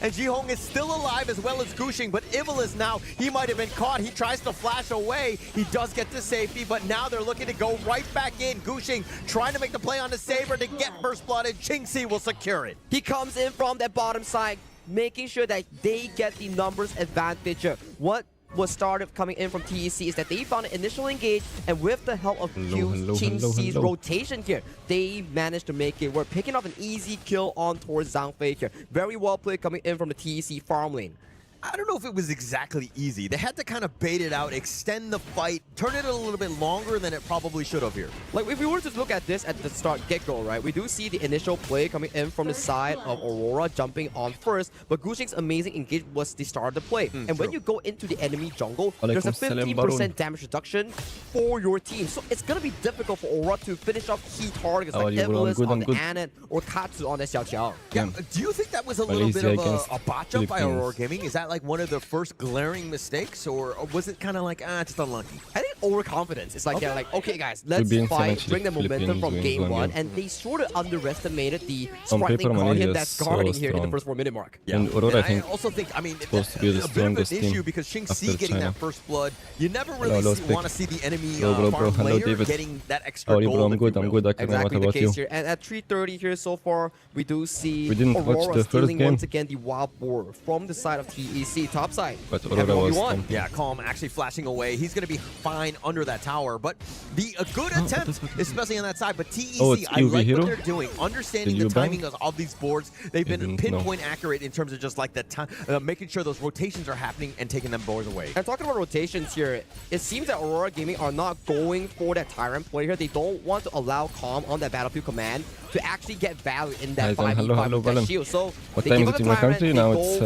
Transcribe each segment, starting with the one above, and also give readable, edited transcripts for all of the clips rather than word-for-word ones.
and Jihong is still alive as well as Gushing, but Ivalice now, he might have been caught. He tries to flash away. He does get to safety, but now they're looking to go right back in. Gushing trying to make the play on the Saber to get first blood, and Qingxi will secure it. He comes in from that bottom side, making sure that they get the numbers advantage. What was started coming in from TEC is that they found an initial engage, and with the help of Qingxi's rotation here, they managed to make it. We're picking up an easy kill on towards Zhang Fei here. Very well played coming in from the TEC farm lane. I don't know if it was exactly easy. They had to kind of bait it out, extend the fight, turn it a little bit longer than it probably should have here. Like, if we were to look at this at the start get-go, right, we do see the initial play coming in from the side of Aurora jumping on first, but Gushing's amazing engage was the start of the play. And when you go into the enemy jungle, there's a 15% damage reduction for your team. So it's going to be difficult for Aurora to finish off key targets like Ivalice on the Anet or Katsu on the Xiao. Yeah, do you think that was a little bit of a botch up by Aurora Gaming? Is that like one of the first glaring mistakes, or was it kind of like, just unlucky? I think overconfidence. It's like, okay guys, let's fight, bring the momentum from game one, and they sort of underestimated the sprightly Guardian that's guarding here in the first 4-minute mark. Yeah, and I also think, I mean, it's a bit of an issue because Qingxi getting that first blood, you never really want to see the enemy farm player getting that extra gold. I'm good. Exactly the case here. And at 3:30 here so far, we do see Aurora stealing once again the wild boar from the side of TEC top side. But Aurora was yeah, Calm actually flashing away. He's going to be fine under that tower, but a good attempt, especially on that side. But TEC, I like what they're doing, understanding the timing of these boards. They've been pinpoint accurate in terms of just like the time, making sure those rotations are happening and taking them boards away. And talking about rotations here, it seems that Aurora Gaming are not going for that Tyrant play here. They don't want to allow Calm on that Battlefield command to actually get value in that 5v5 with that shield. So what they time give is up it the in my Tyrant, country? Now it's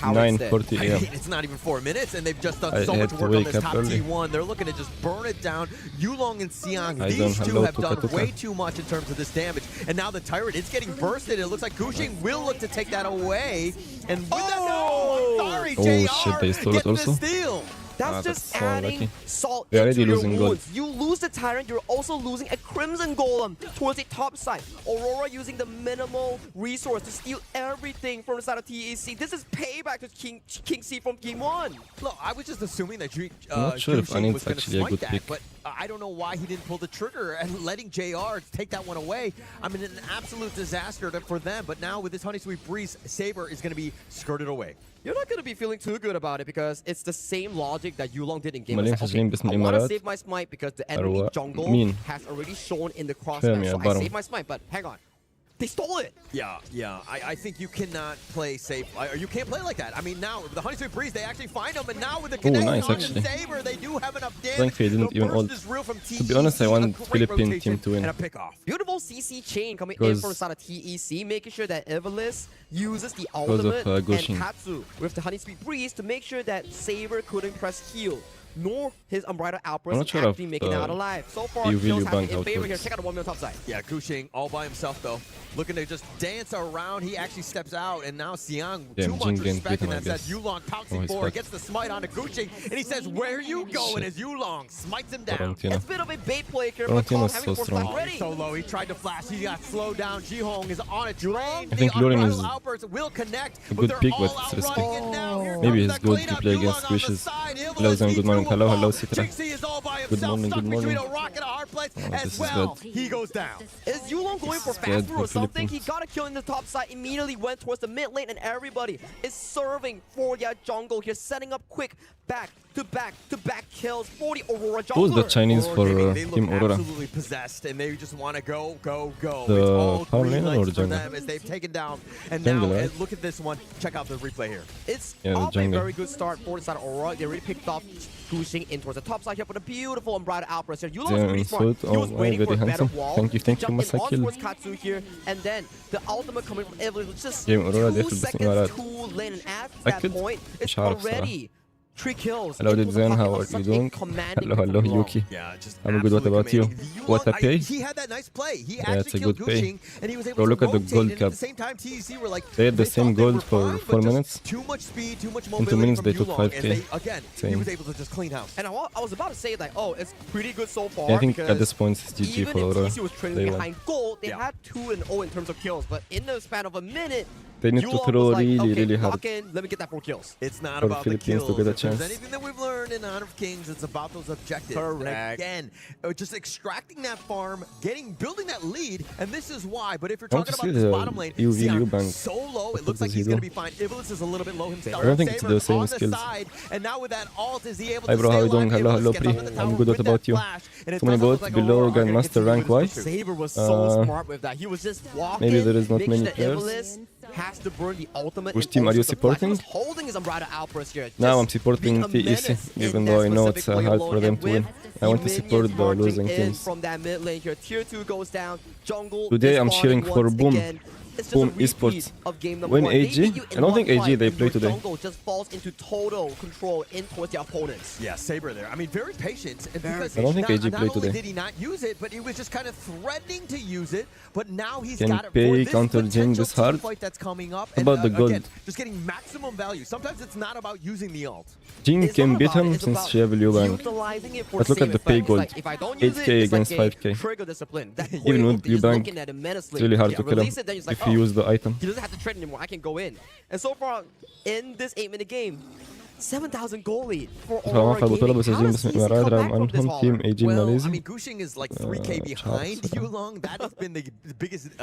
9:40 AM. It's not even 4 minutes, and they've just done so much work on this top T1. They're looking to just burn it down. Yulong and Xiang, these two have done way too much in terms of this damage. And now the Tyrant, it's getting bursted. It looks like Gushing will look to take that away. And with that, no, I'm sorry, JR, they stole it getting also? the steal. That's just adding salt We're into already your losing wounds. gold. You lose the Tyrant, you're also losing a Crimson Golem towards the top side. Aurora using the minimal resource to steal everything from the side of TEC. This is payback to Qingxi from game one. Look, I was just assuming that I'm not sure if Gushing was going to actually a smite good that, pick. but I don't know why he didn't pull the trigger and letting JR take that one away. I mean, an absolute disaster for them, but now with this Honey Sweet Breeze, Saber is going to be skirted away. You're not going to be feeling too good about it because it's the same logic that Yulong did in game one. I want to save my smite because the enemy jungle has already shown in the crosshair, so I save my smite, but hang on. They stole it! Yeah. I think you cannot play safe. Or you can't play like that. I mean, now, with the Honey Sweet Breeze, they actually find him, and now with the connection on Saber, they do have enough damage. Didn't even ult. To be honest, I want Philippine team to win. And a pick off. Beautiful CC chain coming in from the side of TEC, making sure that Ivalice uses the ultimate and Katsu with the Honey Sweet Breeze to make sure that Saber couldn't press heal, nor his Unbridled Outburst actually making it out alive. So far, kills have been in favor here. Check out the 1 million top side. Yeah, Gushing all by himself though. Looking to just dance around. He actually steps out, and now Xiang, too much respect, and that says Yulong pouncing forward, gets the smite onto Gushing, and he says, "Where you going?" as Yulong smites him down. It's a bit of a bait play here, but Calm having force flash ready. So low, he tried to flash, he got slowed down. Jihong is on a train. I think Luring is Outburst will connect, a good pick, but it's risky. Maybe he's good to play against Squishes. Hello, Zen, good morning. Hello, Citra. Good morning. As well. He goes down. Is Yulong going for fast or something? He got a kill in the top side, immediately went towards the mid lane, and everybody is serving for their jungle here, setting up quick back-to-back kills for the Aurora jungle. Who's the Chinese for Team Aurora? Absolutely possessed, and they just want to go. The power lane or the jungle? As they've taken down, and now look at this one. Check out the replay here. It's off a very good start for the side of Aurora. They already picked off Gushing in towards the top side here, but a beautiful Unbridled Outburst here. Yulong's really smart. He was waiting for a better wall. Thank you, Masakil. Towards Katsu here, and then the ultimate coming from Ivalice, just 2 seconds too late, and at that point, it's already 3 kills. Hello, Zen. How are you doing? Hello, Yuki. Yeah, just I'm good. What about you? What a play? He had that nice play. He actually killed Gushing, and he was able to look at the gold cap. At the same time, TEC were like, they had the same gold for 4 minutes. Too much speed, too much mobility. In 2 minutes, they from took Yulong, 5k. Again, he was able to just clean house. And I was about to say like, oh, it's pretty good so far. Yeah, I think at this point it's GG for Aurora. Even if TC was trailing behind gold, they had 2-0 in terms of kills, but in the span of a minute, They need to Yulong throw was like, really, okay, really hard. lock in, let me get that 4 kills. It's not For about the Philippines kills. to get a If there's chance. anything that we've learned in Honor of Kings, it's about those objectives. Correct. Again, just extracting that farm, building that lead, and this is why. But if you're I want talking to about see this the bottom lane, UV Sion Liubank. so low, What it looks like does he he's going to do? be fine. Iblis is a little bit low himself. I don't think it's the Saber's same on skills. the side, and now with that ult, is he able Hi to bro, how stay you doing? alive? Hello, Iblis hello, gets Pri. onto the I'm tower good. What with that about you? flash, and it So many doesn't look bots like below, Aurora are gonna Grandmaster continue rank this wise. pursuit. Saber was so smart with that. He was just walking. Maybe there is not making many sure players. Iblis has to burn the ultimate. Which and team are you also the flash. He supporting? was holding his Umbrella outburst here. Now just I'm supporting being a TEC, menace in even that though I know specific it's play hard alone. for them And to win. with I want to the support minions the marching losing in teams. from that mid lane here. Tier 2 goes down. Jungle Today is I'm cheering spawning for once Boom. again. It's just Boom a repeat Esports. of game number Win 1. They AG? beat you in I don't think one AG fight, they and play your today. Jungle just falls into total control in towards the opponents. Yeah, Saber there. I mean, very patient. And because I don't think AG not played only today. did he not use it, but he was just kind of threatening to use it. But now he's Can got it Pei for this counter Jhin potential this hard? team fight that's coming up. What about the gold? Again, just getting maximum value. Sometimes it's not about using the ult. Jhin It's can not beat about it, him it's since about she have Liubank. utilizing it for Let's look at same the pay effect. It's gold. like, if I don't use 8K it, it's against like a 5K. trigger discipline. That Even way, with you're just Liubank, looking at it menacely. It's really hard Yeah, to kill him release it, then you're just like, if you use the item. he doesn't have to trade anymore. I can go in. And so far, in this 8-minute game, 7,000 goal lead for Aurora فالبطولة Gaming. بسجين How does باسم TEC الإمارات come رغم back from this أنهم تيم haul? AG Well, I ماليزي. mean, Gushing is like 3K behind Charles. Yulong. That has been the biggest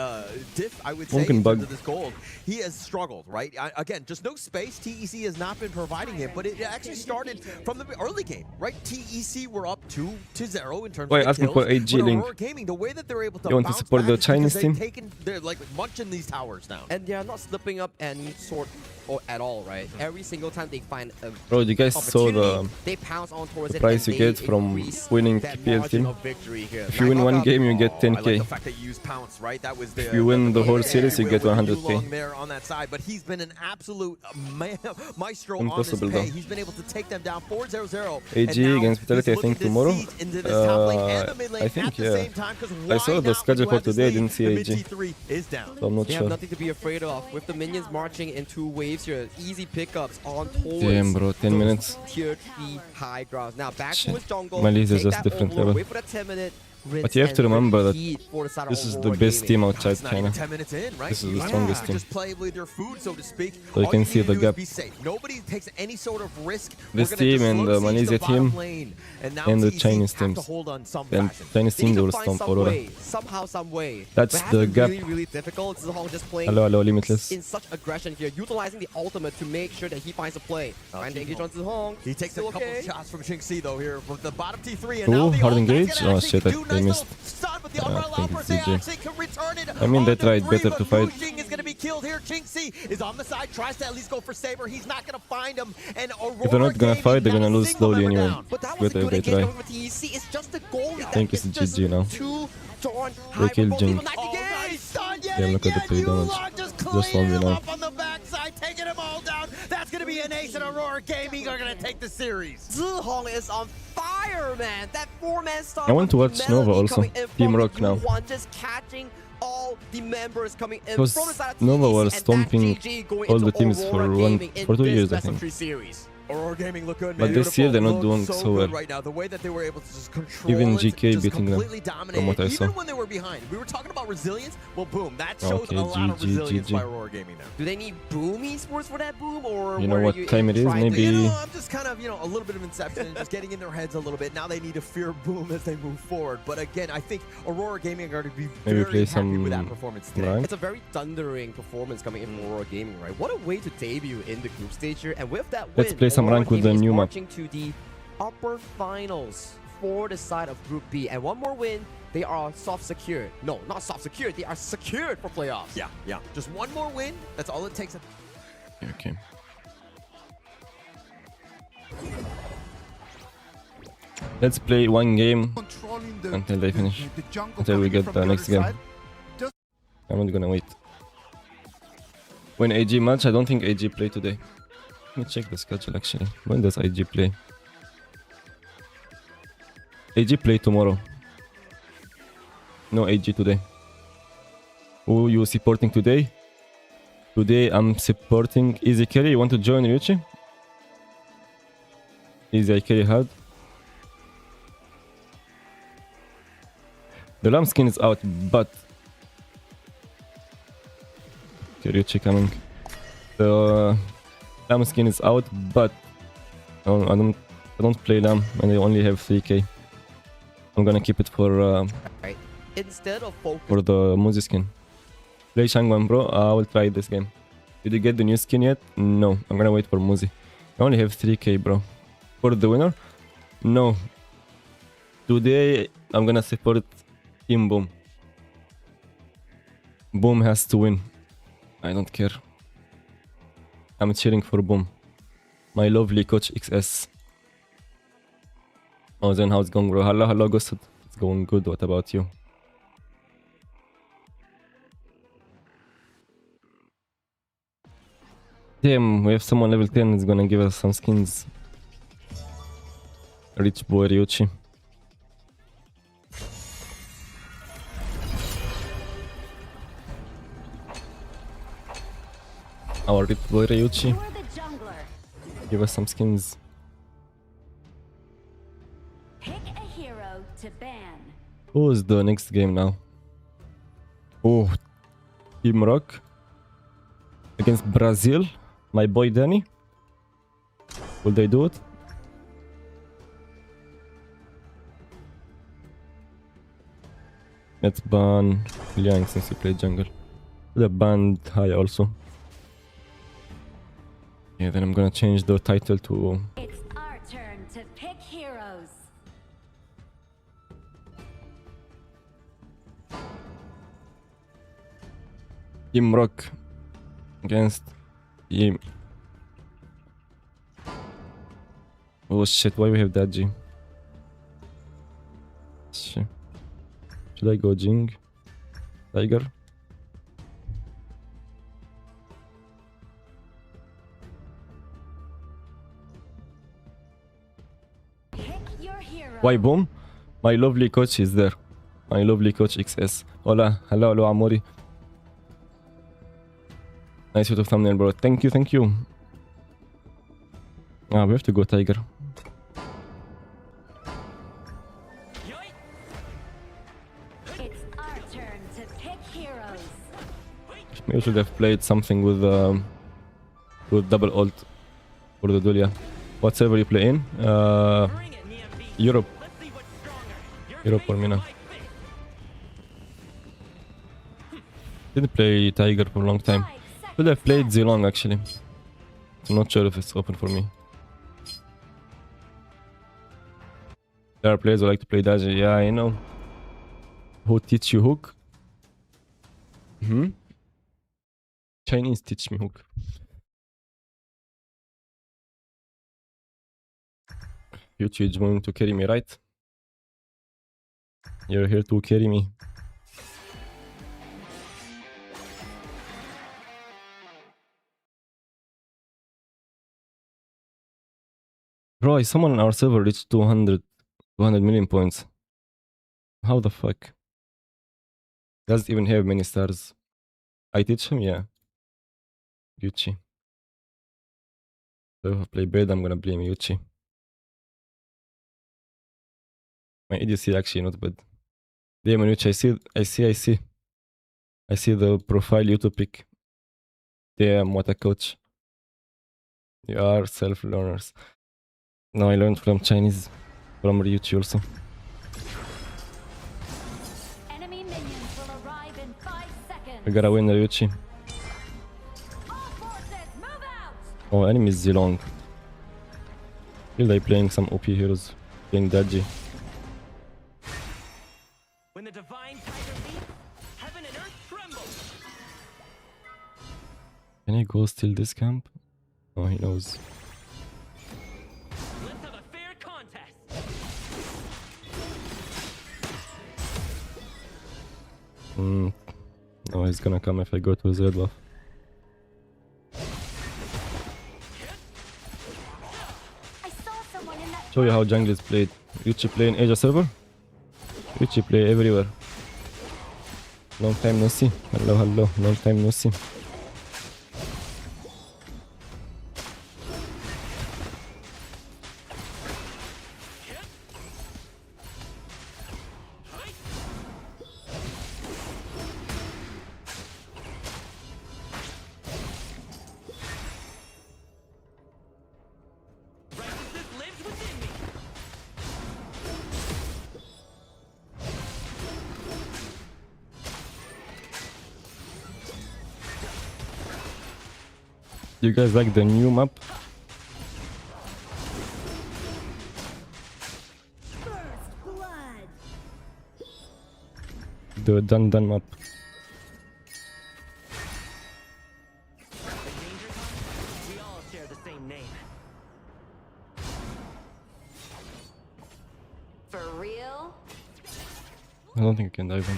diff, I would say, ممكن in bug. terms of this gold. He has struggled, right? Again, just no space. TEC has not been providing it, but it actually started from the early game, right? TEC were up 2-0 in terms Wait, of asking kills. for AG But link. Aurora Gaming, the way that they're able to You want to bounce support back the is because Chinese they've team? they're like munching these towers down. And they are not slipping up any sort or at all, right? Every single time they find a Bro, you guys saw opportunity, the they pounce on towards the it price and you they get from increase winning that PL margin team. of victory here. If you win one game, you get I like 10K. the fact that you use Pounce, right? That was the, If you win the whole series, you with get 100K. Yulong there on that side, but he's been an absolute maestro Impossible on this pay. though. He's been able to take them down 4-0-0. AG against Vitality, I think tomorrow. I think, yeah. I saw the schedule for today, I didn't see AG. Is down. So I'm not They have sure. nothing to be afraid of. With the minions marching in 2 waves here, easy pickups on towards Damn, bro, 10 those minutes. tier 3 high grounds. Now back Shit. towards jungle. Malaysia is take just that different overlord, level. Wait for that 10-minute. But you have to remember that that this is the best team outside It's not even China. 10 minutes in, right? This is the You strongest have to team. Just play with your food, so to speak. So you All can need see to the do gap. is be safe. Nobody takes any sort of risk. This We're gonna team just and slow the siege Malaysia bottom team lane, and now and the TEC Chinese have to teams. hold on some Then fashion. Chinese They team need they to will find stomp some Aurora. way, somehow, some way. That's But it has the been gap. really, really difficult. Zihong just playing Hello, hello, Limitless. in such aggression here, utilizing the ultimate to make sure that he finds a play. Trying to engage on Zihong. He takes Still a couple okay. shots from Xingxi though here from the bottom T3, and Ooh, now the hard ult, engage? that's gonna Oh, actually shit, do they nice missed. little stun with the I umbrella think offers. it's GG. They can return it. I mean, they onto tried 3, better but to fight. Gushing is gonna be killed here. Xingxi is on the side, tries to at least go for Saber. He's not gonna find him, and Aurora If they're not gonna Gaming, fight, they're not gonna a lose single slowly member anyway. down. But that was a Better good they engagement try. coming from TEC. It's just the goalie. I think it's just GG now. Too darn They high killed for both Jhin. people. Nice Oh, engage. nice stun yet Yeah, look at the again. play damage. Yulong just Just cleared 1v him now. up on the backside, taking him all down. That's gonna be an ace, and Aurora Gaming are gonna take the series. Zihong is on fire, man. That 4-man star. I want to watch Melody Nova also. coming in Team from Rock the now. U1, just catching all the members coming in Because from the side of Nova TEC, was and that stomping GG going all into the teams Aurora for Gaming in 2 this years, I best of think. 3 series. Aurora Gaming look good, But man. this year they're not Look doing so good well. right now. The way that they were able to just control Even it, GK just beating them, completely dominate from what it, I saw. even when they were behind. We were talking about resilience. Well, boom, that shows Okay, a lot of GG, resilience by GG. Aurora Gaming now. Do they need Boom Esports for that boom, or You know were what you time it is? trying to- Maybe- You know, I'm just kind of, a little bit of inception, just getting in their heads a little bit. Now they need to fear Boom as they move forward. But again, I think Aurora Gaming are going to be Maybe very play happy with that some performance today. rank. It's a very thundering performance coming in from Aurora Gaming, right? What a way to debut in the group stage here. And with that Let's win, play some Aurora rank with Gaming the is new map. marching to the upper finals for the side of Group B. And one more win, they are soft secured. No, not soft secured. They are secured for playoffs. Yeah. Just one more win. That's all it takes. Okay. Let's play one game until they finish. Until we get the next game. I'm not gonna wait. When AG match, I don't think AG play today. Let me check the schedule actually. When does AG play? AG play tomorrow. No AG today. Who you supporting today? Today I'm supporting Easy Carry. You want to join Ryuchi? Easy Carry hard. The lamb skin is out, but okay, Ryuchi coming. The Lamb skin is out, but I don't play Lamb and I only have 3k. I'm gonna keep it for Right. Instead of focus for the Muzi skin. Play Shangwan, bro. I will try this game. Did you get the new skin yet? No. I'm gonna wait for Muzi. I only have 3k, bro. For the winner? No. Today, I'm gonna support Team Boom. Boom has to win. I don't care. I'm cheering for Boom. My lovely coach XS. Oh, then how's it going, bro? Hello, Ghosted. It's going good. What about you? Damn, we have someone level 10 is gonna give us some skins. Rich boy Ryuchi. Our rich boy Ryuchi. Give us some skins. Pick a hero to ban. Who is the next game now? Oh, Team Rock against Brazil. My boy Danny. Will they do it? Let's ban Liang since he played jungle. The banned High also. Yeah, then I'm gonna change the title to It's our turn to pick heroes. Team Rock against Team. Oh shit, why we have that G? Shit. Should I go Jing? Tiger? Pick your hero. Why Boom? My lovely coach is there. My lovely coach XS. Hola, hello Amori. Nice YouTube thumbnail, bro. Thank you. Ah, we have to go Tiger. It's our turn to pick heroes. Maybe we should have played something with double ult for the Dulia. What server you play in? Europe. Europe or Mina. Didn't play Tiger for a long time. Should have played Zenon actually. I'm not sure if it's open for me. There are players who like to play Daji. Yeah, I know. Who teach you hook? Chinese teach me hook. YouTube is going to carry me, right? You're here to carry me. Bro, someone on our server reached 200 million points. How the fuck? Doesn't even have many stars. I teach him, yeah. Yuchi. So if I play bad, I'm gonna blame Yuchi. My EDC actually not bad. Damn, Yuchi, I see the profile you to pick. Damn, what a coach. You are self-learners. No, I learned from Chinese. From Ryuchi also. Enemy minions will arrive in 5 seconds. We gotta win Ryuchi. All forces, move out. Oh, enemy is Zilong. Feel like playing some OP heroes. Playing Daji. When the divine tiger leaps, heaven and earth tremble. Can he go steal this camp? Oh, he knows. Let's have a fair contest. No, he's gonna come if I go to his red buff. I saw someone in that. Show you how jungle is played. Yuchi play in Asia server. Yuchi play everywhere. Long time no see. Hello. Long time no see. You guys like the new map? First blood. The Dun map. When danger comes, we all share the same name. For real? I don't think I can dive in.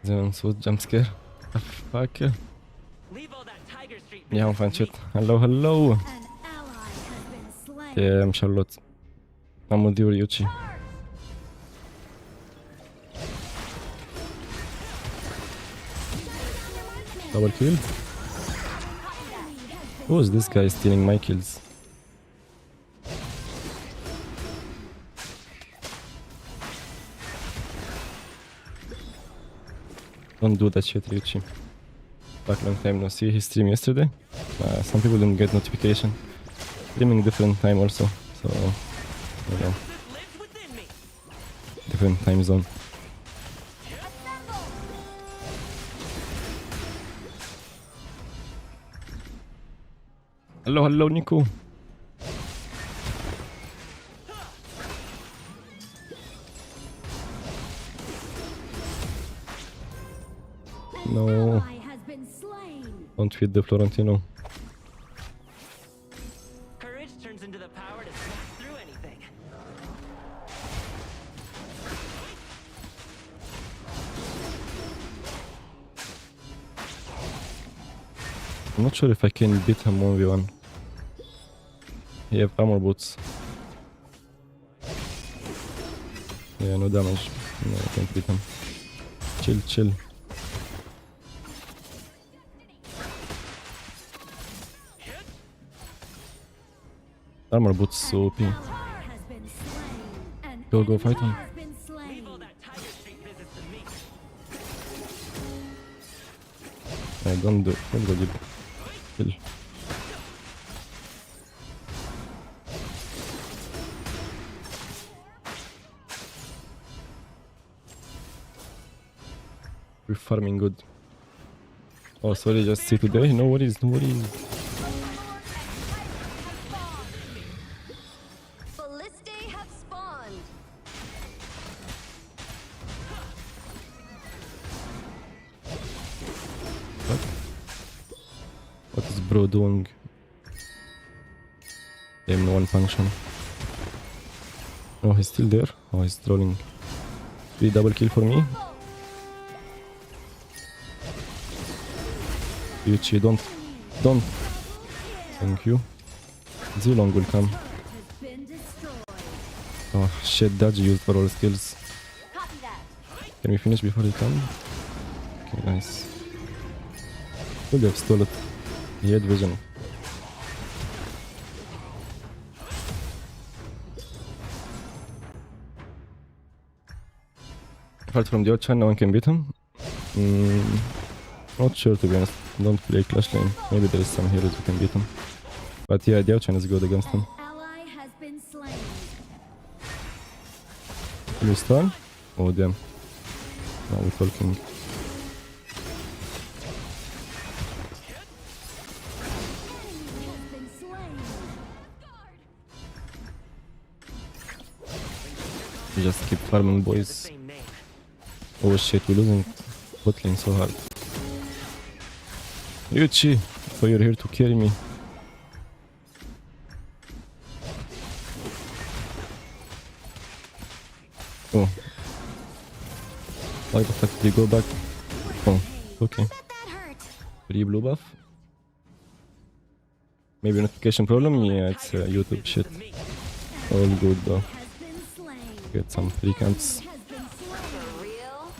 Zenon so jump scare. Fuck. Leave all that Tiger Street Yeah, I'm business fine to shit. me. Hello, hello. An ally has been slain. Yeah, I'm Charlotte. I'm with you, Ryuchi. Double kill. Who is this guy stealing my kills? Don't do that shit, Ryuchi. Back long time no see. He streamed yesterday. Some people didn't get notification. Streaming different time also, so you know, This lives within me. different time zone. Hello, hello, Nico. No, Ally has been slain. don't feed the Florentino. Courage turns into the power to smash through anything. I'm not sure if I can beat him 1v1. He have armor boots. Yeah, no damage. No, I can't beat him. Chill, chill. Armor boots so OP. Ally has been slain. An Go, enemy fight him. has been slain. Leave all that Tiger Street business to me. Don't go deep. Chill. We're farming good. Oh, sorry, just see today. No worries, no worries. Ballistae have spawned. What is bro doing? Aim no one function. Oh, he's still there. Oh, he's trolling. 3 double kill for me. Yuchi, don't. Thank you. Zenon will come. Has been destroyed. Oh shit, dodge used for all skills. Copy that. Can we finish before he comes? Okay, nice. Could have stole it. He had vision. Apart from the Ochan, no one can beat him. Not sure to be honest. Don't play Clash Lane. Maybe there is some heroes who can beat him. But yeah, the Ochan is good against him. Ally has been slain. Will you stun? Oh damn. Now we're talking. Enemy has been slain. We just keep farming, The boys. same name. Oh shit, we're losing bot lane so hard. Yuchi, so you're here to carry me. Oh. Why the fuck did you go back? Oh, okay. Bet that hurt. Free blue buff? Maybe notification problem? Yeah, it's YouTube shit. To me. All good though. Has been slain. Get some free camps. Has been slain. For real?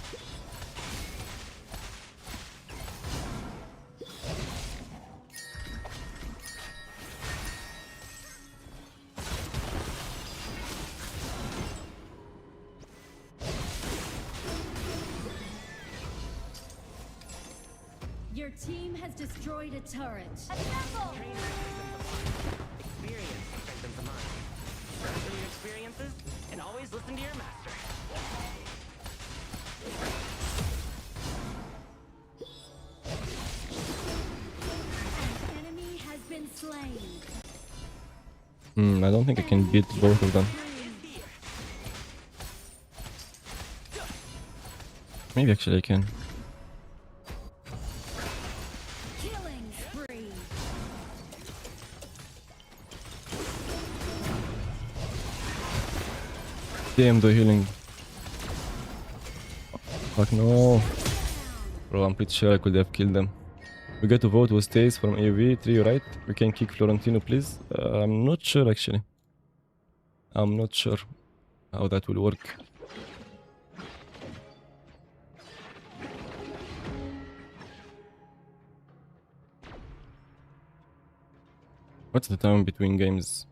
Your team has destroyed a turret. Assemble! Experience strengthens the mind. Learn from your experiences and always listen to your master. I don't think I can beat both of them. Maybe actually I can. Killing spree. Damn, the healing. Fuck no. Bro, I'm pretty sure I could have killed them. We get to vote who stays from AV. 3, right? We can kick Florentino, please. I'm not sure actually. I'm not sure how that will work. What's the time between games?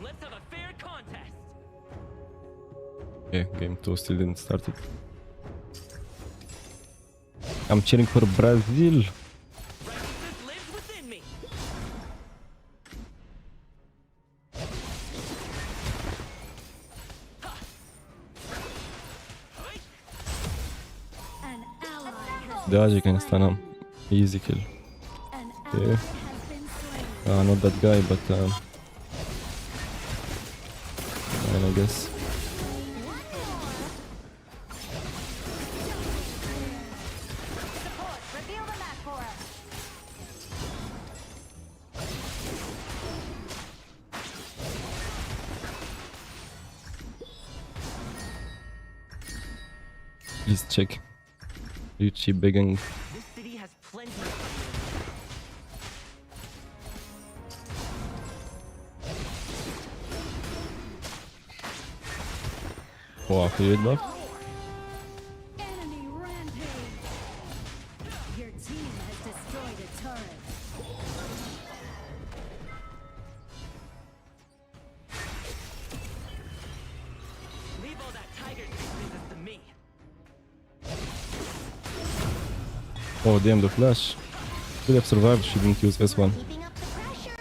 Let's have a fair contest. Yeah, game 2 still didn't start it. I'm cheering for Brazil. Righteousness lives within me. An ally has Dodge against Stanham. Easy kill. an Yeah. ally has been slain. Not that guy, but fine, I guess. Support, reveal the map for us. Please check. Ryuchi begging. This city has plenty of. Oh, affiliate buff. Enemy rampage. Your team has destroyed a turret. Leave all that tiger street business to me. Oh damn, the flash. Should have survived, she didn't use S1. Keeping up the pressure.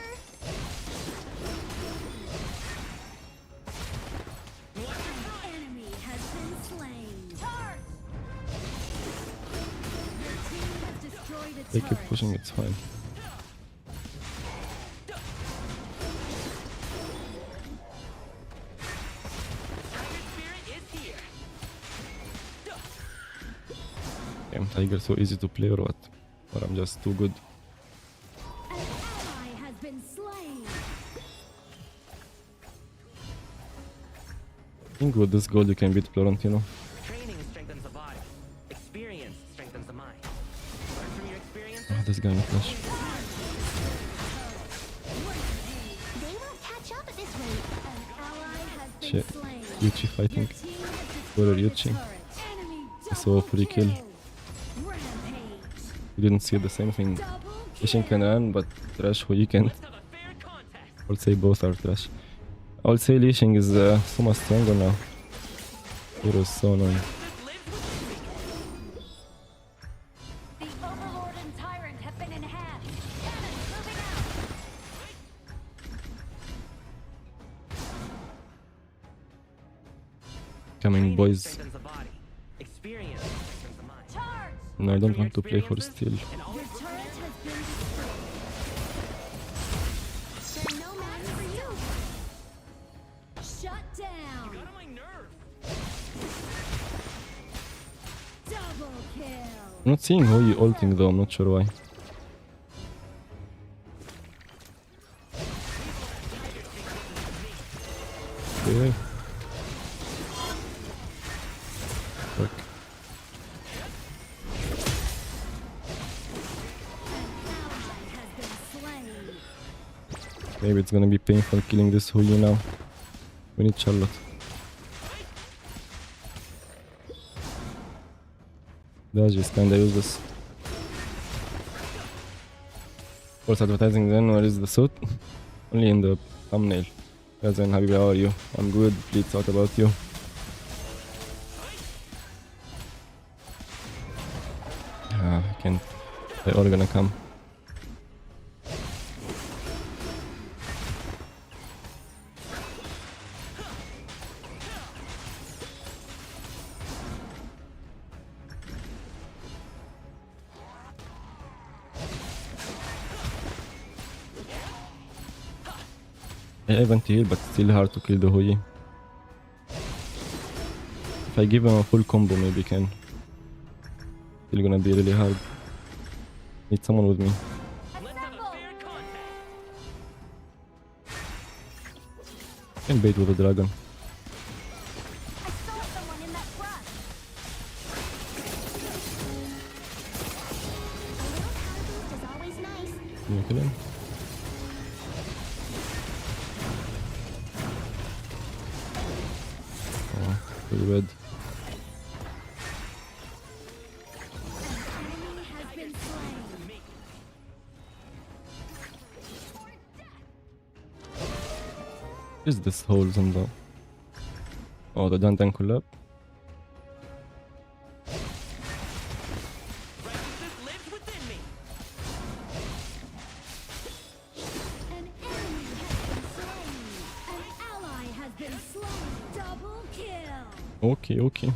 Enemy has been slain. Charge! Your team has destroyed a They keep turret. pushing, it's fine. Tiger spirit is here. Damn, Tiger so easy to play or what? Or I'm just too good. An ally has been slain. I think with this gold you can beat Florentino. Training strengthens the body. Experience strengthens the mind. Learn from your experiences. Oh, this guy no flash. They won't catch up at this rate. An ally has been Shit. slain. Ryuchi fighting. Team has Where are destroyed a Ryuchi? turret. Enemy I saw a free kill. Rampage. We didn't see the same thing. Double Ishin can run, but trash weekend. Let's have a fair contest. I would say both are trash. I would say Lee Shing is so much stronger now. Hero is so annoying. This lives within me. The Overlord and Tyrant have been enhanced. Cannon moving out. Coming, Training boys. strengthens the body. Experience strengthens the mind. Charge! No, I Learn don't from your want to play for experiences steal. and always Your look turret forward. has been destroyed. They're no match for you. Shut down. Got on my nerve. Double kill. I'm not seeing Hoi ulting though, I'm not sure why. Okay. Fuck. Ally has been slain. Maybe it's gonna be painful killing this Hoi now. We need Charlotte. Dodge is kinda useless. False advertising then, where is the suit? Only in the thumbnail. Yazan, Habibi, how are you? I'm good, please talk about you. Ah, I can't. They're all gonna come. I haven't healed, but still hard to kill the Hui. If I give him a full combo, maybe can. Still gonna be really hard. Need someone with me. Let's have a fair contact. Can bait with the dragon. I saw someone in that brush. A little power boost is always nice. Can you kill him? Oh, pretty red. Enemy has been slain. Is this holes on the... Oh, the Dantan collab. Righteousness lives within me. An enemy has been slain. An ally has been slain. Double kill. Okay, okay.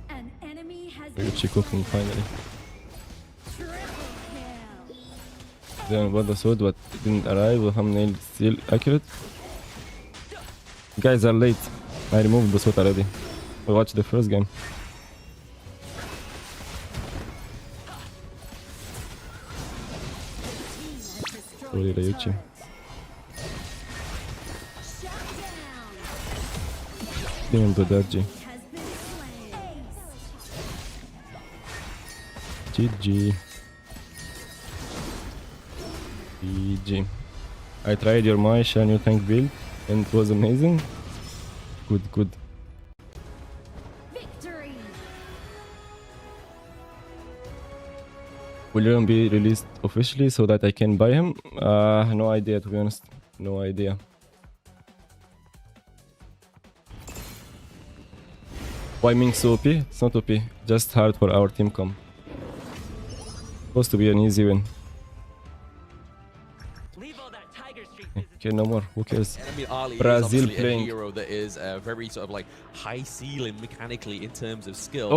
An enemy has been Ryuchi cooking slain. finally. Triple kill. Then bought the sword, but it didn't arrive. The thumbnail still accurate. Guys are late. I removed the sword already. We watched the first game. Sorry, Ryuchi. Shut down. Didn't do that, G. Has been slain. GG. GG. I tried your Maisha new tank build and it was amazing. Good, good. Victory. Will Leon be released officially so that I can buy him? No idea, to be honest. No idea. Why Ming so OP? It's not OP. Just hard for our team comp. Supposed to be an easy win. Leave all that tiger street business. Okay, no more. Who cares? And I mean, Ali Brazil is obviously playing. a hero that is very sort of like high ceiling mechanically in terms of skill.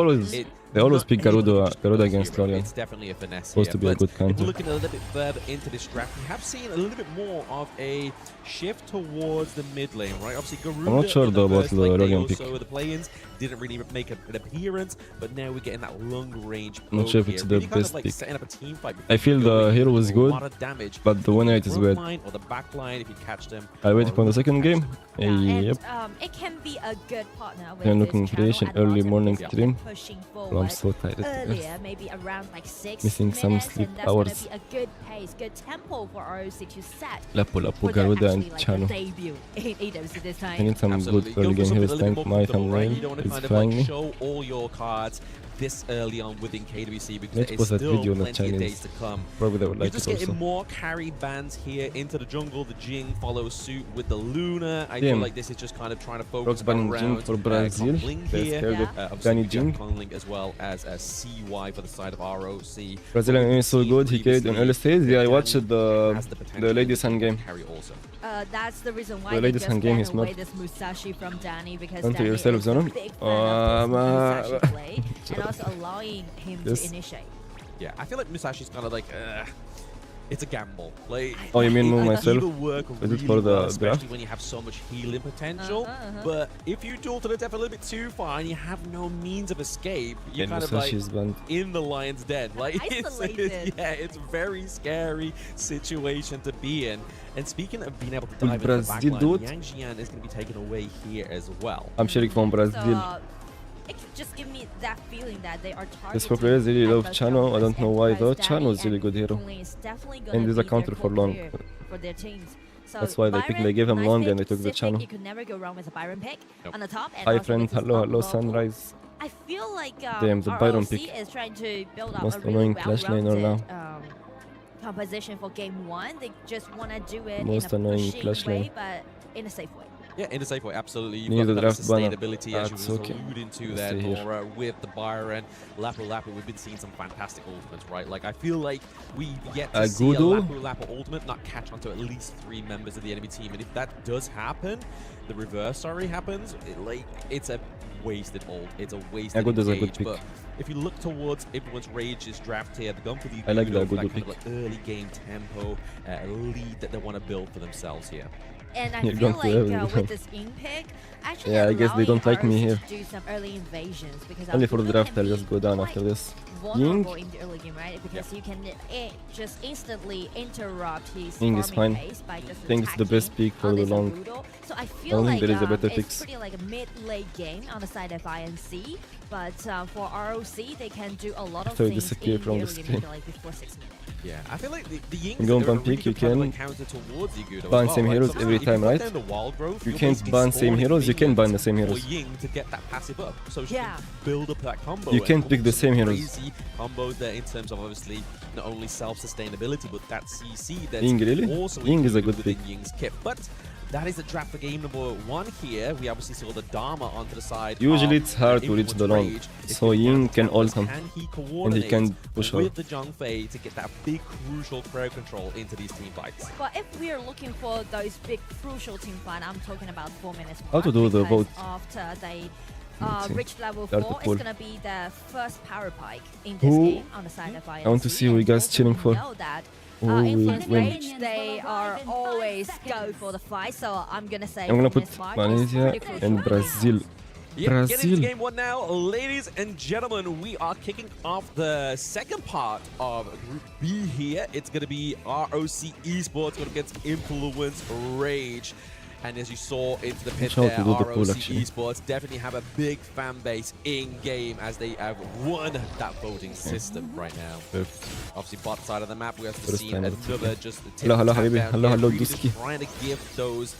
They always pick Garuda Garuda against Lorian. It's definitely a finesse Supposed here, to be a but good if counter. we're looking a little bit further into this draft, we have seen a little bit more of a shift towards the mid lane, right? Obviously, Garuda. I'm not sure in the though about first, the like, day Lorian or pick. so, the play-ins didn't really make an appearance, but now we're getting that long range. I'm not sure if poke it's here, the really kind best of like pick. setting up a team fight. I feel the hero was good, a lot of damage, but the win rate is front weird. line or the back line if you catch them. I'll wait for the second game. Yep. And it can be a good partner with I'm this looking channel creation at early bottom morning because stream. they're pushing Bro, I'm forward so tired. earlier, maybe around like 6 Missing some minutes, sleep and that's hours. gonna be a good pace, good tempo for ROC to set Lapu for their Garuda actually and like Chano. debut in AWC this I time. need some Absolutely. good early Go for game something heroes a little tank. bit My more comfortable, right? thumbnail You don't want to is kind of flying like me. show all your cards this early on within KWC because Let's there is post that still video on the plenty of Chinese. days to come. Probably they would You're like just it getting also. more carry bands here into the jungle. The Jing follows suit with the Luna. I Damn. feel like this is just kind of trying to focus Rocks banning Jing around for Brazil. Conling They're here. scared of Obviously, Danny we got Jing. Conling as well as a CY for the side of ROC. Brazilian is so good. He carried on early stage. Yeah, I watched Has the potential Ladies Hand to game. carry also. That's the reason why The they ladies just hand game ran is away not- this Musashi from Danny because Onto Danny yourself, is a Zenon. big fan of this Musashi Uh, play and also allowing him Yes. to initiate. Yeah, I feel like Musashi's kind of like, it's a gamble. Like, Oh, you mean it move could myself? either work Is it really for the well, especially draft? when you have so much healing potential. Uh-huh. But if you duel to the death a little bit too far and you have no means of escape, you're And kind of like Musashi's banned. in the lion's den. Like, Isolated. yeah, it's a very scary situation to be in. And speaking of being able to Will dive into the Brazil backline, do it? Yang Jian is going to be taken away here as well. I'm cheering from So, Brazil. it could just give me that feeling that they are targeting. This pro players really at love both Chano. I junglers don't know and why because though. Danny Chano is really and good hero. Conley is definitely And gonna there's a be counter their for core long. player for their teams. So That's why they pick- Byron, they gave him nice long pick, and they took the Sith pick, channel. You could never go wrong with a Byron pick Nope. on the top. And Hi also friend, with his hello, hello up global. sunrise. I feel like Damn, the Byron ROC pick. is trying to build up Most a really annoying clash laner well-rounded now. composition for game one. They just want to do it Most in a annoying pushing clash way, lane. but in a safe way. Yeah, in a safe way, absolutely. You've Need got the that draft banner. sustainability as you That's were okay. alluding to Let's there, see here. Nora, with the Byron. Lapu Lapu, we've been seeing some fantastic ultimates, right? Like, I feel like we yet to see a Gudu? Lapu Lapu ultimate not catch onto at least 3 members of the enemy team. And if that does happen, the reverse, happens, it's a wasted ult. It's a wasted Agudu is a good engage. pick. But if you look towards everyone's Rage's draft here, they're going for the I like the Agudu for that Agudu kind of pick. like early game tempo lead that they want to build for themselves here. And I You're feel going to like heaven. with this in pick, actually Yeah, I guess they don't like me allowing here. ROC to do some early invasions because Only for the Gudo draft, can I'll just be go down quite after this. vulnerable Ying? in the early game, right? Because you can just instantly interrupt his Ying is farming fine. pace by just I think it's the best attacking pick for on the this long. Gudo. So I I feel don't like think there is a better it's picks. pretty like a mid-late game on the side of INC, but for ROC they can do a lot of After I things disappear in the from the early game, screen. like before 6 minutes. Yeah, I feel like the Yings You go are a on really pick, you good kind of, can like, counter towards Igudo ban as well, same right? heroes So every if you time, put right? down the Wild Growth, You you're can't basically ban same spawning heroes, you can ban the same minions heroes. for Ying to get that passive up, so she Yeah. can build up that combo. You and can't put pick the some same heroes. Crazy combos there in terms of obviously not only self-sustainability, but that CC that's Ying, really? also Ying is a included good within pick. Ying's kit. But that is the draft for game number 1 here. We obviously saw the Dharma onto the side. Usually of it's hard to reach Influence the long, Rage. If so you're one Ying of the can templars, ult come, can he and he coordinate can push her. with the Zhongfei to get that big crucial crowd control into these team fights? But if we are looking for those big crucial team fight, I'm talking about 4 minutes. How to mark, do the because vote? After they Let's see. reach level Start the 4, poll. it's gonna be the first power pike in this Who- game on the side of INC. I want to see who you and guys also cheering we for. know that Who will Influence win? Rage, they are always go for the fight, so I'm gonna say I'm gonna 4 put minutes mark is Malaysia pretty crucial. and Brazil. Yeah, get into Brazil. game 1 now. Ladies and gentlemen, we are kicking off the second part of Group B here. It's going to be ROC Esports going against Influence Rage. And as you saw into the pit Sure to there, do the poll, ROC actually. Esports definitely have a big fan base in-game as they have won that voting system right now. Perfect. Obviously, bottom side of the map, we have First seen time another just the Hello, hello, tap habibi. down Hello, here, hello, really just Duski. trying to give those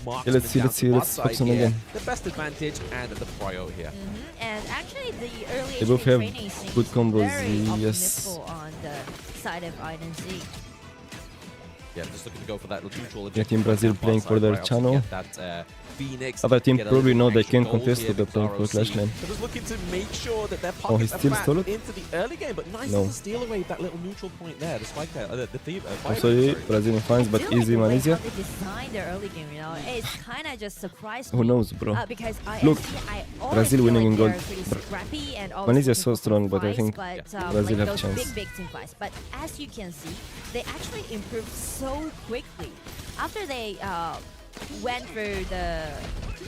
marks Yeah, let's see, let's focus on again. the best advantage and the prio here. And actually, the early They both HP have training seems good combos, very yes. optimistic on the side of INC. Yeah, just looking to go for that neutral. Yeah, Team Brazil playing for their channel. That Phoenix. Other team get a probably little know they extra can't gold contest, here so they're playing against for ROC. Clash Lane. They're just looking to make sure that their Oh, pockets he are still fat stole it? into the early game, but nice No. to steal away that little neutral point there. The spike there, the thief. I'm sorry, Brazilian fans, but I feel easy like the way Malaysia. how they designed their early game, you know, it's kind of just surprised Who me. knows, bro? Because Look, I always Brazil feel winning like in gold. they're pretty scrappy and always Malaysia is looking so for strong, but I fights, think but, Brazil like have those chance. big team fights. But as you can see, they actually improved so quickly after they went through the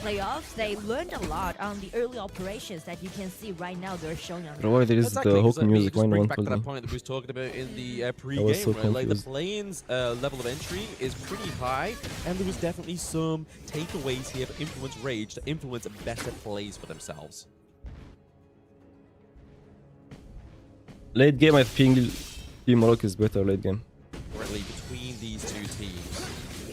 playoffs. They learned a lot on the early operations that you can see right now. They're showing on. Bro, why there is Exactly, the 'cause, hook it music? just Why no brings one back to told that me? point that we was talking about in the I pre-game, was so right? Like the confused. Flames' level of entry is pretty high, and there was definitely some takeaways here for Influence Rage to influence better plays for themselves. Late game, I think Team Rock is better late game. Currently between these two teams,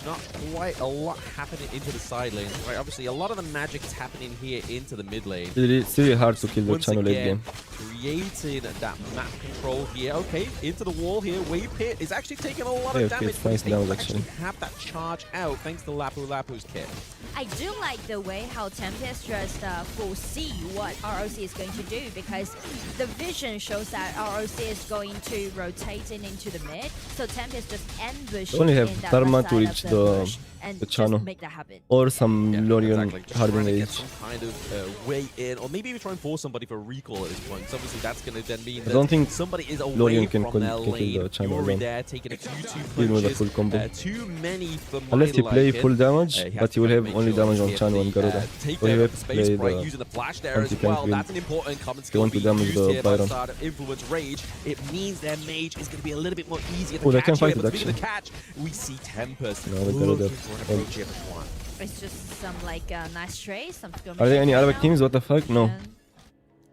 not quite a lot happening into the side lanes, right? Obviously, a lot of the magic is happening here into the mid lane. It's really hard to kill the Once channel late again, game. creating that map control here. Okay, into the wall here. Wave Pit is actually taking a lot Yeah, of okay, damage, it's but nice he's able to damage, actually actually. have that charge out thanks to Lapu Lapu's kit. I do like the way how Tempest just foresee what ROC is going to do, because the vision shows that ROC is going to rotate in into the mid, so Tempest just ambush They only have in that Dharma left to side reach of the bush and the just channel. make that happen. Or some Yeah, Lorian exactly. Just Harden trying to get Age. some kind of way in, or maybe even try and force somebody for recall at this point. So obviously that's going to then mean I that don't think somebody is away Lorian can from their kill the lane. channel Fury alone. there taking a few Even with a punches. full combo. Too many for my Unless he play liking. full damage, He has but to he will kind of have make only sure damage he's on carefully, Channel and Garuda. take So he care of will the space, play right? the Using the flash there as anti-tank well. build. That's an important common They skill want to being damage used the here by the Byron. side of Influence Rage. It means their mage is going to be a little bit more easier to Oh, they catch can fight here. it, But speaking of actually. catch, we see Tempest No, they got looking it. for an approach here for one. It's just some like nice trace, some skirmishes Are there any right other now, teams? What the fuck? No. and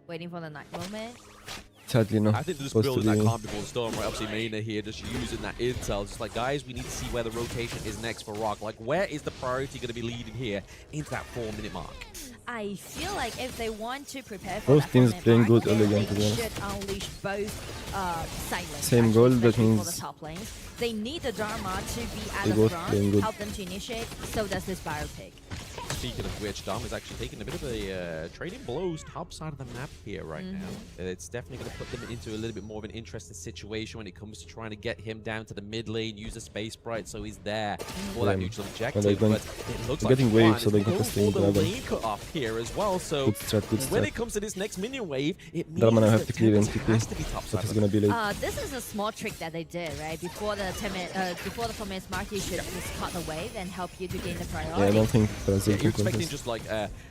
waiting for the night moment. Sadly, no. I think they're just Supposed to building that be- calm before the storm, right? Obviously, Maina here just using that intel. Just like, guys, we need to see where the rotation is next for Rock. Like, where is the priority going to be leading here into that 4-minute mark? I feel like if they want to prepare for Both that teams tournament playing mark, good then early game, they to be honest. should unleash both side lanes. Same actually, goal, that especially for the means top lanes. They need the Dharma to be at they the both front, playing good. help them to initiate. So does this Bio Pig. speaking of which, Dom is actually taking a bit of a trading blows top side of the map here right now. It's definitely going to put them into a little bit more of an interesting situation when it comes to trying to get him down to the mid lane, use the space sprite so he's there for that neutral objective. But it looks like getting waves, so they can stay the lane cut off here as well. So when it comes to this next minion wave, it means Darman, I have that to clear Tempest NTP. has to be top That side. is gonna be late. This is a small trick that they did, right? Before the 4-minute mark, you should just cut the wave and help you to gain the priority. Yeah, I don't think Brazil You're can expecting contest. just like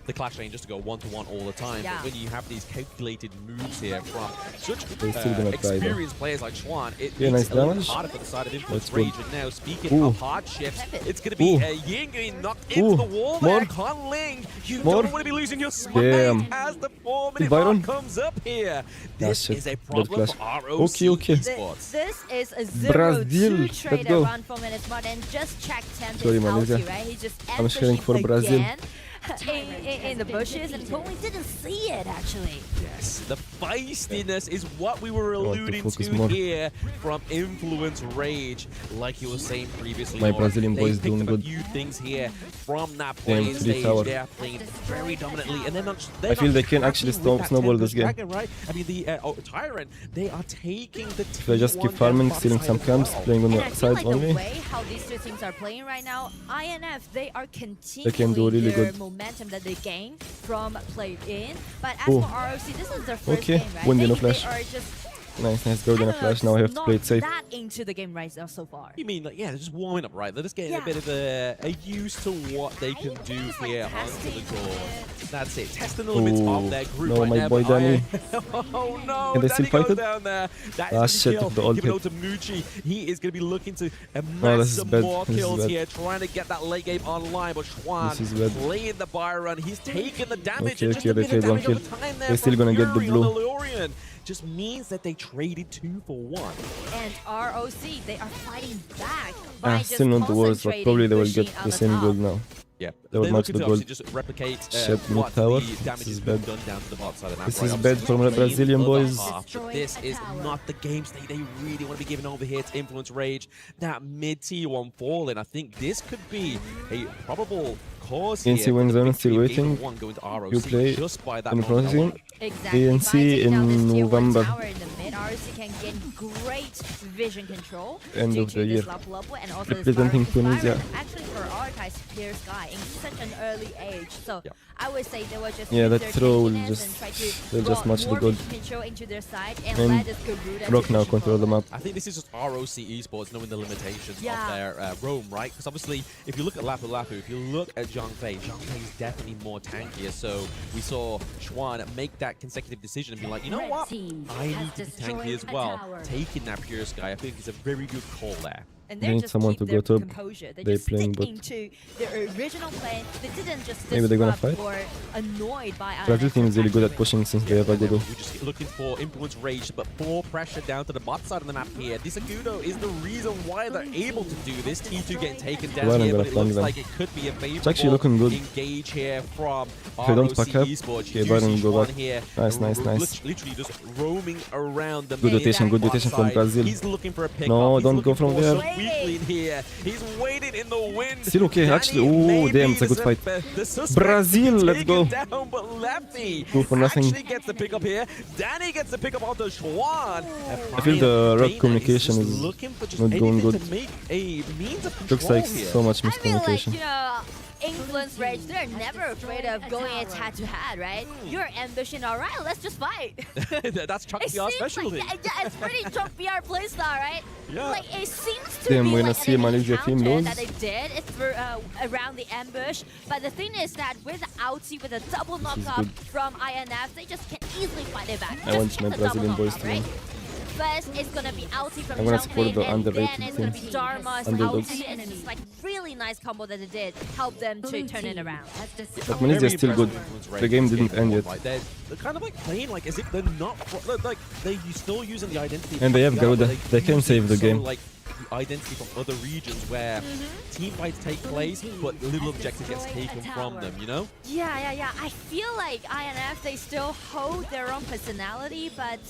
the clash lane just to go 1-to-1 all the time, Yeah. but when you have these calculated moves here from such still gonna try, though. experienced players like Schwan, it Yeah, makes nice it a little damage. harder for the side of Influence That's good. Rage. And now, speaking of hardships, it's going to be Ying getting knocked into the wall More. there. Con Ling, you More. don't want to be losing your smite Damn. as the 4-minute Byron. mark comes up here. This shit. is a Blood problem clash. for ROC Okay. esports. This is a Brazil. 0-2 Let's trade go. around 4 minutes more and just check Tempest Sorry, ulti, Malaysia. right? He just I'm cheering for Brazil. again in the bushes and Tony didn't see it actually. Yes, the feistiness is what we were want to alluding focus to more. here from Influence Rage. Like you were saying previously, My Nora, Brazilian boys they picked doing up good. a few things here from that Damn, playing 3 stage. tower. They are playing very dominantly, and they're not. I feel they can actually snowball this game. Dragon, right? I mean, the Tyrant, they are taking the. If I just keep T1 farming, down stealing bot some side camps, as well. playing on And the I feel sides like the only. way how these two teams are playing right now, INF, they are continuing do really their good. momentum that they gained from play in. But as Oh. for ROC, this is their first Okay, game, right? windy, no They flash. are just Nice go, gonna flash. Now I have to play it safe. not into the game right now so far. You mean, like, yeah, they're just warming up, right? They're just getting a Yeah. bit of a use to what they can do Just like here onto the testing court. it. That's it. Testing the limits Ooh, of their group no, right my now. boy but Danny. Oh no, Can they still Danny fight goes it? down there. That Ah, is shit, the the kill. ult Give it hit. over to Mucci. He is going to be looking to amass this is some bad. more This is kills bad. here, trying to get that late game online. But Schwan This is bad. playing the Byron. He's taking the damage. Okay, and just okay, a they bit of trade one damage over kill. time there They're still from gonna get the Fury on blue. the Lorian. Just means that they traded 2 for 1. And ROC, they are fighting back by just Still not the worst, but probably they will get pushing on the same top. gold now. Yeah, They would they're match looking the to gold. obviously just replicate Shit, what mid tower. the damage This has is been bad. done down to the bot side of the map. This right? is Obviously, bad for my playing Brazilian other boys. half, but this is not the game state they really want to be giving over here to Influence Rage. That mid-tier one falling, I think this could be a probable cause here. ANC wins for the on, big still three of Game waiting. One going to ROC You play just by that in moment processing. alone. Exactly. ANC By taking down this in tier 1 November. tower in the mid, ROC can gain great vision control End due of to the this year. Lapu-Lapu and also this Representing Byron. Tunisia. Byron actually prioritized Pierce Sky in such an early age. So Yep. I would say they were just Yeah, use that their throw will tankiness just- and try to they'll just draw match the more gold. vision control into their side and, And let this Garuda Rock to now push control the forward. map. I think this is just ROC esports knowing the limitations Yeah. of their roam, right? Because obviously, if you look at Lapu Lapu, if you look at Zhang Fei is definitely more tankier. So we saw Schwan make that consecutive decision and be like, you know Red what? team I has need to be destroyed tanky as a well. tower. Taking that Pure Sky, I think is a very good call there. And They they need just someone keep to their go top. composure. They They're just playing stick bot. into their original play. They didn't just Maybe they're gonna disrupt fight. or annoyed by Brazil team is really good at attacking. pushing since they have And then Agudo. we're just looking for Influence Rage, but more pressure down to the bot side of the map here. This Agudo is the reason why they're able to do this. T2 getting taken down Well, I'm here, gonna but it flank looks them. like it could be a favorable actually looking good. engage here from If they don't ROC pack up, Esports. okay, You do Byron see go Schwan back. here, Nice, nice, nice. Literally just roaming around the Good main rotation, good bot rotation from side. Brazil. He's looking for a pick No, He's don't looking go from for there. some weakling here. He's waiting in the wind. Still okay, Danny actually. may Oh, be damn, it's a good the fight. the suspect Brazil, to be let's go. taken down, but Lefty Go for nothing. actually gets the pick up here. Danny gets the pick up onto Schwan. I feel the rock communication just is looking for just not going anything good. to make a means of control Looks like here. so much I feel like, miscommunication. you know, Influence Rage, they're never afraid of going it head to head, right? You're ambition, all right, let's just fight. That's Chuck It PR seems specialty. like, yeah, it's pretty Chuck PR playstyle, right? Yeah. Like, it seems to Damn, be when I like see an Malaysia team encounter lose. that they did around the ambush. But the thing is that with the outie, with a double is knockoff good. from INF, they just can easily fight it back. I want Just my get the double Brazilian boys knockoff, to right? win. First, it's gonna be outie from I'm gonna Zhang support Fei, the and underrated then it's gonna be teams. Dharma's Underdogs. outie, and it's like really nice combo that they did, help them to turn it around. But Malaysia is still good. The game didn't end yet. Like they're kind of like playing like as if they're not like they're still using the identity. And they have Yeah, but Garuda. They can use save the so, game. Like the identity from other regions where team fights take place, but little objective gets taken from them. You know? Yeah. I feel like INF, they still hold their own personality, but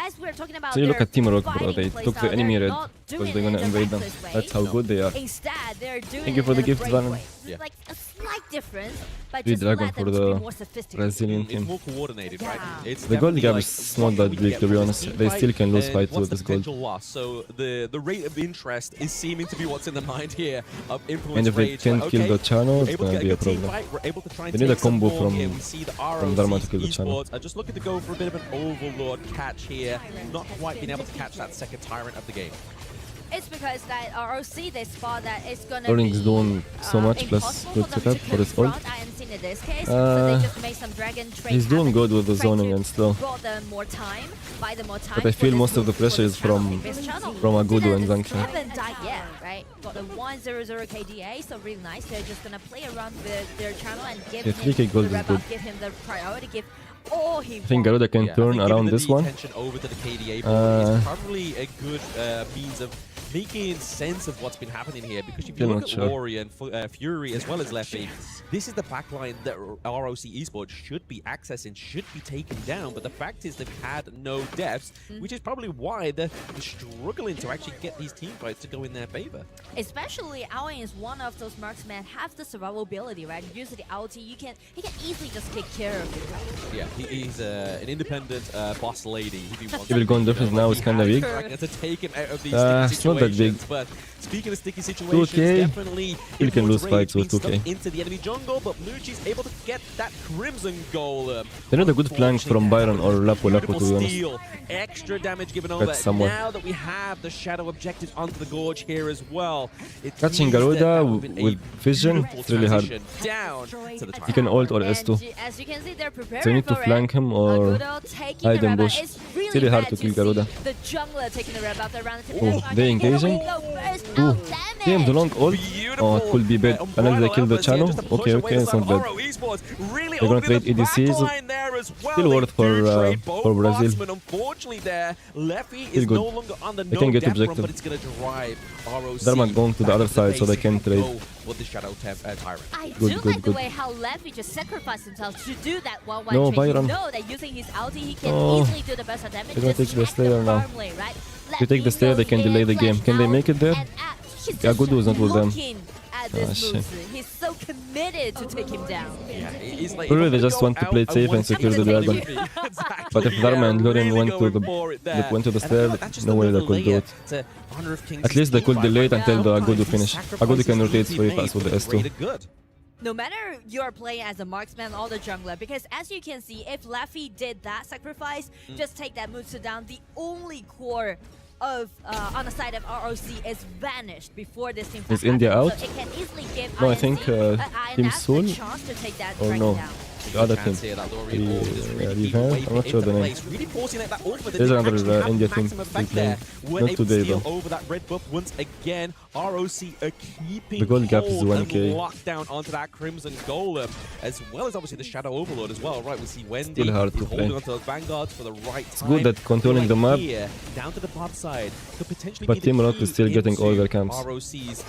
as we're talking about, So you look their at Team Rock, bro. fighting They playstyle, took the enemy they're red not because doing they're it gonna in a invade them. reckless way. That's how good they are. Instead, they're doing Thank you it for in the a gift, brave Zenon. way. Yeah. Like a slight difference, but Three just dragon let for them to the be more sophisticated. Brazilian It's team. more coordinated, right? Yeah. It's The gold definitely gap like, is not what that can we big, get to be from honest. this They team still can lose and fights what's with the this gold. potential loss? So the rate of interest is seeming to be what's in the mind here of Influence And if they Rage. can't Like, kill okay, the channel, we're it's able to gonna get be a good team problem. fight, we're able to try and They need a take some combo more from here. We see the Dharma to ROC kill the channel. esports are just looking to go for a bit of an overlord catch here, not quite being able to catch that second tyrant of the game. It's because that ROC, they spot that it's gonna Learning be is doing so much, plus impossible good for them setup to for his ult. confront INC in this case, so they just make some dragon trade He's doing happen, good with the trying zoning to and slow. brought them more time, buy them more time. But I for feel this most of the move, for pressure this is channel, from this channel. Agudo and Zenon Zhangqian. haven't died yet, right? Got a 1-0-0 KDA, so really nice. They're just gonna play around with their channel and give Yeah, him 3K gold the is rebuff, good. give him the priority, give all he I think wants. Garuda can Yeah, I turn think giving around the this one. attention over to the KDA board is probably a good means of making sense of what's been happening here. Because if you Still look not at sure. Lori and Fury as well as Leffy, this is the backline that ROC Esports should be accessing, should be taking down. But the fact is they've had no deaths, which is probably why they're struggling to actually get these team fights to go in their favor. Especially Alwyn is one of those marksmen have the survivability, right? Use the ulti, he can easily just take care of it. Yeah, he's an independent boss lady. He will go on defense now, it's kinda weak. To take him out of these It's not that big. But speaking of sticky situations, 2K, definitely he can lose Rage fights with being stuck 2K. into the enemy jungle, but Muji's able to get that Crimson Golem. They need a good flank from Byron or Lapu Lapu, to be honest. Steal. Extra damage given over. That's somewhere. Now that we have the shadow objectives onto the gorge here as well, it Catching means that Garuda that would've been a with vision, beautiful it's really hard. transition down to the He can ult or And S2. as you can see, they're preparing So you need to for flank it. him or Agudo taking hide the and red bush. buff. It's really It's really hard bad to kill see Garuda. The jungler taking the red buff around the Oh, they engaging? Ooh, damn, the long ult. Oh, it could be bad. Unless they kill the channel. Okay, it's not bad. They're gonna trade EDCs. Still worth for Brazil. Unfortunately, there, Leffy Still is good. no longer on the They no can get death run, objective. but it's going to drive ROC Dharma going to the back other into side so they base can and trade. go with the Shadow Tyrant. I Good, do good, like the good. way how Leffy just sacrificed himself to do that 1-1 No, trade. Byron. You know that using his ulti, he can Oh. easily do the burst of damage. They're gonna Just take the check Slayer now. farm lane, right? If you take the Slayer, they can delay the game. Can they make it there? Agudo is not with them. At this shit. move. He's so committed to take him down. Yeah, he's like, Probably if they I'm just gonna want to go play it out, safe I want and secure to the take dragon. Exactly, But if Dharma and Lorian really went to going the for it there. went to the And I feel stair, like that's just no way they another could do layer it. to Honor of Kings' At least they team could fight delay it right until now. the Agudo He finish. sacrifices Agudo can his rotate very teammate fast with the for S2. greater good. No matter you're playing as a marksman or the jungler, because as you can see, if Leffy did that sacrifice, just take that move to down, the only core of on the side of ROC is vanished before this team. Is India out? So it can easily give No, I INC, think Team INS Seoul the chance to take that or dragon no. down. The other team. Chance here that Lorian ult is really Yeah, keeping Revenge? Wave I'm not sure into the name. place, really forcing out that ult, but they There's didn't another, actually have India team maximum still effect there. playing. Weren't Not able today, to steal though. over that red buff once again. ROC are keeping The gold gap is hold 1K. and locked down onto that Crimson Golem, as well as obviously the Shadow Overlord as well. Right, we see Wendy Still hard to is holding play. onto those vanguards for the right It's time. good that controlling the map, Here, down to the bot side, could potentially but be the Team Rocket key is still getting all into their camps. ROC's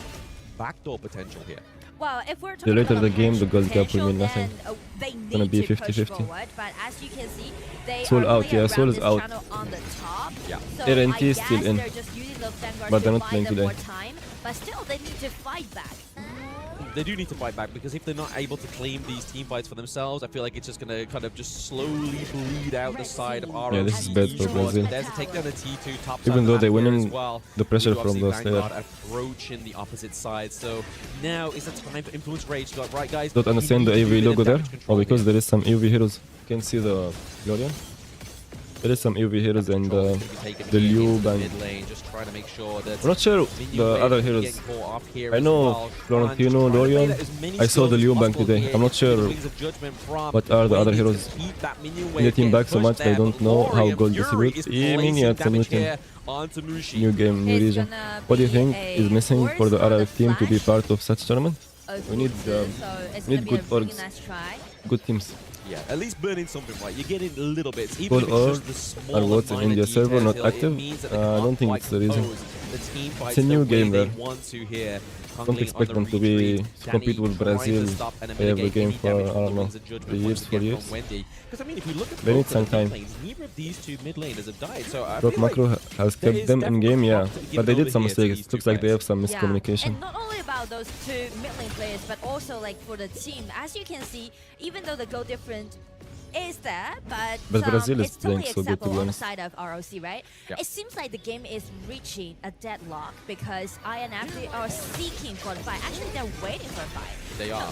backdoor potential here. Well, if we're The talking later about the game, the gold gap will potential, mean nothing. then, they need Gonna be to push 50-50. forward, but as you can see, they Soul are out, playing yeah, Soul around is this out. channel on the top. Yeah. So RNT I is still guess in. they're just using those vanguards But they're to not buy playing them today. more time, but still they need to fight back. They do need to fight back, because if they're not able to claim these team fights for themselves, I feel like it's just going to kind of just slowly bleed out the side of ROC. Yeah, this is bad for Esports. Brazil. There's a takedown to T2 top Even side though of they're the map here winning, as well. the pressure We do from obviously the Vanguard approaching the opposite side. So now is the time for Influence Rage to go, right, guys? Don't understand the we need to do AV a bit of logo there? damage control Oh, because here. there is some AV heroes. You can see the Glorian. There is some AV heroes and Control is gonna be taken the here Liu into the Bang. mid lane, just trying to make sure that I'm not sure Minion the wave other is heroes. getting caught off here I as know well. Florentino, Trying to Lorian. lay as many I saw the skills Liu as Bang possible today. here I'm not into sure the Wings of Judgment from what are the other Wendy to heroes. beat that minion In the wave, team getting back so pushed much, I there, don't but know how Lorian gold Fury distributes. is Yeah, placing Mini, it's a new damage team. here onto Mushi. New game, new It's region. gonna What do you be think a is missing for the force RF team to be flash. part of such tournament? We need, So it's need gonna good be a really orgs. nice try. Good teams. Yeah, at least burning something right. You're getting little bits, even Good if it's just org the small are what's in minor India server details, not it active. means that they I don't can't think quite it's the reason. compose the team fights a new the way game they there. want to here. Don't expect them to be compete with Brazil every game for, I don't know, 3 years, 4 years. Because I mean, if you look at They need both of some the mid time. lanes, neither of these two mid laners have died. So I Rock feel like Macro has there kept is them in game, definitely yeah. hope to be But they given did some over here to mistakes. these It looks two like they have players. some Yeah. miscommunication. And not only about about those two mid lane players, but also like for the team, as you can see, even though the goal difference is there, but Brazil is it's totally playing so good, to acceptable be on the honest. side of ROC, right? Yeah. It seems like the game is reaching a deadlock because INF, they are seeking for the fight. Actually, they're waiting for a fight. They are.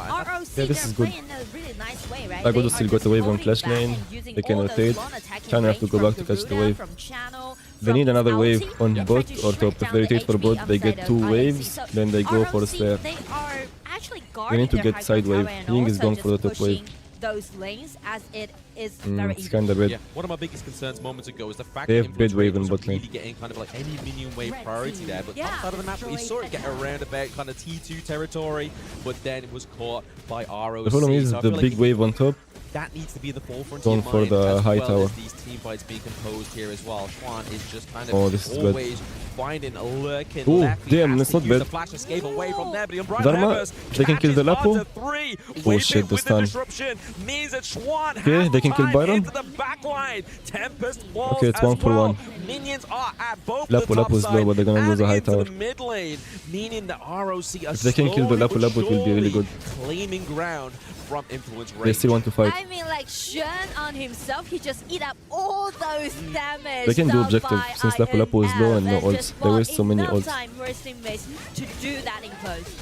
ROC, Yeah, this they're is good. playing in a really nice way, right? Agodo They still are got the wave on holding flash back lane. and using They can all the rotate. non-attacking China have to range go from back to catch the Garuda, wave. from Channel, They need from another wave ulti, on trying bot to or shred top. If down they the rotate for HP bot, they upside get of 2 INC. waves, So then they go for a ROC, snare. they are actually They guarding need to their get high side ground wave. tower and Ying is also going just for the top wave. pushing those lanes as it is very It's easy. kinda bad. Yeah, one of my biggest concerns moments ago is the fact They that have Influence bad wave Rage on was bot lane. really getting kind of like any minion wave priority there, but Yeah. outside of the map we saw it get around about kind of T2 territory, but then it was caught by ROC. The problem is So I the feel like big wave on top. that needs to be the forefront Going of your for mind, the as high well tower. as these team fights being composed here as well. Xuan is just kind of Oh, this is bad. always finding a lurking Ooh, left. He damn, has that's to not use bad. the flash escape away from there, but the Umbrella Dharma, Hammers they can kill the catches Lapo. onto three. Oh With shit, it, the with stun. disruption means that Xuan Okay, has they can kill time Byron. into the back line. Tempest falls Okay, it's as 1 for well. 1. Minions are at both Lapo, the top Lapo is side low, but they're gonna and lose a high into tower. the mid lane, meaning the ROC are If they can kill the slowly Lapo, but Lapo, it will be really surely good. claiming ground from Influence Rage. They still want to fight. I mean, like Shen on himself, he just eat up all those damage. They can do done objective, by since Lapu-Lapu is low and no INF, ults. just There bought is so many enough ults. time for his teammates to do that in close.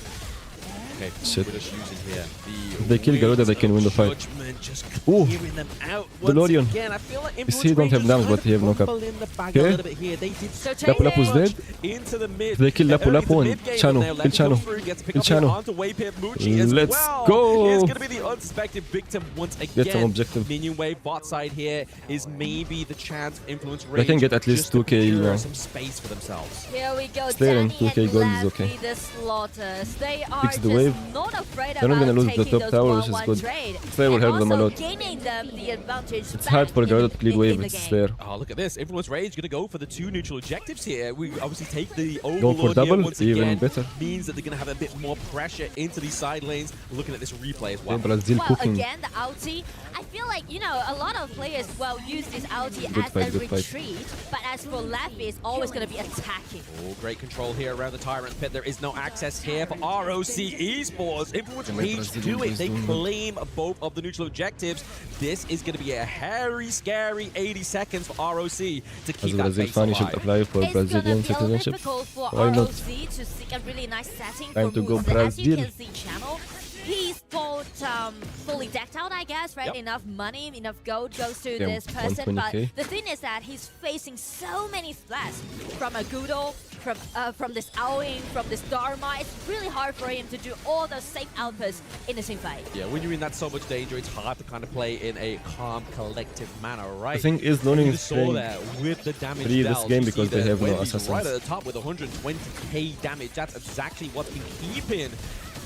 Okay, Shit. we're just using here If they kill Garuda, they can win the fight. Just Ooh, clearing them out the once Lorion. again. I feel like You see, he don't have damage, but he have no cap. Okay. A little bit here. They did So Lapu-Lapu's chasing. dead. into the mid. They kill early Lapu-Lapu to and mid-game, Chano. and now Kill Lefty Chano. comes through, gets to pick Kill up Chano. onto Waypip Mucci as Let's well. go. He's going to be the unsuspected victim once again. Get some objective. Minion wave bot side here is maybe the chance for Influence Rage. They can get at least just to 2k procure now. some space for themselves. Here we go. Slayer and Danny 2k and gold is Lefty, okay. the Slaughters. They are Fix the just wave. not afraid They're not gonna about lose the taking top those tower, which is 1-1 good. trade. Slayer will And help them a also lot. gaining them the advantage. It's hard for Garuda to clear wave in with the game. Slayer. Oh, look at this. Influence Rage going to go for the 2 neutral objectives here. We obviously take the for Overlord double, here once even again. better. Means that they're going to have a bit more pressure into these side lanes. Looking at this replay as well. Okay, Brazil Well, cooking. again, the ulti, I feel like, you know, a lot of players, well, use this ulti Good as fight, a good fight. retreat, but as for Lefty, it's always going to be attacking. Oh, great control here around the Tyrant Pit. There is no access here for ROC Esports. Influence Yeah, my Rage Brazilian do it. boys They doing good. claim both of the neutral objectives. This is going to be a hairy, scary 80 seconds for ROC to As keep a that Brazil base fan, you should alive. apply for It's going to Brazilian be a little citizenship. difficult for Why not? ROC to seek a really nice setting Time for to go Musa. As you Brazil. can see, Channel, he's both fully decked out, I guess, right? Yep. Enough money, enough gold goes to Yeah, this person. But 120K. the thing is that he's facing so many threats from a Gudo, from this Owing, from this Dharma. It's really hard for him to do all those safe outputs in the same fight. Yeah, when you're in that so much danger, it's hard to kind of play in a calm, collective manner, right? The thing is, Lonin You is saw playing there with the damage free this dealt, game you because see they that have no Wendy's assassins. right at the top with 120k damage. That's exactly what's been keeping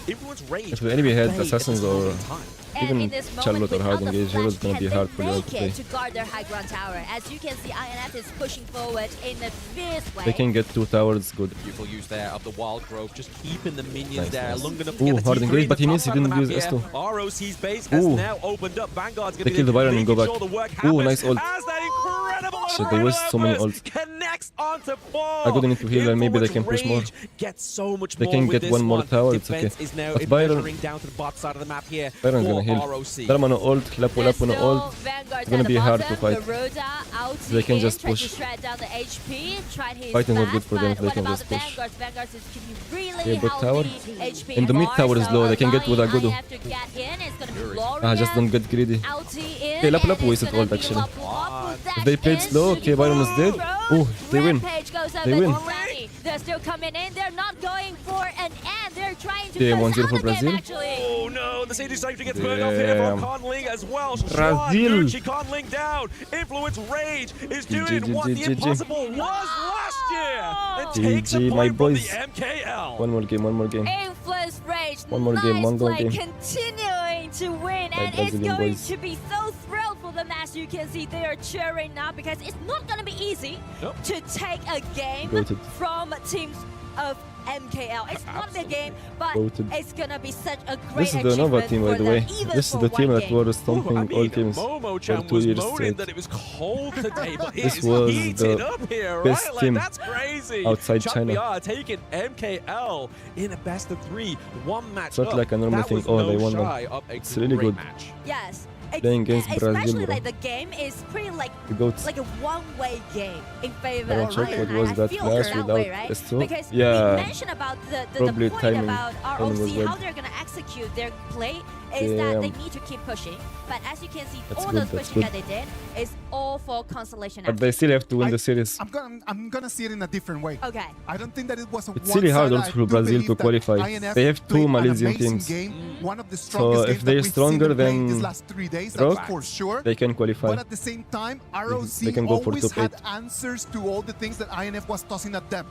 Influence Rage. If the enemy had at bay at assassins this or moment in time. And even in this moment, Charlotte or without hard the engage, flash, it's gonna be can hard they for them make to play. it to guard their high ground tower? As you can see, INF is pushing forward in a fierce way. They can get 2 towers, good. Beautiful use there of the wild growth, just keeping the minions Nice, there nice. long enough to Ooh, get the hard T3 engage, in but the he top missed, he side of the didn't use map here. S2. ROC's base has Ooh. now opened up. Vanguard's They going to kill the Byron and go back. Sure the work Ooh, happens nice ult. as that incredible Shit, they waste so many Umbrella ults. connects onto 4. I couldn't need to heal and maybe they can push more. Rage gets so much They more can with get this one more one. tower, it's okay. Defense is now But Byron- measuring down to the bot side of the map here Byron's for gonna heal. ROC. Dharma no ult, Lapu-Lapu no ult. Vanguard's gonna at be the hard bottom. to fight. Garuda, ulti They can in, just tried push. to shred down the HP, tried his Fighting is not best, good for them if but they what can about just the push. Vanguards? Vanguards is keeping really Okay, bot tower. healthy HP And the mid bar, tower is so low, they can get with allowing Agudo. INF to get in. It's gonna be Fury. Lorian. Just don't get greedy. Ulti in, Okay, Lapu-Lapu and wasted it's gonna ult, be actually. Lapu-Lapu If dash they played in, slow, okay, Byron is dead. Ooh, they win. Rampage goes over They win. to Danny. They're still coming in. They're not going for an end. They're trying to Okay, close 1-0 out for the game, Brazil. actually. Oh no, the CD safety gets burned off here Damn. from Conling as well. Brazil. Nucci Conling down. Influence Rage is doing what the GG. impossible was last year and takes a GG, my point from boys. the MKL. One more game, one more game. Influence Rage, One more nice game, one more play, game. continuing to win, My and it's Brazilian going boys. to be so thrilled for the Master you can see, they are cheering now because it's not going to be easy Nope. to take a game Voted. from teams of MKL. It's not the game, but Voted. it's going to be such a great This is the Nova achievement team, by for the them, way. even This is for the team one that game. was stomping I all mean, teams for Momo-chan 2 was years moaning straight. that it was cold today, but This it's was heated the up here, best right? Like, team that's crazy. outside Chuck China. VR taking MKL in a best of 3, one match It's not up. like a normal That thing, was oh, no they won them. shy of a It's really great good. match. Yes. Playing against Brazil, Especially bro. like the game is pretty like The GOATs. a one-way game in favor I of don't check Iron what Eye. was I that feel flash that way, without right? S2. Because Yeah, we mentioned about the probably point timing. about Timing was ROC, bad. how they're going to execute their play is that they Damn. need to keep pushing. But as you can see, That's all good, those that's pushing good. that they did is all for consolation. But they still have to win the series. I'm gonna see it in a different way. Okay. I don't think that it was a It's really hard one-sided. also for I do Brazil believe to that qualify. INF They have two played an Malaysian amazing teams. game, one of the strongest if games they're that we've stronger seen them play than these last 3 days, Rock, that's for sure. They can qualify. But at the same time, ROC They can go for always top had 8. answers to all the things that INF was tossing at them.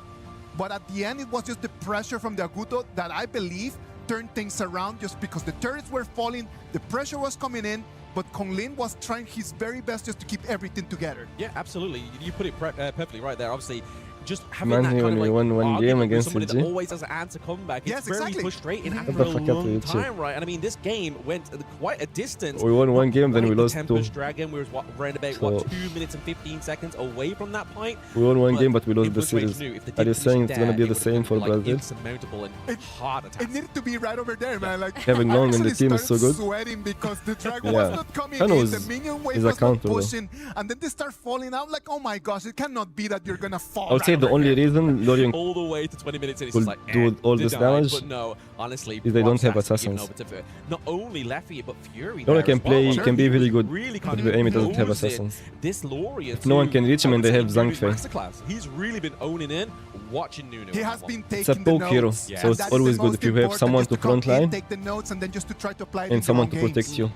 But at the end, it was just the pressure from the Agudo that I believe turned things around just because the turrets were falling, the pressure was coming in, but Konglin was trying his very best just to keep everything together. Yeah, absolutely. You put it perfectly right there. Obviously, just having Man, that he kind of only like won one argument game with against somebody CG. that always has an answer comeback. It's Yes, very exactly. frustrating Mhm. after What a the fuck happened long to you, time, right? And I mean, this game went quite a distance. We won one game, then we Like the lost 2. Tempest Dragon, we were around about So- 2 minutes and 15 seconds away from that point. We won one But game, but we lost the Influence Rage series. knew if they Are you didn't saying finish it's gonna there, be it the would same have for been, like, Brazil? insurmountable and hard attacks. It needed to be right over there, man. Like Having I Long in the actually team is so started good. sweating because the dragon Yeah. was not coming Thanos in, the minion wave is a was not counter, though. pushing, and then they start falling out. Like, oh my gosh, it cannot be that you're gonna fall. I would say right the over only here. reason Lorient all the way to 20 minutes and it's will just like do all this denied. damage But no, honestly, is they don't have props has to be given assassins. over to not only Leffy but Fury. Lorient there can as well. play, Like, can be he really was good, really but kind the of enemy doesn't have nosing assassins. This Lorient, If no one can reach him I and would they say have in Nunu's Zhangfei. masterclass, he's really been owning in, watching Nunu. He on has that been one. taking It's a poke the hero, notes, Yeah. so and it's that's the always good most if you have important, someone just to come front in, line take the notes, and then just to try to apply it and in someone your to own games. protect you.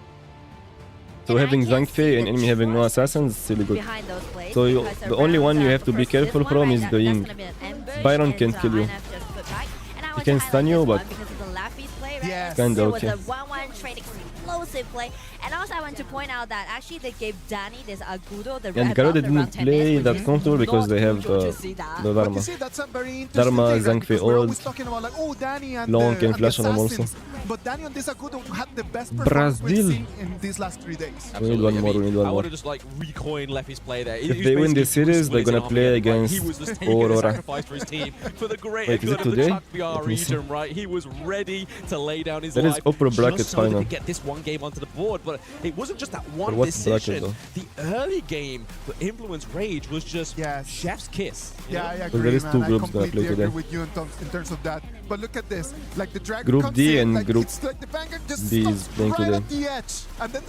So And I having can Zhangfei see and the enemy having no trust assassins is really good. behind those plays So because the only around, one you have to be first careful this from one, is right, the that's Ying. gonna be an ambush, Byron and, can kill you. INF just put back. And I want can to stun highlight you, this but- one because of the Laffy's play, right? Yes. Kinda There was okay. a 1-1 trade explosive play. And also I want to point out that actually they gave Danny this Agudo, the And red Garou buff didn't around 10 play minutes, that which is comfortable because not they have usual to see that. the But Dharma. you see, that's a very interesting Dharma, thing, right? Zhangfei Because we're ult. always talking about like, oh, Danny and Long the, can and the flash on him also. assassins. But Danny and this Agudo had the best performance we've Brazil. seen in these last 3 days. We need one Absolutely. more, we need one I more. would have just like recoined Leffy's play there. If they win this series, they're gonna play against He was just taking a Aurora. sacrifice for his team for the greater Wait, is good it of the today? Chuck VR Let me see. region, right? He was ready to lay down his That is life upper bracket just so final. to get this one game onto the board. But it wasn't just that one what decision. bracket, The early game for Influence Rage was just Yes. chef's kiss. you Yeah, know? I there agree, is man. two I groups gonna completely play agree today. with you in terms of that. But look at this. Like the Dragon Group comes D in, and like, Group it's like the Vanguard just B is stops playing right today. at the edge. And then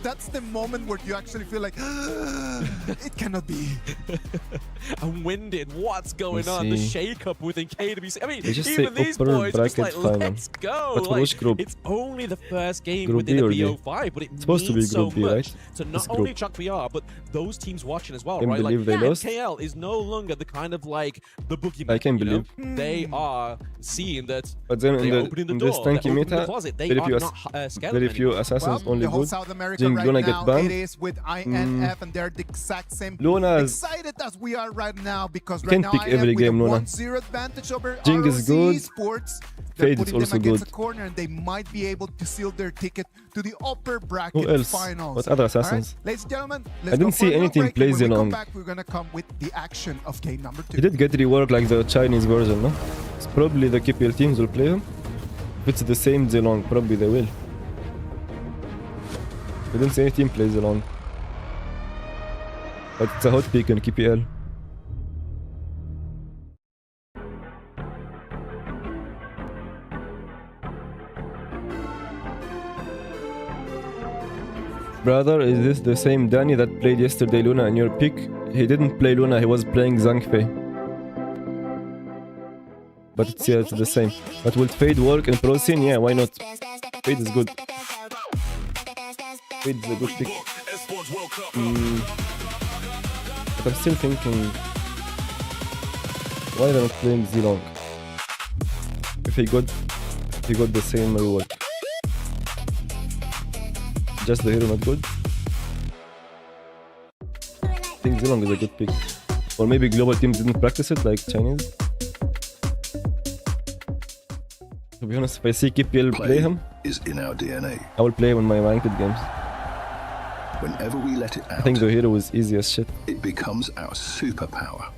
that's the moment where you actually feel like it cannot be. And Winded, what's going Let's on? The see. shake-up within KWC. I mean, They just even say these upper boys are just like, bracket final. let's go. But for Like, which group? It's only the first game Group within B the or D? BO5, but it Supposed to be means so Group B, much right? to This not group. only Chuck VR, but those teams watching as well, Can't right? believe Like, they lost. KL is no longer the kind of like the boogeyman. I can't you know? believe. They are seeing that But then they're opening the in door, this they're tanky opening the meta, closet. They very are few, not scared very of few anyone. assassins, Well, only the whole good. South America Jing right Luna now, get banned. it is with INF, and they're the exact same. Luna's- Excited as we are right now because You right can't now pick INF every with game, a Luna. 1-0 advantage over Jing is ROC good. Sports. They're Fade is putting them also against good. a corner, and they might be able to seal their ticket to the upper bracket Who else? finals. What other All right, assassins? ladies and gentlemen, let's I go didn't for see a little anything break, play and when we come Zenon. back, we're gonna come with the action of game number 2. He did get reworked like the Chinese version, no? It's probably the KPL teams will play him. If it's the same Zenon, probably they will. I didn't see any team play Zenon. But it's a hot pick in KPL. Brother, is this the same Danny that played yesterday Luna in your pick? He didn't play Luna, he was playing Zhangfei. But it's, yeah, it's the same. But will Fade work in pro scene? Yeah, why not? Fade is good. Fade is a good pick. But I'm still thinking... Why they're not playing Zilong? If he got the same reward. Just the hero not good? think Zenon is a good pick. Or maybe global teams didn't practice it like Chinese. To be honest, if I see KPL play him, is in our DNA. I will play him in my ranked games. Whenever we let it out, I think the hero is easy as shit. it becomes our superpower.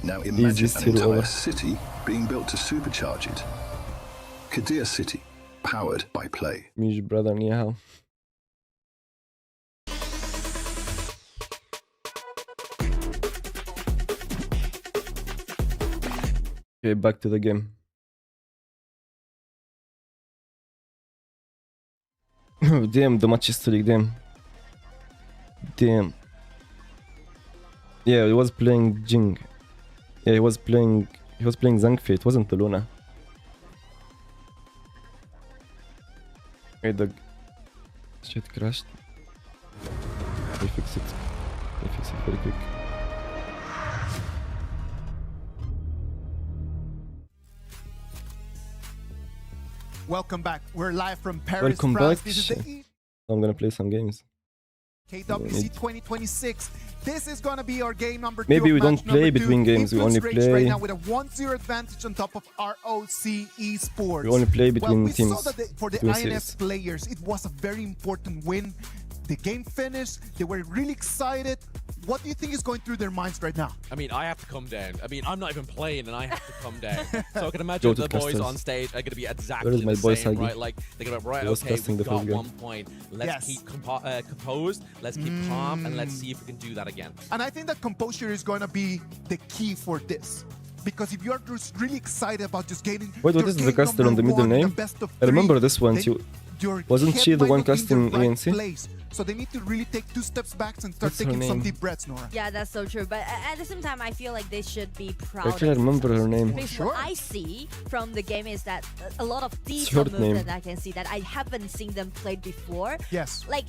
Now imagine Easiest an hero entire ever. city being built to supercharge it. Kadir City, powered by play. Mish brother, ni hao. Okay, back to the game. Damn, the match history, damn. Damn. Yeah, he was playing Jing. Yeah, he was playing Zhangfei, it wasn't the Luna. Okay, the shit crashed. They fix it. They fix it very quick. Welcome back. We're live from Paris, Welcome France. back. This is the I'm gonna play some games. KWC 2026. This is gonna be our game number 2. Maybe of we don't match play number between 2. games, we only Influence Rage play- right now with a 1-0 advantage on top of ROC Esports. We only play between we teams, saw that for the between INF series. players, it was a very important win. The game finished. They were really excited. What do you think is going through their minds right now? I mean, I have to come down. I mean, I'm not even playing, and I have to come down. So I can imagine Go to the boys casters. on stage are going to be Where exactly is my the boy same, Sagi? right? Like, they're going to be, right, He was okay, casting we've the got first game. 1 point. Let's Yes. keep composed. Let's keep calm, and let's see if we can do that again. And I think that composure is going to be the key for this. Because if you're just really excited about just getting Wait, what your is the game caster on the number middle 1 in name? the best of I remember 3, this one. then your Wasn't head she the might one not be in casting the right ENC? place. So they need to really take 2 steps back and start What's her taking some name? deep breaths, Nora. Yeah, that's so true. But at the same time, I feel like they should be proud. Actually, I of remember her themselves. name. Because Sure. what I see from the game is that a lot of detail short moves name. that I can see that I haven't seen them played before. Yes. Like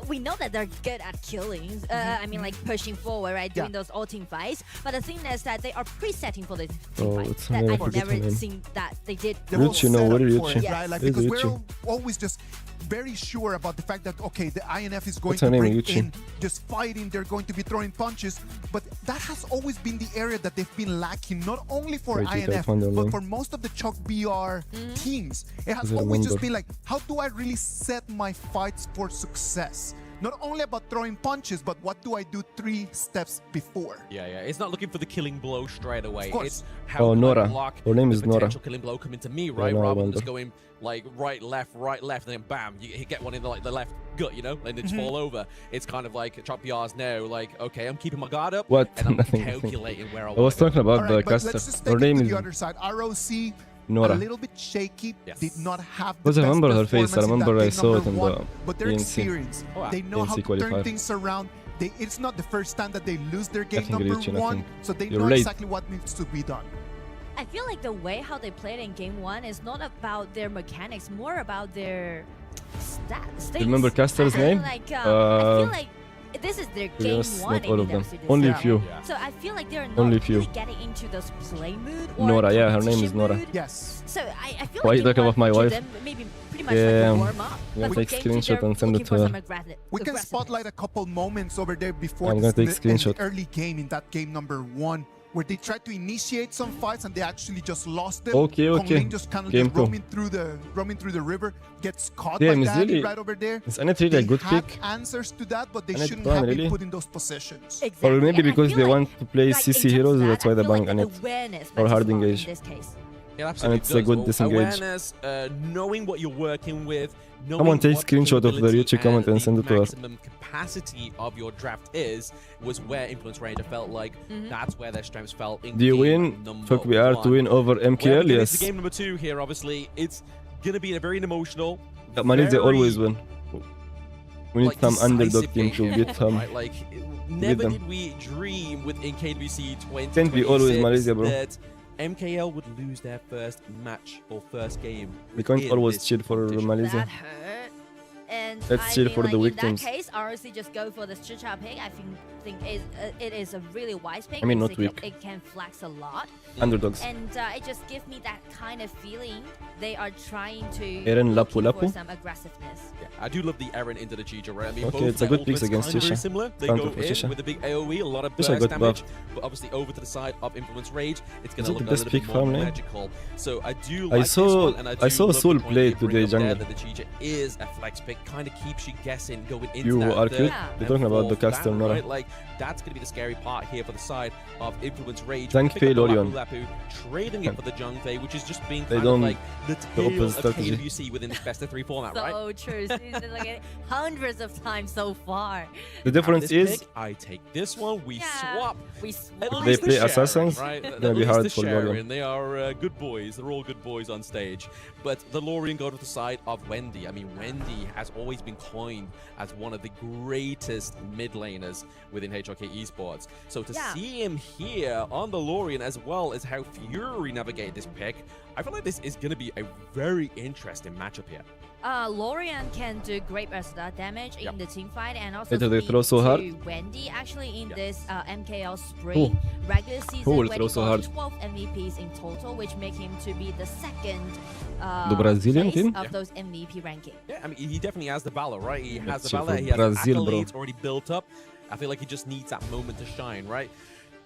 we know that they're good at killing. I mean, like pushing forward, right? Doing Yeah. those all team fights. But the thing is that they are presetting for the team Oh, fight it's her that name, I I've forget her never name. seen that they did. The Ruchi, whole no, setup what are you for it, Ruchi? right? Like, Where's because we're Ruchi? always just very sure about the fact that, okay, the INF is going What's her to name, bring Ruchi? in, just fighting, they're going to be throwing punches. But that has always been the area that they've been lacking, not only for Wait, I INF, found her but name. for most of the Chalk BR teams. It has I always just remember. been like, how do I really set my fights for success? Not only about throwing punches, but what do I do 3 steps before? Yeah, yeah. It's not looking for the killing blow straight away. course. It's how Oh, can Nora. I block Her name the is Nora. potential killing blow coming to me, right? no, I Rather than just remember. going like right, left, and then bam, you get one in the left gut, you know, and it's fall over. It's kind of like Chop BR's now, like, okay, I'm keeping my guard up, What? and I'm Nothing. calculating where I I was want to go. talking about All the right, but let's caster. just Her take it name to is the other side. ROC, Nora. a little bit shaky, Yes. did not have the Because I best remember her face, I performance in that remember I game saw it number in 1, the but they're ENC. experienced. Oh, wow. They know how ENC to turn qualifier. things around. It's not the first time that they lose their game Nothing number glitchy, 1, nothing. so they You're know late. exactly what needs to be done. I feel like the way how they played in game 1 is not about their mechanics, more about their stats. You remember caster's I feel name? Like, I feel like this is their to be game honest, 1 not all of in them. Index Only Yeah. few. Yeah. So I feel like they're not Only really few. getting into those play mood or Nora, yeah, her name is competition Nora. mood. Yes. So I feel Why like you talking about my to wife? them, maybe pretty much Yeah, like a warm up. yeah, but take game 2, screenshot they're and send it looking to for her. some aggressive- We can aggressiveness. spotlight a couple moments over there before I'm gonna take in the screenshot. early game in that game number 1, where they tried to initiate some fights and they actually just lost them. Okay, Kong okay. Ling just kind of Game just two. roaming through the river, gets caught Damn, by it's Daddy really- right over there. Is Annette really a They good had pick? answers to that, but they Annette shouldn't Prime, have really? been put in those positions. Exactly. Or maybe and I because feel they like, want to play like, in CC terms heroes, of that, that's why I they feel bang like Annette. awareness Or matters hard a lot engage. in this case. It absolutely it's a does. good Well, disengage. Awareness, knowing what you're working with, knowing Someone take what screenshot of the capability Ryuchi comment and the send it to us. maximum capacity of your draft was where Influence Ranger felt like that's where their strengths felt in Do you game win? number Fuck we are to 1. win over Well, MKL, because yes. It's game number 2 here, obviously. It's going to be a very emotional. Malaysia very, always win. We need like, some underdog decisive team to game beat here, them. right? Like, never them. did we dream within KWC 2026 Can't be always Malaysia, bro. that MKL would lose their first match or first game. We can't within always this cheer for competition. Malaysia. That hurt. And Let's I cheer mean, for like, the in victims. that case, ROC just go for the Chicha pick. I think think it is a really wise pick. I mean, because not weak. It can flex a lot. Underdogs. And it just gives me that kind of feeling they are trying to Eren looking Lapu for Lapu. some aggressiveness. Yeah, I do love the Eren into the Chicha, right? I mean, Okay, both it's a their good picks ultimates against kind of very Chicha. similar. They Counter go for in Chicha. with a big AoE, a lot of Chicha burst got damage, buff. but obviously over to the side of Influence Rage, it's going Is to it look the a best little bit pick more farm lane? magical. So I do I like saw- this one, and I I do saw love Soul the point play you bring today up there jungle. that the Chicha is a flex pick, kind of keeps you guessing going into You that are third good. Yeah. You're and talking about the fourth caster down, Nora. right? Like, that's going to be the scary part here for the side of Influence Rage. Tank Pick up fail the Orion. Lapu Lapu, trading it for the Jung Fei, which is just being They kind of don't- like the tail opposite of strategy. KWC within this best of 3 format, So right? true. Seen it like hundreds of times so far. The difference This is pick, I take this one, we Yeah. swap. We At swap. They least the play Sharon, assassins, right? it's At gonna be least hard the for Sharon, Lorian. They are good boys. They're all good boys on stage. But the Lorian go to the side of Wendy. I mean, Wendy has always been coined as one of the greatest mid laners within HOK Esports. So to Yeah. see him here on the Lorian, as well as how Fury navigated this pick, I feel like this is going to be a very interesting matchup here. Lorian can do great versatile damage Yep. in the team fight and also Later they speak throw so to hard. Wendy actually in Yeah. this MKL spring regular season Who will when throw he so got hard? 12 MVPs in total, which make him to be the second The Brazilian place team? of Yeah. those MVP ranking. Yeah, I mean, he definitely has the valor, right? He has the shit valor. for He has Brazil, bro. accolades already built up. I feel like he just needs that moment to shine, right?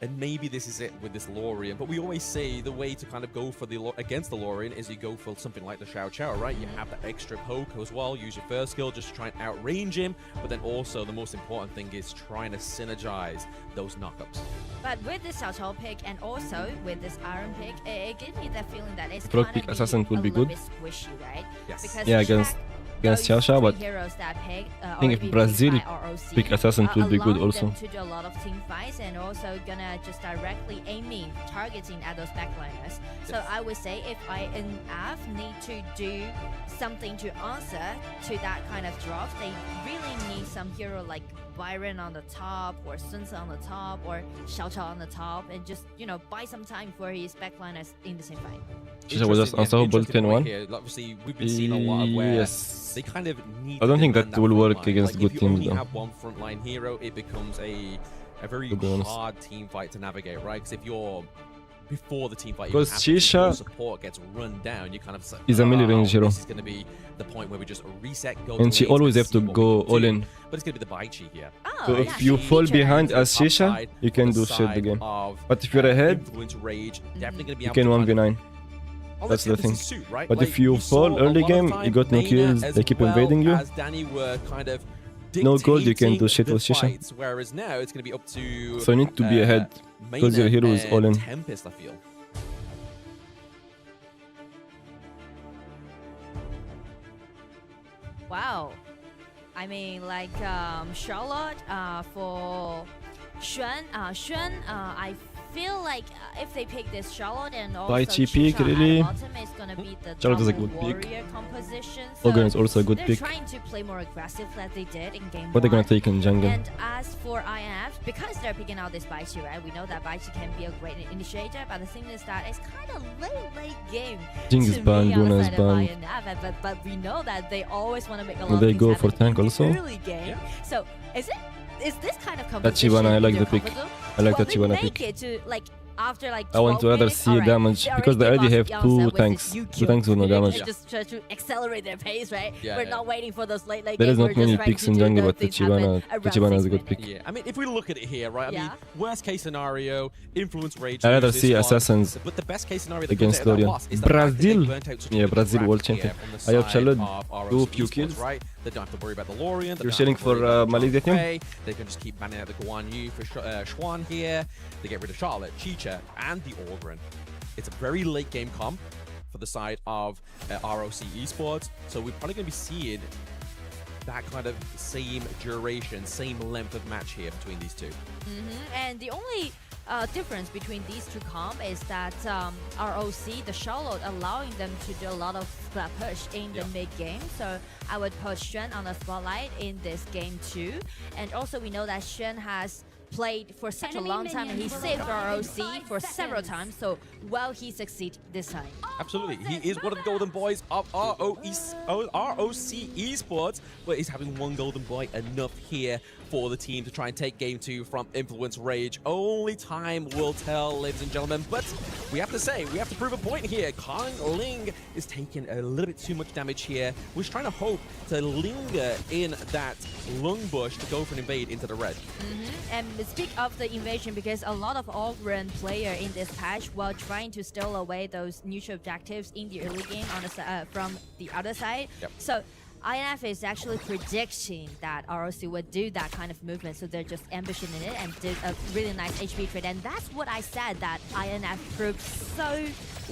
And maybe this is it with this Lorian. But we always say the way to kind of go for against the Lorian is you go for something like the Xiao Chao, right? You have the extra poke as well. Use your first skill just to try and outrange him. But then also the most important thing is trying to synergize those knockups. But with this Xiao Chao pick and also with this Iron pick, it gives me that feeling that it's Frog kind pick of assassin will be a little good. bit squishy, right? Yes. Because Yeah, Shaq against those Xiao Xiao, three but heroes that pick, I think if already Brazil picked by ROC, pick assassin will be good allowing also. them to do a lot of team fights and also gonna just directly aiming, targeting at those backliners. So Yes. I would say if INF need to do something to answer to that kind of drop, they really need some hero like Byron on the top or Sun Tzu on the top or Xiao Chao on the top and just, you know, buy some time for his backliners in the same fight. Chicha was just unstoppable Interesting point 10-1. here. Like, obviously, we've been seeing a lot of where Yes. they kind of need I don't to think demand that will front work line. against Like, good if you teams, only though. have one frontline hero, it becomes a very To be honest. hard team fight to navigate, right? Because if you're before the team fight, Because even happens, Chicha your support gets run down. You kind of say, is a melee range hero. This is going to be the point where we just reset, go And to she lanes always and have to see what we go can all do. in. But it's going to be the Baichi here. Oh, So yeah, if you she fall featured behind her. as Shisha, Upside you can on do the shit the side game. of, But if you're ahead, Influence Rage, definitely going to be you able can to kind of 1v9. Oh, That's let's the get this thing. in suit, right? But Like, if you we fall saw a early lot of game, time you got no Mayna kills, as they keep well invading you. As Danny were kind of No gold, you can do dictating shit the with Shisha. fights, whereas now it's going to be up to So you need to be ahead, because your hero is all in. Tempest, I feel. Wow. I mean, like Charlotte for Xuan. I feel like if they pick this Charlotte and also By Chicha TP, at really? bottom, it's gonna be the Charlotte is a double good pick. warrior composition. Olga is also a good they're pick. trying to play more aggressive like they did in game What they're gonna one. take in jungle? And as for INF, because they're picking out this Baichi, right? We know that Baichi can be a great initiator, but the thing is that it's kind of late game. Jing to is banned, me Luna is outside of banned. INF, but we know that they always want to make a lot Will of they things go happen for tank in also? the early game. So is this kind of That competition? Chivana, I in like your the pick. comfort zone? I like Will that they Chivana make pick. it to like after like I want to 12 rather minutes? see Alright, damage, they because they gave already us have Beyonce 2 with tanks. this 2 tanks with no They damage. just try to accelerate their pace, right? Yeah, We're yeah. not waiting for those late There games. is We're not just many trying picks to in do jungle, those but things Tachibana happen is a around good 6 pick. Yeah, I mean, if we look at it here, right? I Yeah. mean, worst case scenario, Influence Rage. I'd rather lose this see one, Assassins but the best case scenario that against comes out of that Lorian. loss is the fact that they Brazil. burnt out such a Yeah, big Brazil rapid world here champion. on the I hope side Charlotte of ROC do a few Esports, kills. Right? They don't have to worry about the Lorian. They You're don't shilling have to worry for, about Malaysia team? Fei. They can just keep banning out the Guan Yu for Xuan here. They get rid of Charlotte, Chicha, and the Orgrin. It's a very late game comp for the side of ROC Esports. So we're probably going to be seeing that kind of same duration, same length of match here between these two. And the only difference between these two comp is that ROC, the Charlotte, allowing them to do a lot of push in the mid game. So I would put Xuan on the spotlight in this game too. And also we know that Xuan has played for such a long time, and he saved ROC for several times. So well, he succeeded this time. Absolutely. He is one of the golden boys of ROC Esports, but he's having one golden boy enough here for the team to try and take game 2 from Influence Rage. Only time will tell, ladies and gentlemen, but we have to say, we have to prove a point here. Kang Ling is taking a little bit too much damage here. We're trying to hope to linger in that lung bush to go for an invade into the red. And speak of the invasion, because a lot of all-run player in this patch while trying to steal away those neutral objectives in the early game on the from the other side. Yep. So INF is actually predicting that ROC would do that kind of movement, so they're just ambushing in it and did a really nice HP trade. And that's what I said, that INF proved so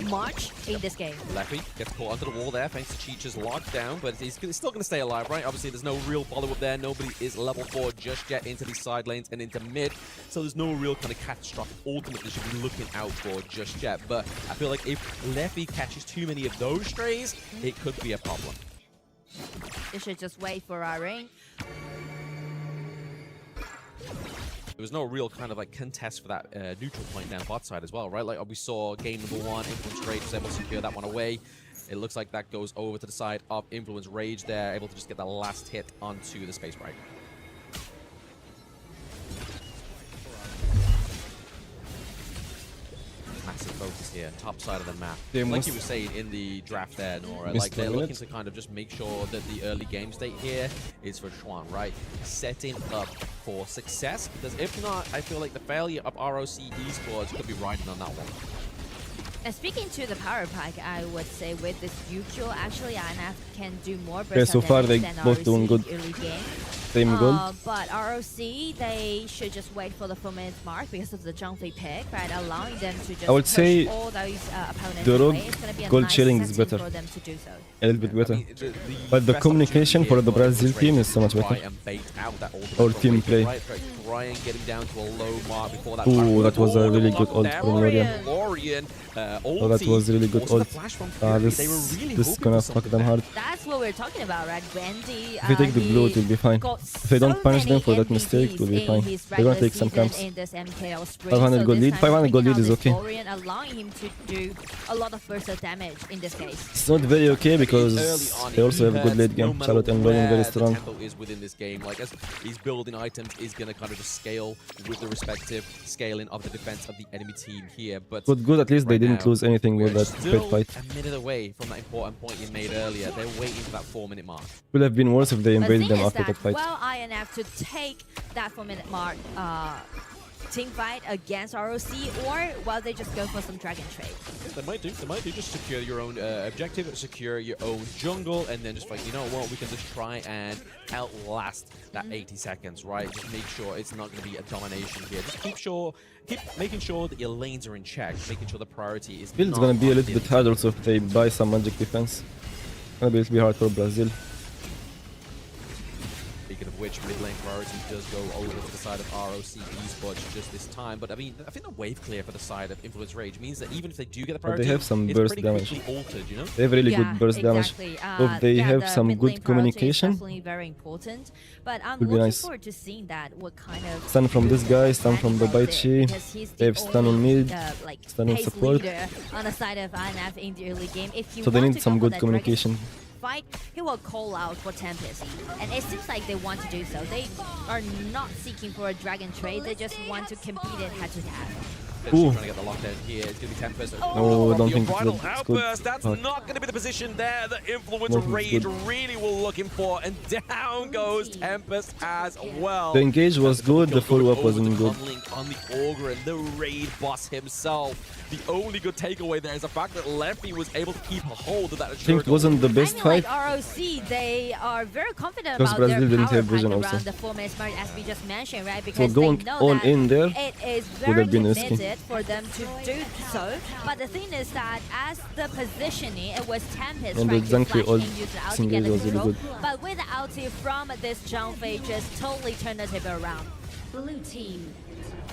much in this game. Leffy gets caught onto the wall there thanks to Cheech's lockdown, but he's still going to stay alive, right? Obviously, there's no real follow-up there. Nobody is level 4 just yet into these side lanes and into mid, so there's no real kind of catastrophic ultimate that should be looking out for just yet. But I feel like if Leffy catches too many of those strays, it could be a problem. They should just wait for our ring. There was no real kind of like contest for that neutral point down bot side as well, right? Like we saw game number 1, Influence Rage was able to secure that one away. It looks like that goes over to the side of Influence Rage there, able to just get the last hit onto the Space Sprite. Massive focus here, top side of the map. Like you were saying in the draft there, Nora, like they're looking to kind of just make sure that the early game state here is for Chuan, right? Setting up for success, because if not, I feel like the failure of ROC Esports could be riding on that one. And speaking to the power pack, I would say with this UQ, actually INF can do more so far they both doing good. Early game. Same goal. But ROC, they should just wait for the 4 minutes mark because of the Zhongfei pick, right? Allowing them to just I would push say all those opponents the rogue away. It's going to be a gold nice chilling is setting better. for them to do so. A little bit better. I mean, But the best communication opportunity for the here Brazil team is so much try better. and bait out that ultimate Or from team Wicked, play. right? Try and get him down to a low mark before that. Ooh, that was a really good Lock ult down. from Lorian. Lorian, Oh, that was really good also the ult. flash from Fury. This They were really is hoping gonna for fuck them something hard. That's what we're talking about, right? Wendy, If we take the blue, it will be fine. If I don't punish them for that mistake, it will be fine. They're gonna take some camps. 500 gold lead. 500 gold lead is okay. Allowing him to do a lot of burst damage in this case. It's not very okay because Early on, they also have a good late no game. matter Charlotte and Lorian where very the strong. tempo is within this game. Like as he's building items, is going to kind of just scale with the respective scaling of the defense of the enemy team here. But Good, at least they right didn't now, lose anything with we're that pit still fight. a minute away from that important point you made earlier. They're waiting for that 4-minute mark. Would have been worse if they The invaded thing them is after that fight. well, INF to take that 4-minute mark team fight against ROC, or well, they just go for some dragon trade. Yeah, they might do. They might do. Just secure your own objective, secure your own jungle, and then just like, you know what, we can just try and outlast that 80 seconds, right? Just make sure it's not going to be a domination here. Just keep making sure that your lanes are in check, making sure the priority is. It's gonna be a little bit hard also if they buy some magic defense. It's gonna be a little bit hard for Brazil. Speaking of which, mid lane priority does go over to the side of ROC Esports just this time. But I mean, I think the wave clear for the side of Influence Rage means that even if they do get the priority, they have some it's burst pretty damage. quickly altered, you know? They have really good burst damage. If they have some good communication, Definitely very important. But I'm would be looking nice. forward to seeing that. What kind of Stun from this guy, stun from the Baichi. They have stun on mid, stun on pace support. leader on the side of INF in the early game. If you So they want need to some go for good that communication. fight, he will call out for Tempest, and it seems like they want to do so. They are not seeking for a dragon trade, they just want to compete it head to head. Trying to get the lockdown here. It's going to be Tempest. No, I don't think Bridal it's outburst. good. That's not going to be the position there that Influence No, it's Rage good. really were looking for. And down goes Tempest as well. The engage was good, the follow-up Over wasn't the good. Conlink on the Ogre, the raid boss himself. The only good takeaway there is the fact that Leffy was able to keep a hold of that. I think it wasn't the best I mean, fight. like ROC, they are very confident Because about Brazil their didn't power have pack vision around also. the 4-minute smart, as we just mentioned, right? So Because going they know all that in there it is would very have been risky. limited for them to do so. But the thing is that as the positioning, it was Tempest And trying exactly to all flash and use the ulti single get the was really control. good. But with the ulti from this Zhongfei, just totally turned the table around. Blue team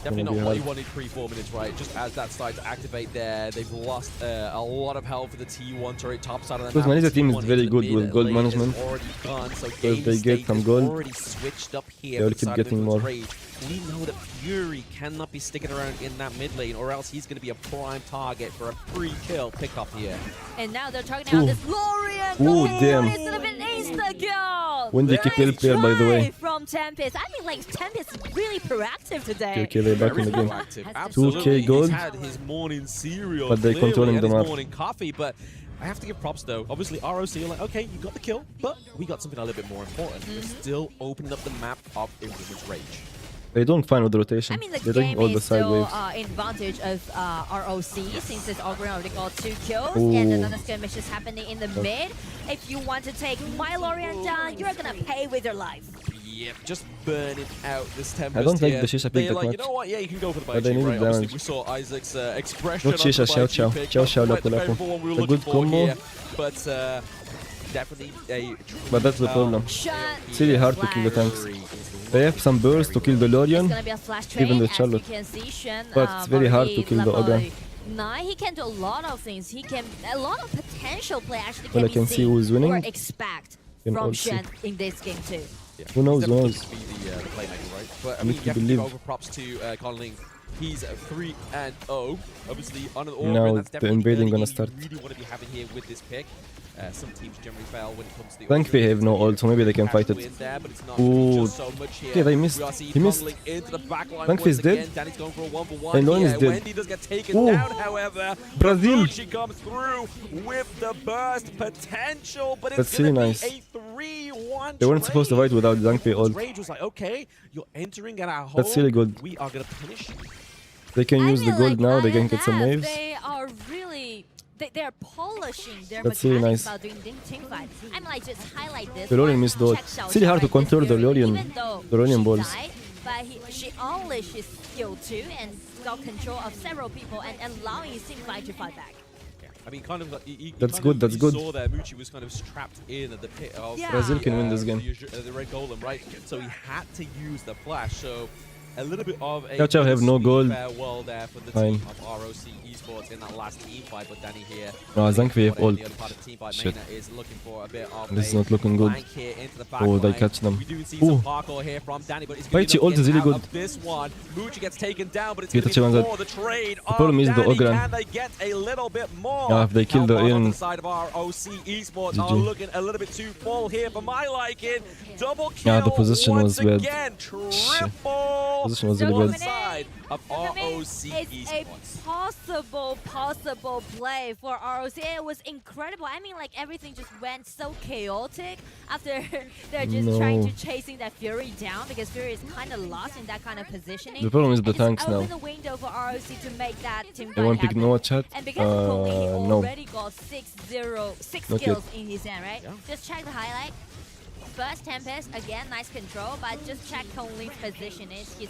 Definitely Gonna not be what you hard. wanted pre-4 minutes, right? Just as that started to activate there, they've lost a lot of health for the T1 turret top side of the Because map. Malaysia team is T1 very into good the with mid gold lane is management. already gone, so Because game they get state some is gold, already switched up here they'll for the keep side of getting Influence more. Rage. we know that Fury cannot be sticking around in that mid lane, or else he's going to be a prime target for a free kill pickup here. And now they're talking about this Lorian. Ooh, damn. Instead of an insta-kill. When did Nice kill player, by the way? from Tempest. I mean, like, Tempest is really proactive today. Okay, they're back in the game. Proactive. 2K Absolutely. gold. He's had his morning cereal, But they're controlling and the his map. morning coffee, but I have to give props though. Obviously, ROC are like, okay, you got the kill, but we got something a little bit more important. We're still opening up the map of Influence Rage. They don't find the rotation. I mean, the They're doing game all the is side still waves. in advantage of ROC since this Ogre already got 2 kills Ooh. and another skirmish is happening in the mid. If you want to take my Lorian down, you're gonna pay with your life. Yep, just burning out this Tempest. I don't like here. the Shisha pick They're that like, much. you know what? Yeah, you can go for the But bite they cheat, needed right? Obviously, damage. we saw Isaac's expression. Not on the Shisha, bite Xiao cheat Xiao. pick. Xiao Xiao, Not the Lapu very Lapu. full one we were A looking good for combo. here, but definitely a. But that's the problem. Shut It's really hard to kill the tanks. They have some burst to kill the It's Lorian. gonna be a flash trade, Even the as Charlotte. you can see, Shen, But it's very hard to already kill the level Ogre. 9, he can do a lot of things. He can a lot of potential play actually Well, I be can see seen who's winning. or expect Can from also- Shen in this game too. Yeah. Who knows, who He's knows? definitely gonna be the playmaker, right? But I You mean, need you to have to give believe. over props to Conling. He's 3-0, obviously on an order. Now and that's the definitely invading early gonna game start. You really want to be having here with this pick. Some teams generally fail when it comes to the Thank they have no ult, so maybe they can fight it. There, but it's not Ooh. just so much here. Okay, they missed. We are seeing He missed. Conling into the back line Thank once he's dead. again. Danny's going for a 1-for-1 And Lon here. is dead. Wendy does get taken Ooh. down, however. Brazil. She comes through with the burst potential, but it's That's going really to be nice. a 3-1 They weren't supposed to fight without Dankpe ult. Rage was like, okay, you're entering at our home. That's really good. We are going to punish you. They can use the mean, gold like, now, they can get some INF, waves. They are really, they're polishing their That's really mechanics nice. about doing team fight. I'm like, just highlight this. The Lorian one, missed the ult. check Xiao It's really hard to Xiao and control the Fury, Lorian- even though the Lorian she balls. died, but she unleashed his skill too and got control of several people and allowing his team fight to fight back. I mean, kind of. That's good, that's good. Saw that Muchi was kind of trapped in at the pit of Yeah. Brazil can win this game. The red golem, right? So he had to use the flash. So a little bit of a Xiao Xiao have no gold. farewell there for the Fine. team of ROC Esports in that last team fight. But Danny here. No, Dankpe have ult. The other part of the team fight, Shit. Mena is looking for a bit of This is a not looking good. flank here into the back Oh, they line. catch them. We do see Ooh. some parkour here from Danny, but it's going Baichi ult is really good. This one, Muchi gets taken down, but it's Get going a to be chance at- for the trade. The problem is the Danny. Ogre. Can they get a little bit more? Yeah, if they kill Now, the Bob on Ian- the side of our OC Esports are GG. looking a little bit too full here for my liking. Double kill Yeah, the position once was bad. again. Triple Position was So really on bad. the side of ROC It's a Esports. possible play for ROC. It was incredible. I mean, like, everything just went so chaotic after they're just trying No. to chasing that Fury down because Fury is kind of lost in that kind of positioning. The problem is the And just tanks now. open the window for ROC to make that team They fight won't pick happen. Noah chat. And because of Kong Lee, he No. already got 6 Not kills in his hand, right? Yeah. Just check the highlight. First Tempest, again, nice control, but just check Kong Lee's position. He's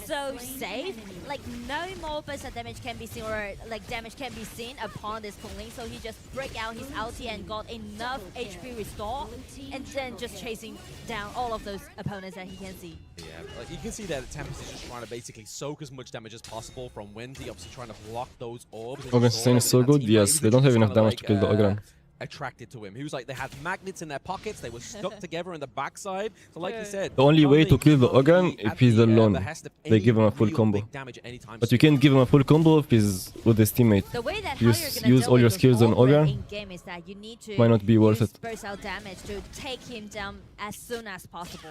so safe. Like, no more burst of damage can be seen, or like damage can be seen upon this Kong Lee. So he just break out his ulti and got enough HP restore, and then just chasing down all of those opponents that he can see. Yeah, like you can see that Tempest is just trying to basically soak as much damage as possible from Wendy, obviously trying to block those orbs. and Okay, restore Sustain is so everything good. that team fight. Yes, He was they don't have literally enough kinda damage to kill the Ogre. Attracted to him. He was like, they had magnets in their pockets, they were stuck together in the backside. So like you said, The only way to kill the Ogre if he's alone. behest of They give him a any full real combo. big damage anytime But you soon. can't give him a full combo if he's with his teammate. The way that Use- how you're gonna use deal all your with skills on Ogre. in game is that you need to Might not be worth use it. burst out damage to take him down as soon as possible.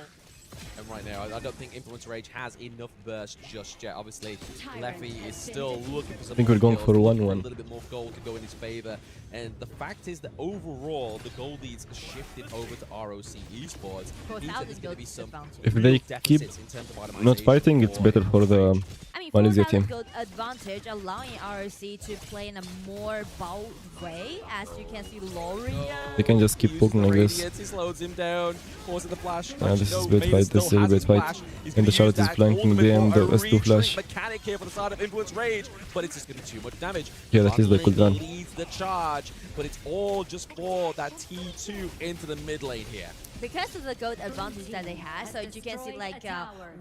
And right now, I don't think Influence Rage has enough burst just yet. Obviously, Leffy is still looking for some think more we're going kills, for looking 1-1. A little bit more gold to go in his favor. And the fact is that overall, the gold leads shifted over to ROC Esports. Without Means that this there's going to gold be some advantage. If real they keep deficits in terms of not itemization fighting, it's for better for the I mean, Malaysia 4,000 team. gold advantage, allowing ROC to play in a more bold way. As you can see, Lorian. They can just keep Uses poking the like this. radiance, he slows him down, forcing the flash. Yeah, this Actually, is no, bad Mane fight, still this is a has bad his fight. flash. He's And gonna the Charlotte use is that flanking ultimate them, for the a S2 retreat flash. mechanic here for the side of Influence Rage, but it's just going to be too much damage. Yeah, at least they could run. Leads the charge, but it's all just for that T2 into the mid lane here. Because of the gold advantage that they have, so you can see like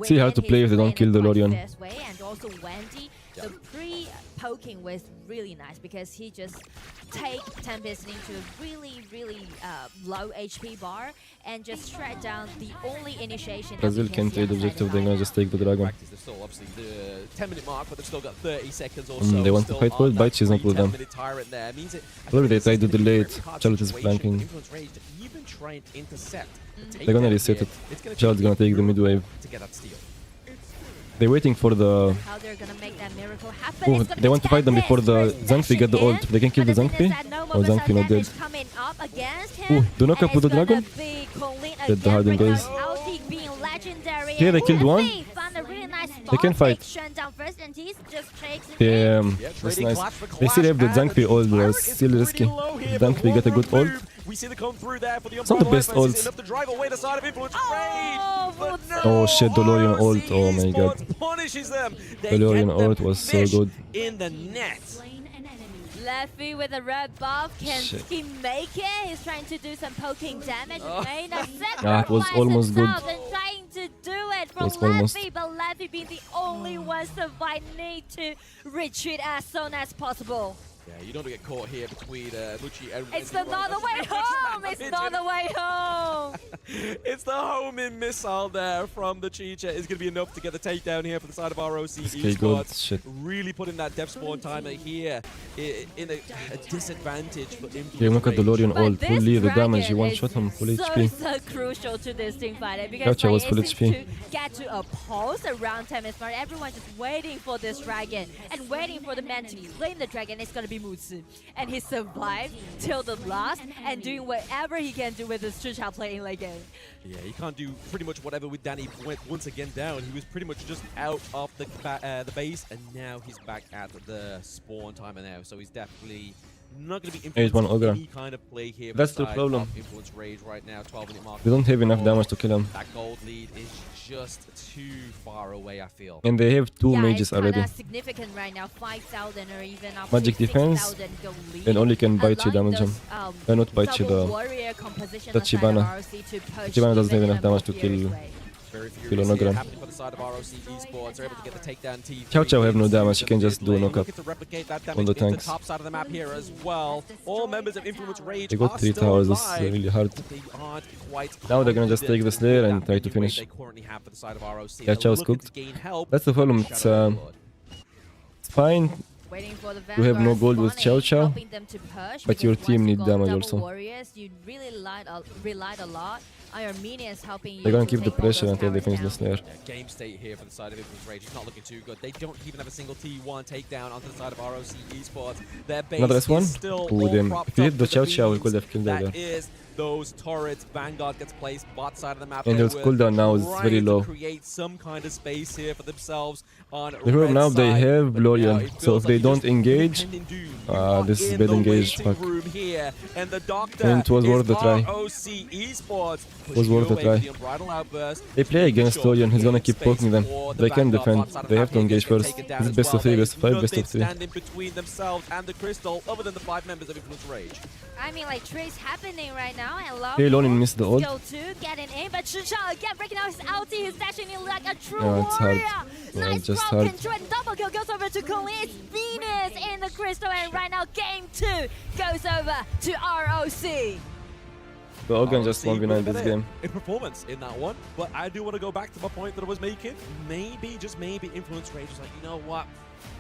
See how to play if they don't kill the Lorian. This way, and also Wendy The pre-poking was really nice because he just take Tempest into a really low HP bar and just shred down the only initiation. Brazil can trade objective, they're gonna just take the dragon. Practice, they're still obviously the 10-minute mark, but they've still got 30 seconds or so. They want to fight for it, Bite, she's not with them. Tyrant there. Means it, Probably they tried to delay it. very hard Charlotte is situation flanking. for Influence Rage to even try and intercept the They're gonna takedown reset here. it. It's gonna Charlotte's gonna take the mid wave. to get that steal. They're waiting for the... How they're gonna make that miracle happen. Oh, they want to fight them before the Zangpi get the ult. They can kill the Zangpi. Oh, Zangpi not dead. Oh, do knock up with the dragon. Get the hard engage. Here they killed one. They can fight. Damn, that's nice. They still have the Zangpi ult, bro. It's still risky. Zangpi get a good ult. We see the come through there for the It's not the best ult. enough to drive away the side of Influence Rage. But no, Oh shit, Dolorian ult. Oh my god. Punishes them. Dolorian ult was so good. In the net. Leffy with a red buff, can Shit. he make it? He's trying to do some poking damage. Main it was almost good. And trying to do it from It was almost. Leffy, but Leffy being the only one survived, need to retreat as soon as possible. Yeah, you don't get caught here between Lucci and... It's not the way home! It's not the way home! It's the homing missile there from the Chicha. Is going to be enough to get the takedown here for the side of ROC Okay, good. esports. Shit. Really putting that death spawn timer here in a disadvantage for Influence Yeah, look at Rage. Dolorian But ult. this Full lead, the dragon damage. He one is shot him. Full so HP. crucial to this team fight because Gotcha was my full instinct HP. to get to a pulse around Tempest, but everyone just waiting for this dragon and waiting for the man to claim the dragon. It's gonna be Mutsu, and he survived till the last and doing whatever he can do with his Chucha playing late game. Yeah, he can't do pretty much whatever with Danny went once again down. He was pretty much just out of the base, and now he's back at the spawn timer now. So he's definitely not going to be He's one influencing Ogre. any kind of play here. That's the beside problem. of Influence Rage right now, 12-minute mark. They don't have enough damage to kill him. That gold lead is just too far away, I feel. And they have two yeah, mages it's already. significant right now, 5,000 or even up Magic to defense, 6,000 gold lead. and only can bite you, Allowing damage him. those, Not bite you, double the... warrior composition the aside of Chibana. ROC to push Chibana doesn't even have enough in a more damage to furious kill. way. Very Kill furious Onogran. here happening for the side of ROC esports. They're able to get the takedown T3. Chow Chow have no damage, he can just do a Lane, knock-up looking to replicate that on damage the into tanks. top side of the map here as well. All members of Influence Rage They got are 3 still towers, this alive. is really hard. They aren't quite Now they're gonna just take the Slayer and that try to mid finish. wave they currently have for the side of ROC. Yeah, They're Chow's looking cooked. to gain help. That's the problem, from it's Shadow Overlord. fine. Waiting for the You have no Vanguard gold with spawning, Chow Chow, helping them to push, but your because team once you need got damage double also. Warriors, you really relied a lot on your minions helping you. They're gonna to keep the take all pressure those until they towers finish the down. Slayer. Yeah, game state here for the side of Influence Rage. It's not looking too good. They don't even have a single T1 takedown onto the side of ROC esports. Their base Another is S1? still Oh, all damn. propped If he up hit the with Chow Chow, he beams. could have killed That there. is those turrets. Vanguard gets placed bot side of the map. And They his were cooldown now is trying very to low. create some kind of space here for themselves on The problem red now they side, have but now Glorian, it so feels if they like don't just engage, impending doom. You are this is in bad the engage, waiting fuck. room here, and the doctor And it was is worth the try. ROC esports. Was worth the Pushing try. away with the unbridled outburst. They play against Sure, Glorian, he's gonna creating keep space poking them. for the They can Vanguard defend, bot side of they the have map to here, engage gets first. taken down This is as best well. of 3, best of 5, best Nothing of 3. standing between themselves and the Crystal other than the 5 members of Influence Rage. I mean, like, trade's happening right now. I love Hey, Lonin missed the ult. Skill 2, getting in, but Chucha again breaking out his ulti. He's dashing in like a true Yeah, it's hard. warrior. Yeah, Nice it's just broken hard. through and double kill goes over to Colin. It's Venus in the Crystal, and right now game 2 goes over to ROC. The Ogan just ROC 1v9 this game. in performance in that one, but I do want to go back to my point that I was making. Maybe, just maybe, Influence Rage was like, you know what?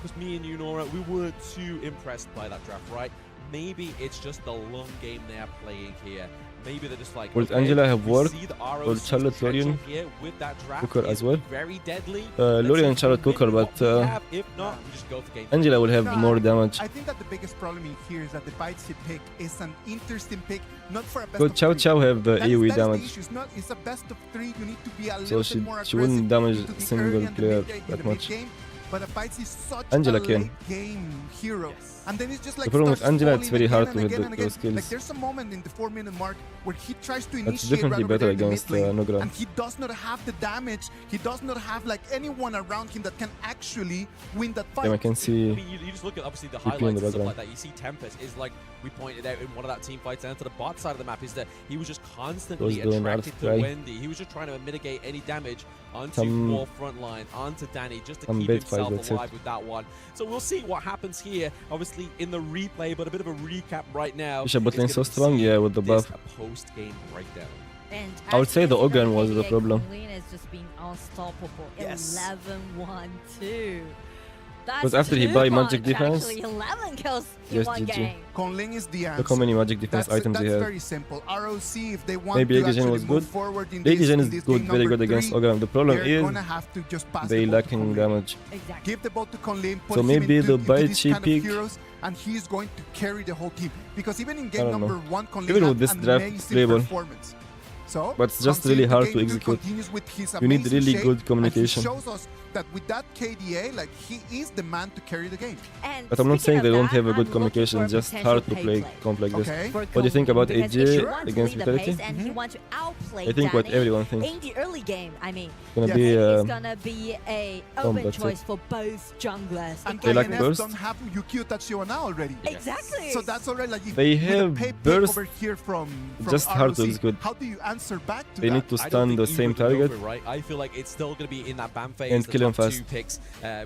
Because me and you, Nora, we weren't too impressed by that draft, right? Maybe it's just the long game they are playing here. Maybe they're just like, Will okay, Angela have we worked? see the Will ROC's Charlotte potential Lorien here with that draft Cooker is as well? very deadly. Lorien Let's and Charlotte see Cooker, what but we have. If not, we just go for game. Angela will have No, more damage. I think that the biggest problem in here is that the bites he pick is an interesting pick, not for a best Good of Chow 3. Chow have the That is AoE the damage. issue. It's a best of 3. You need to be a So little she bit more she wouldn't aggressive damage into the single early and the player mid-game, in that the much. mid-game, but a Bites is such Angela a can. late game hero. And then it's just like The problem with starts Angela, it's falling very again hard and to hit again and those again. skills. Like there's a moment in the 4-minute mark where he tries to That's initiate definitely right over better there in the against mid lane, Nogra. and he does not have the damage. He does not have like anyone around him that can actually win that fight. Yeah, I can I see mean, you just look at obviously the in the highlights and stuff background. like that. You see Tempest is like we pointed out in one of that team fights down to the bot side of the map, is that he was just constantly doing attracted Earth to Cry. Wendy. He was just trying to mitigate any damage onto Some- War Frontline, onto Danny, just to some keep bait fight, himself that's it. alive with that one. So we'll see what happens here, obviously in the replay, but a bit of a recap right now. Fisher bot is lane so gonna strong, see yeah, with the this buff. post-game breakdown. And I would say the as Ogan was the KDA problem. Kunlun has just been unstoppable. Yes. 11-1-2. That's Because after he too buy much, magic defense- actually. 11 kills in Yes, one GG. game. Conling is the answer. Look how many magic defense That's items he that's has. very simple. ROC, if they want Maybe to Lady Jane actually was move good. forward in Lady this, Jane in is this good, game very number good against 3, Ogan. The problem they're is gonna have to just pass they the ball to lacking Conling. damage. Exactly. Give the ball to Conling, put So him maybe into, the into buy this cheap kind of pick- heroes, and he's going to carry the whole team. Because even in game don't number know. 1, Conling Even had with this an draft, amazing playable. performance. So, But it's just comes really into hard game to 2, execute. continues with his You need amazing really shape, good communication. And he shows us that with that KDA, like, he is the man to carry the game. And But I'm not speaking saying they of don't that, have a I'm good looking communication, for a just potential hard to pay play play comp like this. Okay. for What do you think Kunlun, about because AJ if he wants to against lead the Vitality? pace and he wants to outplay I think what Danny everyone thinks. in the early game, I mean, It's gonna Yeah. be it's gonna be a open that's it. choice for both junglers. And They like INF burst. don't have Yukio Tachioana already. Exactly. So that's already like if They with a have pay pick burst, over here from just hard to ROC, execute. how do you answer back to They that? need to I don't stun think the either same of them go target. for it, right? I feel like it's still going to be in that ban phase, And the kill him top fast. 2 picks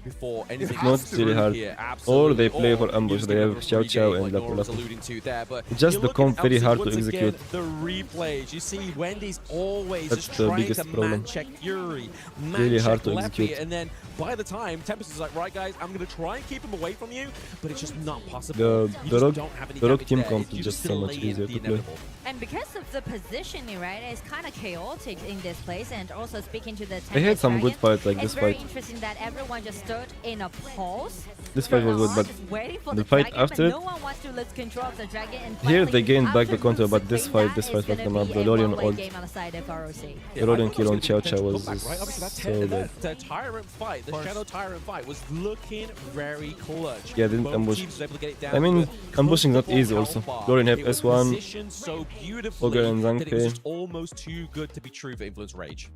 before anything If not, else it's really through hard. here. Or Absolutely. they play for Or ambush. use They the have free Xiao Xiao game, and like Nora was Lapu Lapu. alluding to there. But It's just you're the looking comp at, very obviously, hard to once execute. Again, the replays. You see Wendy's always That's just the trying biggest to problem. man check Fury, man Really hard check to Leffy, execute. and then by the time Tempest is like, right guys, I'm going to try and keep him away from you, but it's just not possible. The You just Rogue- don't have any the Rogue damage team there. comp You is just so delay much easier the to play. inevitable. And because of the positioning, right, it's kind of chaotic in this place. And also speaking to the They had some good Dragon, fights like it's this very fight. interesting that everyone just stood in a pause. This fight was good, but just waiting for the the fight dragon, after but it- no one wants to lose control of the dragon. And Here finally, they gained back the after control, but losing, this fight that is fucked gonna them up. be The a Lorian one-way ult. game on the side of ROC. The Rodan I thought kill on it was gonna Xiao be a Xiao potential was comeback, right? Obviously, so good. that Tyrant fight, the Shadow Tyrant fight, was looking very clutch. Yeah, didn't Both ambush. teams was able to get it down I mean, to a ambushing not comfortable easy also. health bar. Lorian have It was S1, positioned so beautifully Ogre and that it was Zhangfei. just almost too good to be true for Influence Rage.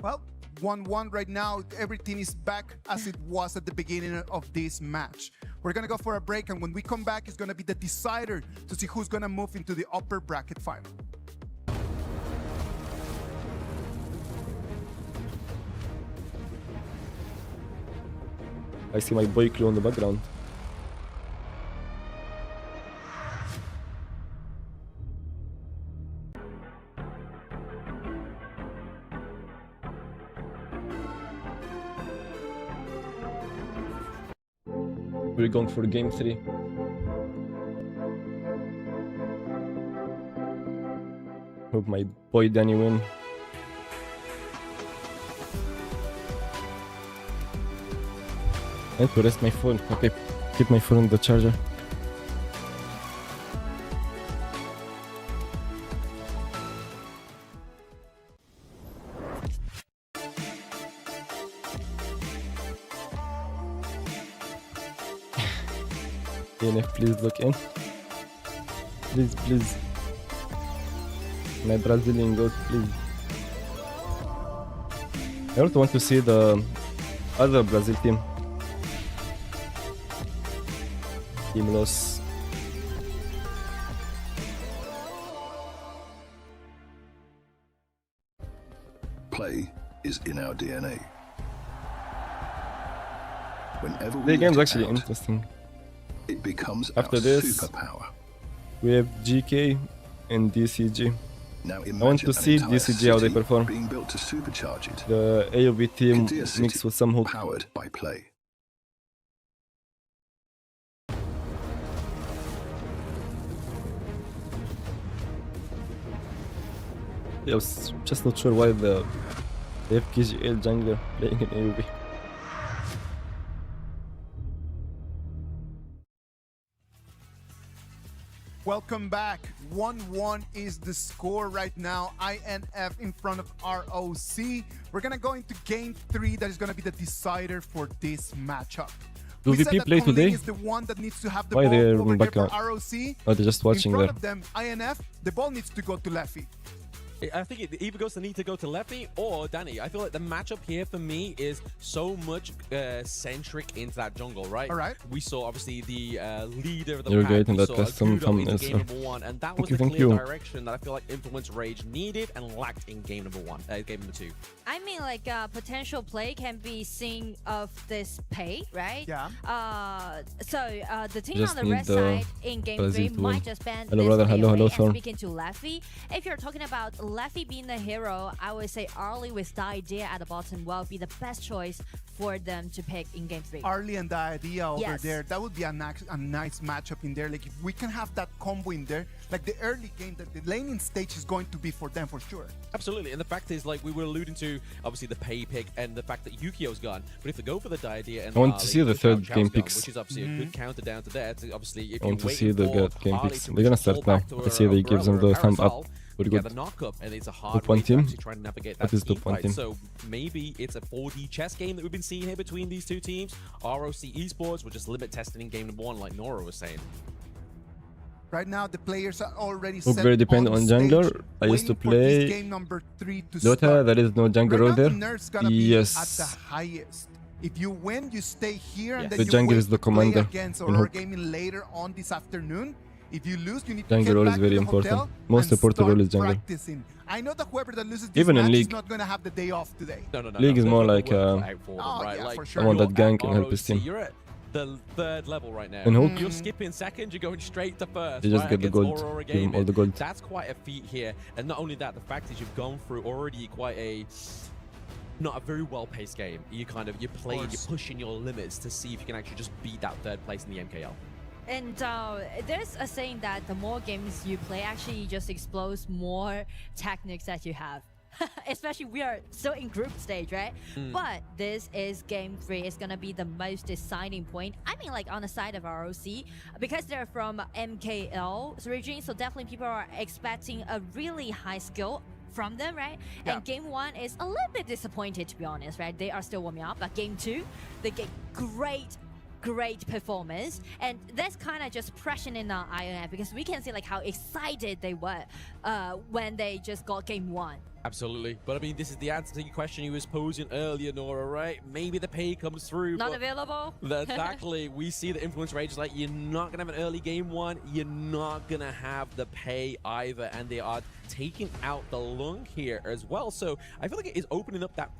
Well, 1-1 right now. Everything is back as it was at the beginning of this match. We're going to go for a break, and when we come back, it's going to be the decider to see who's going to move into the upper bracket final. I see my boy Clue in the background. We're going for game 3. Hope my boy Danny win. I need to rest my phone. Okay, keep my phone on the charger. DNF, please look in. Please, please. My Brazilian goat, please. I also want to see the other Brazil team. Team loss. Play is in our DNA. Whenever The we game's let it actually out, interesting. it becomes After our this, superpower. We have GK and DCG. Now I want to imagine see an entire DCG how they city perform. being built to supercharge it. The AOV team Kadir City, mixed with some hook. powered by Play. I was just not sure why they have KGL jungler playing in AOV. Welcome back. 1-1 is the score right now. INF in front of ROC. We're going to go into game 3. That is going to be the decider for this matchup. Do We said VP that play Conling today? is the one that needs to have the Why ball they're over here back for out? ROC. Oh, they're just watching in there. front of them, INF, the ball needs to go to Leffy. I think it either goes to need to go to Lefty or Danny. I feel like the matchup here for me is so much centric into that jungle, right? All right. We saw obviously the leader of the You're pack. great in We that saw custom Agudo into thumbnail, game sir. number 1, and that was the Thank clear you. direction that I feel like Influence Rage needed and lacked in game number 1, game number 2. I mean, like potential play can be seen of this pay, right? Yeah. The team Just on the need red the side in game 3 Brazil to might win. just ban Hello, this brother. play Hello, away. hello, And Thorn. speaking to Leffy, if you're talking about Leffy being the hero, I would say Arlie with the idea at the bottom will be the best choice for them to pick in game 3. Arlie and the idea over Yes. there, that would be a nice matchup in there. Like if we can have that combo in there, like the early game, the laning stage is going to be for them for sure. Absolutely, and the fact is, like we were alluding to, obviously the pay pick and the fact that Yukio's gone. But if they go for the Diadea and I want Harley, to see the Chao third Chao's game gone, picks. which is obviously a good counter down to that. Obviously, if I want you're to see waiting the for game Harley picks. to They're gonna push the start ball now. back to Let's see if they give them Umbrella the or thumb up. Parasol, Very get good. the knockup, and it's a hard Top way one to team. actually try and navigate that That is team top one fight. team. So maybe it's a 4D chess game that we've been seeing here between these two teams. ROC Esports will just limit testing in game number 1, like Nora was saying. Right now, the players are already Look set very dependent on stage, jungler. I used to waiting for this play game number 3 to Dota. start. There is no jungle Right now, there. the nerf's gonna be Yes. at the highest. If you win, you stay here, and Yes. then The you jungle wait is the to play commander against in Aurora Hook. Gaming later on this afternoon. If you lose, you need to Jungle get role back is to very the important. hotel Most and important start role is jungle. practicing. I know that whoever that loses this Even in match is League. not going to have the day off today. No. League is There's more no like, work out for them, oh, right? yeah, Like, for sure. someone that you're gang at can help his ROC, team. You're at the 3rd level right now. And Hook. You're skipping second, you're going straight to first. They just right, get the against gold. Aurora Give them all Gaming. the gold. That's quite a feat here. And not only that, the fact is you've gone through already quite a not a very well-paced game. You're playing, you're pushing your limits to see if you can actually just beat that 3rd place in the MKL. And there's a saying that the more games you play, actually you just expose more techniques that you have. Especially we are still in group stage, right? But this is game 3. It's gonna be the most deciding point. I mean, like on the side of ROC, because they're from MKL region, so definitely people are expecting a really high skill from them, right? Yeah. And game 1 is a little bit disappointed, to be honest, right? They are still warming up, but game 2, they get great performance, and that's kind of just pressuring on INF because we can see like how excited they were when they just got game 1. Absolutely. But I mean, this is the answer to your question you was posing earlier, Nora, right? Maybe the pay comes through. Not but available. Exactly. We see the Influence Rage is like, you're not going to have an early game 1. You're not going to have the pay either. And they are taking out the lung here as well. So I feel like it is opening up that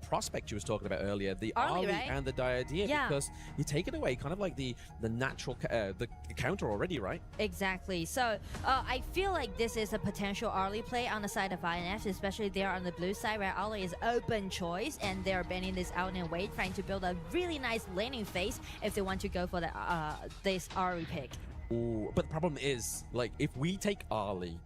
prospect you was talking about earlier. The Arlie, Ali right? and the Diadea. Yeah. Because you're taking away kind of like the natural the counter already, right? Exactly. So I feel like this is a potential Arlie play on the side of INF, especially there on the blue side where Arlie is open choice and they're banning this out and wait, trying to build a really nice laning phase if they want to go for the this Arlie pick. Ooh, but the problem is, like, if we take Ali,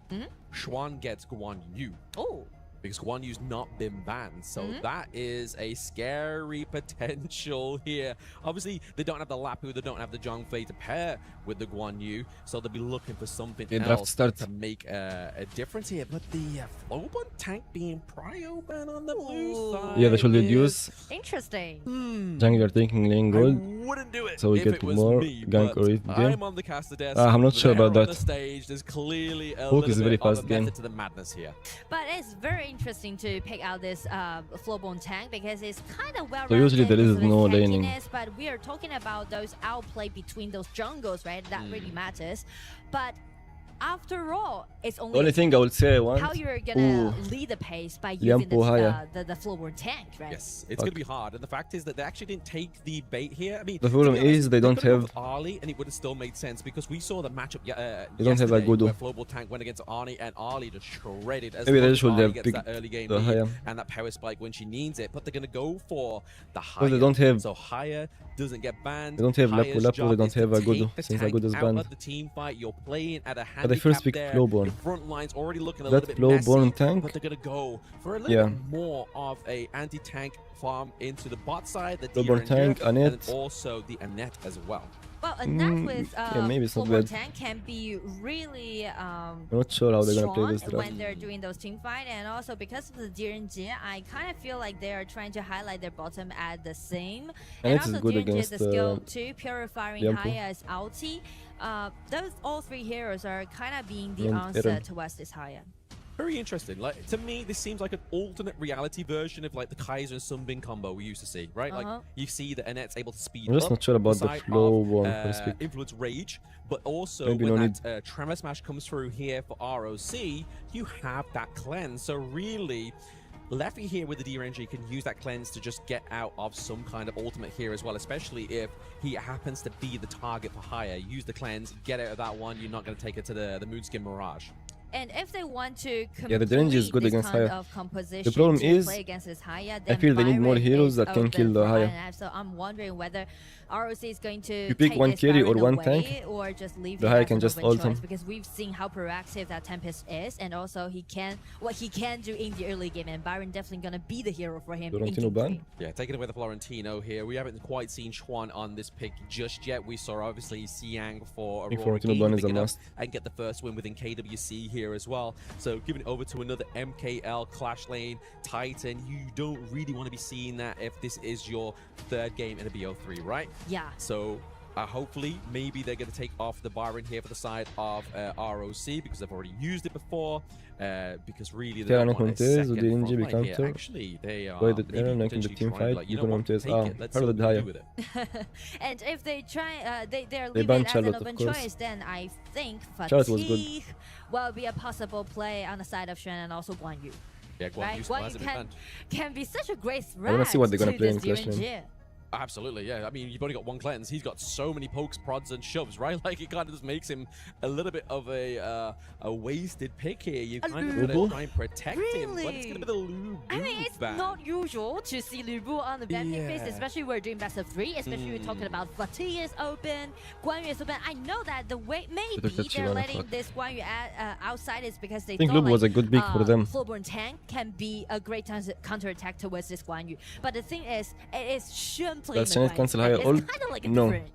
Xuan gets Guan Yu. Oh. Because Guan Yu's not been banned. So that is a scary potential here. Obviously, they don't have the Lapu, they don't have the Zhongfei to pair with the Guan Yu. So they'll be looking for something draft else start. to make a difference here. But the Flowbun tank being prio ban on the blue side. Yeah, they should is- reduce. Interesting. Jungler taking lane gold. I wouldn't do it So we if get it was more me, gank but or it game. I'm on the caster desk. I'm not sure They're about on that. the stage. There's clearly a Hook is little very bit of fast a game. method to the madness here. But it's very interesting to pick out this Flowbone tank because it's kind of well. So usually there is no laning. But we are talking about those outplay between those jungles, right? That really matters. But after all, it's only The only thing I would say I want. how you're gonna lead the pace by using this, Haya. the Flowbone tank, right? Yes, it's going to be hard. And the fact is that they actually didn't take the bait here. I mean, The problem to be honest, is they don't could've gone have- with Arlie, and it would have still made sense because we saw the matchup They don't have a yesterday Gudu. where Flowball Tank went against Arnie, and Arlie just shredded as Maybe they long as should Arnie have gets picked that early game the lead Haya. and that power spike when she needs it. But they're going to go for the Haya. Because they don't have- So Haya doesn't get banned. They don't have Haya's Lapu Lapu, job they don't is to have a take Gudu, the since tank Agudo's out banned. of the team fight. You're playing at a But they first handicap pick there. Flowborn. Your front line's already looking a That little bit Flowborn messy, tank? but they're going to go for a little Yeah. bit more of a anti-tank farm into the bot side, the Flowborn Deer tank, and Annette. also the Annette as well. Well, a net with yeah, maybe it's not Flowbone bad. tank can be really I'm not sure how they're gonna play strong this draft. when they're doing those team fight, and also because of the Direnji, I kind of feel like they are trying to highlight their bottom at the same. And And it is also good Direnji against, the skill too, purifying Liampo. Haya's ulti. Those all three heroes are kind of being the And answer Eren. towards this Haya. Very interesting. Like, to me, this seems like an alternate reality version of like the Kaiser and Sunbin combo we used to see, right? Like, you see that Annette's able to speed I'm just up not sure about the side flow of, one for speak. Influence Rage, but also Maybe when no that Tremor Smash comes through here for ROC, you have that cleanse. So really, Leffy here with the DRNG can use that cleanse to just get out of some kind of ultimate here as well, especially if he happens to be the target for higher. Use the cleanse, get out of that one, you're not going to take it to the Moonskin Mirage. And if they want to Yeah, the range is good this against kind Haya. of composition The problem to is, play against this Haya, I feel they need more Byron heroes is that can kill open the for Haya. INF, so I'm wondering whether ROC is going to You pick take one this carry or Byron one away tank, or just leave the him Haya as can an just open ult choice, him. because we've seen how proactive that Tempest is, and also what he can do in the early game, and Byron definitely going to be the hero for him in Florentino game ban? 3. Yeah, taking away the Florentino here. We haven't quite seen Chuan on this pick just yet. We saw obviously Siang for think Aurora Florentino King ban is a pick it up must. and get the first win within KWC here as well. So giving it over to another MKL Clash Lane Titan. You don't really want to be seeing that if this is your third game in a BO3, right? Yeah. So hopefully, maybe they're going to take off the Byron here for the side of ROC because they've already used it before. Because really, they don't want a Montes, second the NG front line here. counter. Actually, they are Why the maybe Aaron making the potentially team trying to, fight? like, you You know can what, Montes. take it. Let's see How what did we Haya? do with it. And if they try, they're They leaving banned it as Charlotte, an of open course. choice, then I think Charlotte was good. Fatigue will be a possible play on the side of Shen and also Guan Yu. Yeah, Guan Right? Yu still Guan Yu hasn't been banned. can be such a great threat. I wanna see what they're gonna to play in this Clash DRNG. Lane. Absolutely, yeah. I mean, you've only got one cleanse. He's got so many pokes, prods, and shoves, right? Like, it kind of just makes him a little bit of a wasted pick here. You kind of got to try and protect him, but it's going to be the Lu I mean, it's ban. not usual to see Lubu on the ban pick phase, Yeah. especially we're doing best of 3, especially we're talking about Fatigue is open, Guan Yu is open. I know that the way maybe Should've touched they're Shyvana, letting fuck. this Guan Yu outside is because they I think thought Lubu was a good pick for them. Flowborn Tank can be a great counter-attack towards this Guan Yu. But the thing is, it is Shen playing Does the Shen Guan cancel Yu. Haya It's ult? kind of like a No. different.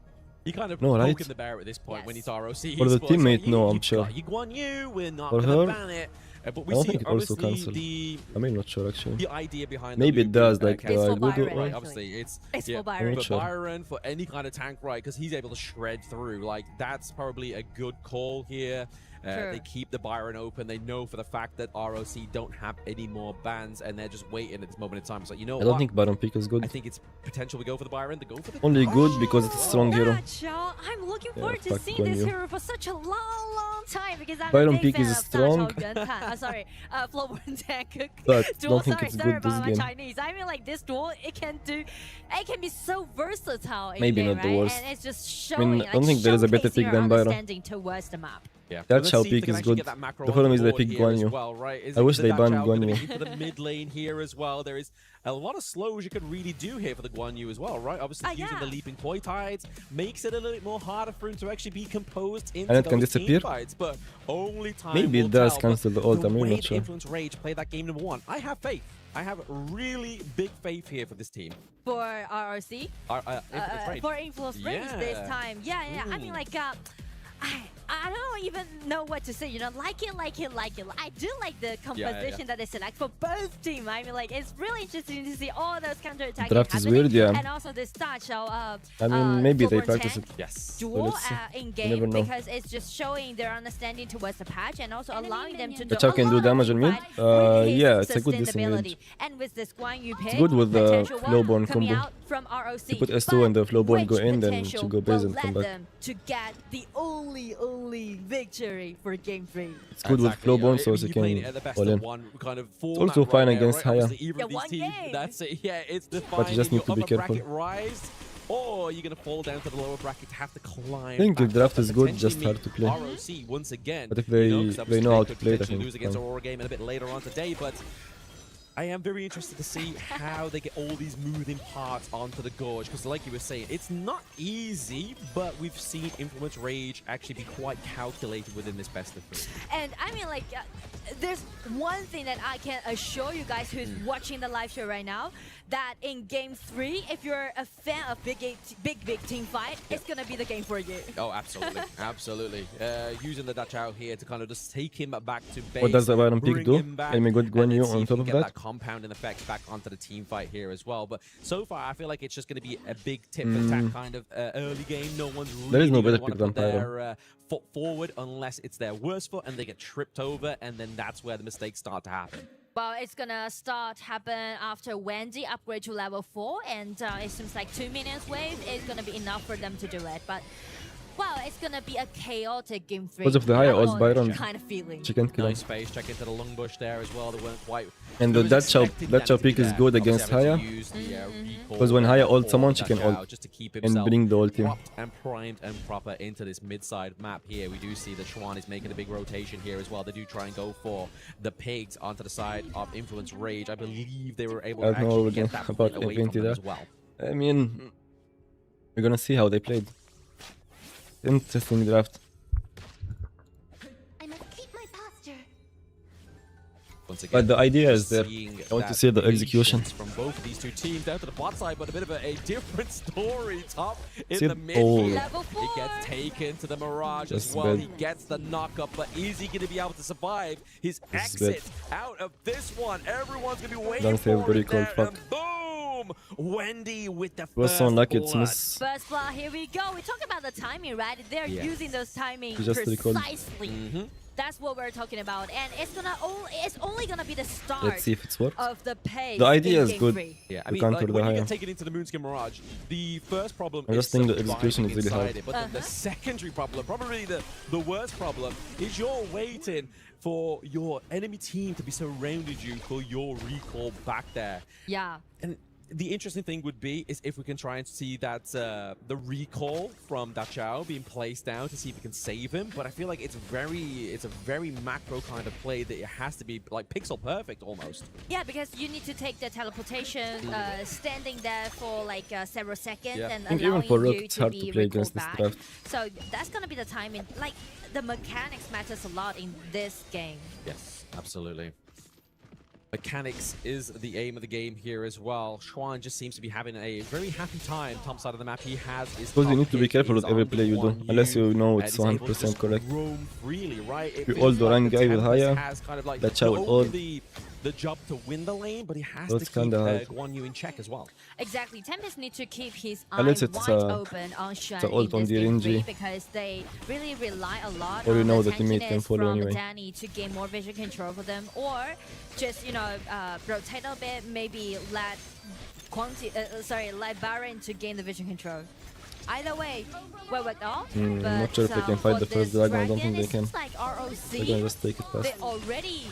You kind of No, poking right? the bear at this point when Yes. he's ROC. For the He's like, teammate, no, I'm you've sure. got you Guan Yu, we're not For going to her, ban it. But I we don't see think it also obviously cancelled. the I mean, not sure actually. idea behind Maybe the it does, Lubu, like, It's for Ludo, Byron, right? Right, actually. obviously, it's It's yeah, for Byron. for Sure. Byron, for any kind of tank, right? Because he's able to shred through. Like, that's probably a good call here. Sure. They keep the Byron open. They know for the fact that ROC don't have any more bans, and they're just waiting at this moment in time. It's like, you know I don't what? think Baron pick is good. I think it's potential we go for the Byron. They go for the Only good because it's a strong hero. That, y'all. I'm looking Yeah, forward to fuck seeing Guan this Yu. hero for such a long time because I'm Byron a big pick is fan of strong. sorry, Flowborn Tank. But duel. don't think Sorry, it's sorry good this about my game. Chinese. I mean, like this duel, it can be so versatile. In Maybe game, not the right? worst. And it's just I mean, showing. I don't think there is a better showcasing pick our than Byron. understanding towards the map. Yeah. That Let's Shao see if pick they can is actually good. get that macro The on problem is they board pick here Guan as Yu. well, right? Is I it wish the they Dachau banned gonna Guan be Yu. for the mid lane here as well. There is a lot of slows you can really do here for the Guan Yu as well, right? Obviously, using yeah. the leaping koi tides makes it a little bit more harder for him to actually be composed into And it those can team disappear? fights. But only time Maybe will it does tell. cancel But the ult, I'm way really not that sure. Influence Rage play that game number 1, I have faith. I have really big faith here for this team. For RRC, Influence Rage. for Influence Rage this Yeah. time. Yeah. I mean, like, I don't even know what to say. You know, like it. I do like the composition that they select for both teams. I mean, like, it's really interesting to see all those counter-attacking Draft is happening. weird, yeah. And also this start show. I mean, maybe they Flowborn practice Tank it. Yes. duel let's see. in You game never know. because it's just showing their understanding towards the patch and also allowing them to do Dachau can a do lot of damage on mid. teamfight with his Yeah, it's a good disengage. sustainability. And with this Guan Yu pick, good with the potential one Flowborn coming combo. out from ROC. You put S2 but and the Flowborn go which in, then potential to go base will and come let back. them to get the only victory for game 3. It's good with Exactly, Flowborn, yeah. so You you playing can it at the best all of in. one kind of also format fine right there, against right? Haya. Obviously, either Yeah, of these one teams, game. that's it. Yeah, it's defined. But you just need to be careful. Bracket rise, or you're gonna fall down to the lower bracket to have to climb. I think the back draft up is and good, potentially just hard to play. ROC once again. But if they- 'cause they obviously know how to could play it, I potentially think lose against fine. Aurora game a bit later on today, but I am very interested to see how they get all these moving parts onto the gorge, because like you were saying, it's not easy, but we've seen Influence Rage actually be quite calculated within this best of 3. And I mean, like, there's one thing that I can assure you guys who's watching the live show right now, that in game 3, if you're a fan of big team fight, it's gonna be the game for you. Oh, absolutely, absolutely. Using the Dachau here to kind of just take him back to base. What does the Byron pick bring do? him back, Enemy got and Guan then Yu see on if top we of can get that. compounding effect back onto the team fight here as well. But so far, I feel like it's just going to be a big tit-for-tat kind of early game. No one's really no going better to want pick to put than their foot forward unless it's their worst foot and they get tripped over, and then that's where the mistakes start to happen. Well, it's gonna start happen after Wendy upgrade to level 4, and it seems like 2 minutes wave is gonna be enough for them to do it. But well, it's gonna be a chaotic game 3. Because of the higher odds Byron, kind of feeling. she can't kill him. Nice space check into the lung bush there as well. They weren't quite. And that chow pick is good against Haya. Because when Haya ult someone, she can ult and bring the ulti. And primed and proper into this mid-side map here. We do see that Chuan is making a big rotation here as well. They do try and go for the pigs onto the side of Influence Rage. I believe they were able to actually get that point away from them as well. I mean, we're gonna see how they played. Interesting draft. I must keep my posture. Once again, But the idea is there. I want to see the execution. From both of these two teams down to the bot side, but a bit of a different story. Top in See the mid all. here. It gets taken to the Mirage as well. bad. He gets the knock-up, but is he going to be able to survive his This is exit out of this one? Everyone's going to be waiting Don't save for the it recall, there, fuck. and boom! Wendy with the Was first so unlucky it's blood. miss. First blood, here we go. We talk about the timing, right? They're Yes. using those timing Just recall. precisely. That's what we're talking about, and it's only gonna be the start Let's see if it's worked. of the pace. The idea in is game good. 3. Yeah, I We mean, counter like, the when you higher. get taken into the Moonskin Mirage, the first problem I is just think the surviving execution is really hard. inside it, but the secondary problem, probably the worst problem, is you're waiting for your enemy team to be surrounded you for your recall back there. Yeah. And the interesting thing would be is if we can try and see that the recall from Dachau being placed down to see if we can save him. But I feel like it's a very macro kind of play that it has to be like pixel perfect almost. Yeah, because you need to take the teleportation, standing there for like several seconds, Yeah. and I think even allowing for Rook, you it's to hard be to play recalled against this back. draft. So that's gonna be the timing. Like the mechanics matters a lot in this game. Yes, absolutely. Mechanics is the aim of the game here as well. Xuan just seems to be having a very happy time. Top side of the map, he has his Because you top need to be hit careful is with every on play you do, 1U, unless you know and it's he's able to 100% just correct. roam freely, right? It You feels ult the like wrong guy with Tempest Haya, has kind of like that's not how it only the job to win the lane, but he has That's to keep kinda hard. 1U in check as well. Exactly. Tempest need to keep his eye Unless it's, wide open on Shen the ult in on this the game RNG. 3 because they really rely a lot Or you on know the the teammate can tankiness follow from anyway. Danny to gain more vision control for them, or just rotate a bit, maybe let let Baron to gain the vision control. Either way, well worked off. I'm but, not sure if they can fight for the first this dragon. I don't think they it can. seems like ROC, They're gonna just take it they fast. already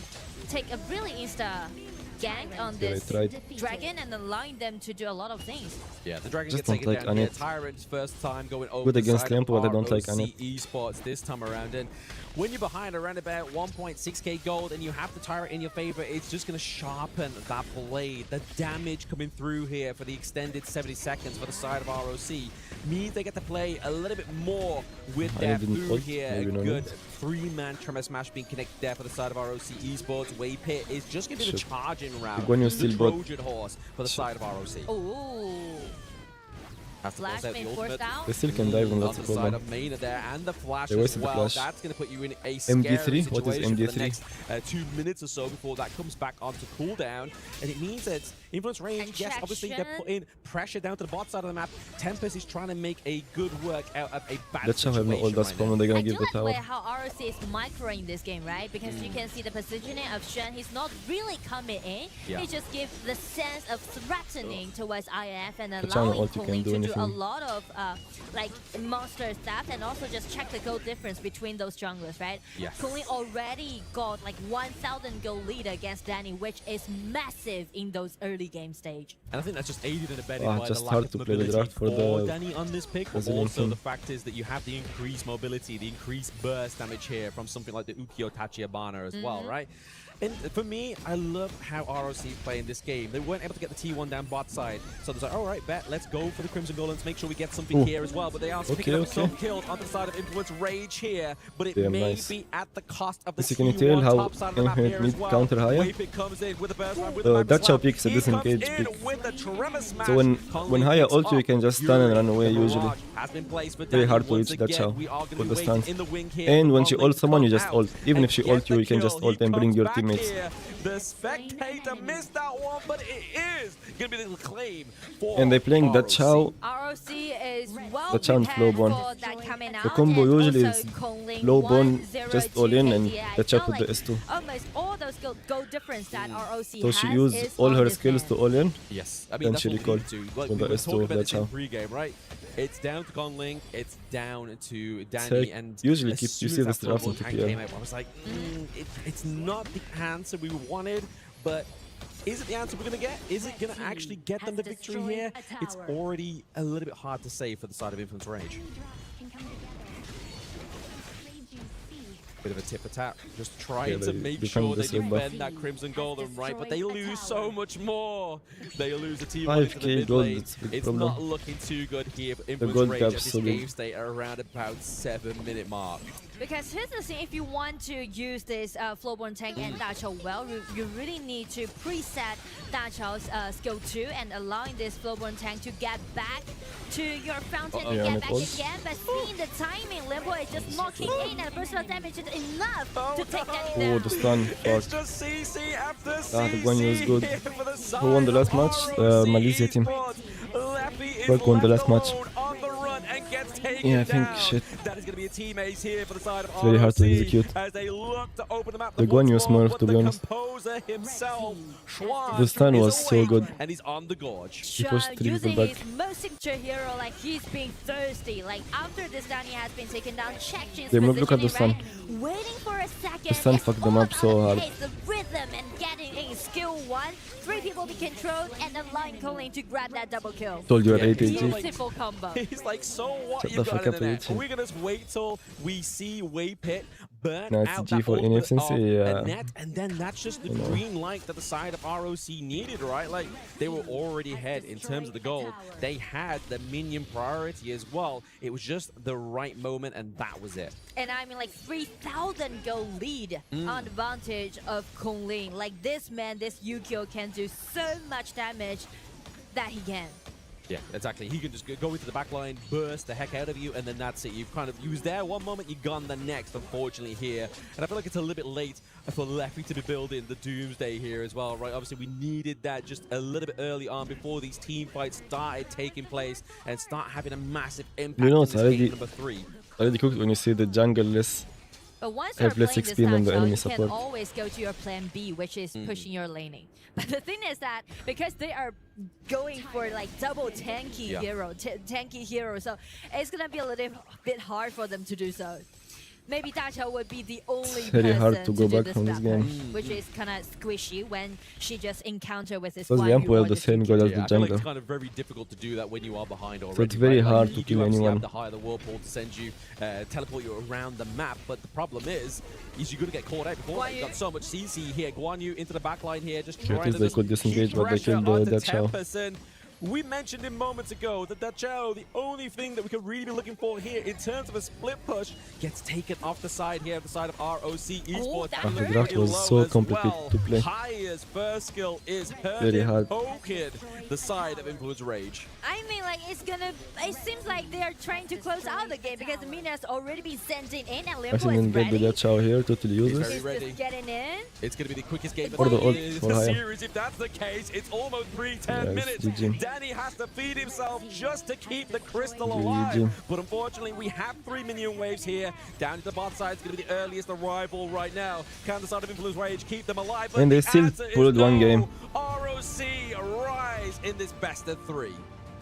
take a really insta gank on Yeah, they this tried. dragon and allowing them to do a lot of things. Yeah, the Dragon Just gets don't taken like down here. Anet. Tyrant's first time going over Good the against side Tempo, of but I don't like ROC Anet. Esports this time around. And when you're behind around about 1.6k gold and you have the Tyrant in your favor, it's just going to sharpen that blade. The damage coming through here for the extended 70 seconds for the side of ROC means they get to play a little bit more with I their didn't food ult, here. maybe A no good need. 3-man Tremor Smash being connected there for the side of ROC Esports. Wave Pit is just going to be the Shit. charging round. When you The still brought- Trojan horse for the side of ROC. Ooh. Has to Flash force out being the forced ultimate. out. They still can dive and On that's the a side problem. of Maynard there, and the flash They as wasted the well. flash. That's going to put you in a scary MD3? situation What is for the MD3? next 2 minutes or so before that comes back onto cooldown. And it means that Influence Range, yes, obviously they're Attraction. putting pressure down to the bot side of the map. Tempest is trying to make a good work out of a bad That's how I have no situation ult, that's right problem. now. They're gonna I do give the like the tower. way how ROC is microing this game, right? Because you can see the positioning of Shen. He's not really coming in. Yeah. He just gives the sense of threatening towards IF and Channel allowing ult, you Kung Ling can do to do a anything. lot of like monster stuff and also just check the gold difference between those junglers, right? Yes. Kung Ling already got like 1,000 gold lead against Danny, which is massive in those early game stage. And I think that's just aided and abetted Ah, by just the lack hard of to play the mobility draft for the Danny on this pick, but Brazilian also team. the fact is that you have the increased mobility, the increased burst damage here from something like the Ukiyo Tachibana as well, right? And for me, I love how ROC play in this game. They weren't able to get the T1 down bot side, so they're like, all right, bet, let's go for the Crimson Golems, make sure we get something Ooh. here as well. But they are picking up some kills on the side of Influence Rage here, but it Damn may nice. be at the cost of the Yes, you can T1 tell how top side of the map here mid as well. counter higher. Waypick comes in with a burst line, with a That Max Chow Slam. pick is a He comes disengage in pick. with the Tremor Smash. So when Conley Haya picks ult you up can just stun and run away the usually. Mirage. has been placed for Very Danny. hard to Once reach that again, Chow we are with going the to be stance. waiting in the wing here. And for when she Conlink ults to someone, you come just out ult. Even and if she get ult you, the you can just kill. ult and bring He your comes back teammates. here. The spectator missed that one, but it is going to be the claim for And they're playing that Chow. ROC is well The Chow and prepared Flowborn. for that coming out. The combo and usually also is Conlink Flowborn 1-0 just to all in and KDA. I the Chow feel with the like S2. almost all those goal difference that ROC So has she used is all on her this skills man. to all in. Yes, I mean Then that's she what we recalled need to. Like with we the were S2 talking of about that this in Chow. pre-game, right? It's down to Conlink, it's down to Danny, like and usually as you soon see as this that draft in Flowborn tank TPL. came out, I was like, it's not the answer we wanted, but is it the answer we're going to get? Is it going to actually get them the victory here? It's already a little bit hard to say for the side of Influence Rage. Bit of a tip attack, just trying to they make defend sure they this with buff. defend that Crimson Golden, right? But they lose so much more. They lose a team 5K into the mid gold, lane. it's a big It's problem. not looking too good here for gold Influence Rage at gap's this so big. game state at around about 7-minute mark. Because here's the thing, if you want to use this Flowborn tank and Da Chao well, you really need to preset Da Chao's skill 2 and allowing this Flowborn tank to get back to your fountain and Yeah, get and back it was. again. But seeing the timing, Limbo is just knocking in and personal damage is enough to take that Oh, down. the stun. It's Fuck. just CC after the Guan Yu is CC good. here for the side Who won the last of match? ROC Malaysia team. Esports. Lappy is Work on the left last match. alone on the run and gets taken Yeah, I think down. shit. That is going to be a team ace here for the side of It's very hard to ROC execute. as they look to open the map. The Guan Yu once smurf, more, to but be the honest. composer himself, Schwan, The stun is was so awake, good. and he's on the gorge. He pushed three using people back. his most signature hero, like he's being thirsty. Like after this Danny has been taken down, check his They look at the positioning, stun. right? Waiting for a second. The stun it's fucked them all up so out of hard. pace, the rhythm and getting in skill 1. 3 people be controlled and allowing Conlink to grab that double kill. Told you at Yeah, 8 he's AG. like- Beautiful combo. He's like, so what? Shut You the got fuck in up, the net. AG. Are we gonna just wait till we see Waypit burn No, it's out G that for ultimate inefficiency, of yeah. a net, and then that's just the You know. green light that the side of ROC needed, right? Like they were already ahead in terms of the gold. They had the minion priority as well. It was just the right moment, and that was it. And I mean, like 3,000 goal lead on advantage of Conlink. Like this man, this Yukio can do so much damage that he can. Yeah, exactly. He can just go into the back line, burst the heck out of you, and then that's it. You've kind of used there one moment, you're gone the next, unfortunately, here. And I feel like it's a little bit late for Leffy to be building the Doomsday here as well, right? Obviously, we needed that just a little bit early on before these team fights started taking place and start having a massive impact You know, on it's this already- game number 3. Already cooked when you see the jungle less. But once Have you're less playing XP this than the matchup, enemy you support. can always go to your plan B, which is pushing your laning. But the thing is that because they are going for like double tanky tanky hero, so it's gonna be a little bit hard for them to do so. Maybe Da Chao would be the only very person hard to go do back this from this map, game. which is kind of squishy when she just encounter with this Because one the who Amp well or the this same Yukio. goal as Yeah, the I feel like jungler. it's kind of very difficult to do that when you are behind already. it's very right? hard Like, to you kill do obviously anyone. have the higher the whirlpool to send you, teleport you around the map, but the problem is you're going to get caught out before. Guan You've Yu. got so much CC here. Guan Yu into the back line here, just Yeah, at trying least to they just could disengage, keep but they pressure killed onto that Chao. Tempest. And we mentioned him moments ago that Chao, the only thing that we could really be looking for here in terms of a split push, gets taken off the side here, the side of ROC Esports. that And hurt. The draft pretty was low so as complicated well. to play. Highest first skill is Very hurting, hard. poking the side of Influence Rage. I mean, like, it seems like they are trying to close out the game because the Mina has already been sent in and I Limbo think is then get ready. the Chao here, totally very useless. He's ready. just getting in. It's going to be the quickest game Or the ult in for the higher. series. If that's the case, it's almost 3-10 Yeah, it's minutes. GG. Danny has to feed himself just to keep the crystal GG. alive. But unfortunately, we have 3 minion waves here. Down to the bot side, it's going to be the earliest arrival right now. Can the side of Influence Rage keep them alive? But And they the still answer is pulled one no. game. ROC rise in this best of 3.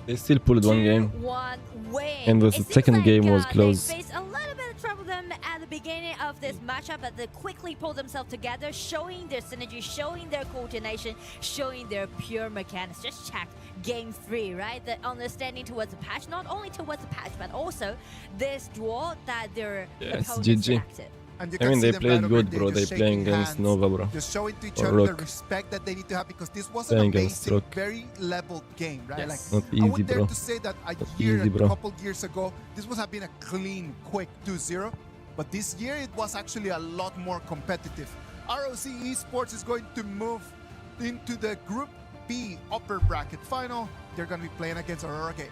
They still pulled one game. 2-1 win. And the It seems second like, game was close. They faced a little bit of trouble them at the beginning of this matchup, but they quickly pulled themselves together, showing their synergy, showing their coordination, showing their pure mechanics. Just check game 3, right? The understanding towards the patch, not only towards the patch, but also this draw that their Yes, opponents GG. selected. And you I can mean, see they them played right over good, there, bro. just They playing shaking against hands, Nova, bro. just showing to each Or other the Rock. respect that they need to have because this was Playing an against amazing, Rock. very leveled game, right? Yes. Like, Not I easy, would dare bro. to say that Not a easy, bro. couple years ago, this would have been a clean, quick 2-0. But this year, it was actually a lot more competitive. ROC Esports is going to move into the Group B upper bracket final. They're going to be playing against Aurora Gaming.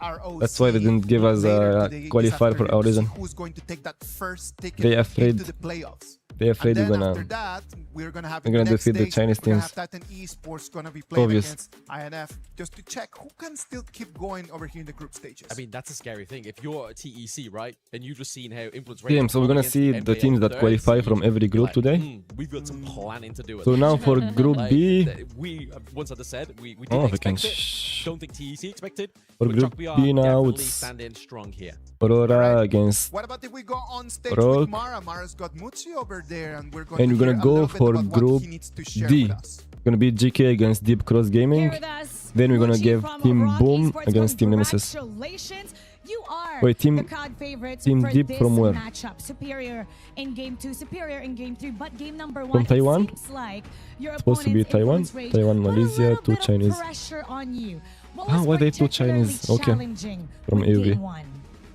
ROC. That's why they didn't give us later a today, this qualifier for afternoon, our to see reason. who's going to take that first ticket They afraid. into the playoffs. They're afraid and we're then after gonna. that, we're gonna have We're in gonna the next defeat the stage, Chinese we're gonna teams. have Titan Esports gonna be playing Obvious. against INF just to check who can still keep going over here in the group stages. I mean, that's a scary thing. If you're TEC, right, and you've just seen how Influence Yeah, Rangers so we're won gonna against see the NBA teams on that third qualify seed, from every group like, today. we've got some planning to do. So now for Group Like, B. we once I said we didn't Oh, we can. expect it. Don't think TEC expected. For but Group Jock, we are B now, definitely it's standing strong here. Aurora Alright. against. What about if we go on stage Rock. with Mara? Mara's got Muchi over there, and we're going And to we're hear gonna a go little bit for about what Group he needs to share D. with us. Gonna be GK against Deep Cross Gaming. Here with us, Then we're gonna Muchi give from Team Rock Boom Esports. against Team Nemesis. Congratulations. You are Wait, Team- the COD favorites Team for Deep this from where? matchup. Superior in game 2, superior in game 3, but game number 1 From Taiwan? it seems like your Supposed to be opponent's Taiwan, influence rate Taiwan, put a Malaysia, little two bit of Chinese. pressure on you. What Ah, was why they two particularly Chinese? Okay. challenging From with AV. game 1?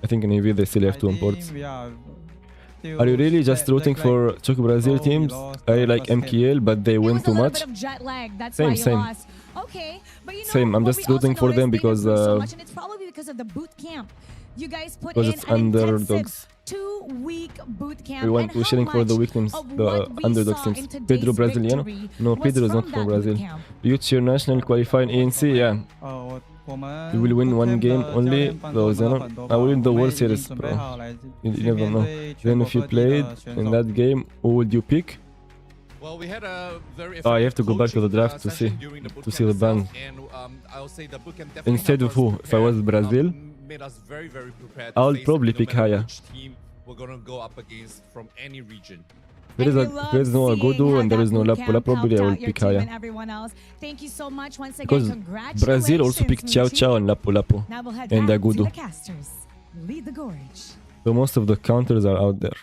I think in AV they still have two imports. Are you really just rooting for Choco Brazil teams? I like MKL, but they It win was a too little much. bit of jet lag. That's Same, why you same. lost. Okay, but you know, Same, I'm what just we rooting also for them noticed, they because, improved so much, and it's probably because of the boot camp. You guys put Because in it's an intensive underdogs. 2-week boot camp. We and we're how cheering for the much weak teams, of the what we underdog saw teams. in today's Pedro Brasiliano? victory No, was Pedro is not from from that boot Brazil. camp? You cheer national qualifying ANC, yeah. You will win one game only, though Zenon. I will win the World Series, bro. You never know. Then if you played in that game, who would you pick? Well, we had a very Oh, you have to go back to the draft to see the band. I'll say the bootcamp definitely Instead helped of who? us If I was prepare, Brazil, made us very, very prepared. I would to face probably no pick matter Haya. which team we're gonna go up against from any region. There is no Agudo and there is no Lapu. Probably I will pick Haya. Thank you so much once again. Because Congratulations, Brazil also picked Chow Muchi. Chow and Lapu Now we'll head and back to Agudo. the casters. Lead the gorge. So most of the counters are out there.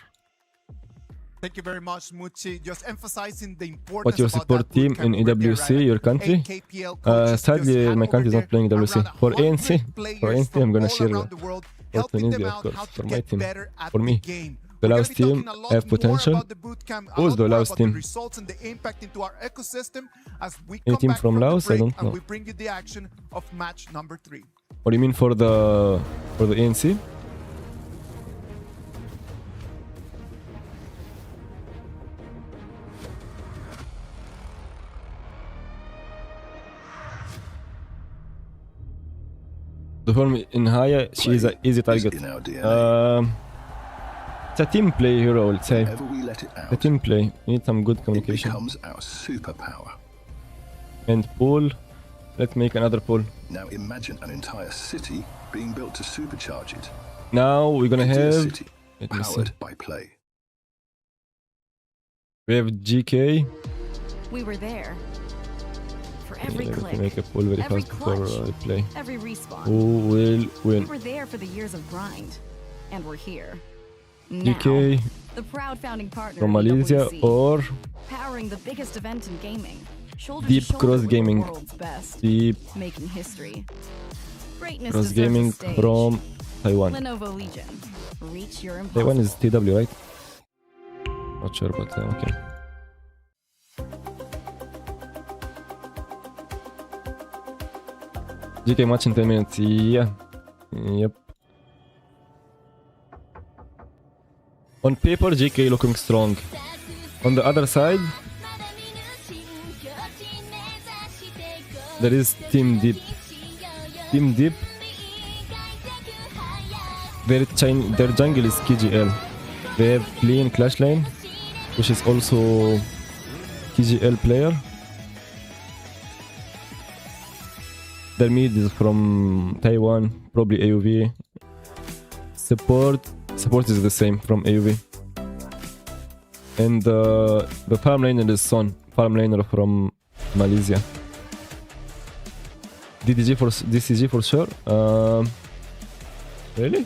Thank you very much, Muchi. Just emphasizing the importance. What's your about support that team bootcamp in over there, EWC, right? your country? KPL coaches just Sadly, had my over country is not there playing EWC. around For 100 ANC, players I'm gonna from share all around the world, for helping them Tunisia, of out course, how for to my get team. better at For the me. game. The We're gonna Laos be team talking a lot have more potential. about the bootcamp, a Who's lot the more Laos about team? the results and the impact into our ecosystem as we Any come team back from from Laos? the I break don't and know. we bring you the action of match number 3. What do you mean for the ANC? The form in Haya, she is an easy target. in our DNA. It's a team play hero, I would say. Whenever we let it A out, team play. You need some good it communication. becomes our superpower. And pool. Let's make another pool. Now imagine an entire city being built to supercharge it. Now we're gonna Into a have. city Let me see. powered by play. We have GK. We were there. For Yeah, every let me click, make a pool very every fast before clutch, play. every respawn. Who will We win? were there for the years of grind, and we're here. Now, GK the proud founding partner from of Malaysia EWC, or powering the biggest event in gaming. Shoulder Deep to shoulder Cross with the Gaming. world's best, Deep making history. Greatness Cross deserves a Gaming stage. from Taiwan. Lenovo Legion. Reach your impossible. Taiwan is TW, right? Not sure, but okay. GK match in 10 minutes. Yeah. Yep. On paper, GK looking strong. On the other side, there is Team Deep. Team Deep. Their jungle is KGL. They have Clean Clash Lane, which is also KGL player. Their mid is from Taiwan, probably AUV. Support is the same from AUV. And the farm laner is Son, farm laner from Malaysia. DCG for sure. Really?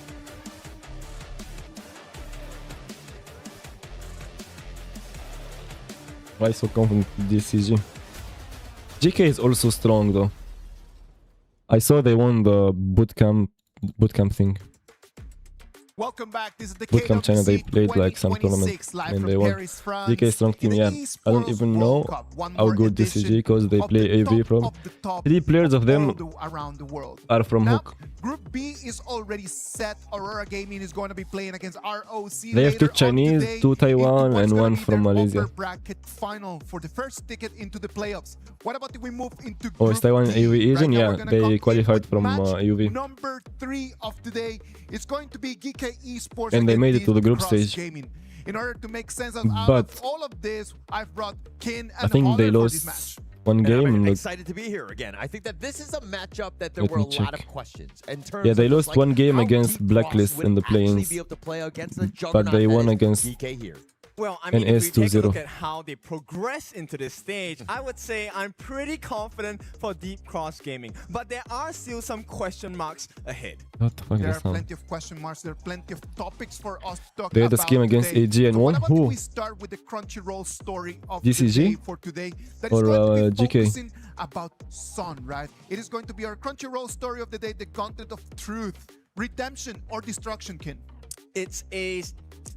Why so confident with DCG? GK is also strong though. I saw they won the bootcamp thing. Welcome back. This is the Bootcamp China, they KWC played like some tournament 2026 live and from they won. Paris, France. GK strong team, In the yeah. I don't eSports even World know Cup, one how more good this is edition because they of play the AV top from of the top 3 players of them around the world. are from Now, Hook. Group B is already set. Aurora Gaming is going to be playing against ROC. They have 2 Chinese, 2 Taiwan, and 1 from Malaysia. Bracket final for the first ticket into the playoffs. What about if we move into Oh, is Taiwan Group D? AV Asian? Right now Yeah, we're gonna they come in qualified with from match AV. Number 3 of today. It's going to be GK Esports And they made it to the group Cross stage. Gaming. In order to make sense out But of all of this, I've brought Kin and I think they Holler for this match. lost 1 game. I'm and excited to be here again. I think that this is a matchup that there Let were a me lot check. of questions in terms Yeah, they of lost like 1 game how against Deep Blacklist Cross in the would actually play-ins, be able to play against the but juggernaut they that won is against DK here. Well, I an mean, if we take a look S2-0. at how they progress into this stage, I would say I'm pretty confident for Deep Cross Gaming. But there are still some question marks ahead. What the fuck There is are that sound? plenty of question marks. There are plenty of topics for us to talk They had a about scheme against today. AG and So won. what about Who? if we start with the Crunchyroll story of DCG? the day for today? That is Or, going to be GK? focusing about Son, right? It is going to be our Crunchyroll story of the day, the content of truth, redemption, or destruction, Kin. It's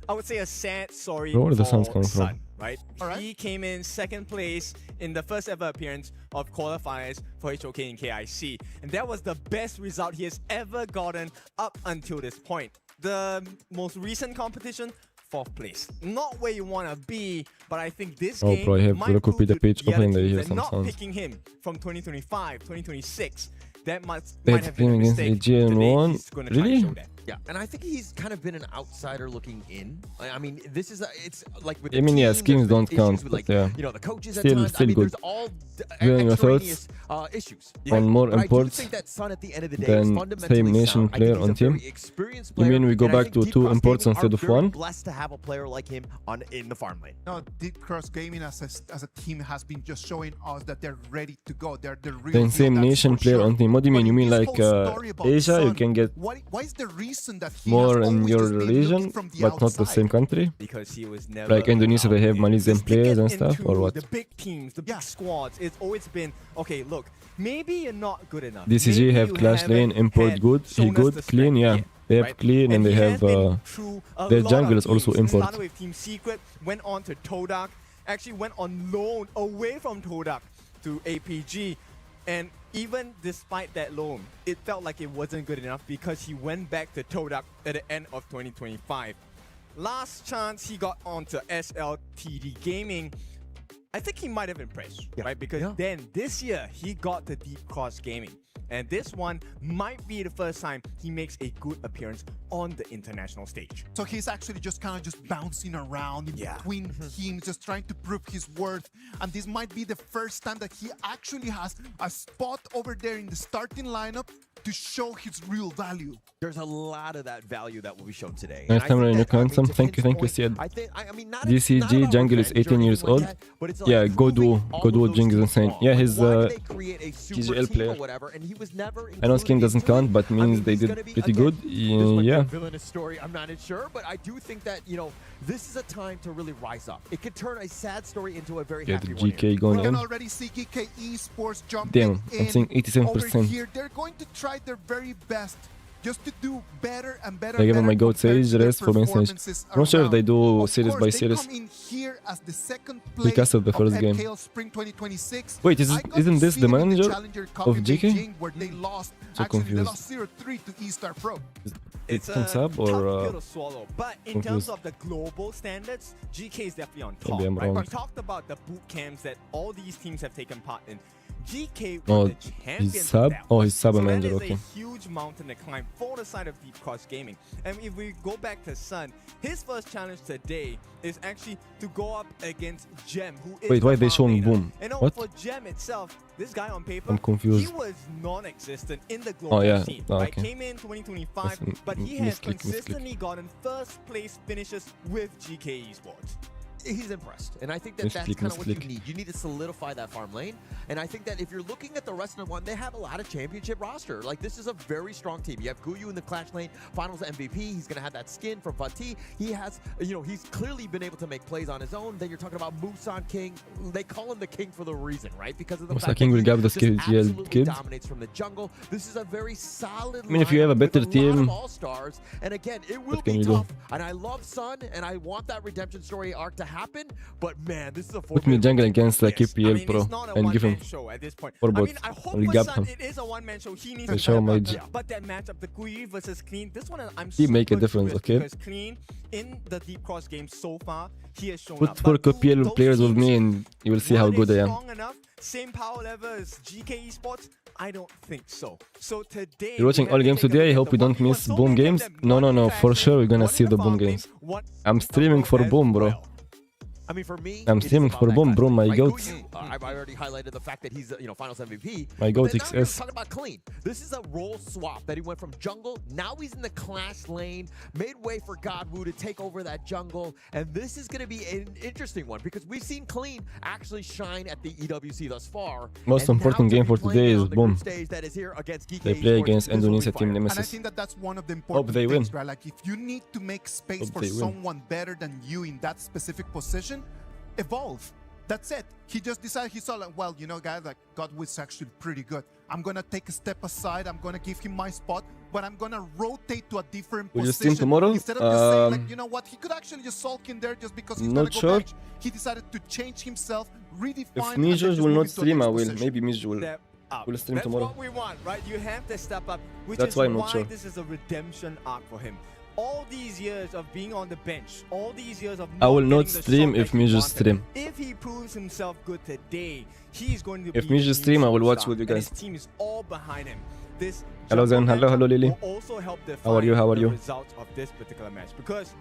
I would say a sad story Bro, where are the for sounds coming Sun, from? right? Alright. He came in 2nd place in the first ever appearance of qualifiers for HOK in KIC. And that was the best result he has ever gotten up until this point. The most recent competition, 4th place. Not where you want to be, but I think this Oh, game bro, I have might Roku prove the to page the open other and I teams hear that some not sounds. picking him from 2025, 2026. That might They had have game been a against mistake. AG and Today, won. he's gonna try to Really? show that. Yeah, and I think he's kind of been an outsider looking in. I mean, this is it's like with I the mean, yeah, team, schemes there's been don't issues count, with, but like, yeah. you know, the coaches Still- at times. still I mean, good. there's all Doing your extraneous issues. On more But I do imports think that Sun at the end of the day than is fundamentally same nation sound. I think player he's on a team. very experienced You player, mean we go and I back think to Deep 2 Cross imports Gaming instead are of very 1? blessed to have a player like him in the farm lane. No, Deep Cross Gaming as a team has been just showing us that they're ready to go. They're the real Then deal, same that's nation for player sure. on team. What do you mean? But You in mean this like whole story about Asia, you Sun, can get why is the reason that he more has in always your just been region, looking from the but not the outside? same country? Because he was never Like Indonesia, they have allowed in. Malaysian This players ticket and stuff, or into what? The big teams, the big squads, it's always been, okay, look, maybe you're not good enough. DCG Maybe have you Clash haven't Lane, import had good, he shown us good, the clean, strength yeah. yet, They have right? clean and they he have has been through a their lot junglers of also teams. import. Started with Team Secret, went on to Todak, actually went on loan away from Todak to APG. And even despite that loan, it felt like it wasn't good enough because he went back to Todak at the end of 2025. Last chance he got onto SLTD Gaming. I think he might have impressed, right? Because then this year he got to Deep Cross Gaming. And this one might be the first time he makes a good appearance on the international stage. So he's actually just kind of just bouncing around in between teams, just trying to prove his worth. And this might be the first time that he actually has a spot over there in the starting lineup to show his real value. There's a lot of that value that will be shown today. Nice time in your handsome. Thank you, Siad. DCG jungle is 18 years old. Yeah, go duo Jing is insane. Yeah, his GGL player. I know skin doesn't count, but means they did pretty good. Yeah. Villainous story, I'm not sure, but I do think that, you know, this is a time to really rise up. It could turn a sad story into a very Yeah, happy the one. GK going We can in. already see GK Esports jumping Damn, I'm seeing in 87%. over here. They're going to try their very best just to do better and better. They give him my goat compared sage, to their rest for main stage. performances I'm not sure if they around. do Of series course, by they series. come in here as the second Because of the first game. MKL Spring 2026. Wait, I got isn't to this see the them in manager Challenger Cup of in GK? Beijing, where they lost. So Actually, they confused. lost 0-3 to E-Star Pro. It's It's sub tough or pill to swallow, but in terms of the global standards, GK is definitely on top. Maybe I'm Right? wrong. We talked about the boot camps that all these teams have taken part in. GK Oh, were the champions he's of sub? that Oh, one. he's sub so manager, that okay. is a huge mountain to climb for the side of Deep Cross Gaming. And if we go back to Sun, his first challenge today is actually to go up against Gem, who is Wait, why the they showing farm laner. Boom? And What? for Gem itself, this guy on paper, I'm confused. he was non-existent in the global Oh, yeah. scene. Oh, right? okay. Came in 2025, but he has Misclick. consistently gotten first place finishes with GK Esports. he's impressed. And I think that that's kind of what you need. You need to solidify that farm lane. And I think that if you're looking at the rest of the one, they have a lot of championship roster. Like, this is a very strong team. You have Guyu in the Clash lane, Finals MVP. He's going to have that skin from Fatih. He has, you know, he's clearly been able to make plays on his own. Then you're talking about Musan King. They call him the king for the reason, right? Because of the fact King that will grab the absolutely kids. dominates from the jungle. This is a very solid I mean, if you have a better team, all-stars. And again, it will be tough. And I love Sun, and I want that redemption story arc to happen. But man, this is a put me jungle against like EPL Pro and give him show at this point. 4 bots. I hope Only for gap Sun him. it is a one-man show. He needs The to show step up. mage. But that matchup, the Guyu versus Clean, this one I'm He make a super difference, curious okay? because Clean in the Deep Cross game so far, he has shown Put up. 4 But EPL those players with teams, me and you will see how were good they I am. strong enough? Same power level as GK Esports? I don't think so. So today, You're watching all games today. I hope we don't miss Boom games. No, for sure we're gonna see the Boom games. I'm streaming for Boom, bro. I mean, for me, I'm streaming for Boom, bro. My goat. I've already highlighted the fact that he's, you know, Finals MVP. My goat But then now we're XS. talking about Clean. This is a role swap that he went from jungle. Now he's in the Clash lane, made way for Godwoo to take over that jungle. And this is going to be an interesting one because we've seen Clean actually shine at the EWC thus far. Most important game for today is Boom. They play against Indonesia team And I Nemesis. think that that's one of the Hope important they things, win. right? Like, if you need to make space Hope for they win. someone better than you in that specific position, evolve. That's it. He just decided, he saw like, well, you know, guys, like, Godwoo's actually pretty good. I'm going to take a step aside. I'm going to give him my spot, but I'm going to rotate to a different Will you position. stream tomorrow? Instead of just saying, like, you know what, he could actually just sulk in there just because he's going Not to go sure. back. He decided to change himself, redefine. If and then Mijos just will move not into a stream, next I will. position. Maybe Mijos will. Step up. We'll stream That's tomorrow. what we want, right? You have to step up, which That's is why I'm not sure. this is a redemption arc for him. All these years of being on the bench, all these years of I will not getting the stream shot if that he Mijos wanted. stream. If he proves himself good today, he's going to If be Mijos the stream, new I will watch superstar, with you and guys. his team is all behind him. This Hello, Zen. jungle Hello, matchup Lily. will also help How are you? define How are the you? results of this particular match because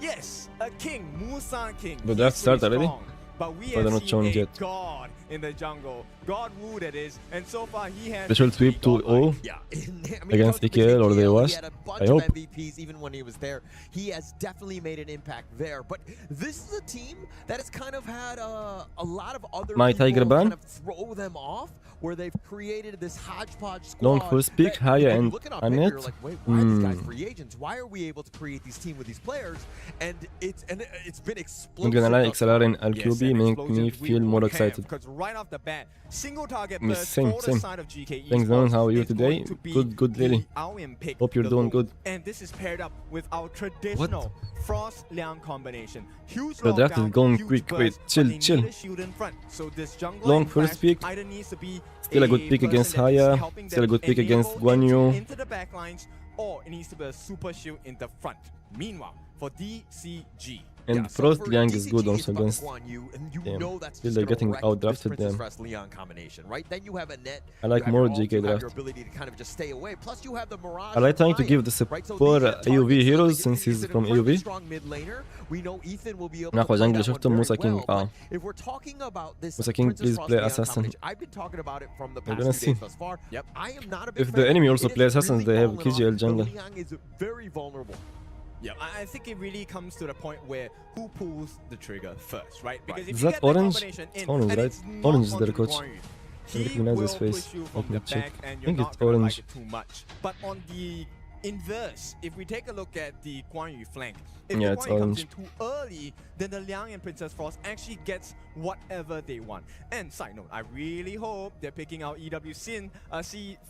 yes, a king, Musan King. The draft he's pretty started already? strong, but we Or they're have not shown seen it a yet? god in the jungle, Godwoo that is, and so far he has. They should sweep 2-0 Yeah, I mean, against Coach EKL or they He was. had a bunch I of hope. MVPs even when he was there. He has definitely made an impact there. But this is a team that has kind of had a lot of other My people Tiger ban? kind of throw them off, where they've created this hodgepodge squad. Long first pick, that Haya when you and look at on paper, Annette. you're like, wait, why are these guys free agents? Why are we able to create these teams with these players? And it's been I'm explosive. gonna like thus far. XLR and LQB make me feel more excited. Because right off the bat, single target Miss, burst same, for same. the side of GK Thanks, Esports Zenon. How are you is today? going to be Good, Lily. the Aoyan pick, Hope you're the doing Lone. good. And this is paired up with our traditional Frost Liang combination. Huge The draft is lockdown, going huge quick. burst, Wait, but chill, they need chill. a shield in front. So this jungler Long in first Clash pick. either needs to be Still a good pick person against that is Haya. helping Still a them good pick enable against Guan Yu. into the backlines, or it needs to be a super shield in the front. Meanwhile, for DCG, And Frost Liang is good also against them. Still they're getting outdrafted them. I like more GK draft. I like trying to give the support AOV heroes since he's from AOV. ناخذ جنجل شفتم موسى كينج موسى كينج please play assassin. We're gonna see. If the enemy also plays assassins, they have KGL jungle. Yeah, I think it really comes to the point where who pulls the trigger first, right? Because if Is you that get the orange? combination in, It's orange, and right? it's not Orange is their onto coach. Guan Yu, I he recognize will his face. push you Let from me the check. back, and I you're think not it's gonna orange. like it too much. But on the inverse, if we take a look at the Guan Yu flank, if Yeah, the it's Guan Yu comes orange. in too early, then the Liang and Princess Frost actually gets whatever they want. And side note, I really hope they're picking out EW Sin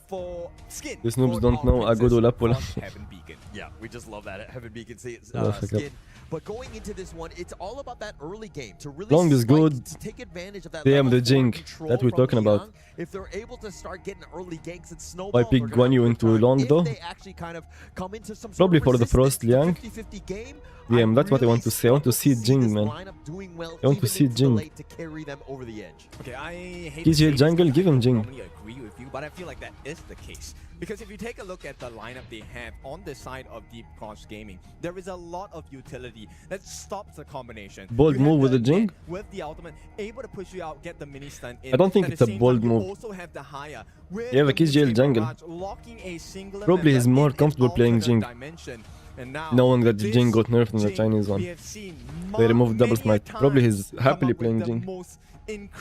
for skin. These noobs for don't our know Princess Agudo Lapola. Frost Heaven Beacon. Yeah, we just love that Heaven Beacon skin. Okay. But going into this one, it's all about that early game to really Long is good. to take advantage of that Damn, level the 4 Jing control that we're from talking about. Liang. If they're able to start getting early ganks and snowballs, Why pick they're gonna Guan Yu have a into good time. long If though? they actually kind of come into some sort Probably of for the Frost resistance, Liang. 50-50 game, Yeah, that's what I really want to see. I want to see struggle Jing, this man. lineup doing well I want to even see into the Jing. late to carry them over the edge. Okay, I hate KGL to say this, jungle, but give him I Jing. normally agree with you, but I feel like that is the case. Because if you take a look at the lineup they have on the side of Deep Cross Gaming, there is a lot of utility that stops the combination. Bold You have move with the Jing? net with the ultimate, able to push you out, get the mini stun in. I don't think At it's the a same bold time, you move. also have the Haya. You have a KGL jungle. Locking a singular Probably member he's more in an comfortable playing alternate Jing. dimension. And now, knowing that this Jin got nerfed in the Jin Chinese one. we have seen They removed double many a smite. Probably times he's come happily up with playing the Jin. most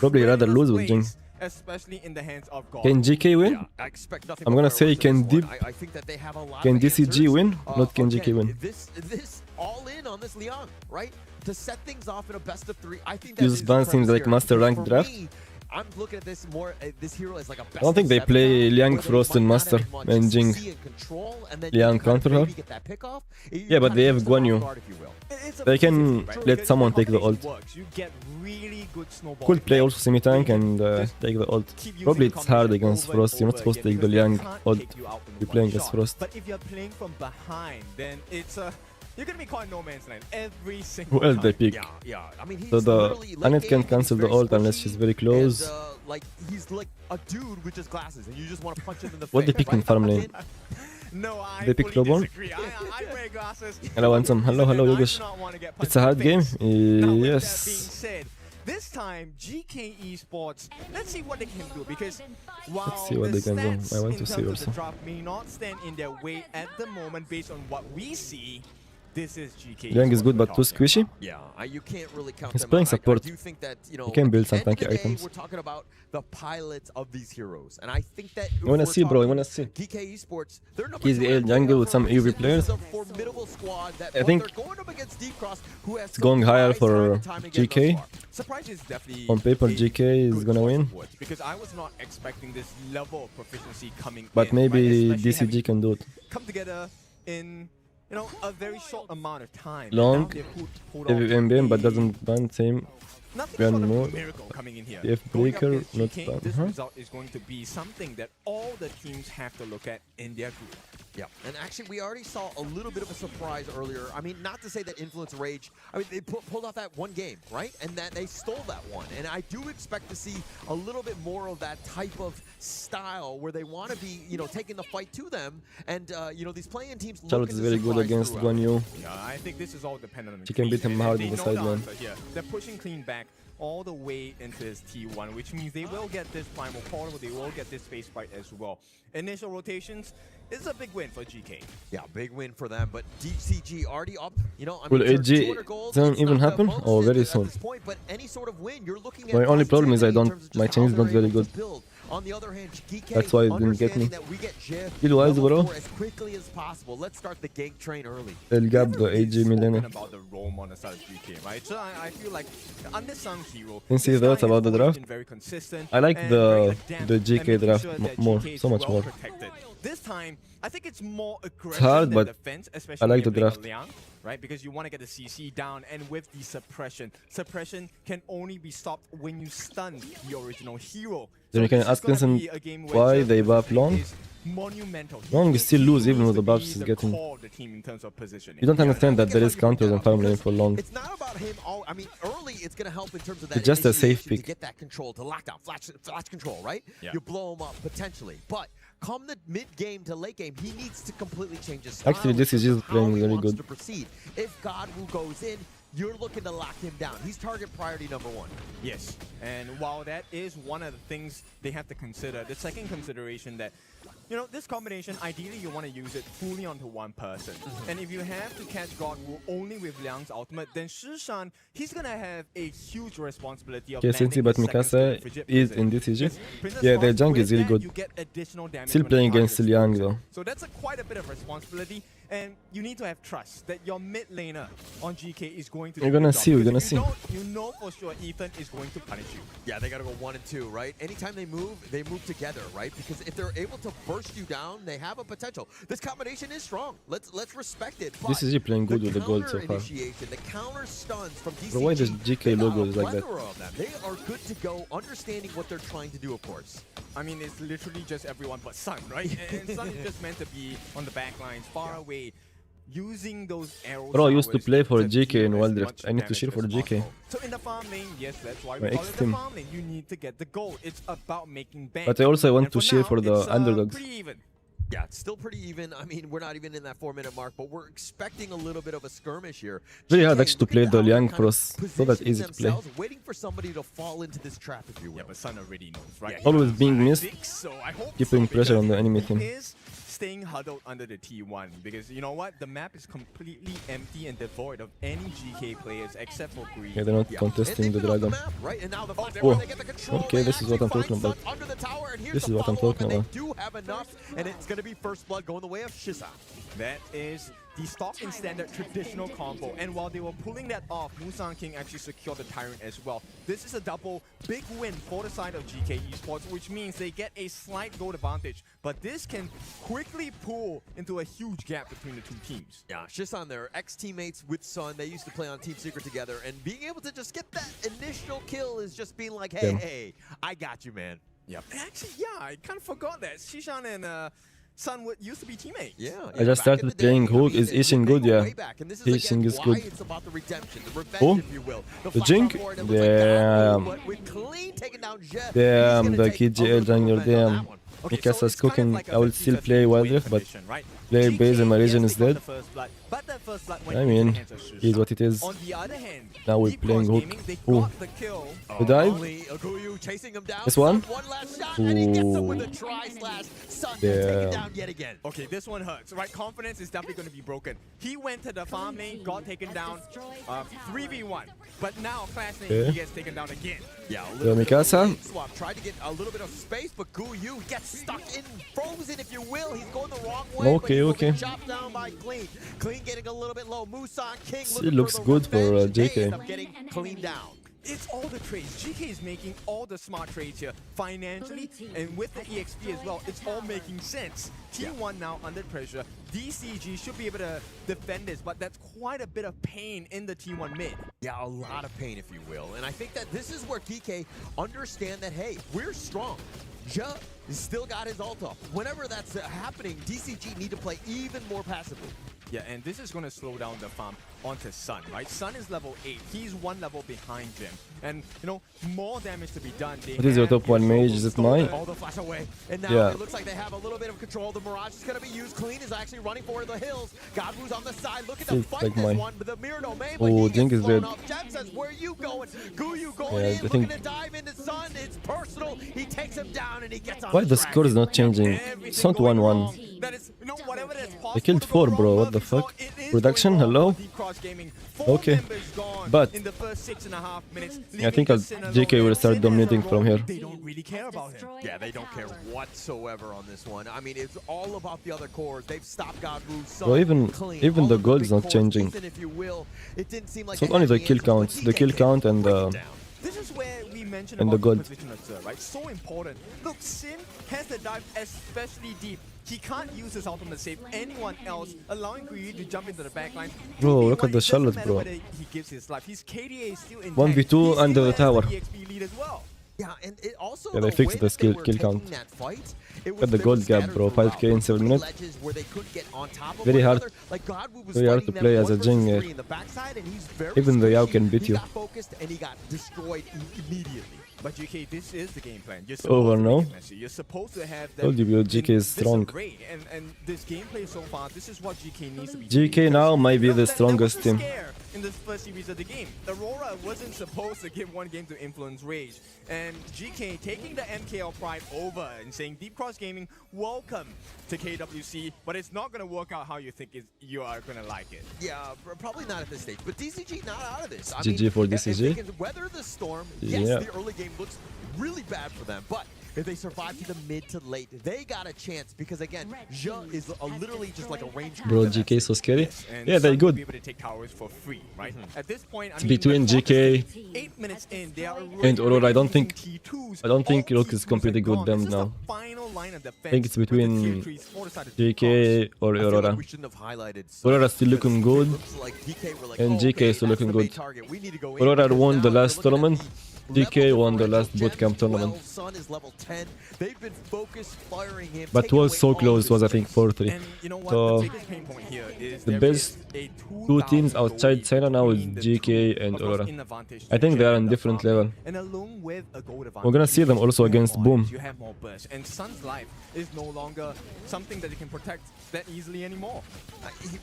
Probably rather incredible lose with Jin. plays, especially in the hands of God. Can GK win? Yeah, I expect nothing I'm but gonna say fireworks can in this Deep, one. I think that they have a lot can of DCG answers. win? Not can GK Again, win. This all in on this Liang, right? To set things off in a best of 3. I think that Use is the ban seems premise like here. master rank For draft. me, I'm looking at this more. This hero as like a best I don't think of they 7 play now, Liang, where they Frost, might and not Master, have much and Jing. CC and control, and then Liang you kind of counter her. maybe get that pick off. You Yeah, but kind they of have catch them Guan Yu. off guard, if you will. It's a They can 50-50, right? let Because someone the take the combination ult. works. You get really good snowball Could play effect. also semi-tank You can and just take the ult. keep using Probably the it's hard combination against over and Frost. You're not over supposed to again take the because Liang they can't ult. take you out in You're one playing against shot. Frost. But if you're playing from behind, then it's you're gonna be caught in no man's land every single Who else time. they pick? Yeah. I mean, he's So the literally late Annette game, can cancel he's the very ult unless squishy, she's very close. And, like he's like a dude with just glasses, and you just want to punch him in the What they face. pick in farm lane? No, I They pick fully Lobon? disagree. I wear glasses. Hello, handsome. Hello, hello, I do Yogesh. not want to get It's punched a in hard the game. face. Now, with that being Yes. said, this time GK Esports, let's see what they can do, because while Let's see what the they can do. stats I want in to see terms of also. the draft may not stand in their way at the moment based on what we see, this is GK. Liang is Esports good, we're but too talking squishy. about. Yeah, you can't really count He's them playing out. I support. do think that, you know, He can build at some the end tanky of the day, items. we're talking about the pilots of these heroes, and I think that You wanna see, bro? You wanna see? GK Esports, they're number He's 2 the in jungle with for some a reason. EV players. This is a formidable squad that, I but think they're going up against Deep Cross, who has it's going higher for GK. Surprise is definitely On paper, a GK is good gonna choice win. of words, because I was not expecting this level of proficiency coming But in, maybe right? Especially DCG having can do it. come together in a very short amount of time. Long, Now they've pulled off MBM, but a- doesn't ban same. Nothing One short of more. a miracle coming in here. TF Going up breaker, against not GK, bad. this result is going to be something that all the teams have to look at in their group. Yeah, and actually we already saw a little bit of a surprise earlier. I mean, not to say that Influence Rage, I mean, they pulled off that one game, right? And that they stole that one. And I do expect to see a little bit more of that type of style where they want to be, taking the fight to them. And, these playing teams Charlotte is very good against Guan Yu. Yeah, I think this is all dependent on She can beat him Clean, hard and in the they know side lane. answer here. They're pushing Clean back all the way into his T1, which means they will get this primal portal, they will get this space fight as well. Initial rotations is a big win for GK. Yeah, big win for them, but DCG already up. Will AG 200 gold, doesn't it's even not the happen? most Or very at soon? this point, but any sort of win, you're looking at My only problem is I positivity in don't. terms of My just chain how is not they're very able good. to build. On the other hand, GK That's why it didn't get me. understanding that we get Jiff Good wise, level bro. 4 as quickly as possible. Let's start the gank train early. El Gab, the AG Spoken millionaire. about the Rome on the side of GK, right? So I feel like the unsung hero. Can see this thoughts guy has about the always draft? been very consistent I like and the very adept the and GK making draft sure that more, GK is so much well more. protected. This time, I think it's more aggressive hard, than but defense, I especially like when the you're playing draft. Liang, right? Because you want to get the CC down, and with the suppression can only be stopped when you stun the original hero. Then you can this is ask gonna Vincent be a game where why just they the buff effect Long. is monumental. Long is still lose even needs with the to buffs be he's the getting. core of the team in terms of positioning. You don't understand that there is counters on farm lane for Long. It's not about him. I mean, early it's going to help in terms of that. It's just a safe initiation pick. to get that control, to lock down, flash control, right? Yeah. You blow him up potentially, but come the mid game to late game, he needs to completely change his style. Actually, this is in terms just of how playing he very wants good. to proceed. If Godwu goes in, you're looking to lock him down. He's target priority number 1. Yes, and while that is one of the things they have to consider, the second consideration that, this combination, ideally you want to use it fully onto one person. And if you have to catch Godwu only with Liang's ultimate, then Shishan, he's going to have a huge responsibility of Okay, landing but the second Mikasa skill frigid is prison. in DCG. Yes, Princess Yeah, their Frost, junk with is really that, good. You get additional damage Still when the playing target against is Liang frozen. though. So that's quite a bit of responsibility, and you need to have trust that your mid laner on GK is going to do We're gonna the job, see, we're because gonna if you know for sure Ethan is going to punish you. Yeah, they got to go 1 and 2, right? Anytime they move together, right? Because if they're able to burst you down, they have a potential. This combination is strong. Let's respect it. But DCG playing good with the gold so far. initiation, the counter stuns from DCG. Bro, why does GK logo is like that? plethora of them. They are good to go, understanding what they're trying to do, of course. I mean, it's literally just everyone but Sun, right? And Sun is just meant to be on the back lines, far away, using those arrows. Bro, I used to play for GK deal in as Wild much Rift. I need to damage cheer for as GK. possible. So in the farm lane, yes, that's why we My call it the ex-team. farm lane. You need to get the gold. It's about making bank. But I also want And to for cheer now, for the it's, underdogs. pretty even. Yeah, it's still pretty even. I mean, we're not even in that 4-minute mark, but we're expecting a little bit of a skirmish here. Very hard GK, actually to look play at the how they're Liang kind of Pros. It's not that positioning easy to play. themselves, waiting for somebody to fall into this trap, if you will. Yeah, but Sun already knows, right? Always being I missed, think so. I hope keeping so, pressure on because the enemy he team. is staying huddled under the T1 because you know what? The map is completely empty and devoid of any GK players except for Green. Yeah, they're not contesting the dragon. Oh, okay, this is what I'm talking about. This is what I'm talking about. They do have enough, and it's going to be first blood going the way of Shisa. That is the stock and standard traditional combo, and while they were pulling that off, Musang King actually secured the Tyrant as well. This is a double big win for the side of GK Esports, which means they get a slight goal advantage, but this can quickly pull into a huge gap between the two teams. Yeah, Shisan, their ex-teammates with Sun, they used to play on Team Secret together, and being able to just get that initial kill is just being like, hey, hey, I got you, man. Yep. Actually, yeah, I kind of forgot that Shishan and Sun used to be teammates. Yeah, I just started playing Hook. Is Ishin good? Yeah. Ishin is good. Oh, the Jink? Damn. Damn, the KGL jungler, damn. Mikasa's cooking. I will still play Wild Rift, but player base in my region is dead. I mean, is what it is. Now we're playing Hook. Ooh. The dive? This one? Ooh. Damn. Okay, this one hurts, right? Confidence is definitely going to be broken. He went to the farm lane, got taken down 3v1, but now Clash lane, he gets taken down again. Yeah, Mikasa swap tried to get a little bit of space, but Guyu gets stuck in, frozen if you will. He's going the wrong way. Okay, okay. Chopped down by Clean. Clean getting a little bit low. Musang King. It looks good for JK. Getting cleaned down. It's all the trades. GK is making all the smart trades here financially and with the EXP as well. It's all making sense. T1 now under pressure. DCG should be able to defend this, but that's quite a bit of pain in the T1 mid. Yeah, a lot of pain, if you will. And I think that this is where DK understand that, hey, we're strong. Ja still got his ult up. Whenever that's happening, DCG need to play even more passively. Yeah, and this is going to slow down the farm onto Sun, right? Sun is level 8. He's one level behind him. And, you know, more damage to be done. What is your top 1 mage? Is it mine? All the flash away. And now it looks like they have a little bit of control. The Mirage is going to be used. Clean is actually running for the hills. Godwoo's on the side looking to fight this one. But the mirror domain, oh, Jink is dead. Jem says, where are you going? Guyu going in, looking to dive into Sun. It's personal. He takes him down and he gets on. Why the score is not changing? It's not 1-1. That is, you know, whatever that's possible. They killed 4, bro. What the fuck? Production? Hello? Okay. But in the first 6.5 minutes, I think JK will start dominating from here. They don't really care about him. Yeah, they don't care whatsoever on this one. I mean, it's all about the other cores. They've stopped Godwoo. Bro, even the gold is not changing. It's not only the kill count. The kill count and this is where we mentioned and about the gold. position observe, right? So important. Look, Sin has the dive especially deep. He can't use his ultimate to save anyone else, allowing Guyu to jump into the backline. Bro, look at the Charlotte, bro. He gives his life. His KDA is still in 1v2 under the tower. Yeah, and it also they fixed the kill count. Got the gold gap, bro. 5k in 7 minutes. Very hard. Very hard to play as a Jing. Even the Yao can beat you. And he got destroyed immediately. But GK, this is the game plan. Over now. You're supposed to have Told you, GK is strong. And this gameplay so far, this is what GK needs to be GK doing. now might be the strongest team. In this first series of the game, Aurora wasn't supposed to give one game to influence Rage, and GK taking the MKL Pride over and saying Deep Cross Gaming, welcome to KWC, but it's not going to work out how you think you are going to like it. Yeah, probably not at this stage, but DCG not out of this. GG for DCG. If they can weather the storm, yes, the early game looks really bad for them, but if they survive to the mid to late, they got a chance because again, Ja is literally just like a range. Bro, GK is so scary. Yeah, they're good. Be able to take towers for free, right? At this point, it's between GK 8 minutes in, they are and Aurora. I don't think Rook is completely good them now. I think it's between GK or Aurora. Aurora still looking good, and GK is still looking good. Aurora won the last tournament. DK won the last bootcamp tournament. But it was so close, it was I think 4-3. So the best two teams outside China now is GK and Aurora. I think they are on different level. We're gonna see them also against Boom. And Sun's life is no longer something that he can protect that easily anymore.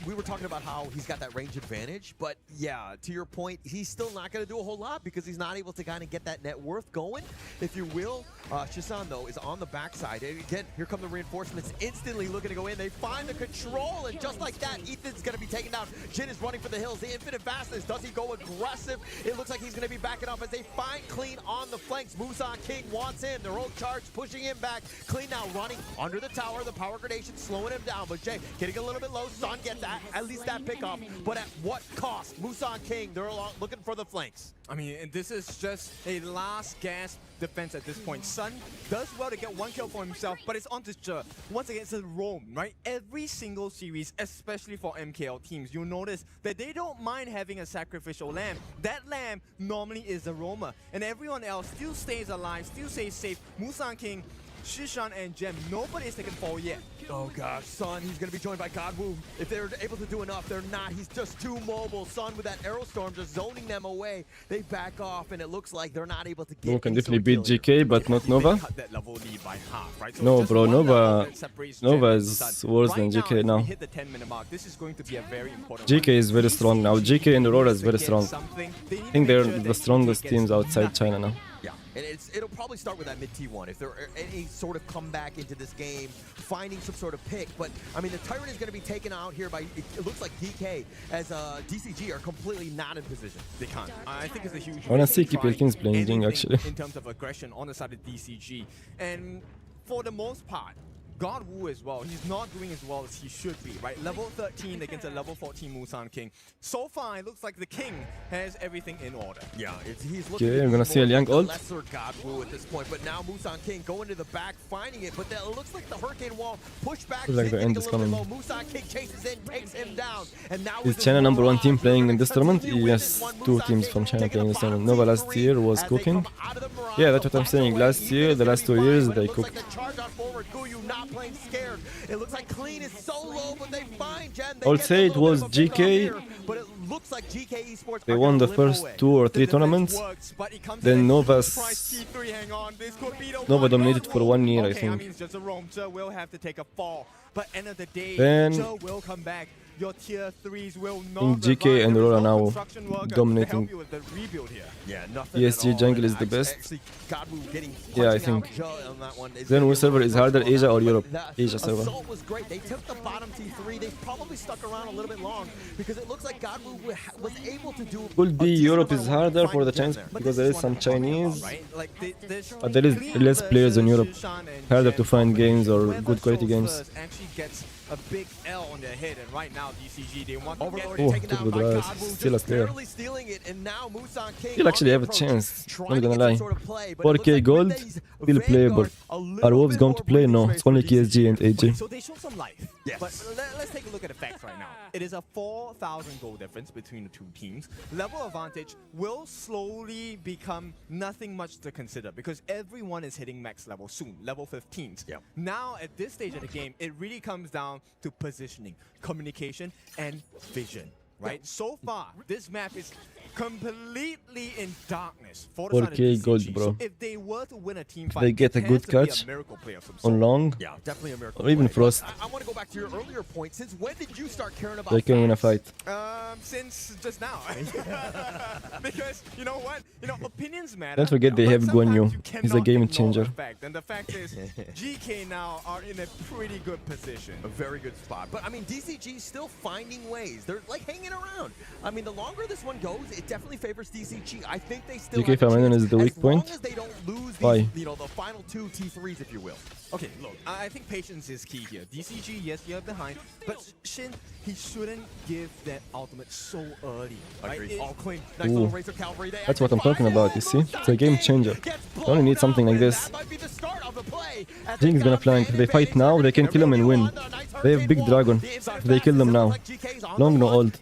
We were talking about how he's got that range advantage, but yeah, to your point, he's still not going to do a whole lot because he's not able to kind of get get that net worth going, if you will. Shisan, though, is on the backside. And again, here come the reinforcements instantly looking to go in. They find the control, and just like that, Ethan's going to be taken down. Jin is running for the hills. The infinite fastness. Does he go aggressive? It looks like he's going to be backing off as they find Clean on the flanks. Musan King wants him. Their own charge pushing him back. Clean now running under the tower. The power gradation slowing him down. But Jay getting a little bit low. Sun gets that, at least that pick off. But at what cost? Musan King, they're looking for the flanks. I mean, this is just a last gasp defense at this point. Sun does well to get one kill for himself, but it's on to Zhe. Once again, it's a roam, right? Every single series, especially for MKL teams, you'll notice that they don't mind having a sacrificial lamb. That lamb normally is a roamer, and everyone else still stays alive, still stays safe. Musan King, Shishan, and Gem, nobody is taken fall yet. Oh gosh, Sun, he's going to be joined by Godwoo. If they're able to do enough, they're not. He's just too mobile. Sun with that arrow storm just zoning them away. They back off, and it looks like they're not able to get Who can definitely beat GK, but not Nova. No, bro, Nova is worse than GK now. GK is very strong now. GK and Aurora is very strong. I think they're the strongest teams outside China now. Yeah, and it'll probably start with that mid T1 if there are any sort of comeback into this game, finding some sort of pick. But I mean, the Tyrant is going to be taken out here by, it looks like DK as DCG are completely not in position. They can't. I think it's a huge. I wanna see KPL Kings playing Jing actually. In terms of aggression on the side of DCG, and for the most part, Godwoo as well, he's not doing as well as he should be, right? Level 13 against a level 14 Musan King. So far, it looks like the King has everything in order. Yeah, he's looking okay, I'm gonna see a Liang ult. Lesser Godwoo at this point, but now Musan King going to the back, finding it, but it looks like the Hurricane Wall pushed back. Looks like the end is coming. Musan King chases in, takes him down, and now is China #1 team playing in this tournament? Yes, 2 teams from China playing in this tournament. Nova last year was cooking. Yeah, that's what I'm saying. Last year, the last 2 years, they cooked. Not playing scared. It looks like Clean is so low, but they find Jen. I would say it was GK. But it looks like GK Esports they won the first 2 or 3 tournaments. Then Nova dominated for 1 year, I think. But end of the day, then Joe will come back. Your tier 3s will I think GK and Aurora now dominating. Yeah, ESG jungle is the best. Yeah, I think. Then which server is harder, Asia or Europe? Asia server. Assault was great. They took the bottom T3. They probably stuck around a little bit long because it looks like Godwoo was able to do. Could be Europe is harder for the Chinese because there is some Chinese. But there is less players in Europe. Harder to find games or good quality games. A big L on their head, and right now DCG they want to get took the rise. Still a player. He'll actually have a chance. Not gonna lie. 4k gold, still playable. Are Wolves going to play? No, it's only KSG and AG. So they show some life. Yes. But let's take a look at the facts right now. It is a 4,000 gold difference between the two teams. Level advantage will slowly become nothing much to consider because everyone is hitting max level soon, level 15s. Yep. Now at this stage of the game, it really comes down to positioning, communication, and vision. Right? So far, this map is completely in darkness for the 4k gold, bro. So if they were to win a team fight, they get a good catch on long, yeah, definitely a miracle or even Frost. I want to go back to your earlier point. Since when did you start caring about they can win a fight? Since just now. Because, you know what? You know, opinions matter. Don't forget they have Guan Yu. He's a game changer. And the fact is, GK now are in a pretty good position. A very good spot. But, I mean, DCG still finding ways. They're, like, hanging around. I mean, the longer this one goes, it definitely favors DCG. I think they still GK Feminine is the weak point. As long as they don't lose Why? these, you know, the final 2 T3s, if you will. Okay, look, I think patience is key here. DCG, yes, you're behind, but Shin, he shouldn't give that ultimate so early. Right? All clean. Nice little Razor Cavalry. That's what I'm talking about, you see? It's a game changer. You only need something like this. Jing is gonna flank. If they fight now, they can kill him and win. They have big dragon. If they kill them now. Long no old.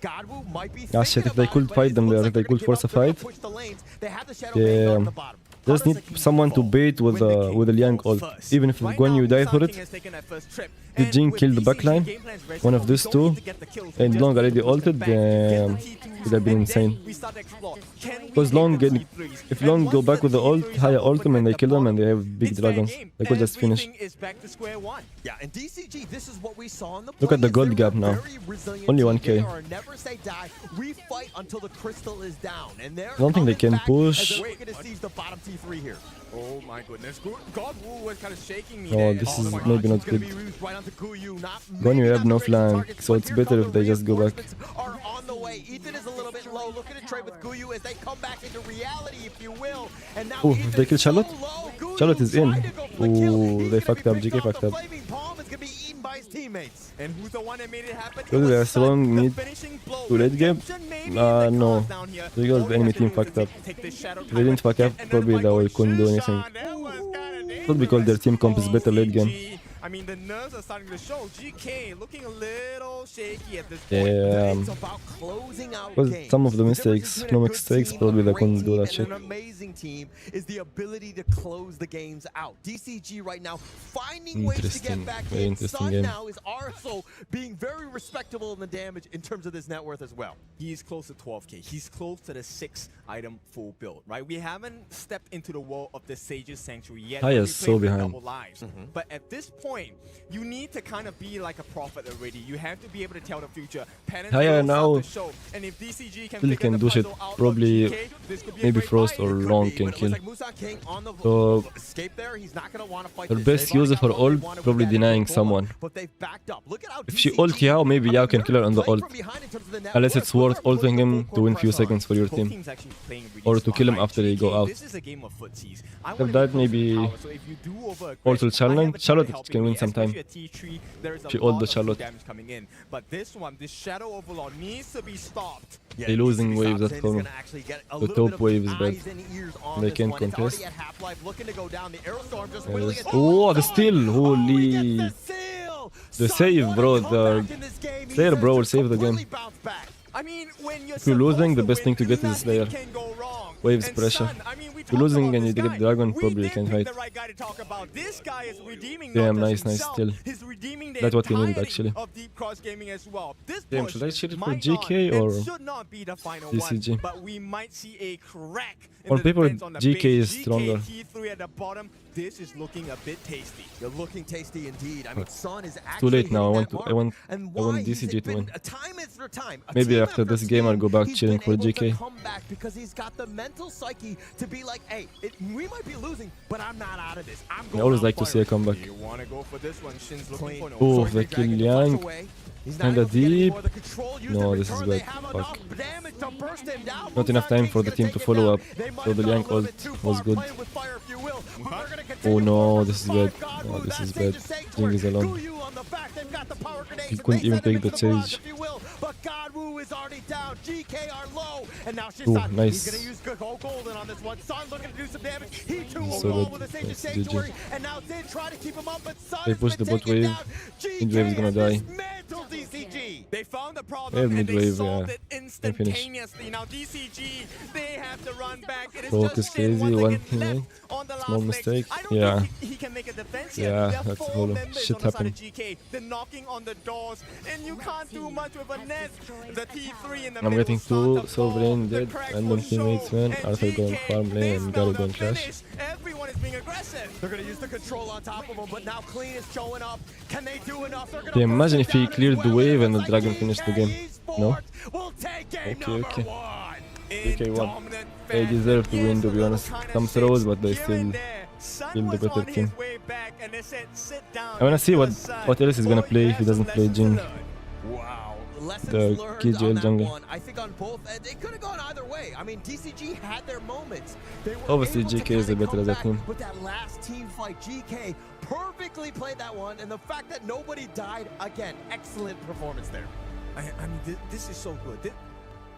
Ah shit, if they could fight them there, if they could force a fight. Yeah. Just need someone to bait with a Liang ult. Even if Guan Yu died for it. The Jhin killed the backline, one of these two, and Long already ulted, would have been insane. Because if Long go back with the ult, higher ultim, and they kill them, and they have big dragons, they could just finish. Yeah, and DCG, this is what we saw in the Look at the gold gap now. Only 1k. Never say die. We fight until the crystal is down, and I don't think they can push. The bottom T3 here. Oh my goodness. God Wu was kind of shaking me. Oh, this is maybe not good. When you have no flank, so it's better if they just go back. Are on the way. Ethan is a little bit low. Look at the trade with Guyu as they come back into reality, if you will. And now Oh, they kill Charlotte? Charlotte is in. Oh, they fucked up. GK fucked up. And who's the one that made it happen? Because they are strong mid to late game. No. Because the enemy team fucked up. If they didn't fuck up, probably they couldn't do anything. Not because their team comp is better late game. I mean, the nerves are starting to show. GK looking a little shaky at this point. Yeah. Because some of the mistakes, probably they couldn't do that shit. An amazing team is the ability to close the games out. DCG right now finding ways to get back very in. interesting Sun game. now is also being very respectable in the damage in terms of this net worth as well. He's close to 12k. He's close to the 6-item full build, right? We haven't stepped into the world of the Sage's Sanctuary yet. Haya is so behind. But at this point, you need to kind of be like a prophet already. You have to be able to tell the future. Haya now and if DCG still can do shit. Probably maybe Frost or Long can kill. So her best user for ult, probably denying someone. If she ult Yao, maybe Yao can kill her on the ult. Unless it's worth ulting him to win few seconds for your team. Or to kill him after they go out. If that, maybe also Charlotte can win sometime. She ult the Charlotte. But this one, this Shadow Overlord needs to be stopped. They're losing waves at home. The top wave is bad. They can't contest. Oh, the steal! Holy! The save, bro. The Slayer, bro, will save the game. If you're losing, the best thing to get is Slayer. Waves pressure. If you're losing and you get Dragon, probably you can fight. Damn, nice still. That's what we needed actually. Damn, should I cheer it for GK or DCG? On paper, GK is stronger. This is looking a bit tasty. You're looking tasty indeed. I mean, Sun is Too late now. I want DCG to win. Maybe after this game I'll go back cheering for GK. Because he's got the mental psyche to be like, hey, we might be losing, but I'm not out of this. I always like to see a comeback. Oh, the kill Liang. Kinda deep. No, this is bad. Fuck. Not enough time for the team to follow up. So the Liang ult was good. Oh no, this is bad. Oh, this is bad. Jing is alone. He couldn't even take the Sage. Oh, nice. So bad. Nice. GG. They push the bot wave. Mid wave is gonna die. They found the problem They have and mid they wave, solved yeah. it They finish. instantaneously. Now DCG, they have to run back. It is Broke just is crazy, Shin once one again thing, left on the small last mistake. leg. I don't Yeah. think he can make a defense yet. Yeah, There are that's four whole members shit on the side happened. of GK. They're knocking on the doors, and you can't do much with a net. The T3 in the I'm middle getting start two to Sovereign fall. dead, The cracks random will show, teammates, man. and Arthur going GK, farm they lane and smell Garo the going clash. finish. Everyone is being aggressive. They're going to use the control on top of him, but now Clean is showing up. Can they do enough? They're Yeah, imagine if he cleared the wave and the Dragon finished the game. No? Okay. GK won. They deserve to win, to be honest. Some throws, but they still the better team. I wanna see what else he's gonna play if he doesn't play Jhin. Wow. The KJL jungle. I think on both ends, it could have gone either way. I mean, DCG had their moments. Obviously, GK is the better as a team. But that last team fight, GK perfectly played that one, and the fact that nobody died, again, excellent performance there. I mean, this is so good.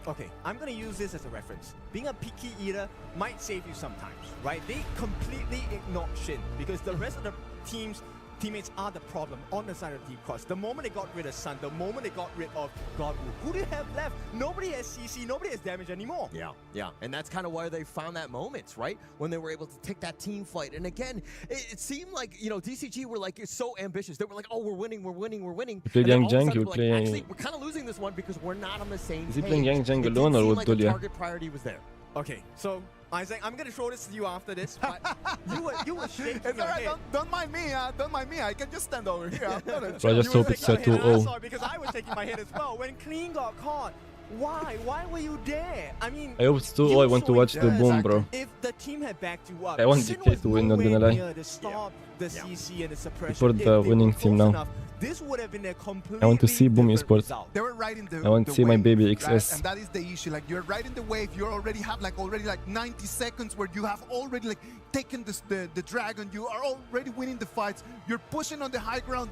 Okay, I'm gonna use this as a reference. Being a picky eater might save you sometimes, right? They completely ignored Shin because the rest of the teams teammates are the problem on the side of Deep Cross. The moment they got rid of Sun, the moment they got rid of Godwood, who do you have left? Nobody has CC, nobody has damage anymore. Yeah. And that's kind of why they found that moments, right? When they were able to take that team fight. And again, it seemed like, you know, DCG were like so ambitious. They were like, oh, we're winning. You play Yang Jang, you play... Actually, we're kind of losing this one because we're not on the same page. Is he playing Yang Jang alone or with Dulia? The target priority was there. Okay, so Isaac, I'm gonna throw this to you after this, but you were shaking your head. Don't mind me, don't mind me. I can just stand over here. So I just hope it's 2-0. Sorry, because I was shaking my head as well. When Clean got caught, why? Why were you there? I mean, I hope it's 2-0. I want to watch the boom, bro. If the team had backed you up, I want DK to win, not gonna lie. to stop the CC and the suppression. Support the winning team now. This would have been a completely I want to see Boom Esports. They were right in the I want to see my baby XS. Right? And that is the issue. Like, you're right in the wave. You already have like 90 seconds where you have already like taken the dragon. You are already winning the fights. You're pushing on the high ground.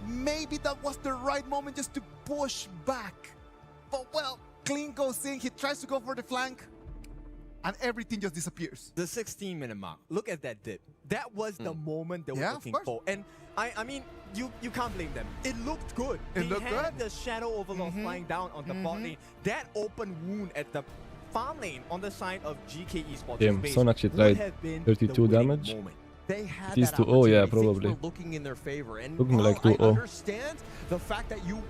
Maybe that was the right moment just to push back. But well, Clean goes in. He tries to go for the flank. And everything just disappears. The 16-minute mark. Look at that dip. That was the moment they were looking for. And I mean, you can't blame them. It looked good. They had the Shadow Overlord flying down on the bot lane. That open wound at the farm lane on the side of GK Esports. Damn, Son actually tried 32 damage. They had it is that 2-0, yeah, opportunity. probably. Things were looking in their favor. And looking like I 2-0. understand the fact that you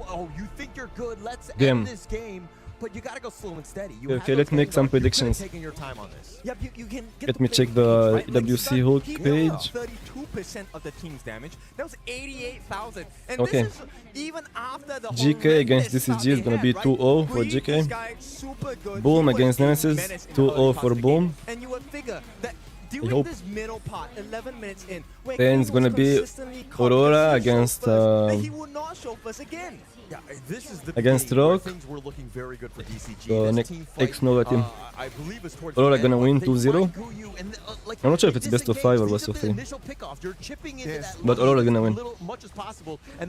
think you're good. Let's Game. end this game. But you gotta go slow and steady. Okay, let's make some predictions. Your time on this. Yep, you can Let me check the EWC Hulk page. 32% of the team's damage. That was 88,000. And okay. this is even after the GK against DCG is gonna be 2-0 for GK. Boom against Nemesis, 2-0 for Boom. And you would figure that during hope. this middle part, 11 minutes in, where Then it's gonna be Aurora against he will not show first again. Yeah, this is the against Rogue. Things were looking very good for DCG. The next ex-Nova team. I believe it's towards Aurora gonna win 2-0. Like, I'm not sure if it's best of 5 or best of 3. But Aurora gonna win.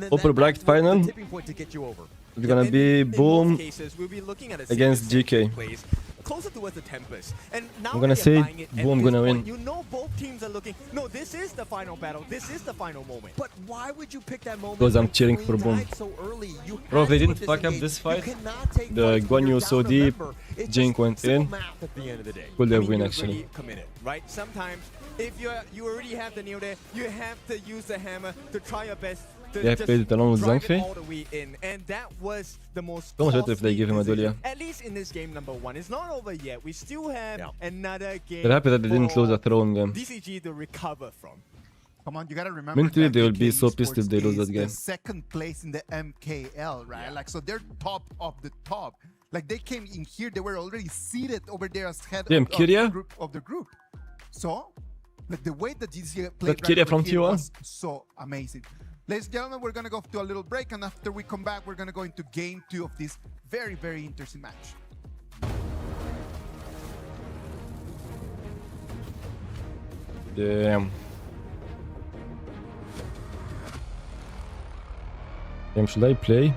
Upper bracket final. It's gonna be Boom against GK. Closer towards the Tempest. And now I'm gonna say Boom gonna win. You know both teams are looking. No, this is the final battle. This is the final moment. But why would you pick that moment? Because I'm cheering for Boom. So early? Bro, if they didn't fuck up this fight, the Guan Yu so deep, Jink went in, could have win actually. Committed, right? Sometimes if you already have the nail there, you have to use the hammer to try your best. They have played it along with Zhangfei. And that was the most so much better if they give him a Dulia. At least in this game number 1. It's not over yet. We still have another game. They're happy that they didn't lose a throne game. DCG to recover from. Come on, you gotta remember. Mentally, that they will DK be so Esports pissed if they lose that game. The second place in the MKL, right? Like, so they're top of the top. Like, they came in here, they were already seated over there as head of the group. So, like, the way that DCG played Kyria from T1 was so amazing. Ladies and gentlemen, we're gonna go to a little break, and after we come back, we're gonna go into game 2 of this very, very interesting match. Damn. Damn, should I play?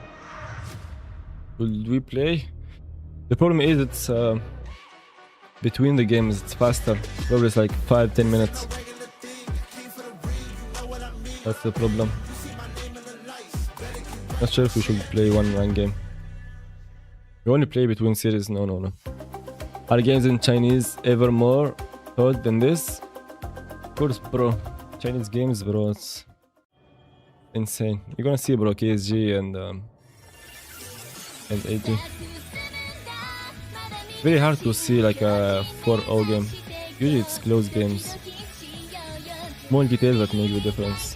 Should we play? The problem is it's between the games, it's faster. Probably it's like 5-10 minutes. That's the problem. Not sure if we should play one game. We only play between series. No. Are games in Chinese ever more hard than this? Of course, bro. Chinese games, bro. It's insane. You're gonna see, bro, KSG and AG. Very hard to see like a 4-0 game. Usually it's close games. Small details that make the difference.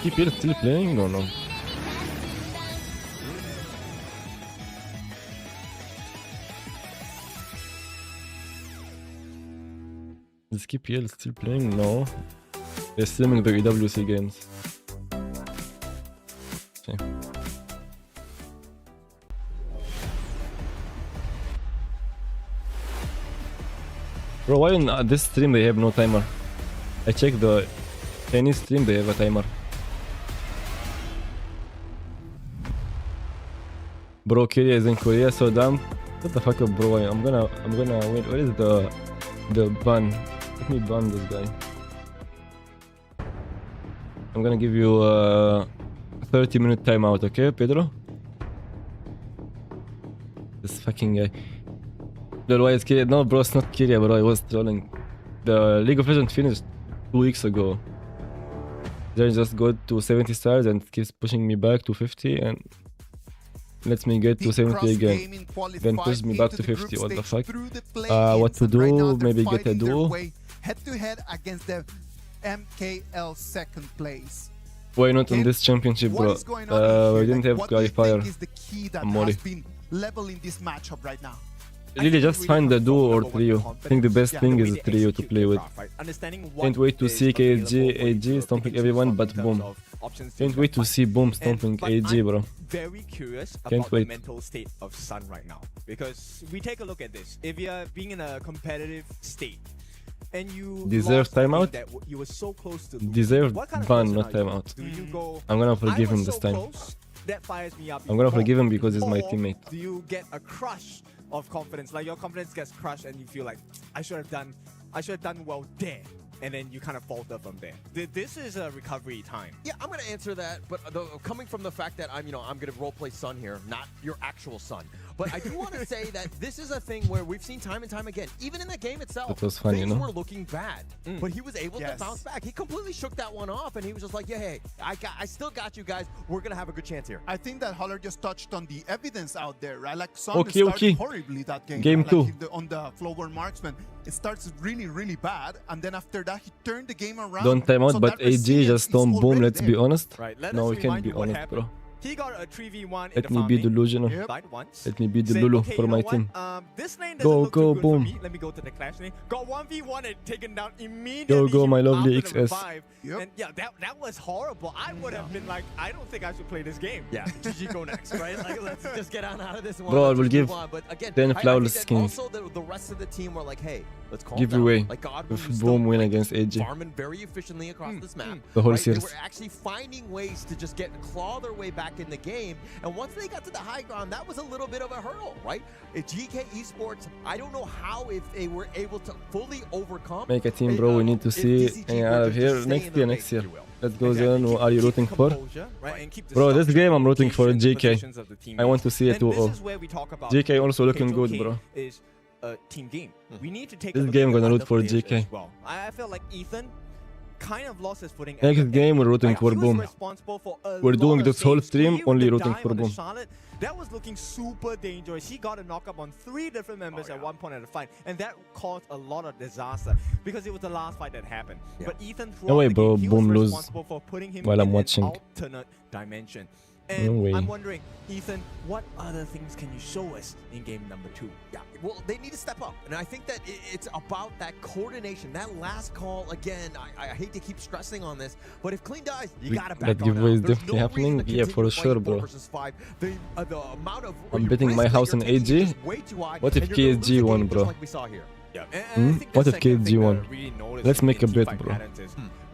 Keep still playing or no? Is KPL still playing? No. They're streaming the EWC games. Okay. Bro, why on this stream they have no timer? I checked the Chinese stream, they have a timer. Bro, Kyria is in Korea, so damn. What the fuck up, bro? I'm gonna wait. What is the ban? What Let me ban this guy. I'm gonna give you a 30-minute timeout, okay, Pedro? This fucking guy. Lol, why is Kyria? No, bro, it's not Kyria, bro. I was trolling. The League of Legends finished 2 weeks ago. They just got to 70 stars and keeps pushing me back to 50 and lets me get to 70 again. Then pushes me back to 50. What the fuck? What to do? Maybe get a duo. Head to head against the MKL second place. Why not on this championship, bro? We didn't have qualifier. Is the key that Amori. has been leveling this matchup right now? Really, just find a duo or trio. I think the best thing is a trio to play with. Can't wait to see KSG, AG stomping everyone but Boom. Can't wait to see Boom stomping AG, bro. Very curious Can't about wait. the mental state of Sun right now, because we take a look at this. If you're being in a competitive state and you Deserve lost a game timeout? that you were so close to losing, Deserved what kind of ban, person not are you? timeout. Do you go, I'm gonna forgive "I was him this so time. close, that fires me up"? I'm gonna Or- forgive him because he's my or teammate. Do you get a crush of confidence, like your confidence gets crushed and you feel like I should have done well there, and then you kind of falter from there? This is a recovery time. Yeah, I'm going to answer that, but coming from the fact that I'm going to roleplay Sun here, not your actual son. But I do want to say that this is a thing where we've seen time and time again, even in the game itself, That was fun, things you know? were looking bad, but he was able to bounce back. He completely shook that one off, and he was just like, yeah, hey, I still got you guys. We're going to have a good chance here. I think that Haller just touched on the evidence out there, right? Like Sun Okay, started okay. horribly that game. Game Like, two. on the Flower Marksman, it starts really, really bad, and then after that, he turned the game around. Don't time out, So but that AG resilience just is don't Boom, already let's be there. honest. Right, let No, us we can't remind be you what honest, happened. bro. He got a 3v1 Let in the me be farm lane. delusional. Died once. Let me be the Said, Lulu okay, for you my know team. what? This lane Go, doesn't look go, too good Boom. for me. Let me go to the Clash lane. Got 1v1 and taken down immediately. Go, my lovely after the XS. revive. And yeah, that was horrible. I would have been like, I don't think I should play this game. Yeah, GG go next, right? Like, let's just get on out of this one. Bro, I Let's will just give move on. But again, 10 I think flawless that skins. Also, the rest of the team were like, hey, let's calm Give down. away Like God, if was Boom still, win like, against AG. farming very efficiently across this map. The whole right? series. They were actually finding ways to just claw their way back in the game. And once they got to the high ground, that was a little bit of a hurdle, right? If GK Esports, I don't know how if they were able to fully overcome. Make a team, bro. We need to see out of here next year. Let's go, Zenon. Who are you rooting for? Bro, this game I'm rooting for GK. I want to see a 2-0. GK also looking good, bro. Is a team game. We need to take This a look game at gonna the root other for players GK. as well. I feel like Ethan kind of lost his footing. Next at the game end. we're rooting Like, for he was Boom. responsible for a We're doing lot of this whole saves. stream He with only the rooting dive for on the Boom. Charlotte, that was looking super dangerous. He got a knockup on 3 different members at one point of the fight, and that caused a lot of disaster because it was the last fight that happened. But Ethan, No way, throughout the bro. game, he Boom was lose responsible for putting him while in I'm watching. an alternate dimension. No And way. I'm wondering, Ethan, what other things can you show us in game number 2? Yeah, well, they need to step up. And I think that it's about that coordination, that last call. Again, I hate to keep stressing on this, but if Clean dies, you got to back That on giveaway out. is There's definitely no happening. reason to Yeah, continue for sure, playing 4 bro. versus 5. The amount of I'm betting my house on AG. What if KSG won, bro? Like we saw here. What if KSG won? Let's make a bet, bro.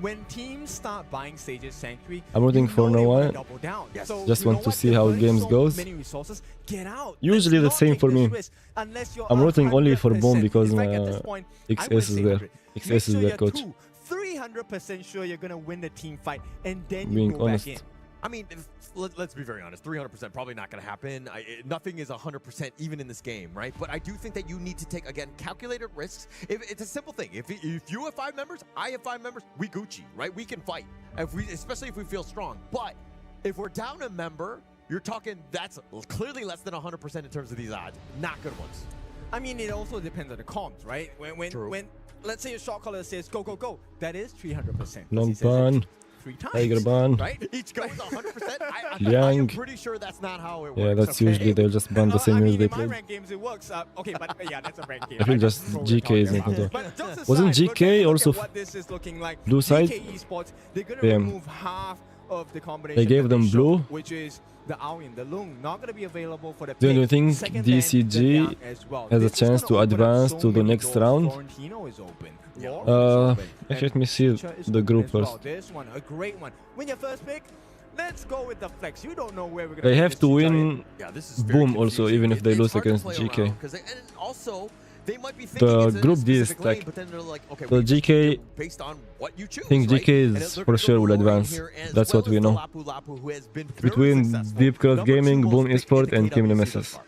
When teams start buying Sage's Sanctuary, I'm rooting for no one. double down. So Just you want know to what? see You're how burning games so goes. many resources. Get out. Usually Let's the not same take for this me. risk unless you're I'm rooting only for Boom 100%. because In fact, at this point, I would XS is say there. 100. XS Make is sure their you're coach. 300% sure you're gonna win the team fight, and then you Being go honest. back in. I mean, let's be very honest. 300% probably not going to happen. Nothing is 100% even in this game, right? But I do think that you need to take, again, calculated risks. It's a simple thing. If you have 5 members, I have 5 members, we Gucci, right? We can fight, especially if we feel strong. But if we're down a member, you're talking that's clearly less than 100% in terms of these odds. Not good ones. I mean, it also depends on the comms, right? When let's say a shot caller says go go go, that is 300%. Long ban. 3 times. Tiger ban. Right? Each goes 100%. I am Liang. pretty sure that's not how it works. Yeah, that's okay? usually they'll just ban the same I as mean, they in my played. ranked games it works. Okay, but yeah, that's a ranked game. I feel right? just That's what we're GK is in talking control. about. But jokes Wasn't aside, we're GK gonna look also at what this is looking like. blue side? GK Esports, they're gonna Damn. remove half of the combination. They gave that them showed, blue? which is the Aoyin, the Loon, not gonna be available for the Do you pick. think Second ban, DCG the Down as well. has a This is chance gonna to open up advance so to the many next doors. round? Florentino is open. Laura is open. Actually, let me see Future is the open group as well. first. This one, a great one. Win your first pick. Let's go with the flex. You don't know where we're gonna. They put have this to Future win in. Yeah, this is very Boom also, confusing. even if they It's lose hard to against play GK. around, and also, they might be thinking the it's in a group D is specific lane, stacked. but then they're like, okay, So we just GK, do based on what you choose, I think right? GK And is they're for gonna sure go will Aurora advance. here, as That's well what we as the know. Lapu Lapu, who has been very Between successful. Deep Cross Number Gaming, two Boom most picked in Esport, the and Team KWC Nemesis. thus far.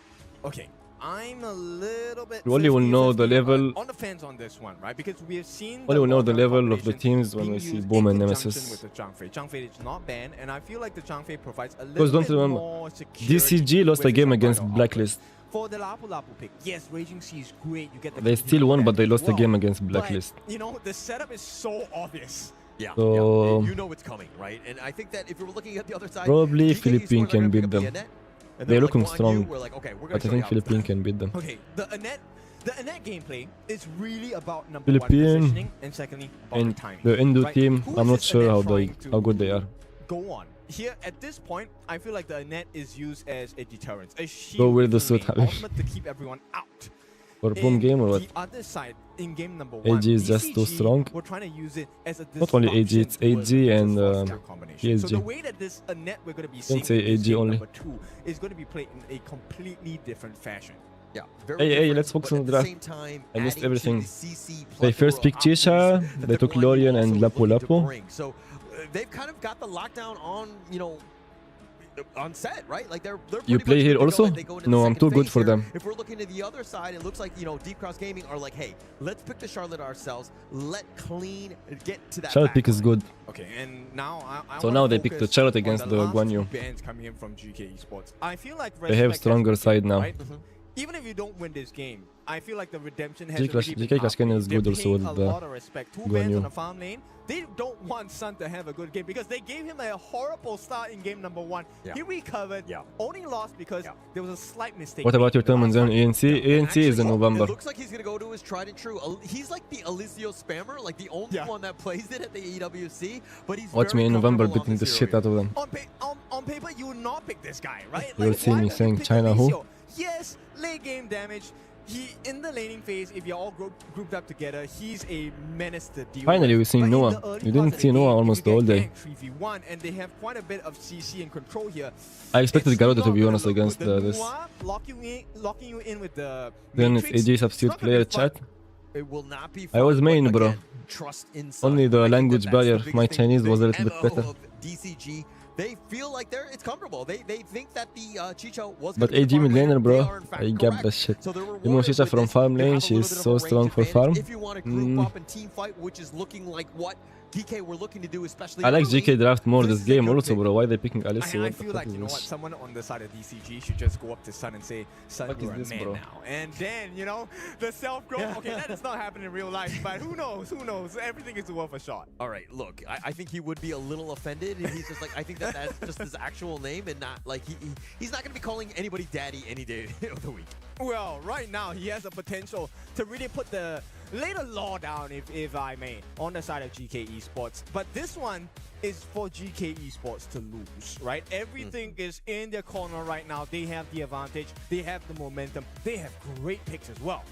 Okay, I'm a little bit. You only will know the level. On the fence on this one, right? Because we have seen. Only will know the lockdown level of the combinations teams when being we see used Boom in and conjunction Nemesis. With the Zhangfei. Zhangfei is not banned, and I feel like the Zhangfei provides a Because little don't bit remember, more security DCG lost a with game its against vital Blacklist. output. For the Lapu Lapu pick, yes, Raging Sea is great. You get the. They still won, but they lost a well, game against Blacklist. But, you know, the setup is so obvious. Yeah, So- yeah, you know it's coming, right? And I think that if you were looking at the other side, Probably DK Philippine Esports are can gonna pick beat up them. the Annette, and They're then, looking like, Guan strong, Yu, we're like, okay, we're gonna but I show think you how it's Philippine done. can beat them. Okay, the Annette gameplay is really about number Philippine one positioning and secondly about And the timing. the Indo right? team, Who I'm is not this sure Annette how trying to good they are. Go on. Here at this point, I feel like the Annette is used as a deterrent, a shield So will the in suit lane, have it? ultimate to keep everyone out. For Boom In game or what? The other side, in game number one, AG is just too DCG, strong. We're trying to use it as a Not only AG, it's disruption AG towards and just for combination. So the PSG. way that this Annette we're going to be Don't seeing say in this AG game only. number two is going to be played in a completely different fashion. Yeah, very Hey, different, let's focus but on at the the draft. same time, I missed adding to everything. the CC They first plethora picked of options Chisha, that they the took Guan Yu Lorian also and is Lapu looking to Lapu. bring. So they've kind of got the lockdown on, you know, on set, right? Like they're You pretty play much here good to go, also? and they go into the No, I'm second too good phase for here. them. If we're looking to the other side, it looks like, you know, Deep Cross Gaming are like, hey, let's pick the Charlotte ourselves. Let clean get to that. Charlotte pick is good. Okay, and now I So wanna now they picked the focus Charlotte on against the last Guan Yu. two bans coming in from GK Esports. I feel like They have Respect has stronger been side given, now. right? Even if you don't win this game, I feel like the redemption has GK already been GK Kasken is They're good also paying with a the lot of respect. Two Guan bans Yu. on the farm lane. They don't want Sun to have a good game because they gave him a horrible start in game number one. Yeah. He recovered, only lost because there was a slight mistake. What about made your in the term on last Zenon one. ANC? ANC is in November. It looks like he's going to go to his tried and true. He's like the Alizio spammer, like the only one that plays it at the EWC. But he's Watch very me in November comfortable on beating the this shit hero out of them. On paper, you would not pick this guy, right? You will Like, see why me would you saying pick China who? Alizio? Yes, late game damage. He in the laning phase, if you're all grouped up together, he's a menace to deal Finally, with. we're seeing But in Noah. the early You parts didn't of see the Noah game, almost if the you whole get day. ganked 3v1, and they have quite a bit of CC and control here. I expected It's Garuda to not be gonna honest look against with the this. Noah locking you in with the Then it's Matrix. AG substitute not gonna player be fun. chat. It will not be I was fun, main, but bro. again, trust inside. Only the I think language that's the barrier. biggest My thing. Chinese was a The little bit MO better. of DCG, they feel like it's comfortable. They think that the Chicho was But gonna be AG the farm mid laner, laner. They bro, are, in fact, I got correct. the shit. So they're Remove rewarded Chicha with from this. farm You lane, have a she's little bit of so a strong range for advantage farm. If you want to group up and team fight, which is looking like what DK were looking to do, especially I like early, GK draft more this is a game good also, pick. bro. Why they picking I Alice? What the feel fuck like, is you know what, this? someone on the side of DCG should just go up to Sun and say, Sun, Fuck you're is a this, man bro? now. And then, you know, the self-growth, okay, that does not happen in real life, but who knows, everything is worth a shot. All right, look, I think he would be a little offended, and he's just like, I think that's just his actual name, and not like he's not going to be calling anybody daddy any day of the week. Well, right now, he has the potential to really lay the law down, if I may, on the side of GK Esports. But this one is for GK Esports to lose, right? Everything is in their corner right now. They have the advantage. They have the momentum. They have great picks as well.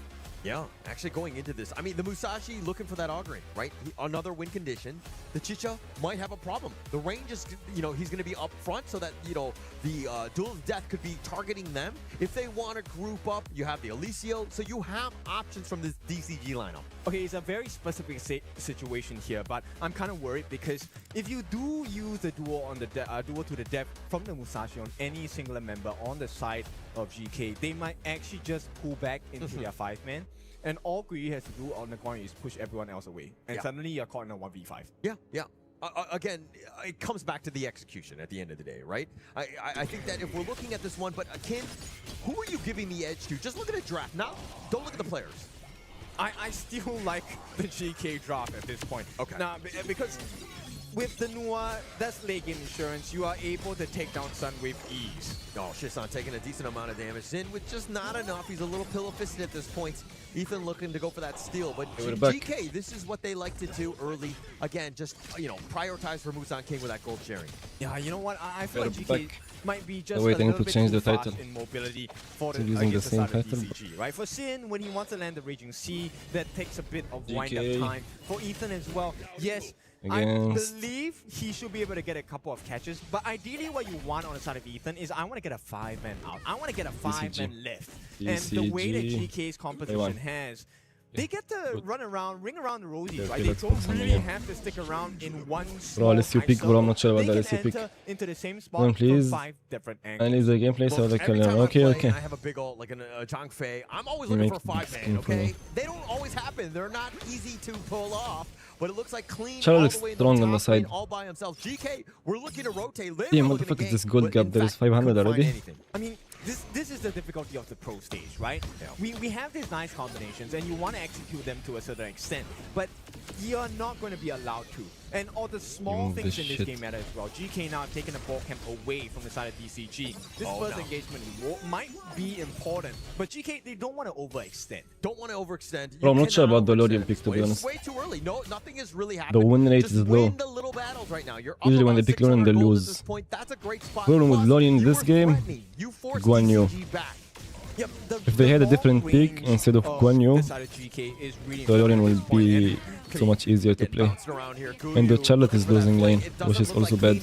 Yeah, actually going into this, I mean, the Musashi looking for that Augury, right? Another win condition. The Chicha might have a problem. The range is, you know, he's going to be up front so that, you know, the Duel of Death could be targeting them. If they want to group up, you have the Alicio. So you have options from this DCG lineup. Okay, it's a very specific situation here, but I'm kind of worried because if you do use the duel on the duel to the death from the Musashi on any singular member on the side of GK, they might actually just pull back into their 5-man. And all Gui has to do on the Guan Yu is push everyone else away. And suddenly you're caught in a 1v5. Yeah, yeah. Again, it comes back to the execution at the end of the day, right? I think that if we're looking at this one, but Akin, who are you giving the edge to? Just look at the draft. Now, don't look at the players. I still like the GK draft at this point. Okay. Now, because with the Nua, that's late game insurance. You are able to take down Sun with ease. Oh, Shisan taking a decent amount of damage. Zin with just not enough. He's a little pillow-fisted at this point. Ethan looking to go for that steal. But GK, this is what they like to do early. Again, just, you know, prioritize for Musan King with that gold sharing. Yeah, you know what? I feel like They're GK back. might be just Wait, I a need little to bit change too the fast title. in mobility for Still the, using the against the same side of title. DCG, right? For Sin, when he wants to land the Raging Sea, that takes a bit of GK. wind-up time. For Ethan as well, yes, against... I believe he should be able to get a couple of catches, but ideally what you want on the side of Ethan is I want to get a 5-man out. I want to get a 5-man lift. And the way that GK's composition has, they get to run around, ring around the rosies, right? They don't really have to stick around in one small LSU pick, bro. I'm not sure about the LSU pick. Into the same spot please. from 5 different angles. Analyze the gameplay so they can learn. Okay. I have a big old, like a Zhang Fei. I'm always looking for a 5-man, okay? They don't always happen. They're not easy to pull off. But it looks like clean Charlotte all looks the way strong in on the side. all by himself. GK, we're looking to rotate. Damn, what the fuck is this gold gap? There is 500 already. I mean, this is the difficulty of the pro stage, right? Yeah. We have these nice combinations, and you want to execute them to a certain extent, but you're not going to be allowed to. And all the small things in this game matter as well. GK now taking the ball camp away from the side of DCG. This first engagement might be important, but GK, they don't want to overextend. Don't want to overextend. Bro, I'm not sure about the Lorian pick, to be honest. It's way too early. No, nothing is really happening. The win rate is low. The little battles right now. You're usually when they pick Lorian, they lose. That's a great spot. Problem with Lorian in this game, Guan Yu. Yep, if they had a different pick instead of Guan Yu, the Lorian will be so much easier to play. And the Charlotte is losing lane, which is also bad.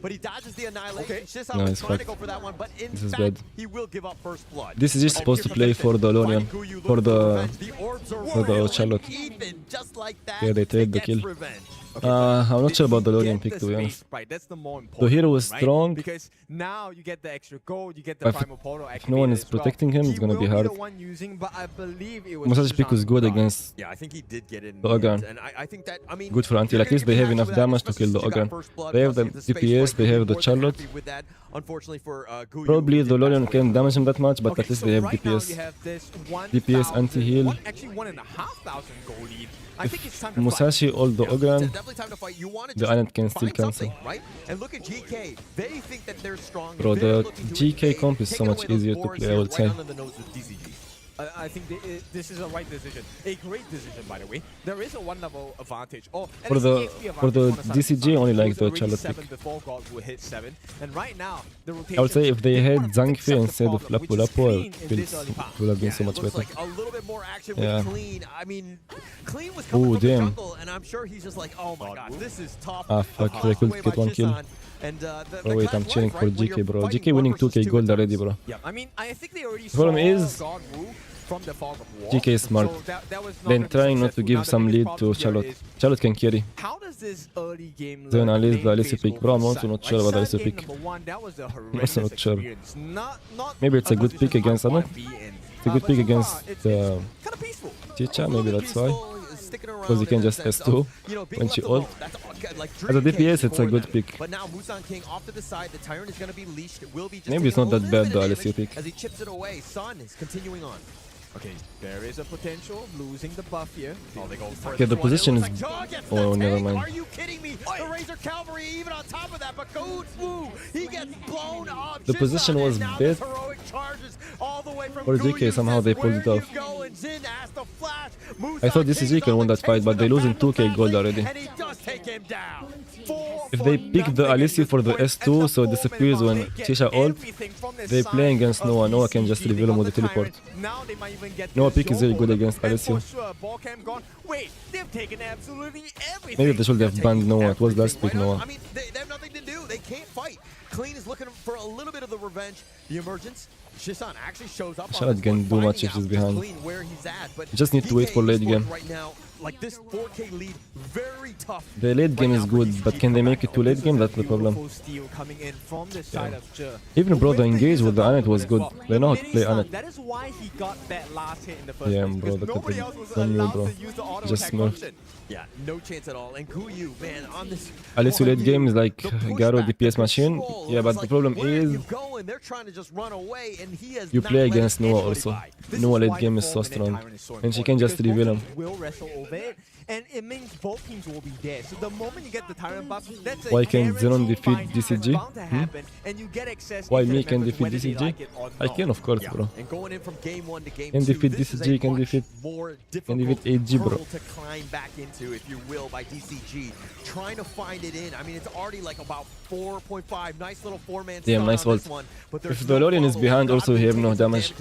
But he dodges the annihilation. No, it's trying to go for that one, but in this is fact, bad. he will give up first blood. This is just supposed to play for the Lorian, for the Charlotte. Yeah, they trade the kill. I'm not sure about the Lorian pick, to be honest. The hero is strong. Because now you get the extra gold, you get the primal portal. If no one is protecting him, it's gonna be hard. Musashi pick was good against I think he did get in the Ogre. And I think that, I mean, good for anti. At least they have enough damage to kill the Ogre. They have the DPS, they have the Charlotte. Probably the Lorian can't damage him that much, but at least they have DPS. DPS, anti-heal. If Musashi or the Ogre, the Island can still cancel. Bro, the GK comp is so much easier to play, I would say. I think this is a right decision. A great decision, by the way. There is a 1-level advantage. For the DCG, only like the Charlotte pick. And right now, I would say if they had Zhang Fei instead of Lapu Lapu, it would have been so much better. A little bit more action with Clean. I mean, Clean was coming from the jungle, and I'm sure he's just like, oh my god, this is tough. Ah fuck, they could get one kill. Oh wait, I'm cheering for GK, bro. GK winning 2k gold already, bro. Yeah, I mean, I think they already the problem is, GK is smart. Then trying not to give some lead to Charlotte. Charlotte can carry. How does this early game then I leave the LSU pick. Bro, I'm also not sure about the LSU pick. I'm also not sure. Maybe it's a good pick against, I don't know. It's a good pick against Chicha, maybe that's why. Because you can just S2 when she ult. As a DPS, it's a good pick. Maybe it's not that bad, the LSU pick. As he chips it away, Sun is continuing on. Okay, there is a potential losing the buff here. Oh, they go for okay, the position is... Oh, never mind. Are you kidding me? The Razor Cavalry even on top of that, but Woo, he gets blown up. The position was bad. For GK, somehow they pulled it off. I thought DCG can win that fight, but they losing 2k gold already. If they pick the Alicia for the S2, so it disappears when Chisha ult, they play against Noah. Noah can just reveal him with the teleport. Noah pick is very good against Alicia. Maybe they should have banned Noah. It was last pick Noah. I mean, they have nothing to do. They can't fight. Clean is looking for a little bit of the revenge. The emergence. Shisan actually shows up. Charlotte can do much if she's behind. You just need to wait for late game. Right now, like this 4K lead, very tough. The late game is good, but can they make it to late game? That's the problem. Yeah. Even bro, the engage with the Anet was good. They know how to play Anet. That is why he got that last hit in the first yeah, bro, look at the bro. Just smurf. Yeah, no chance at all. And Kuyu, man, on this Alicia late game is like Garo DPS machine. Yeah, but the problem is they're trying to just run away, and he has you play against Noah also. Noah late game is so strong, and she can just reveal him. And it means both teams will be there. So the moment you get the Tyrant buff, that's why can Zenon defeat DCG? Why me can defeat DCG? I can, of course, bro. And going in from game 1 to game 2, can defeat DCG, can defeat AG, bro. To climb back into, if you will, by DCG. Trying to find it in. I mean, it's already like about 4.5. Nice little 4-man damn, nice ult. but If the Lorian is behind, also we have no damage.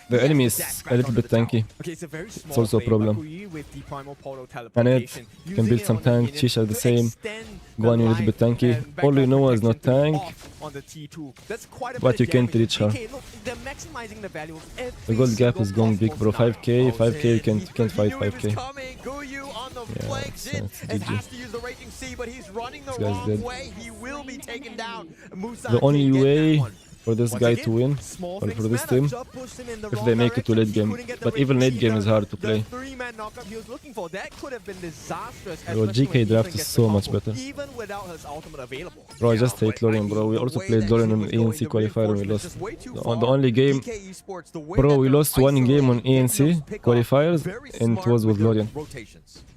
The enemy is a little bit tanky. Okay, it's a very small It's also a play, problem. Bakuyi with the primal portal And it teleportation, can using build it some on the tank, minion Chish are the to same. extend the Guan Yu a little bit life tanky. and All we background know is not protection tank, off on the T2. That's quite a but bit you of can't damage. reach her. DK, look, they're maximizing the value of every The gold gap single is going big, bro. possible 5k, 5k, you can't fight He knew he 5k. was coming. Guyu on the Yeah, flank. it's Jin and GG. has to use the Raging Sea, but he's running the This guy's wrong dead. way. He will be taken down. Musan The only can't get way that one. for this Once guy again, to win, small or things for this matter. team, Just pushed him in the if wrong they make it to direction. late He game. couldn't get the But even Raging late game Sea is hard to the play. three-man knockup he was looking for, that could have been disastrous. Bro, especially GK when draft Ethan is gets so the much combo, better. even without his ultimate available. Bro, I just hate Lorian, bro. We also played Lorian on ENC qualifier and we lost. On the only game, bro, we lost one game on ENC qualifiers and it was with Lorian.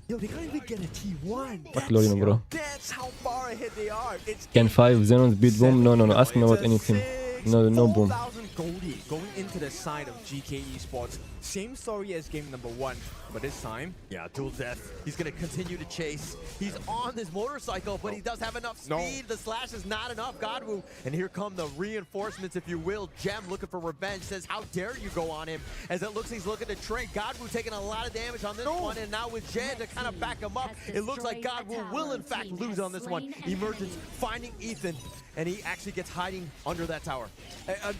Yo, they can't even get a T1. Fuck Lorian, bro. That's how far ahead they are. It's Can 5 Zenon beat Boom? No, ask me about anything. No Boom. 4,000 Goldie going into the side of GK Esports. Same story as game number 1, but this time, yeah, dual death. He's going to continue to chase. He's on this motorcycle, but he does have enough speed. The slash is not enough. Godwoo, and here come the reinforcements, if you will. Gem looking for revenge, says, how dare you go on him? As it looks he's looking to trade. Godwoo taking a lot of damage on this one, and now with Jen to kind of back him up, it looks like Godwoo will in fact lose on this one. Emergence finding Ethan, and he actually gets hiding under that tower.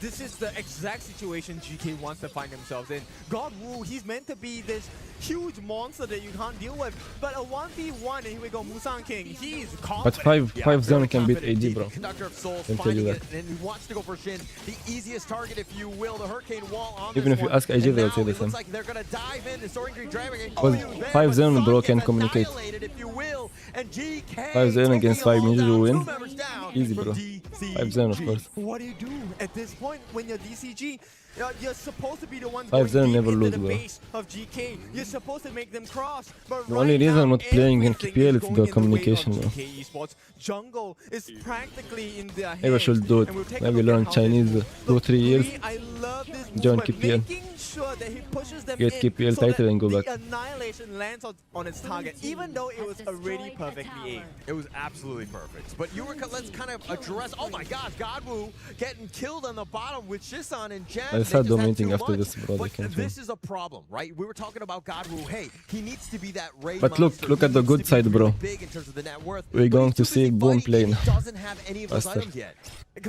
this is the exact situation GK wants to find themselves in. Godwoo, he's meant to be this huge monster that you can't deal with, but a 1v1, and here we go, Musan King, he's confident. But 5 Zenon can beat AD, bro. Conductor of Souls Can tell you finding that. it, and he wants to go for Shin, the easiest target, if you will, the Hurricane Wall on Even this if you one. ask AJ, And they'll now say the it same. looks like they're gonna dive in. The Soaring Great Dragon. Because 5 Zenon, bro, can communicate. 5 Zenon against 5 Ninja will win. Easy, bro. 5 Zenon, of course. What do you do at this point when you're DCG? You're supposed to be the one 5 going Zenon deep never into lose, the bro. base of GK. You're supposed to make them cross, but The right only reason now, I'm not playing in everything KPL is is going the in way of communication, bro. GK Esports. Jungle is practically in their hands. Maybe I should do it. And we'll take a Maybe look at learn how Chinese this- 2-3 years. I love this Join movement, KPL. making sure that he pushes them Get in KPL so that title and go back. the annihilation lands on its target, even though it was already perfectly aimed. It was absolutely perfect. But you were, let's kind of address, oh my gosh, Godwoo getting killed on the bottom with Shisan and Jen. I start dominating after this, bro. They But can't this win. is a problem, right? We were talking about Godwoo. Hey, he needs to be that raid But monster. look He at the needs good to be side, bro. really big in terms of the net worth. We're But going he's to too busy see Boom fighting, and playing he doesn't have any of his faster. items yet.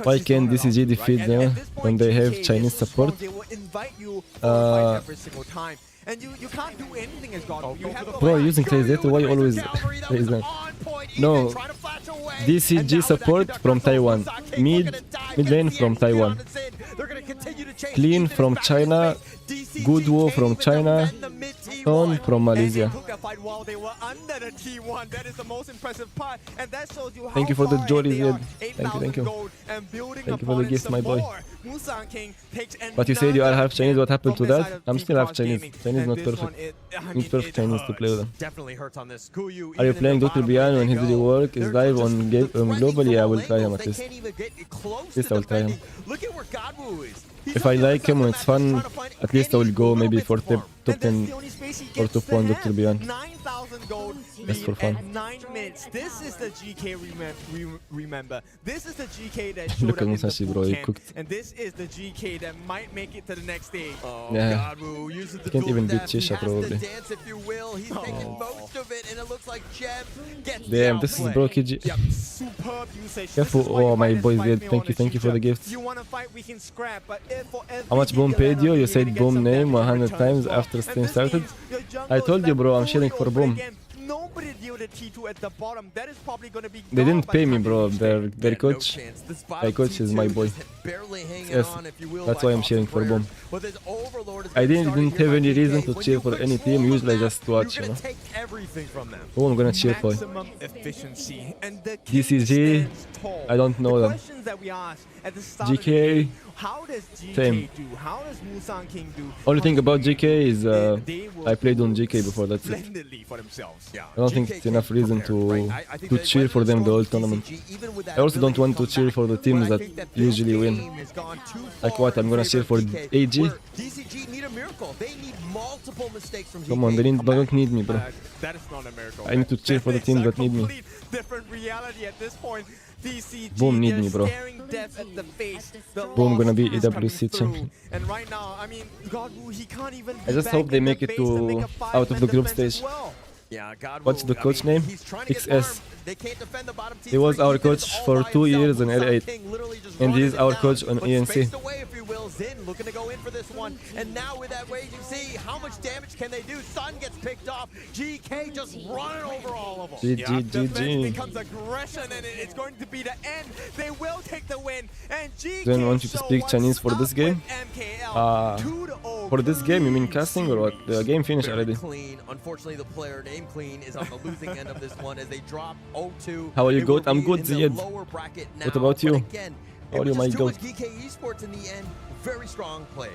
Why can DCG defeat them when they have Chinese support? They will invite you for a fight every single time. And you can't do anything as God. You have to Bro, using Taizeta, why always Taizeta? No, DCG support from Taiwan, mid lane from Taiwan, Clean from China, Good War from China, Ton from Malaysia. While they were under the T1, that is the most impressive part, and that shows you how Thank you for the far jolly, they are. Zed. Thank you. Gold and building Thank you for the upon it gift, some my boy. more. Musan King takes But you said you are half Chinese, what happened to from the that? side of I'm Team still half Cross Chinese. Gaming, Chinese and not this perfect. one, Need perfect Chinese to play with them. Definitely hurts on this. Guyu, Are you even in playing the Dr. bottom Bian lane when they his go. rework is They're live just on threatening globally? I from will all try him angles. at They least. can't even get close Least to I will try him. defending. Look at where Godwoo is. He's If on I the other like side him, of the it's map, he's fun. trying to find At least I will any go maybe little for bits of farm. top 10 or top 1 Dr. Bian. 9,000 gold Just for lead fun. at 9 minutes. This is the GK remember. This is the GK that Look showed at up in the Musashi, bro, he boot camp, cooked. and this is the GK that might make it to the next stage. Oh, Yeah. Godwoo uses the Can't dual even beat depth. He Chisha, has to probably. dance, if you will. He's taking most of it, and it looks like Gem gets Damn, the this is outplay. bro KG. Yep, superb usage. Careful. This is why Oh, my fighters boy fight Zed, me thank on you for Twitter. the gifts. You want to fight, we can scrap, but for every How much Boom hit paid you? land You on said get Boom something name in 100 return times as well. after And stream this started. means your jungle I told is you, back bro, I'm fully cheering for over Boom. again. Nobody deal the T2 at the bottom. That is probably going to be They gone didn't by pay the me, time bro. you reach Their there. coach, This my bottom coach is T2 my boy. just barely hanging Yes, on, if you will, that's by why I'm thoughts cheering and for prayers. Boom. But this Overlord is I getting didn't started have here any by reason DK. to When cheer you for any control team. the Usually I map, just watch, you're you know. gonna take everything from them. Who I'm gonna cheer for? Maximum efficiency. And the king DCG, stands tall. I don't know the them. questions that we asked at the start of the GK, game, how does GK same. do? How does Musan King do? Only thing about GK is They will I played on do GK before, that's it. splendidly for themselves. Yeah, I don't think GK it's enough came reason prepared, to right? I think to that cheer whether for it's them the strong whole tournament. DCG, even with that I also don't ability want to to cheer come for the back, teams but I that think that usually this win. game has gone too Like far what? I'm in gonna favor cheer of for DK, AG? where DCG need a miracle. They need multiple mistakes from Come GK on, they to come don't back. need me, bro. That is not a miracle. I need to cheer for the That's teams a that need me. complete different reality at this point. DCG, Boom need they're me, bro. staring death at the face. The Boom gonna loss be is coming EWC through. champion. And right now, I mean, Godwoo, he can't even I just back hope they in the make it base to make a out of five-man the group defense as stage. well. Yeah, God. What's the coach name? He's trying to get XS. farm. They can't defend the bottom He was T3. our He did it coach all for by 2 himself. years in Musan L8. King literally just And running he's it our down, coach on but ENC. spaced away, if you will. Zin looking to go in for this one. And now with that rage, you see how much damage can they do? Sun gets picked off. GK just running over all of them. GG, Defense GG. becomes aggression, and it's going to be the end. They will take the win. And GK Then want you to show speak what's Chinese for up this game? with MKL. 2-0. For this game, you mean casting or what? The game finished Very already. clean. Unfortunately, the player named Clean is on the losing end of this one as they drop 0-2. How are you, They will Goat? I'm be good, in the Ziyad. lower bracket now, What about but you? Again, How are it you, was my just too goat? much GK Esports in the end. Very strong play.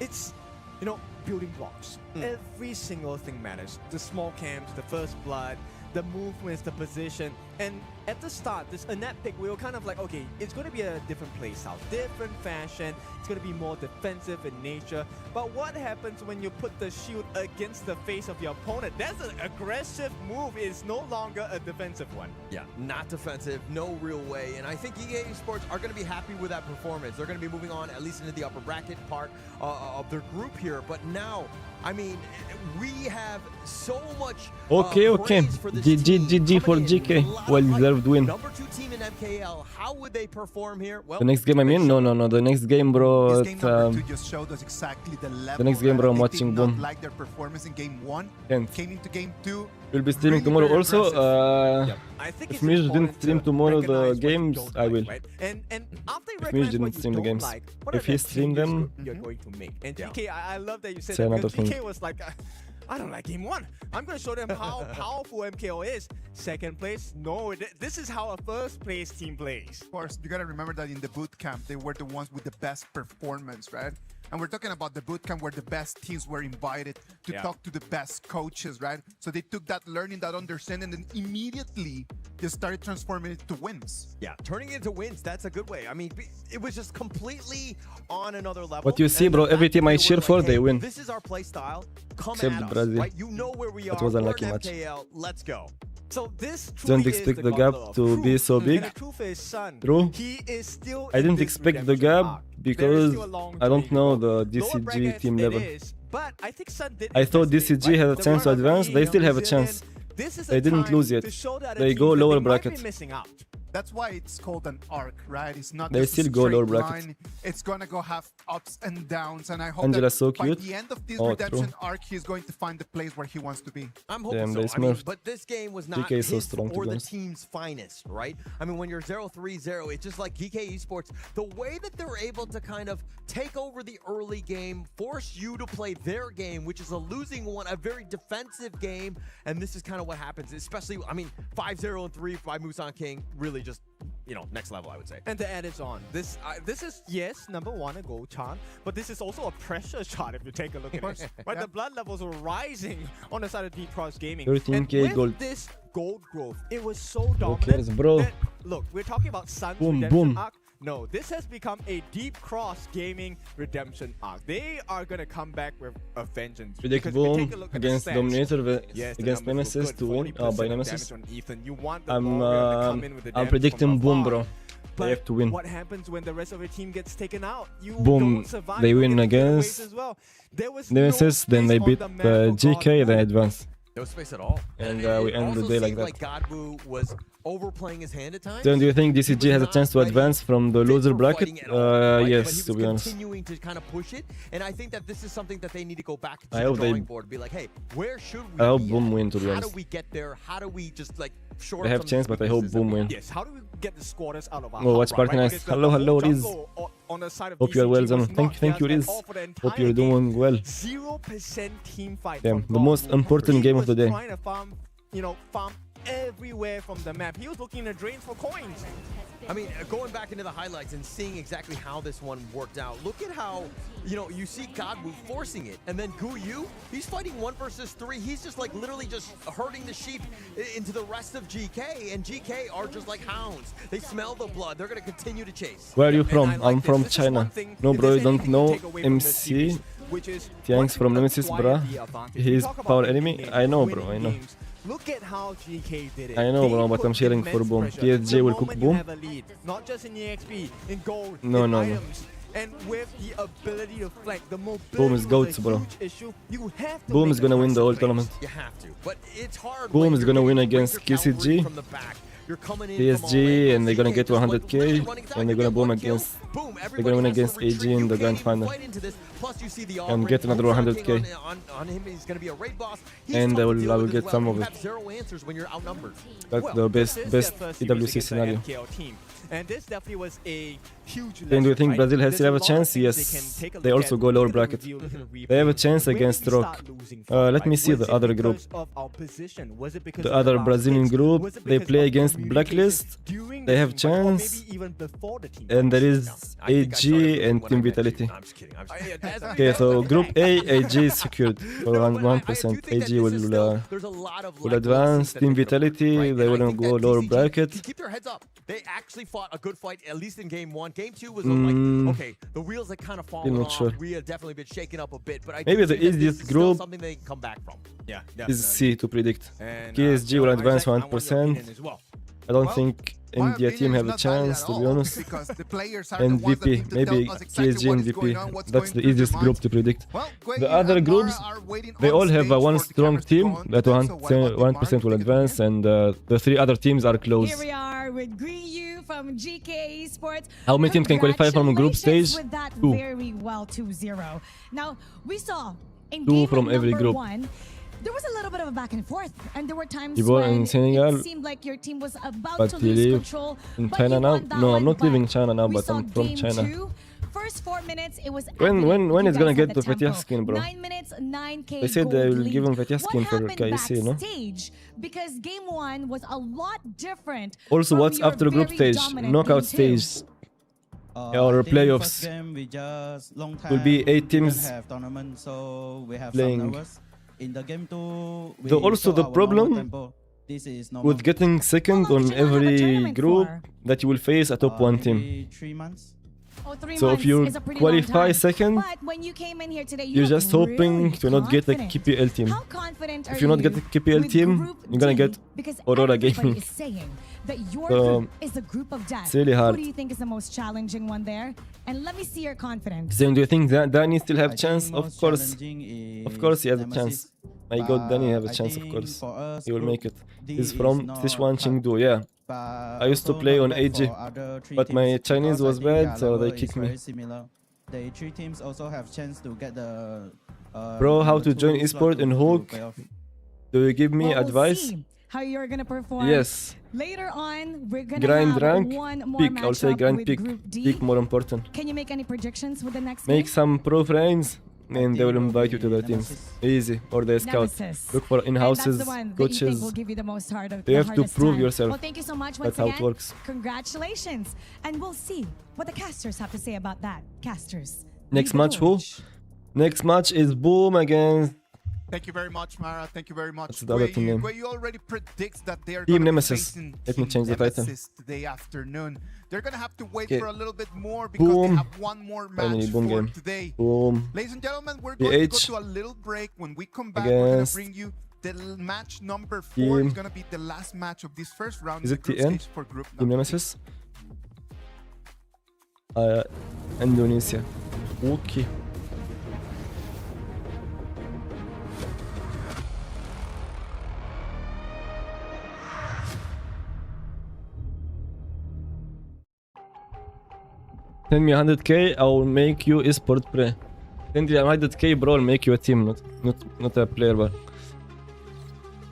It's, you know, building blocks. Every single thing matters. The small camps, the first blood, the movements, the position. And at the start, this Annette pick, we were kind of like, okay, it's going to be a different play style, different fashion. It's going to be more defensive in nature. But what happens when you put the shield against the face of your opponent? That's an aggressive move. It's no longer a defensive one. Yeah, not defensive, no real way. And I think EA Sports are going to be happy with that performance. They're going to be moving on at least into the upper bracket part of their group here. But now, I mean, we have so much Okay. praise for this GG team for coming in GK. with a lot of Well fight. deserved win. Number 2 team in MKL, how would they perform here? Well, The next game, I mean? No. The next game, bro. This game It's, number 2 just showed us exactly the level. next game, bro, I'm They watching did not Boom. like their performance in game 1. Tenth. Came into game 2. We'll be streaming Really tomorrow very also. aggressive. I think If it's Mish didn't important stream to tomorrow the recognize what you games, don't I like, will. right? And after you If Mish recognize didn't what you stream the don't games. like, what If are he the streamed changes them, you're going to make? And GK, I love that you said Say that another because GK thing. was like, I don't like game 1. I'm going to show them how powerful MKO is. Second place, no. This is how a first place team plays. Of course, you gotta remember that in the boot camp, they were the ones with the best performance, right? And we're talking about the boot camp where the best teams were invited to talk to the best coaches, right? So they took that learning, that understanding, and immediately they started transforming it to wins. yeah, turning it into wins, that's a good way. I mean, it was just completely on another level. What you see, And the bro, fact every that team I they cheer were for, like, they hey, win. This is our play style. Come Except at us, Brazil. right? You know where we That are. was We're unlucky in match. MKL. Let's go. So this Don't truly expect is the gap gauntlet of to be truth. so big. And the truth is, Sun, True. he is still I in didn't this expect the redemption gap arc. There is because still a long I don't journey to know go. the Lower DCG brackets, team it level. is, but I think Sun did I thought his best, DCG had a The chance to run-up advance. being They still New have a Zealand, chance. this is They a didn't time lose yet. to show the other They teams go that lower they might be bracket. missing out. That's why it's called an arc, right? It's not They just a still go lower straight bracket. line. It's gonna go have ups and downs, and I hope Angela's that so by cute. the end of this Oh, redemption true. arc, he's going to find the place where he wants to be. I'm hoping Damn, so. they I mean, smurfed. but this game was not GK is so his strong, to or be the honest. team's finest, right? I mean, when you're 0-3-0, it's just like GK Esports, the way that they're able to kind of take over the early game, force you to play their game, which is a losing one, a very defensive game, and this is kind of what happens, especially, I mean, 5-0-3 by Musan King, really just, you know, next level, I would say. And to add it on, this is, yes, number 1, a gold chart, but this is also a pressure chart if you take a look at it. Right, the blood levels were rising on the side of Deep Cross Gaming. 13K and with gold. this gold growth, it was so dominant. cares, bro? that- look, we're talking about Sun's Boom, redemption boom. arc. No, this has become a Deep Cross Gaming redemption arc. They are gonna come back with a vengeance. Predict Because if you Boom take a look at the against stats, Dominator yes, the against numbers look Nemesis good, to win 40% by of Nemesis. damage on Ethan. You want the I'm warrior to come in with the I'm damage predicting from Boom, afar. bro. But They have to win. what happens when the rest of your team gets taken out? You Boom. don't survive. They You win get taken away against as well. There was Nemesis, no then they space beat on the map for GK, then Godwoo. advance. No space at all. And it we end the also day like seemed that. like Godwoo was overplaying his hand at times. Then do you think DCG has a not chance to ready advance from the fit loser for bracket? fighting at all, right? But Yes, he to was be honest. continuing to kind of push it, and I think that this is something that they need to go back to I the hope they- drawing board and be like, hey, where should we I hope be Boom at? win, to be How honest. do we get there? How do we just like shore They up have some of chance, these but I hope weaknesses that Boom we win. have? Yes, how do we get the squatters out of our Oh, watch hub, party right? nice. Because the Hello, whole hello, Riz. jungle on the side of Hope you're well, DCG was Zenon. not Thank you, just at Riz. all for the Hope you're entire game. doing well. 0% team fight. Damn, from the most Godwoo. important He game of the was day. trying to farm, farm everywhere from the map. He was looking at drains for coins. I mean, going back into the highlights and seeing exactly how this one worked out. Look at how, you see Godwoo forcing it, and then Guyu, he's fighting 1 versus 3. He's just like literally just herding the sheep into the rest of GK, and GK are just like hounds. They smell the blood. They're going to continue to chase. Where are you And from? I like I'm this. from This is China. one thing, No, if bro, you there's don't anything know take away from this MC. series, which is Thanks once from you Nemesis, acquire bruh. the advantage, He's we talk about power winning enemy. games, I know, bro, winning I know. games. Look at how GK did it. I know, They bro, but put I'm cheering for immense Boom. pressure. PSG The will cook moment you Boom. have a lead, not just in EXP, in gold, No, in no, no. items, and with the ability to flank, the mobility Boom is was goats, a bro. huge issue. You have to Boom make is gonna win the whole aggressive plays. tournament. You have to, but it's hard. Boom when is you're gonna win getting against razor cavalry KCG, from the back. You're coming in PSG, from all angles. and they're gonna CK get to just 100K, literally running down. and they're You gonna get boom one kill, against. boom, They're gonna win everybody has against to retreat. AG in You the can't grand even final. fight into this. Plus, you see the And off-ramp get another boots 100K. on him. He's going to be a raid boss. He's And tough I to will- deal I will with get as some well. of You it. have zero answers when you're outnumbered. That's Well, the this best is their first series EWC against the scenario. MKL team. And this definitely was a huge And do you lesson, think right? Brazil has There's still have a lot of chance? things Yes. can take a They look also at. go lower Look at the bracket. reveal, look at the They have a replay. chance Where did against we Rock. start losing from, Let me right? see Was the it other group. because of our position? Was it because The of other last Brazilian picks? group, Was it they because play of against communication Blacklist. during They the have team fight, or chance. maybe even before the team And fight? there is I think I started AG losing and when I Team met you. Vitality. No, I'm just kidding. I'm just kidding. Okay, so Group A, AG is secured for No, but I 1%. do think that AG this is will still- there's a lot of will like advance. lessons that Team they need to learn, Vitality, right? they And I will think go that lower TCG bracket. can keep their heads up. They actually fought a good fight, at least in game one. Game two was Mm. like, okay, the wheels had kind of fallen not off. sure. We have definitely been shaken up a bit, but I Maybe do the think that this easiest is still group something they can come back from. Yeah, Is C to predict. And, PSG will advance 1%. I don't Well, think my India team opinion have is a not valid chance, at to be all, honest. because the players are the ones that MVP, need to maybe tell us exactly PSG what and is VP. going on, what's That's going the through easiest their group minds. to predict. Well, Gueye The other and groups, Mara are waiting they on all have a stage one for the strong cameras to team go on to that them. So what about you, 1% will Mark? Take it from advance, here. and the 3 other teams are close. Here we are with Green from GK Esports. How many teams can qualify from group Congratulations stage? with that 2. very well 2-0. Now, we saw in 2 game from every number group. 1, there was a little bit of a back and forth, and there were times Ibo when and Senegal, it seemed like your team was about but to you lose live control. in but China you now? won that No, I'm one, not living in but China now, we but saw I'm from game China. 2, first 4 minutes, it was When evident it's you gonna guys get had to the tempo. Fethiya skin, bro? 9 minutes, 9K They said gold they will lead. give him Fethiya skin What for happened KIC, no? backstage? Because game 1 was a lot different. Also, from what's your after group very stage? dominant Knockout game 2. stage. Or playoffs. Will be 8 teams have tournament, so we have playing. some nervous. In the game 2, we Also, show the our problem normal tempo. This is normal. with getting second How long on did you not have a every tournament group for? that you will face a top 1 team. Maybe 3 months. Oh, 3 So if months you is a pretty long qualify time. second, But when you came in here today, you you're look just hoping really to not get a confident. KPL team. How confident are If you not get the KPL with team, Group you're gonna D? get Because Aurora everybody Gaming. is saying that your So, group is a group of death. it's really hard. Who do you think is the most challenging one there? And let me see your confidence. Then do you think that Danny still have I chance? think Of most course. challenging Of course he has a Nemesis. chance. My god, Danny have a I chance, of think course. for us, He will Group make it. D He's is from not Sichuan, hard, Chengdu, yeah. but I used to also play not on bad AG, for other 3 but my teams, Chinese because I was think bad, their so they level kicked is me. very similar. The 3 teams also have chance to get the Bro, how number to join 2 slot esport to and go to Hulk? playoff. Do you give me Well, we'll advice? see how you're gonna perform. Yes. Later on, we're gonna Grind have rank, one more pick. I'll say matchup grind with pick. Group D. Pick more important. Can you make any predictions with the next Make game? some pro friends, and they will think invite you to will the be teams. Nemesis. Easy. Or the scout. Nemesis. Look for And in-houses, that's the one that you think coaches. will give you the most hard of You the have to hardest prove time. yourself. Well, thank you so much once That's how it again. works. Congratulations. And we'll see what the casters have to say about that. Casters. Next lead the match, who? torch. Next match is Boom against Thank you very much, Mara. Thank you very much. That's the other team name. Gueye already predicts that they are Team going to be Nemesis. facing Let me Team change the title. Nemesis today afternoon. They're going to have to wait Okay. for a little bit more because Boom. they have one more Finally, match Boom for game. today. Boom. Ladies and gentlemen, we're going to go PH to a little break. When we come back, we're going to against bring you the match number 4. Team- It's going to be the last match of this first round. Is in it the group TN? stage for group Team number Nemesis? Indonesia. Okay. Send me 100k, I will make you esport player. Send me 100k, bro, I'll make you a team, not a player, but.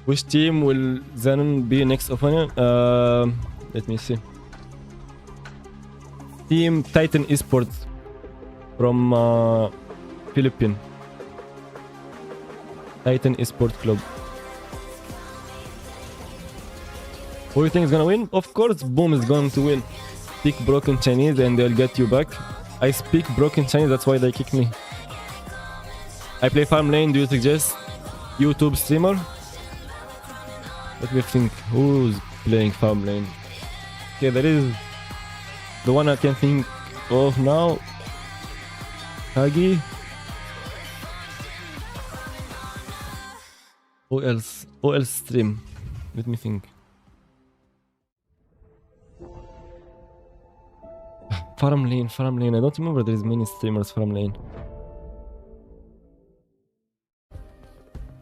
Which team will Zenon be next opponent? Let me see. Team Titan Esports from Philippines. Titan Esports Club. Who do you think is gonna win? Of course, Boom is going to win. Speak broken Chinese and they'll get you back. I speak broken Chinese, that's why they kick me. I play farm lane, do you suggest YouTube streamer? Let me think, who's playing farm lane? Okay, there is the one I can think of now. Kagi. Who else? Who else stream? Let me think. Farm lane. I don't remember there is many streamers farm lane.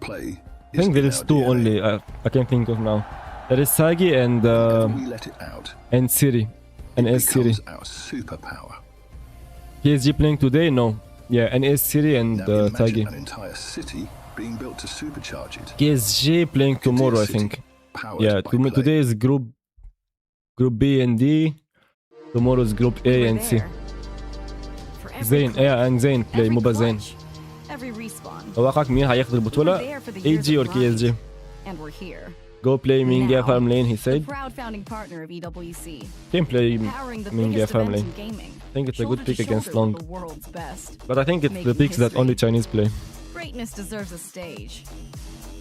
Play. I think there is two only I can think of now. There is Sagi and Siri. And S Siri. Our superpower. PSG playing today? No. Yeah, and S Siri and Sagi. An entire city being built to supercharge it. PSG playing tomorrow, I think. Yeah, today is group B and D. Tomorrow is group A and C. Zeyn, yeah, and Zeyn play MOBA Zeyn. توقعك مين هياخد البطولة؟ AG or KSG? And we're here. Go play Mingia farm lane, he said. Proud founding partner of EWC. Can play Powering the Mingia biggest farm event lane. in gaming. I think it's a good Shoulder to pick against shoulder Long. with the world's best. But I think it's the Making picks that history. only Chinese play. Greatness deserves a stage.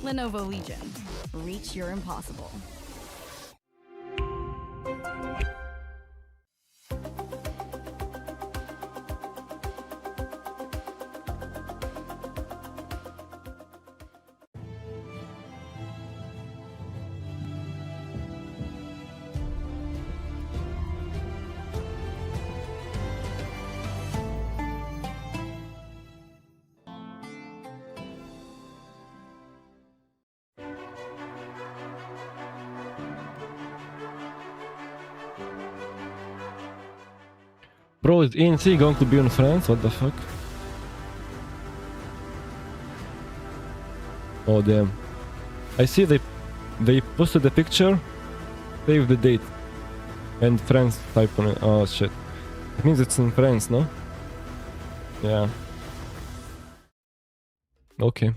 Lenovo Legion. Reach your impossible. Bro, is ENC going to be in France? What the fuck? Oh damn. I see they posted the picture, save the date, and France type on it. Oh shit. It means it's in France, no? Yeah. Okay.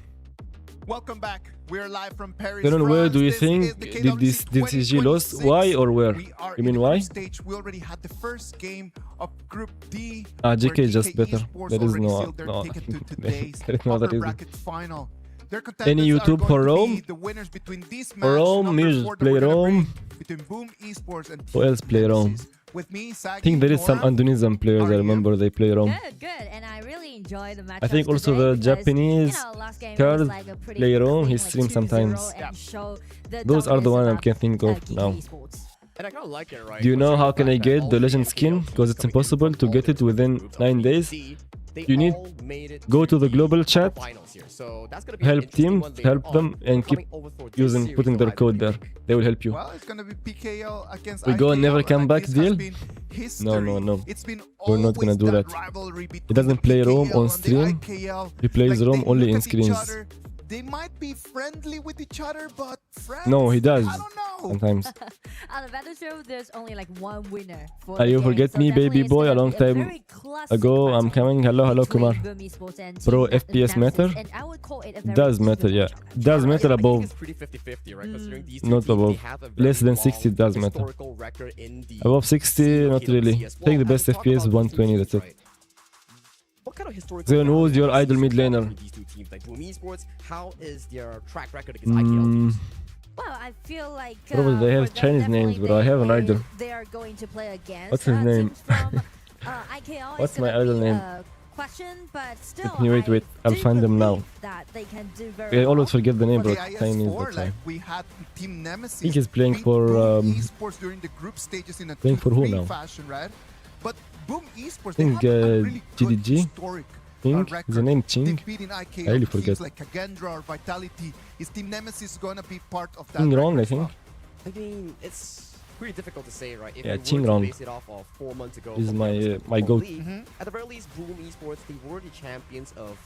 Welcome back. We're live from Paris. Zenon, where do you This think is the did this DCG lost? 2026. Why or where? We are You in mean the why? group stage. We already had the first game of Group D. GK is just better. Esports There is already no sealed their ticket to there today's is no other upper reason. bracket final. Their Any contenders are YouTube going for to Rome? be the winners between this match, For Rome, number Muse 4 that play we're gonna Rome. bring between Boom Esports and Who else play Rome? with me, I Sagi, think there is some Nora. Indonesian players. I remember they play Rome. Good, and I really enjoy the match. I think also the Japanese Carl play Rome. He streams sometimes. Those are the ones I can think of now. And I kind of like it, right? Do you know how can I get the legend skin? Because it's impossible to get it within 9 days. You need go to the global chat, help team, help them, and keep putting their code there. They will help you. Well, it's gonna be PKL against We go and never IKL, come like back this has deal? been No. It's been We're not gonna do always that. rivalry between He doesn't play PKL Rome on and the stream. IKL. He plays Like, Rome they only look in at each screens. other, they might be friendly with each other, but friends? No, he does. I don't know. Sometimes. On the battlefield, there's only like one winner. For Are the you game, forget so me, baby definitely it's boy? A gonna long be time very classic ago. battle I'm coming. Hello, Kumar. between Boom Esports and Bro, Team FPS matter? Nemesis, and I would call it a very Does matter, yeah. Does matter above. It's pretty 50-50, right? Considering these two Not teams, above. they have a very Less than long 60 does matter. historical record in the Above 60, not really. Take the best FPS 120, that's it. What kind of historical Zenon, who's your idol mid laner? these two teams, like Boom Esports, how is their track record against IKL? Well, I feel like Probably they have for them, Chinese names, definitely but I have an they- idol. They are going to play against. What's his name? teams from, IKL. What's It's my gonna idol be name? a question, but still, Let me wait. I'll do find them now. believe that they can do very I always well. forget the name, For but the Chinese, IS4, that's why. like we had Team Nemesis. I think he's playing beat for, Boom Esports during the group stages in a playing for who 2-3 now? fashion, right? But Boom Esports, I think they have a really good GDG. historic Ching? record. The name They've Ching? beaten IKL I really teams forget. like Kagendra or Vitality. Is Team Nemesis gonna be part of that? Ching record Rong, I as well? think. I mean, it's pretty difficult to say, right? If Yeah, we were Ching to Rong base it off of 4 months ago, is from my, the my goat. league, At the very least, Boom Esports, they were the champions of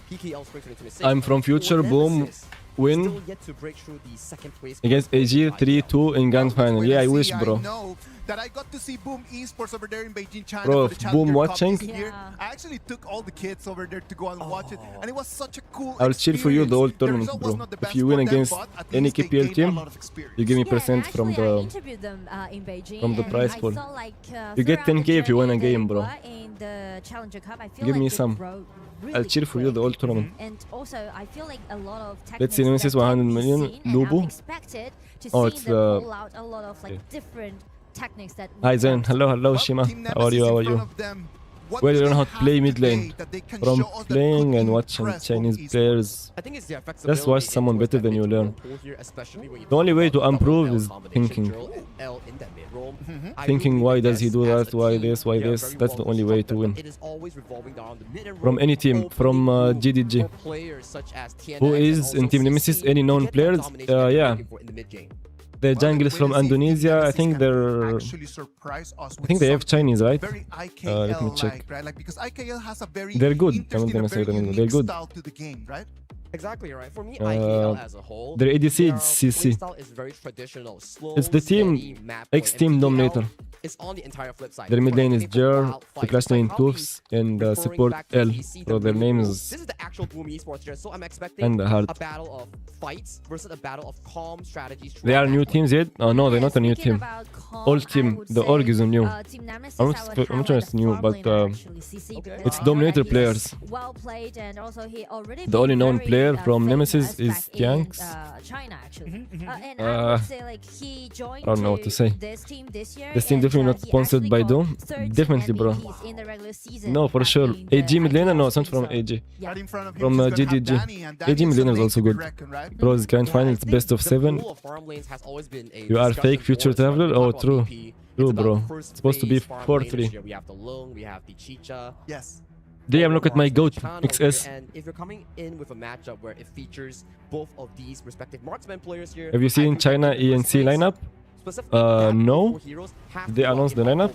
PKL Spring 2026. I'm from future, Or Boom, Nemesis, win still yet to break through the second place against AG 3-2 in Grand Final. Yeah, I wish, bro. I know that I got to see Boom Esports over there in Beijing, China. Bro, for the if Challenger Boom Cup watching- this year. I actually took all the kids over there to go and watch it, and it was such a cool I'll cheer for you the whole experience. The tournament, result was bro. not the If best you win for them, against but at any least they KPL gained a team, lot of experience. you give me Yeah, percent and from actually, I the interviewed them in Beijing, from the and prize I pool. saw, like, You get throughout the 10k if you win a journey game, they bro. were in the Challenger Cup. I feel Give like me they some. grow I'll really cheer for you the whole quick. tournament. And also, I feel like a lot of Let's see, techniques Nemesis that can 100 be million, seen, and Lubu. I'm expected to Oh, see it's them the- pull out a lot of like okay. different techniques that. Hi Zen, hello Well, Shima. Team How are you? Nemesis How in are you? front of them, what Well, do you they learn how to have play mid today lane. that they can From show us that playing could and watching impress Chinese world esports? players. I think it's the Just watch someone better than you learn. The only way to improve is thinking. Thinking, why does he do that? Why this? Why this? That's the only way to win. From any team, from GDG. Who is in Team Nemesis? Any known players? Yeah. The junglers from Indonesia. I think they're. Actually surprise us I think they have Chinese, right? very Let me check. IKL-like, right? Like, because IKL has a very They're good. I'm not interesting gonna and say very them. unique They're good. style to the game, right? Exactly right. For me, IKL as a whole, Their ADC is CC. playstyle is very traditional, slow, It's the team steady map X-Team Dominator. It's on the entire flip side. Their mid lane is Jer, the Fight. clash lane Tufts, and support L. So their names This is the actual Boom Esports here, so I'm expecting and the heart. a battle of fights versus a battle of calm strategies. They are new teams yet? Oh no, they're not a new team. Old team. The org is new. I'm not sure it's new, but it's Dominator players. Well played, and also he already The only known very, player from famous Nemesis is back in, Kyanks. China actually. And I would say like he joined I don't know what to say. this team this year. This team and, definitely not he sponsored actually by got Doom. 13 Definitely, bro. MVPs in the regular season No, for back sure. in the AG mid laner? No, IKL it's not from season. AG. Yeah. Right in front of him, From he's gonna have GDG. Danny, and Danny AG is mid a laner is name also to be good. reckoned, right? Bros, grand finals, best of 7. You are fake future traveler? Oh, true. True, bro. It's supposed to be 4-3. We have the Lung, we have the Chicha. Yes. Damn, look at my goat, XS. And if you're coming in with a matchup where it features both of these respective marksman players here, Have you seen China ENC lineup? No. They announced the lineup.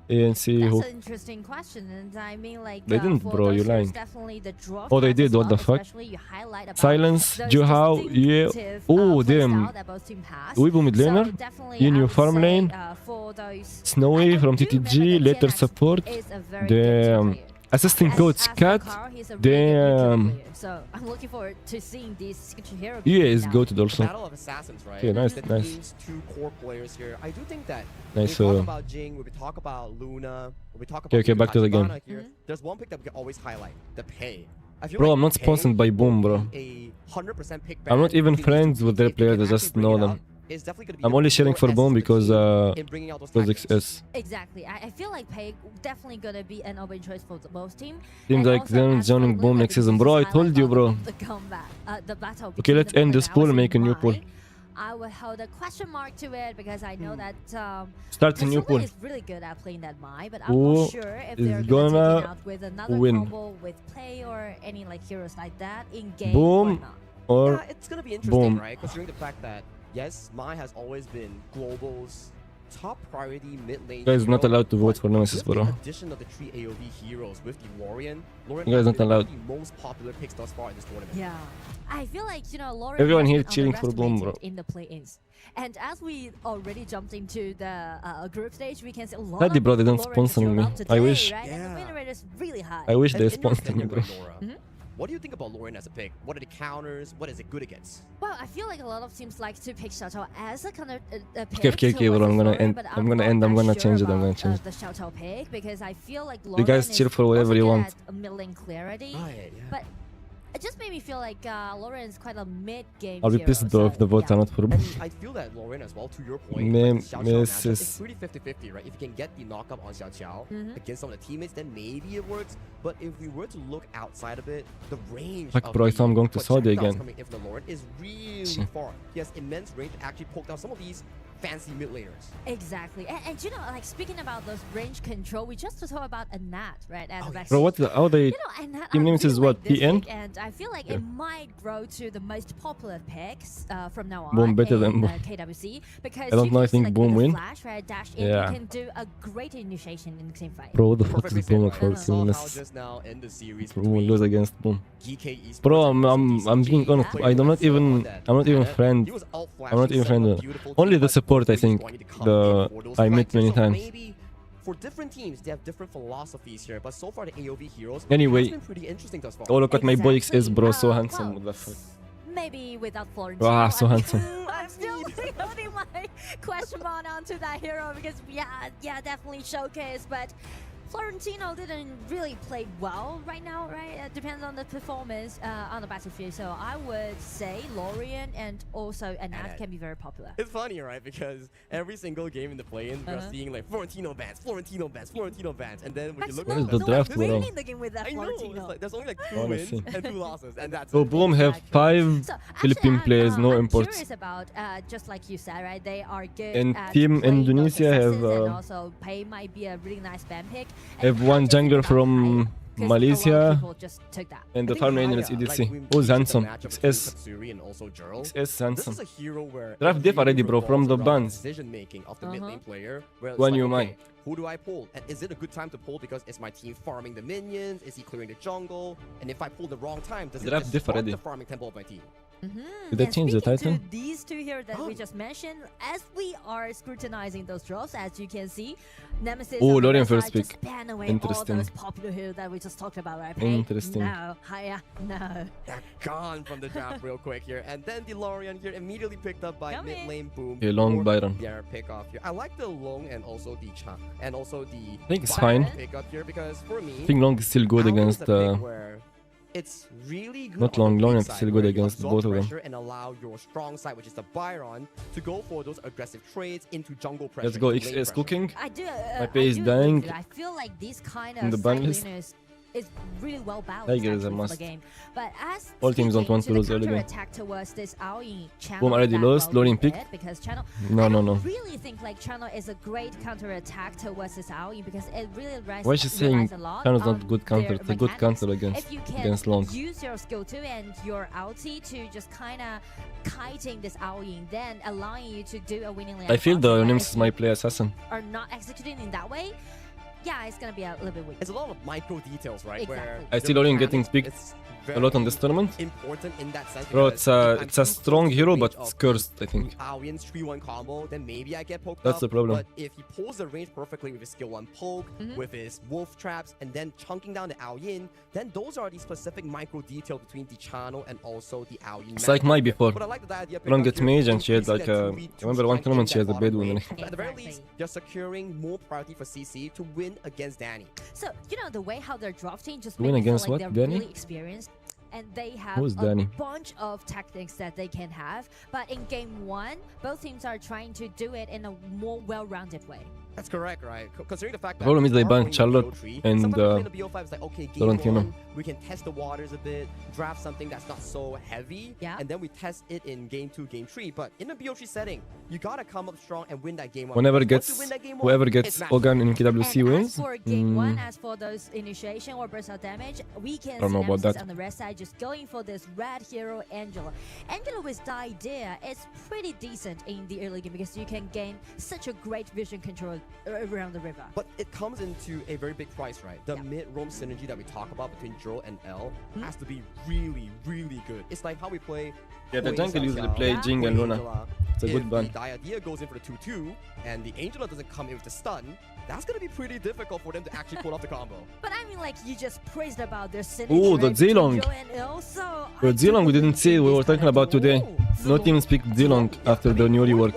ENC who? That's an interesting question, and I mean like They didn't, for bro. those You're heroes, lying. definitely the draw Oh, they type as did. What the well, fuck? especially you highlight about Silence, those Juhao, yeah. distinctive, Oh, play damn. style that both team has. Weibo mid So laner. definitely In I your would farm say, lane. For those, Snowy I from do TTG, remember that later TNS support. is a very good team Damn. player. Assistant As- coach as for Cat. Carl, he's a really good neutral Damn. player. So I'm looking forward to seeing these signature hero. Yeah, games is now. goated also. Battle of Assassins, right? Okay, nice, The nice. team's two core players here. I do think that Nice, when we talk about Jing, when we talk about Luna, when we talk about okay, back to the game. Tachibana here, there's one pick that we can always highlight: the pay. I feel Bro, like I'm not Pei sponsored by Boom, bro. will be a 100% pick I'm not back even between these friends two with teams. their If they players, I can just actually know bring it them. out, it's definitely gonna be I'm the only cheering for core Boom essence of the because team in bringing out those tactics. XS. Exactly. I feel like Pei definitely gonna be an open choice for both teams. Seems like them joining Boom next season. Bro, I told you, bro. The combat, the battle. Okay, let's end this pool and make a new pool. I will hold a question mark to it because I know that Start a new Kazuma pool. is really good at playing that Mai, but I'm Who not sure if is they're gonna gonna take it out with another win? combo with Play or any like heroes like that in game. Boom or Yeah, it's gonna be interesting, Boom. right? Considering the fact that yes, Mai has always been Global's top priority mid lane. Guys, not hero, allowed to vote but for Nemesis, with bro. the addition of the 3 AoV heroes with the Lorian You guys has not been allowed. the most popular picks thus far in this tournament. Yeah, I feel like Lauren Everyone has here been cheering for Boom, bro. underestimated in the play-ins. And as we already jumped into the group stage, we can see a lot Sadly, of bro, they don't Lauren sponsor showed me. up I today, wish. Right? And the win rate is really high. I wish And they in your sponsored me, opinion, bro. Nora, Mhm. what do you think about Lorian as a pick? What are the counters? What is it good against? Well, I feel like a lot of teams like to pick Xiaotao as a kind of Okay, pick okay, bro, towards I'm gonna Lauren, end. but I'm gonna not end. I'm that gonna sure change it. I'm about, gonna change the it. Xiaotao pick because I feel like You Lauren guys is cheer for whatever also you good want. at a mid-lane clarity, Right, yeah. but it just made me feel like Lauren is quite a mid-game I'll be hero, pissed though if the votes yeah. are not for Boom. And I feel that Lauren as well, to your point, Name like the Xiao Xiao matchup, Mrs. it's pretty 50-50, right? If you can get the knockup on Xiao Xiao Mhm. against some of the teammates, then maybe it works. But if we were to look outside of it, the range Fuck, of bro, I the thought I'm going to Saudi projectiles again. coming in from the Lauren is really Shit. far. He has immense range to actually poke down some of these fancy mid laners. Exactly, and like speaking about those range control, we just talked about a Nat, right? As a vaccine. Bro, what the? How they? And that, Team I names really is what? like this PN? pick, and I feel like it might grow to the most popular picks from now on. Boom better than in, Boom. KWC because I don't you know, can I see, think like, Boom with the win. Flash, right? Dash in, Yeah. you can do a great initiation in the team fight. Bro, what the fuck Perfectly is said, Boom right? at for We saw how Seamless? just now in the series Boom between lose against Boom. GK Esports Bro, and I'm being CG, honest. played I'm not so on even. that I'm not even planet. friend. He was outflashing I'm not even several friend. beautiful Only the teammates support, I who think. wanted to come The in for those I met fights. many So times. maybe for different teams, they have different philosophies here. But so far, the AoV heroes Anyway. has been pretty interesting thus far. Oh, look at my boy XS, Exactly. bro. So Well, handsome. What the fuck? Maybe without Florence. Wow, so handsome. I'm still holding my question mark onto that hero because yeah, definitely showcase. But Florentino didn't really play well right now, right? It depends on the performance on the battlefield. So I would say Lorien and also Anat can be very popular. It's funny, right? Because every single game in the play-ins, we're seeing like Florentino bans, Florentino bans, Florentino bans, and then when you look at the draft, no winning the game with that I know, Florentino. it's like, there's only like 2 wins and 2 losses, and that's So it. Boom have 5 So Philippine actually, players, no I'm imports. curious about just like you said, right? They are good And at Team playing those Indonesia have, successes, and also Pei might be a really nice ban pick. And Have how one does it jungler about from Pei? 'Cause a lot of Malaysia people just took that. and the I think farm engine is Haya, EDC. like, we Who's see the handsome? matchup between XS. Katsuri and also Jurl. XS This handsome. is a hero where Draft it diff already, really bro, from revolves the around bans. decision making of the mid lane player. Where it's One like, you okay, mind. who do I pull? And is it a good time to pull because is my team farming the minions? Is he clearing the jungle? And if I pull the wrong time, does it Draft diff disrupt already. the farming tempo of my team? Did they And change the speaking title? to these two here that we just mentioned, as we are scrutinizing those draws, as you can see, Nemesis Oh, on the Lorien left first side just pick. ban away Interesting. all those popular heroes that we just talked about, right? Pei? Interesting. No, Haya, no. They're gone from the draft real quick here. And then the Lorien here immediately picked up by Come mid in. lane Boom. Okay, long for Byron. their pick off here. I like the long and also the Chan and also the I think it's Byron fine. pick up here because for me, I think Long is still good Allen is against a pick where it's really good not on Long. the Long weak is side still where good you against absorb both of them. pressure and allow your strong side, which is the Byron, to go for those aggressive trades into jungle pressure. Let's go. into lane XS pressure. cooking. I do. My I pay is do agree dying with you. I feel like these kind in of the ban side list. laners is really well balanced Tiger is a actually for must. the game. But as All teams don't want to lose early game. attack towards this Aoi channel Boom already that lost. well Lorien we picked. did, because channel. No, I no, don't no. really think like channel is a great counter attack towards this Aoi because it really Why is she saying relies a lot Channel's on not good counter? their It's a good mechanics. counter If you can against Long. use your skill 2 and your ulti to just kind of kiting this Aoi, then allowing you to do a winning lane. I feel the advance, but Nemesis if might play assassin. are not executing in that way, yeah, it's gonna be a little bit weak. It's a lot of micro details, right? Exactly. Where I see the Lorien getting mechanics picked is a lot on this very tournament. important in that sense. Bro, because it's if a I'm it's a too strong close to hero, the but range it's of cursed, I think. Aoyin's 3-1 combo, then maybe I get poked That's up, the problem. But if he pulls the range perfectly with his skill 1 poke, with his wolf traps, and then chunking down the Aoyin, then those are the specific micro details between the channel and also the Aoyin. It's like Mai before. But I like the idea Long pickup gets here, mage and she had increasing like that a... 2v2 I remember one strength tournament in she had that a bad bottom one. lane. Exactly. At the very least, you're securing more priority for CC to win against Danny. So you know the way how they're drafting just Win makes me feel against like what, they're Danny? really experienced. And they have Who's a Danny? bunch of tactics that they can have. But in game 1, both teams are trying to do it in a more well-rounded way. That's correct, right? Considering the fact that problem is they we are banned playing the Charlotte BO3, and, sometimes playing the BO5 is like, okay, game Florentino. 1, we can test the waters a bit, draft something that's not so heavy, and then we test it in game 2, game 3. But in a BO3 setting, you gotta come up strong and win that game 1. Whenever Once gets you win that game 1, whoever it's gets match Ogan in point. KWC And wins. as for game 1, as for those initiation or burst out damage, we can I don't see know about Nemesis that. on the red side just going for this red hero Angela. Angela with the idea is pretty decent in the early game because you can gain such a great vision control around the river. But it comes into a very big price, right? The mid-roam synergy that we talk about between Juro and L has to be really, really good. It's like how we play. Yeah, the Hui jungle Xiao usually Xiao, play Jing and Hui Luna. Angela. It's a good If ban. the idea goes in for the 2-2 and the Angela doesn't come in with the stun, that's gonna be pretty difficult for them to actually pull off the combo. But I mean, like, you just praised about their synergy. Ooh, the right, between Zenon. Joe and Il, so Bro, Zilong we didn't see, we were talking about today. No team speak Zilong after the new rework.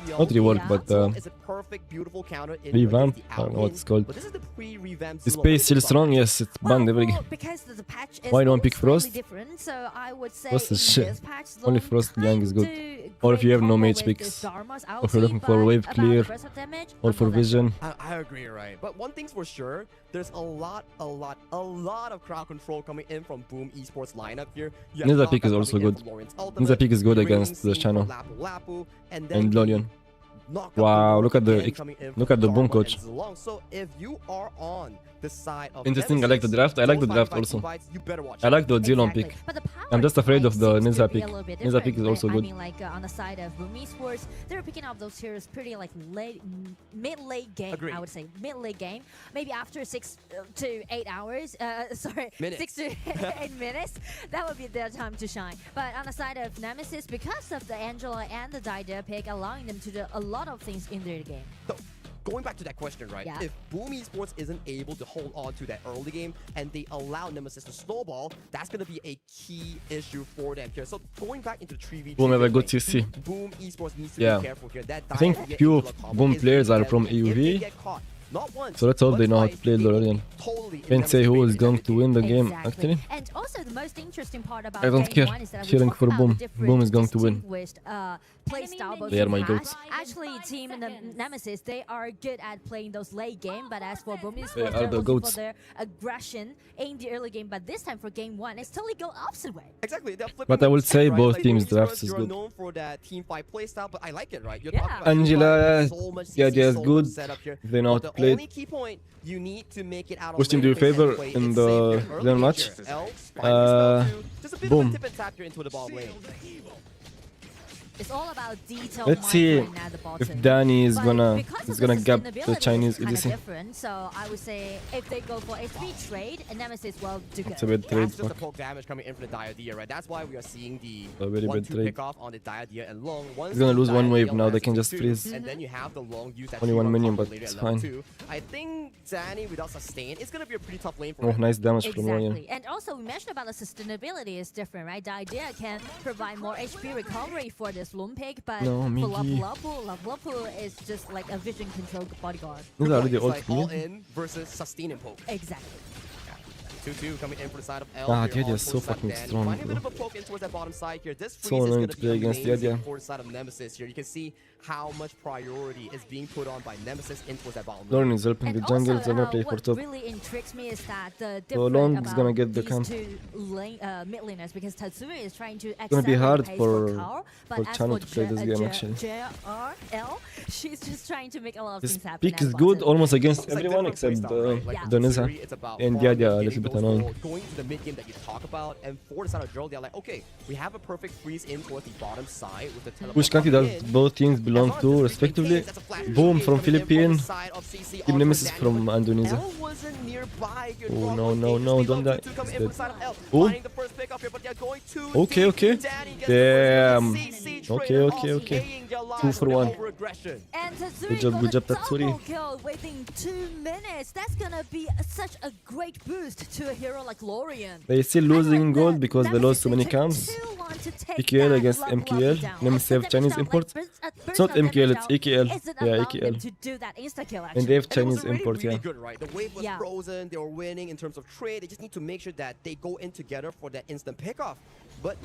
Not rework, but It's a perfect, beautiful counter in revamp. against the I don't know what it's Aoyin, called. But this is the pre-revamped Is Zilong. Space still strong? Yes, it's banned every game. because the patch is Why don't pick slightly Frost? different, so I would say Frost is in shit. this patch, Only Zilong Frost Gang is good. do Or if you great have no combo mage with picks. this Dharma's Or if you're looking ulti, for but wave about clear. the burst of damage, Or I'm for not that sure. vision. I agree, right? But one thing's for sure, there's a lot of crowd control coming in from Boom Esports lineup here. You have Ninja Haka Peak is coming also in good. from Lawrence Ultimate, Ninja Peak is good Ring against the Scene channel. from Lapu Lapu, and And the Lolian. knock up Wow, the look at the again coming in look from at the boom Dharma coach. and Zilong. So if you are on the side of Interesting, I like the Nemesis, draft. I like the those draft 5v5 also. fights, you better watch I out. like the Zilong Exactly. pick. But the power I'm just afraid of the seems to Ninja be pick. a little bit Ninja pick is different, also right? good. I mean, like on the side of Boom Esports, they're picking up those heroes pretty like mid-late game. Agreed. I would say mid-late game, maybe after 6 to 8 hours. Sorry, Minutes. 6 to 8 minutes. That would be their time to shine. But on the side of Nemesis, because of the Angela and the Dida pick, allowing them to do a lot of things in their game. So, going back to that question, right? Yeah. If Boom Esports isn't able to hold on to that early game and they allow Nemesis to snowball, that's going to be a key issue for them here. So going back into the 3v3, Boom have a good thing, CC. Boom Esports needs to Yeah. be careful here. That I think Dida few Angela combo Boom is players really are from deadly. If they AUV. get caught Not once. So that's all but they know how to twice, play being Lorraine. totally Can't say who is indemonstrated going to win the game, Exactly. actually. And also the most interesting part about I don't game care. one is that we Cheering talk for about Boom. the different Boom is going to win. distinguished, play style both They are my has. goats. Actually, Team Nemesis, they are good at playing those late game, but as for Boom They Esports, are they're the looking goats. for their aggression in the early game. But this time for game one, it's totally go opposite way. Exactly. They're flipping But I the will chip, say right? both Like, teams' Boom drafts Esports, is you're good. known for that team fight play style, but I like it, right? You're Yeah. talking about team Angela, fight, so much yeah, CC, they are so much good. setup here. They know how But to the play only it. key point, you need to make it out of Which team do you lane, place, and favor play in it the safe here. Early Zenon game match? here. L, finally spell two. Just a bit of Boom. a tip and tap here into the bottom lane. It's all about detail. Let's see at the bottom. if Danny is But gonna because of gap the sustainability, Chinese it's kinda EDC. different. So I would say if they go for a 3 trade, and Nemesis will do good. It's a bad trade, That's just the fuck. poke damage coming in from the Diadea, right? That's why we are seeing the A very bad 1-2 trade. pick off on the Diadea and Long. Once He's gonna the lose one Diadea wave now, they lands can into just 2, freeze. And then you have the Long use that Only one 3-1 minion, combo but later it's at level fine. 2. I think Danny without sustain, it's gonna be a pretty tough lane for Oh, him. nice damage from Ryan. Exactly. And also, we mentioned about the sustainability is different, right? The idea can provide more HP recovery for this Loom Pig, but No, for Miggy. Lapu is just like a vision control bodyguard. These are already It's ult like all mid. in versus sustain and poke. Exactly. 2-2 coming in for the side of L. Ah, here Diadea on is so towards side fucking Danny. strong, Finding a bit bro. of a poke in towards that bottom side here. This So freeze is annoying going to to play be against amazing Diadea. for the side of Nemesis here. You can see how much priority is being put on by Nemesis in towards that bottom lane. Lauren is helping And the jungle, also, so I'm gonna play for what top. really intrigues me is that the So difference Long is about gonna get the these camp. two mid laners, because Tatsumi is trying to It's gonna be accelerate hard the pace for Carl, but for as Chano for to play this game, actually. JRL, she's just trying to make a lot of This things happen. pick at is good bottom. almost against It's like everyone different except playstyle, right? Like Yeah. with Donisa Suri, it's about and farming, Diadea a getting little bit those annoying. goals, going to the mid game that you talk about, and for the side of Gerald, they're like, okay, we have a perfect freeze in towards the bottom side with the teleport Which country coming does in. both teams As belong long as to this freeze respectively? maintains, that's a flash Boom showcase from coming in Philippine, the side of CC Team onto Nemesis Danny, from but Indonesia. L wasn't nearby here. Oh, Drop no, was no, no, dangerously don't low. die. 2-2 coming He's in dead. for the side of L. Oh. Finding the first pick up here, but they're going too Okay, deep. okay. Danny gets Damn. the first CC Okay, trailer okay, off, okay. paying their lives 2 for with 1. over-aggression. And Tatsuri Good job, got good a job, Tatsuri. double kill within 2 minutes. That's gonna be such a great boost to a hero like Lorian. They're still losing gold because they lost so many camps. EKL against MKL. Nemesis have Chinese import. It's not MKL, it's EKL. Yeah, EKL. To do that insta kill, And they have And it was Chinese already import, really yeah. good, right? The wave was Yeah. frozen. They were winning in terms of trade. They just need to make sure that they go in together for that instant pickoff. But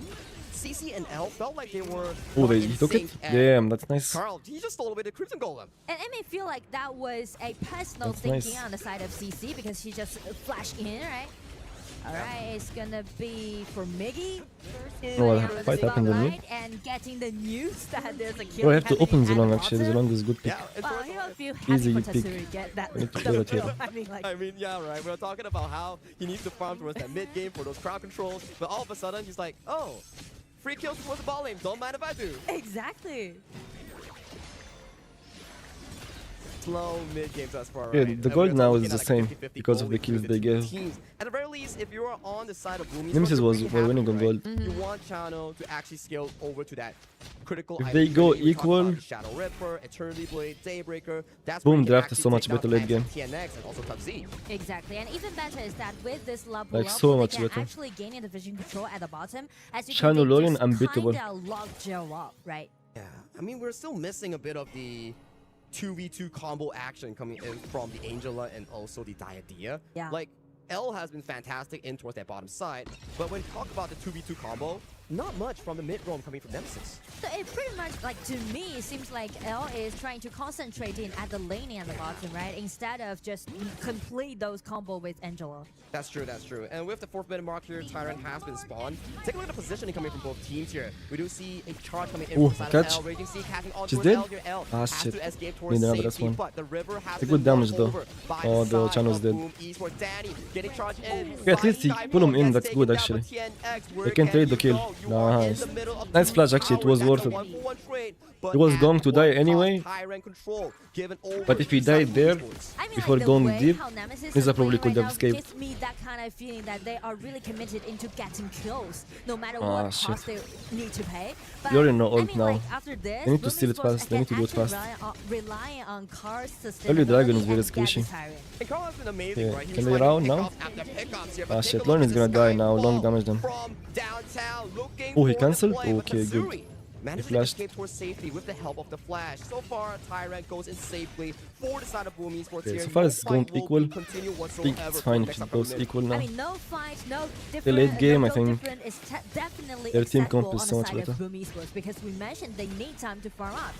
CC and L felt like they were Oh, not they in took it? sync, and Damn, that's nice. Carl, he just stole away the Crimson Golem. And it may feel like that was a personal That's thinking nice. on the side of CC because she just flashed in, right? Alright, it's gonna be for Miggy. Oh, well, Playing on the fight happened on me. spotlight and getting the news that there's a kill. Bro, I have to happening open at the Zelong actually. bottom. Zelong is good pick. Well, you know, if you happy Easy for pick. Tatsuri, get that. I need to play that hero. I mean, like, I mean, yeah, right. We were talking about how he needs to farm towards that mid game for those crowd controls, but all of a sudden he's like, oh, free kills towards the ball lane. Don't mind if I do. exactly. Slow mid games thus far. Yeah, right? the And gold we're now looking is at the same 50-50 because of gold the kills between they two gave. teams. At the very least, if you are on the side of Boom, Nemesis was winning on gold. You want Chano to actually scale over to that critical. If item they go trade. We talked about equal- the Shadow Ripper, Eternity Blade, Daybreaker. That's Boom where you can draft is actually so much take down better late tanks game. like TNX and also Top-Z. Exactly, and even better is that with this Lapu Like, Lapu, so they much can better. actually gain the vision control at the bottom. As you Chano can Lorian just unbeatable. kinda lock Joe up, right? Yeah, I mean, we're still missing a bit of the 2v2 combo action coming in from the Angela and also the Diadea. Yeah. Like, L has been fantastic in towards that bottom side, but when you talk about the 2v2 combo, not much from the mid roam coming from Nemesis. So it pretty much, like, to me, it seems like L is trying to concentrate in at the laning at the bottom, right? Instead of just complete those combo with Angela. That's true, that's true. And with the 4th minute mark here, Tyrant has been spawned. Take a look at the positioning coming from both teams here. We do see a charge coming in Ooh, from the side of catch. L. Raging Sea catching on She's towards dead? L here. L Ah, has shit. to escape Need towards another safety, one. but the river has It's a been good damage, won though. over by Oh, the side Chano's of dead. Boom Esports. Danny getting charged in. Yeah, at least he put him in, that's good, actually. They can trade the kill. Nice. Nice flash, actually, it was worth it. He was going to die anyway, but if he died there, I mean, before like, the going way deep, how Nemesis Nisa is probably playing could have right now escaped. gives me that kind of feeling that they are really committed into getting kills, no matter Ah, what shit. cost they need to pay. But You already know I ult mean, now. like, after this, They need to Boom steal it Esports fast, they need to do it can fast. actually rely on cars Early dragon is sustainability very and get squishy. this Tyrant. And Carl has been amazing, Yeah, right? He can was they trying to round pick now? off after pickups here, Ah but shit, take a look Lauren at is this gonna die guy now, long fall damage them. from downtown, looking Oh, he for the cancelled? play, but Okay, good. Tatsuri Manages to escape towards safety with the help of the flash. So far, Tyrant goes in safely for the side of Boom Esports here. So far it's going equal. I think it's fine if it goes equal now. I mean, no fight, no different. The late game, I think definitely their team comp acceptable is on so the much side better. of Boom Esports, because we mentioned they need time to farm up.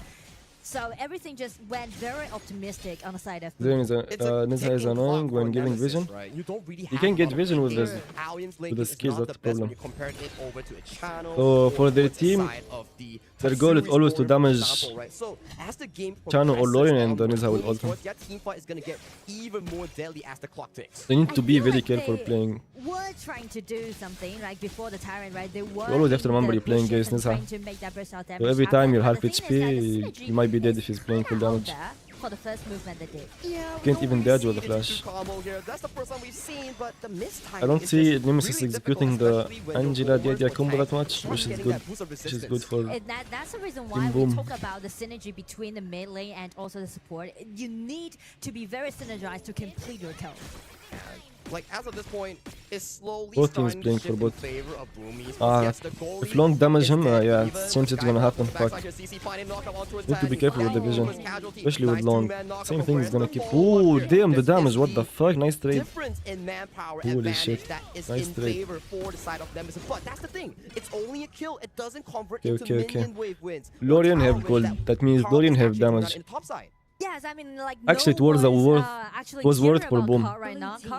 So everything just went very optimistic on the side of Boom. Nizha is annoying when giving vision. You can get vision with the skills, that's the problem. So for their team, their goal is always to damage Chano or Lorian, and Nizha will ult him. They need to be very careful playing. Were trying to do something like before the Tyrant, right? They were You always have to remember you're playing against Nizha. So every time you're half HP, you might be dead if he's playing full damage. For the first movement they did. Can't even dodge with the flash. I don't see Nemesis executing the Angela Diadia combo that much, which is good. Which is good for that's the reason why we talk about the synergy between the mid lane and also the support. You need to be very synergized to complete your kill. Like, as of this point, it's slowly both teams playing for both. If long damage him, yeah, it seems it's gonna happen. Fuck. Need to be careful with the vision, especially with long. Same thing is gonna keep. Ooh, damn the damage! What the fuck? Nice trade. Holy shit! Nice trade. But that's the thing. It's only a kill. It doesn't convert into minion wave wins. Lorian have gold. That means Lorian have damage. Yes, I mean, like, actually, it was worth for Boom.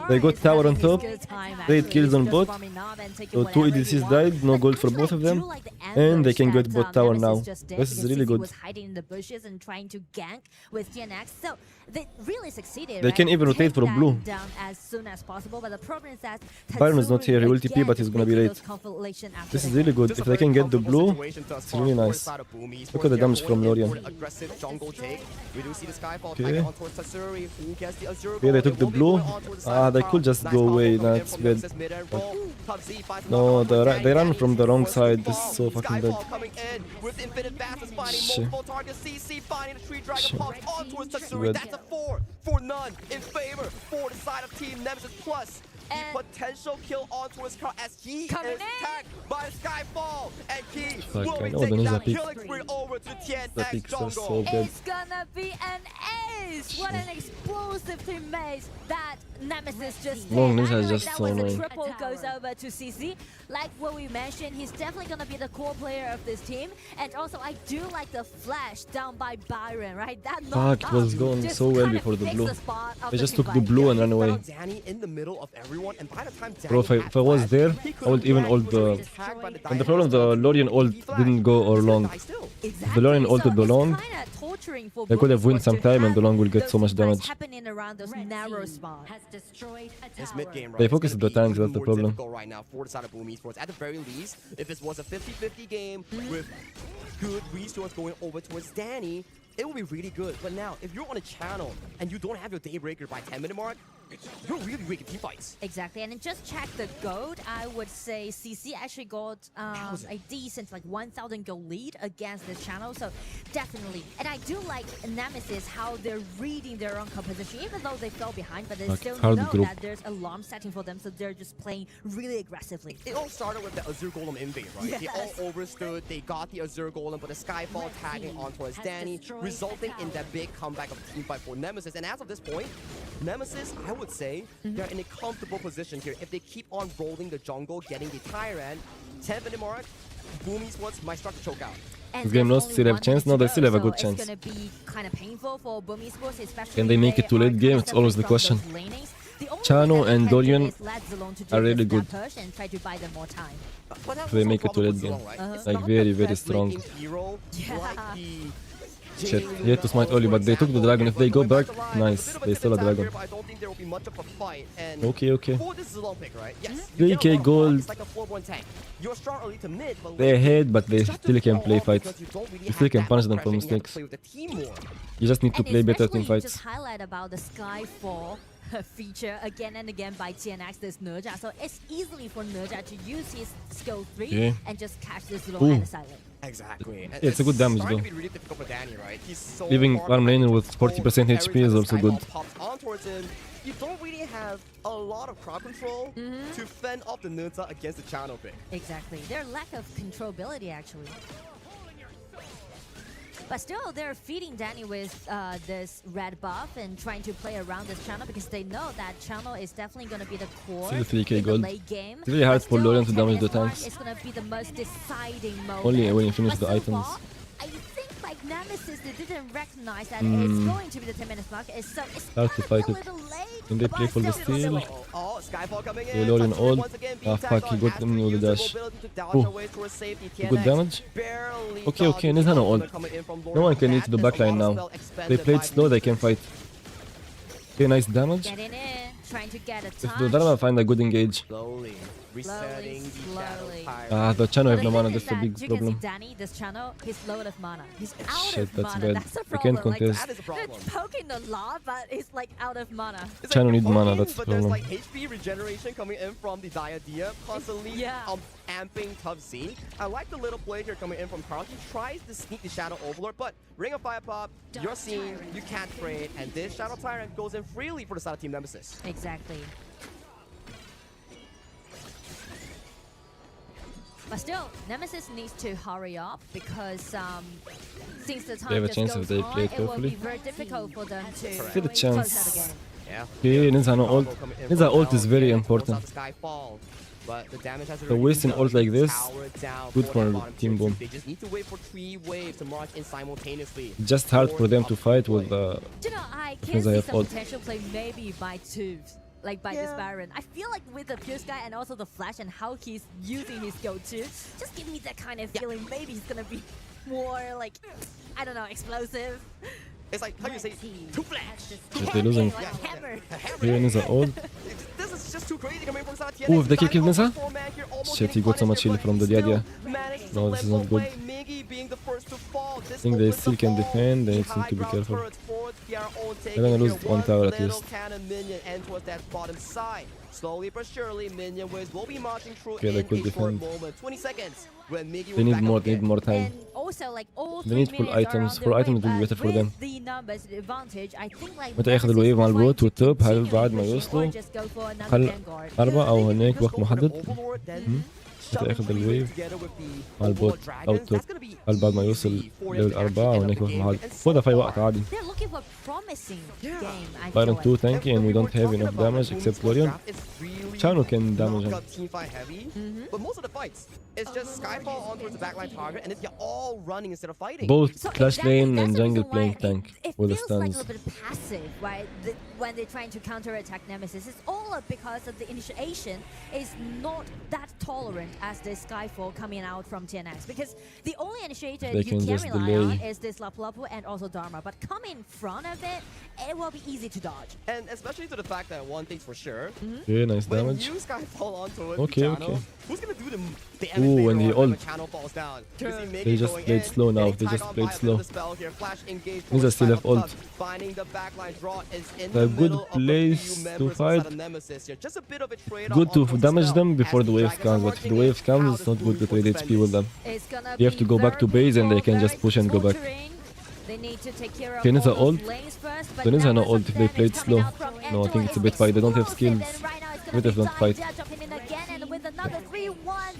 They got tower on top, 8 kills on bot, so 2 EDCs died, no gold for both of them, and they can get bot tower now. This is really good. They can even rotate for blue. Byron is not here, he will TP, but he's gonna be late. This is really good. If they can get the blue, it's really nice. Look at the damage from Lorian. Okay. Yeah, they took the blue. They could just go away. That's bad. No, they ran from the wrong side. This is so fucking bad. Shit. That's a 4 for none in favor for the side of Team Nemesis Plus. The potential kill onto his car as he is tagged by Skyfall, and he will be taking that killing spree over to TNX jungle. It's gonna be an ace! What an explosive teammate that Nemesis just did. That was a triple goes over to CC. Like what we mentioned, he's definitely gonna be the core player of this team. And also, I do like the flash down by Byron, right? That fuck, it was going so well before the blue. They just took the blue and ran away. Bro, if I was there, I would even ult the... And the problem, the Lorian ult didn't go or long. If the Lorian ulted the long, they could have won some time and the long will get so much damage. They focus on the tanks, that's the problem. Right now for the side of Boom Esports. At the very least, if it was a 50-50 game with good resource going over towards Danny, it will be really good. But now, if you're on a channel and you don't have your Daybreaker by 10-minute mark, you're really weak in team fights. Exactly, and then just check the gold. I would say CC actually got a decent, like 1,000 gold lead against this channel, so definitely. And I do like Nemesis, how they're reading their own composition, even though they fell behind, but they still know that there's alarm setting for them, so they're just playing really aggressively. It all started with the Azure Golem invade, right? Yes. They all overstood, they got the Azure Golem, but the Skyfall tagging on towards Danny, resulting in that big comeback of team fight for Nemesis. And as of this point, Nemesis, I would say, they're in a comfortable position here. If they keep on rolling the jungle, getting the Tyrant, 10-minute mark, Boom Esports might start to choke out. This game lost, still have a chance? No, they still have a good chance. It's gonna be kind of painful for Boom Esports, especially. Can they make it to late game? It's always the question. Chano and Dorian are really good. If they make it to late game. Like very, very strong. Shit, he had to smite early, but they took the dragon. If they go back, nice. They still a dragon. Okay, okay. 3k gold. They're ahead, but they still can play fights. You still can punish them for mistakes. You just need to play better team fights. Just highlight about the Skyfall feature again and again by TNX, this Nerja. So it's easily for Nerja to use his skill 3 and just catch this little hand silent. Exactly. Yeah, it's a good damage though. Really difficult for Danny, right? So leaving farm laner with 40% HP is also good. You don't really have a lot of crowd control to fend off the Nerja against the channel pick. Exactly. Their lack of controllability actually. But still, they're feeding Danny with this red buff and trying to play around this channel because they know that channel is definitely going to be the core Still 3k in the gold. late game. It's really hard for Lorian to damage the 10 minutes tanks. It's going to be the most deciding moment. Only when you finish But the so items. far, I think like Nemesis, they didn't recognize that it's going to be the 10 minutes mark. It's Hard to fight it. Can they play for the steal? Lorian ult. Ah fuck, he got him with the dash. Good damage? Okay, Zenon ult. No one can reach the backline now. They played slow, they can fight. Okay, nice damage. Getting in, trying to get a If the touch. Dharma find a good engage. Slowly resetting the shadow pirate. Ah, the channel have no mana, But the that's a thing is big that you can problem. see Danny, this channel, he's low of mana. He's out Shit, of that's mana. bad. That's the I problem. can't Like, contest. That is a problem. they're poking a lot, but it's like out of mana. It's Channel like need mana, poking, that's the but there's problem. like HP regeneration coming in from the Diadem, constantly amping Tough Z. I like the little play here coming in from Carl. He tries to sneak the Shadow Overlord, but Ring of Fire Pop, you're seen, you can't trade, and this Shadow Tyrant goes in freely for the side of Team Nemesis. Exactly. But still, Nemesis needs to hurry up because since the time They have a just chance goes if they on, play it will carefully. be very difficult for them to Still a close out the chance. game. Yeah. Okay, Zenon ult. Zenon ult is very important. But the damage has So wasting ult like this, good for Team Boom. They just need to wait for 3 waves to march in simultaneously. Just hard for them to fight with the Do you know, I can because I see have some ult. potential play maybe by Tubes. Like by this Baron. I feel like with the Pure Sky and also the Flash and how he's using his go-to, just give me that kind of feeling maybe he's gonna be more like, I don't know, explosive. It's like, how you say, too flash. If they're losing. Like hammer. Here Nisa ult. This is just too crazy coming from Satya. Ooh, if they kill Nisa? Shit, he got so much heal from the Diadia. No, this is not good. I think they still can defend, they need to be careful. They're gonna lose one tower at least. Slowly but surely, minion waves will be marching through Okay, they in could a short defend. moment. 20 seconds. When Miggy They need more time. And also like all They need full items. Full items will be better for them. the numbers advantage, I think like متى ياخذ الويف مع البوت والتوب هل بعد ما يوصلوا هل 4 أو هناك وقت محدد متى ياخذ الويف مع البوت أو التوب هل بعد ما يوصل ليفل 4 أو هناك وقت محدد خذها في أي وقت عادي. They're looking for promising game. I Byron feel 2 tanky and we don't have enough damage except Lorian. Chano can damage him. Teamfight heavy, but most of the fights, it's just Skyfall on towards the backline target, and you're all running instead of fighting. Both So Clash exactly, Lane that's and the jungle reason playing why tank it with the feels like a stuns. little bit passive, right? When they're trying to counter-attack Nemesis, it's all because of the initiation is not that tolerant as the Skyfall coming out from TNX. Because the only initiator They you can can just rely on delay. is this Lapu Lapu and also Dharma. But come in front of it, it will be easy to dodge. And especially to the fact that one thing's for sure, Yeah, nice when damage. you Skyfall onto it, Okay, channel, okay. who's gonna do the damage Ooh, later when he on when ult. the channel falls down? You see Miggy They just going played in, slow now, getting they just tagged on played by a slow. bit of the spell here. Flash engaged Ninja towards still have Skyfall ult. Pup, finding the backline draw is in A the good middle of the place few to members fight. inside of Nemesis here. Just a bit of a trade Good to damage them before the wave comes, but if the wave comes, it's not good to trade HP with them. It's gonna You have to go back to base and they can just push and go back. They need to take care of Okay, Nisa all ult. those lanes first, but So Nisa now no ult if they played slow. No, I think it's a bit fight. They don't have skills. With if not fight. Jumping in again and with another 3-1.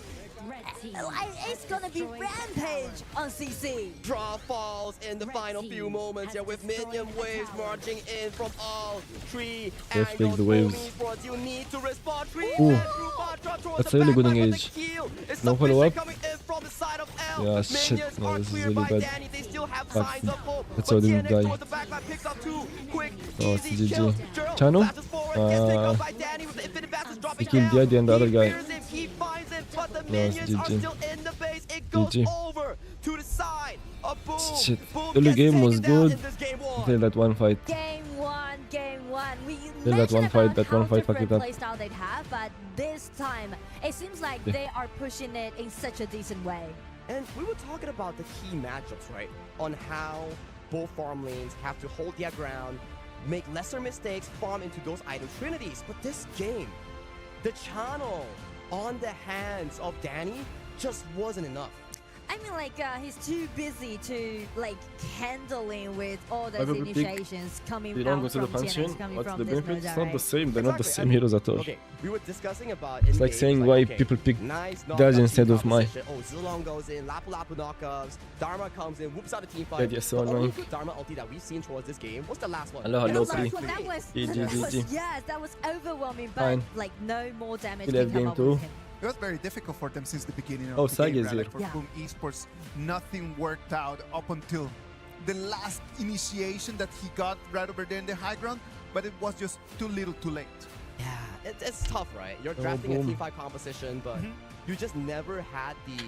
It's gonna be rampage on CC. Draw falls in the final few moments here with minion waves marching in from all 3 Let's take angles. the waves. Force, you need to respond. Ooh, that's a really good engage. No follow-up. Yeah, shit. No, this is really bad. Fuck. That's how they didn't die. Oh, it's GG. Chano? He killed Daddy and the other guy. No, it's GG. GG. Shit. Early game was good until that one fight. Game one. We Till that one fight fucked it up. Playstyle they'd have, but this time it seems like they are pushing it in such a decent way. And we were talking about the key matchups, right? On how both farm lanes have to hold their ground, make lesser mistakes, farm into those item trinities. But this game, the channel on the hands of Danny just wasn't enough. I mean, like, he's too busy to, like, handling with all Why those would we pick initiations coming the out Longo to the from Pantheon? TNS, coming What's from the this benefit? It's Moza, not right? the same. They're not the Exactly. same heroes at all. Okay, we were discussing about It's like saying why people pick Daz instead of Mai. Oh, Zenon goes in, Lapu Lapu knockups, Dharma comes in, whoops out the team fight. Yeah, yes, so the only annoying. good Dharma ulti that we've seen towards this game was the last one. Hello, The hello, last Pri. one, that was, GG. yes, that was overwhelming, but Fine. like no more damage Still can have come game up two. with him. It was very difficult for them since the beginning of Oh, the Sag game, is right? here. Like for Yeah. Boom Esports, nothing worked out up until the last initiation that he got right over there in the high ground, but it was just too little too late. Yeah, it's tough, right? You're Oh, drafting a Boom. team fight composition, but you just never had the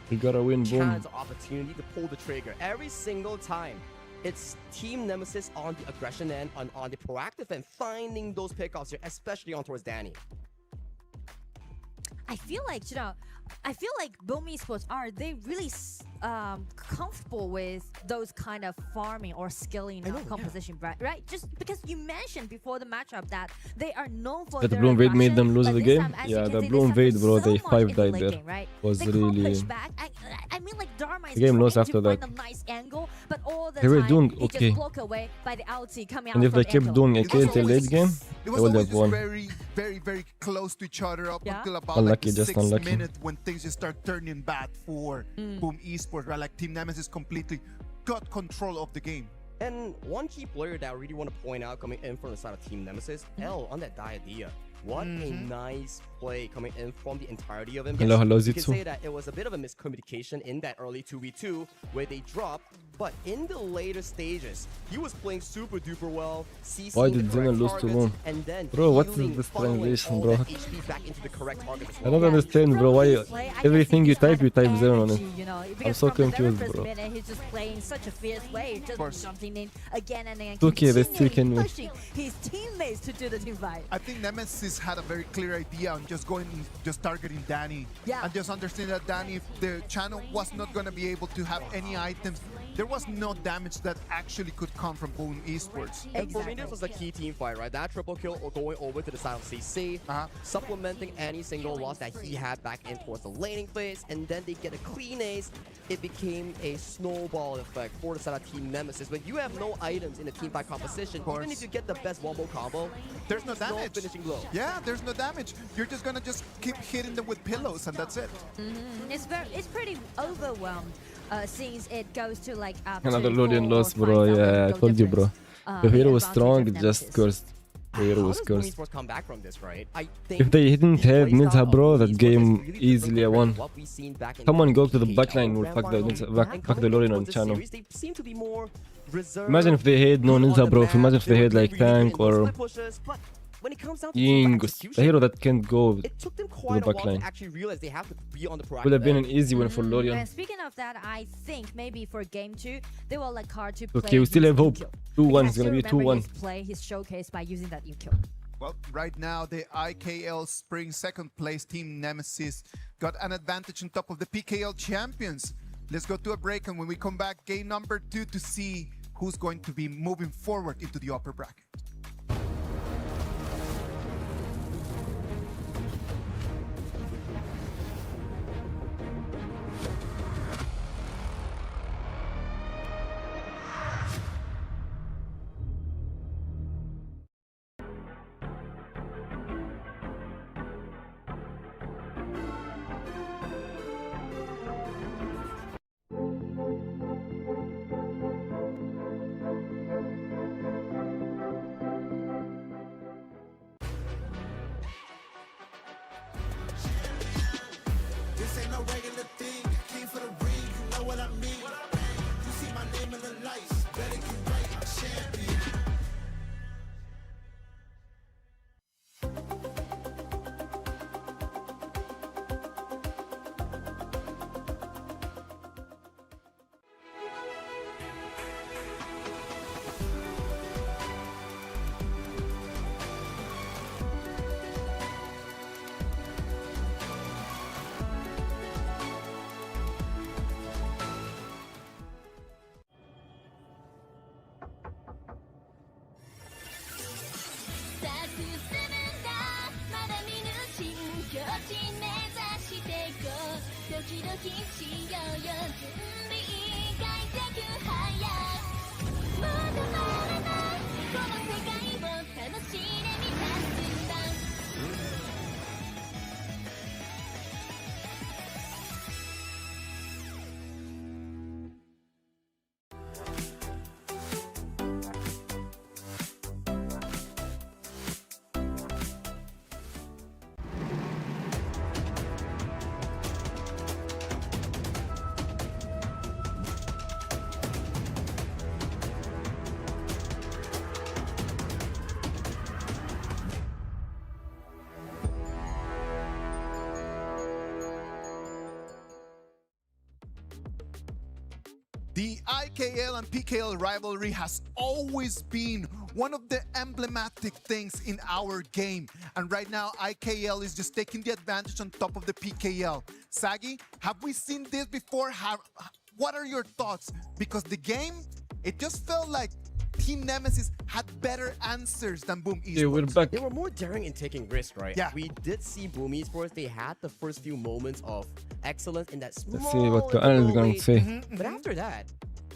You gotta win, boom. chance or opportunity to pull the trigger. Every single time, it's Team Nemesis on the aggression end, on the proactive end, finding those pickoffs here, especially on towards Danny. I feel like, Boom Esports they really comfortable with those kind of farming or skilling composition, right? Just because you mentioned before the matchup that they are known for That their Blue Invade made them aggression, lose but the this game. time, as you Yeah, can the see, Blue they Invade, suffer bro, so they much 5 in the died late there. game, right? Was They can't really. push back. I mean, like Dharma is The game lost trying after to find that. a nice angle, but all the They were time doing he okay. just blocked away by the ulti coming out And if from they kept Echo. doing It AK was until always- late game, It they was would always have just won. very, very, very close to each other up Yeah. until about Unlucky, like the just 6th unlucky. minute when things just start turning bad for Boom Esports, right? Like Team Nemesis completely got control of the game. And one key player that I really want to point out coming in from the side of Team Nemesis, L on that Diadea. What a nice play coming in from the entirety of him. Hello, hello, You can Zitsu. say that it was a bit of a miscommunication in that early 2v2 where they dropped, but in the later stages, he was playing super duper well. Why did Zenon lose to Boom? And then Bro, what is healing, this funneling translation, all bro? that HP back into the correct target as I well. don't understand, bro. Why everything you type Zenon on it? You know, I'm because so from the very confused, first bro. minute, he's just playing such a fierce way, just jumping in again and again, Okay, they still can win. pushing his teammates to do the team fight. I think Nemesis had a very clear idea on just going, just targeting Danny, Yeah. and just understanding that Danny, if the channel was not going to be able to have any items, there was no damage that actually could come from Boom Esports. And for me, this was a key team fight, right? That triple kill going over to the side of CC, supplementing any single loss that he had back in towards the laning phase, and then they get a clean ace. It became a snowball effect for the side of Team Nemesis. When you have no items in the team fight composition, even if you get the best wombo combo, There's no damage. finishing blow. Yeah, there's no damage. You're just going to just keep hitting them with pillows, and that's it. It's pretty overwhelmed since it goes to like Another to Lodian 4 or loss, bro. 5,000 Yeah, I goal told you, bro. difference, The hero in was advantage strong, of it just Nemesis. cursed. The hero How was does Boom cursed. Esports come back from this, right? I think If they didn't the have playstyle Ninja, of bro, Boom that Esports game is really easily different won. from what we've seen back in Someone go to the PK, backline, we'll Grand fuck the Final, Ninja, and fuck the coming Lorian on towards the channel. series, they seem to be more reserved. Imagine if they had no good on Ninja, the bro. map, Imagine if they were had like really good in Tank those or split pushes, but when it comes down to team Yingus, execution, a hero that can't go it took them to the quite a while backline. to actually realize they have to be on the proactive Would have been an end. easy win for And Lorian. speaking of that, I think maybe for game 2, they will like hard to Okay, play we still his have hope. E-kill. 2-1 Because is gonna I be still remember 2-1. his play, his showcase by using that E-kill. Well, right now, the IKL Spring second place Team Nemesis got an advantage on top of the PKL champions. Let's go to a break, and when we come back, game number 2 to see who's going to be moving forward into the upper bracket. The IKL and PKL rivalry has always been one of the emblematic things in our game. And right now, IKL is just taking the advantage on top of the PKL. Sagi, have we seen this before? What are your thoughts? Because the game, it just felt like Team Nemesis had better answers than Boom Esports. Yeah, we're back. They were more daring in taking risks, right? Yeah. We did see Boom Esports. They had the first few moments of excellence in that small Let's see what Karan is going to say. But after that,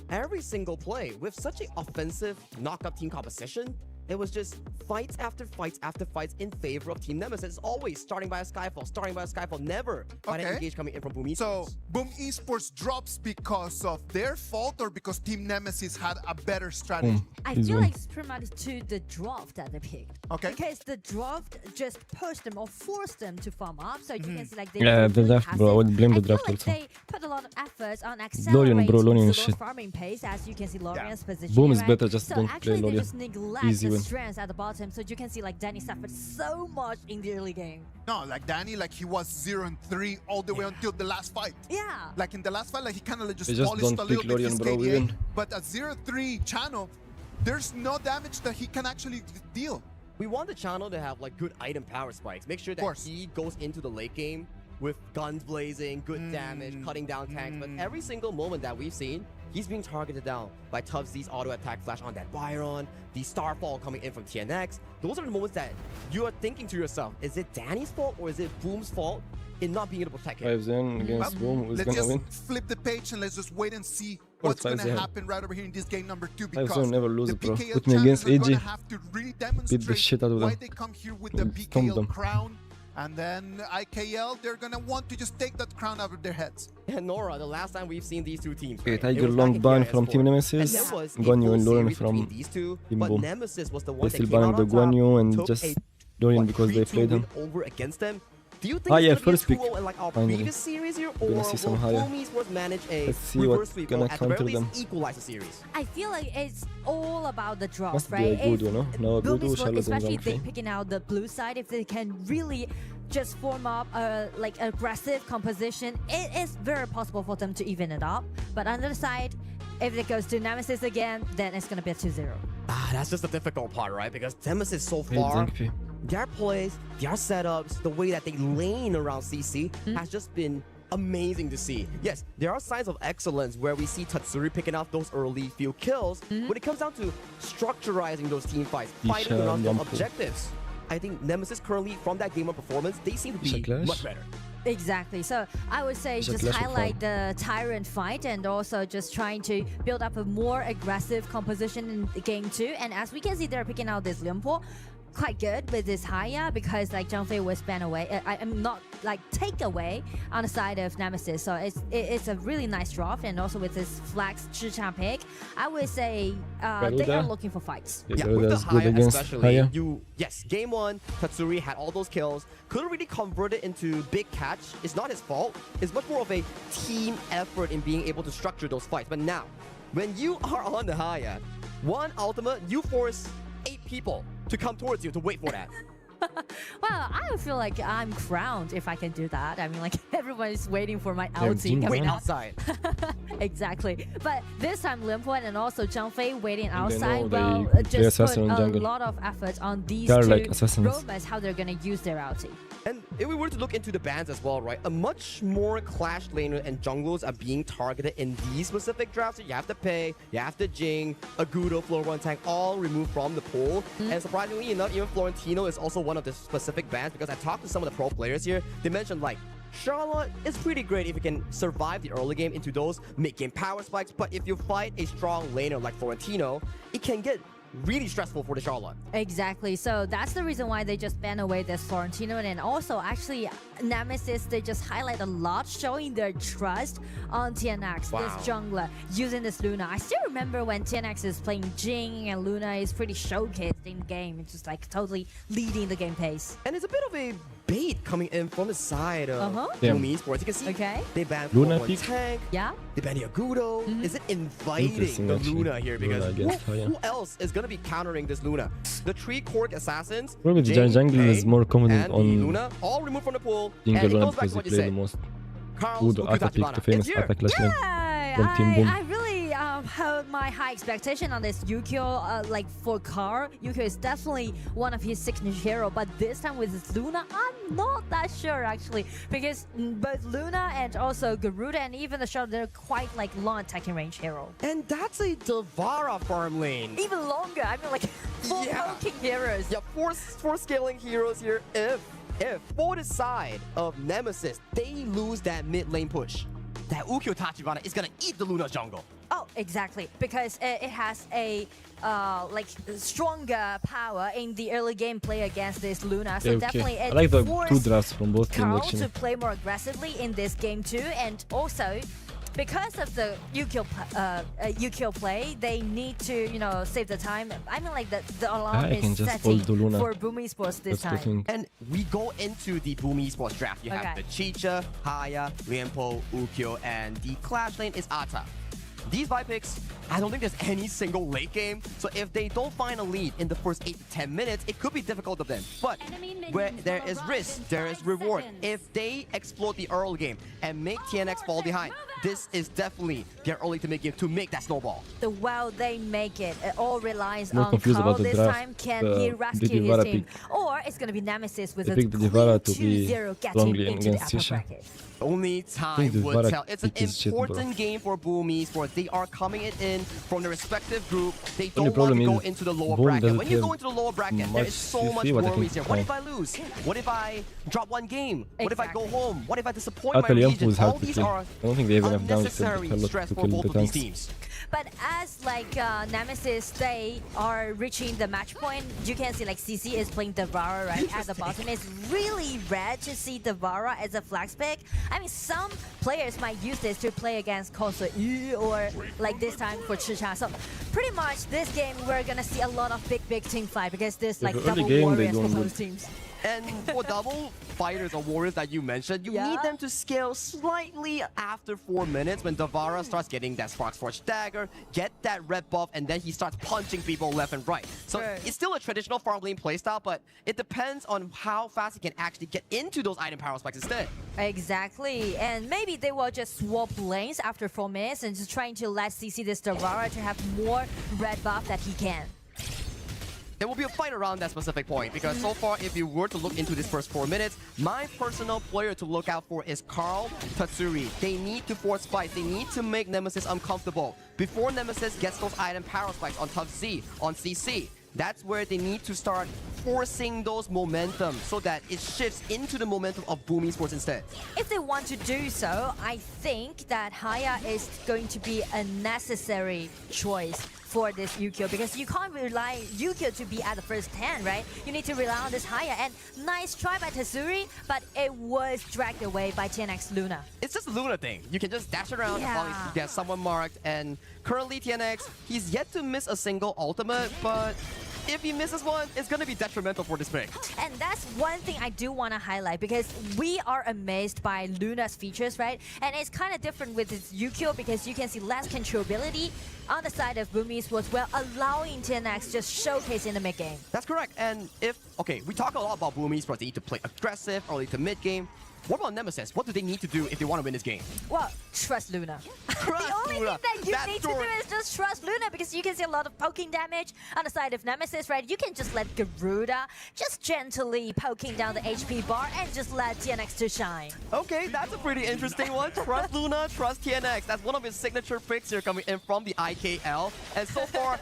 every single play with such an offensive knockup team composition, it was just fights after fights after fights in favor of Team Nemesis. Always starting by a Skyfall, never by an engage coming in from Boom Esports. So Boom Esports drops because of their fault or because Team Nemesis had a better strategy? I feel like it's pretty much to the draft that they picked. Okay. Because the draft just pushed them or forced them to farm up. So you can see like they Yeah, the draft, bro. I would blame the I feel draft like also. they put a lot of efforts on Lorian, accelerating bro, Lorian is the shit. farming pace. As you can see, Lorian's position. Boom is right? better, just so don't play actually they Lorian. just neglect Easy the win. strengths at the bottom. So you can see like Danny suffered so much in the early game. No, like Danny, like he was 0-3 all the way until the last fight. Yeah. Like in the last fight, like he kind of like They just just polished don't a little pick bit Lorian, his bro, we KDA. win. But at 0-3 channel, there's no damage that he can actually deal. We want the channel to have like good item power spikes. Make sure that he goes into the late game with guns blazing, good damage, cutting down tanks. But every single moment that we've seen, he's being targeted down by Tubbsy's auto attack flash on that Byron, the Starfall coming in from TNX. Those are the moments that you are thinking to yourself, is it Danny's fault or is it Boom's fault in not being able to protect him? 5-0 against Boom. Who's Let's gonna just win? flip the page and let's just wait and see Or what's going to 5-0. happen right over here in this game number 2, 5-0 because never lose the it, bro. PKL Put me against champions are AG. going to have to really Beat demonstrate the shit out of why them. they come here with the Stomp PKL them. crown. And then IKL, they're going to want to just take that crown out of their heads. And Nora, the last time we've seen these two teams, Okay, right, it Tiger was long back in ban DIS from Team 4. Nemesis. And there was a Guan Yu full and Lauren series from between these two, Team but Boom. Nemesis was the They one that still came out banning the on Guan top, Yu and took just a Dorian because they 3-2 played him. win over against them. Do you think Ah, it's yeah, gonna be a first pick. 2-0 in like our Finally. previous series here, or Gonna will see some Boom higher. Esports manage a Let's see reverse what's sweep gonna or at the very counter least them. equalize the series? I feel like it's all about the draft, Must be right? a good, If you know? No, Boom good, Esports, Charlotte and especially if Zhang they're Fei. picking out the blue side, if they can really just form up a like aggressive composition, it is very possible for them to even it up. But on the other side, if it goes to Nemesis again, then it's gonna be a 2-0. Ah, that's just the difficult part, right? Because Nemesis so Hey, far, Zhang Fei. their plays, their setups, the way that they lane around CC has just been amazing to see. Yes, there are signs of excellence where we see Tatsuri picking out those early few kills. When it comes down to structurizing those team fights, fighting Isha around their Lampu. objectives, I think Nemesis currently, from that game 1 performance, they seem to Isha be Clash? much better. Exactly. So I would say It's a just clash of highlight the Tyrant fight and also just trying to build up a more aggressive composition in game 2. And as we can see, they're picking out this Lianpo quite good with this Haya because like Zhang Fei was banned away. I'm not like take away on the side of Nemesis. So it's a really nice draft, and also with this Flax Chicha pick, I would say they are Garuda? looking for fights. Yeah, With the that's good Haya against especially, Haya. yes, game 1, Tatsuri had all those kills, couldn't really convert it into big catch. It's not his fault. It's much more of a team effort in being able to structure those fights. But now, when you are on the Haya, one ultimate, you force 8 people to come towards you to wait for that. Well, I would feel like I'm crowned if I can do that. I mean, like everyone is waiting for my Yeah, ulti Jing coming Wait out. outside. Exactly. But this time, Lianpo and also Zhang Fei waiting And they outside. know Well, they play just put assassin in a jungle. lot of effort on these They're two like assassins. roamers, how they're gonna use their ulti. And if we were to look into the bans as well, right, a much more Clash laner and junglers are being targeted in these specific drafts. You have to pay, you have to Jing, Agudo, Floor 1 tank, all removed from the pool. And surprisingly enough, even Florentino is also one of the specific bans because I talked to some of the pro players here. They mentioned like, Charlotte is pretty great if you can survive the early game into those mid-game power spikes, but if you fight a strong laner like Florentino, it can get really stressful for the Charlotte. Exactly. So that's the reason why they just ban away this Florentino, and also actually Nemesis, they just highlight a lot, showing their trust on TNX, Wow. this jungler, using this Luna. I still remember when TNX is playing Jing and Luna is pretty showcased in game. It's just like totally leading the game pace. And it's a bit of a bait coming in from the side of Yeah. Boom Esports. You can see Okay. they banned Luna 4-1 pick. tank, Yeah. they banned Yagudo. Is it inviting Interesting, the actually. Luna here? Because Luna against Haya. who else is going to be countering this Luna? The 3 Cork Assassins, Probably the Jing, jungle Mei, is more confident and on the Luna, all removed from the pool. being And the it Luna goes back because to he what you plays the said. most Carl's good Uku attack pick, Tachibana. the famous It's here. attack last game Yeah, from Team Boom. I really held my high expectation on this Yukio. Like for Carl, Yukio is definitely one of his signature hero, but this time with this Luna, I'm not that sure actually, because both Luna and also Garuda and even the Shadow, they're quite like long attacking range hero. And that's a Devara farm lane. Even longer. I mean, like full poking heroes. Yeah, four scaling heroes here. If for the side of Nemesis, they lose that mid lane push, that Ukyo Tachibana is gonna eat the Luna jungle. Oh, exactly, because it has a like stronger power in the early game play against this Luna. So Okay, definitely I it like the forced two drafts from both teams Carl actually. to play more aggressively in this game too, and also because of the Yukio play, they need to, you know, save the time. I mean, like the alarm I can is just setting hold the Luna. for Boom Esports this That's the time. thing. And we go into the Boom Esports draft. You have Okay. the Chicha, Haya, Lianpo, Ukyo, and the Clash lane is Ata. These Vi picks, I don't think there's any single late game. So if they don't find a lead in the first 8 to 10 minutes, it could be difficult of them. But where there is risk, there is reward. If they explode the early game and make TNX fall behind, this is definitely their early to mid game to make that snowball. The well they make it, it all relies More on confused Carl about the this draft, time. Can the he rescue Divara his team? pick. Or it's going to be Nemesis with They a picked the clean Divara to be 2-0 get him strongly into the against upper Tisha. bracket. Only time this would Vara tell. It's an pick is shit, bro. important game for Boom Esports. They are coming it in from the respective group. They Only don't want to problem go is into the lower Boom bracket. doesn't When you have go into the lower bracket, there much is so CC, much but I worries think here. What if fine. I lose? What if I drop one game? What if I go Exactly. home? What if I disappoint I'll my tell you region? who's hard All to these kill. are I don't think they have enough damage to unnecessary kill stress for the both of these tanks. teams. But as like Nemesis, they are reaching the match point. You can see like CC is playing Devara right at the bottom. It's really rare to see Devara as a flex pick. I mean, some players might use this to play against Koso Yu or like this time for Chicha. So pretty much this game we're gonna see a lot of big team fight because there's like the early double game, they warriors for don't both win. teams. And for double fighters or warriors that you mentioned, you need them to scale slightly after 4 minutes when Devara starts getting that Sparks Forge dagger, get that red buff, and then he starts punching people left and right. So it's still a traditional farm lane playstyle, but it depends on how fast he can actually get into those item power spikes instead. Exactly, and maybe they will just swap lanes after 4 minutes and just trying to let CC this Devara to have more red buff that he can. There will be a fight around that specific point because so far, if you were to look into this first 4 minutes, my personal player to look out for is Carl Tatsuri. They need to force fights. They need to make Nemesis uncomfortable. Before Nemesis gets those item power spikes on top Z, on CC, that's where they need to start forcing those momentum so that it shifts into the momentum of Boom Esports instead. If they want to do so, I think that Haya is going to be a necessary choice for this Yukio because you can't rely Yukio to be at the first 10, right? You need to rely on this Haya, and nice try by Tatsuri, but it was dragged away by TNX Luna. It's just a Luna thing. You can just dash around and finally get someone marked, and currently TNX, he's yet to miss a single ultimate, but if he misses one, it's going to be detrimental for this pick. And that's one thing I do want to highlight because we are amazed by Luna's features, right? And it's kind of different with its Yukio because you can see less controllability on the side of Boom Esports while allowing TNX just showcase in the mid game. That's correct. And okay, we talk a lot about Boom Esports. They need to play aggressive early to mid game. What about Nemesis? What do they need to do if they want to win this game? Well, trust Luna. The only Luna. thing that you need to do is just trust Luna because you can see a lot of poking damage on the side of Nemesis, right? You can just let Garuda just gently poking down the HP bar and just let TNX to shine. Okay, that's a pretty interesting one. Trust Luna, trust TNX. That's one of his signature picks here coming in from the IKL. And so far,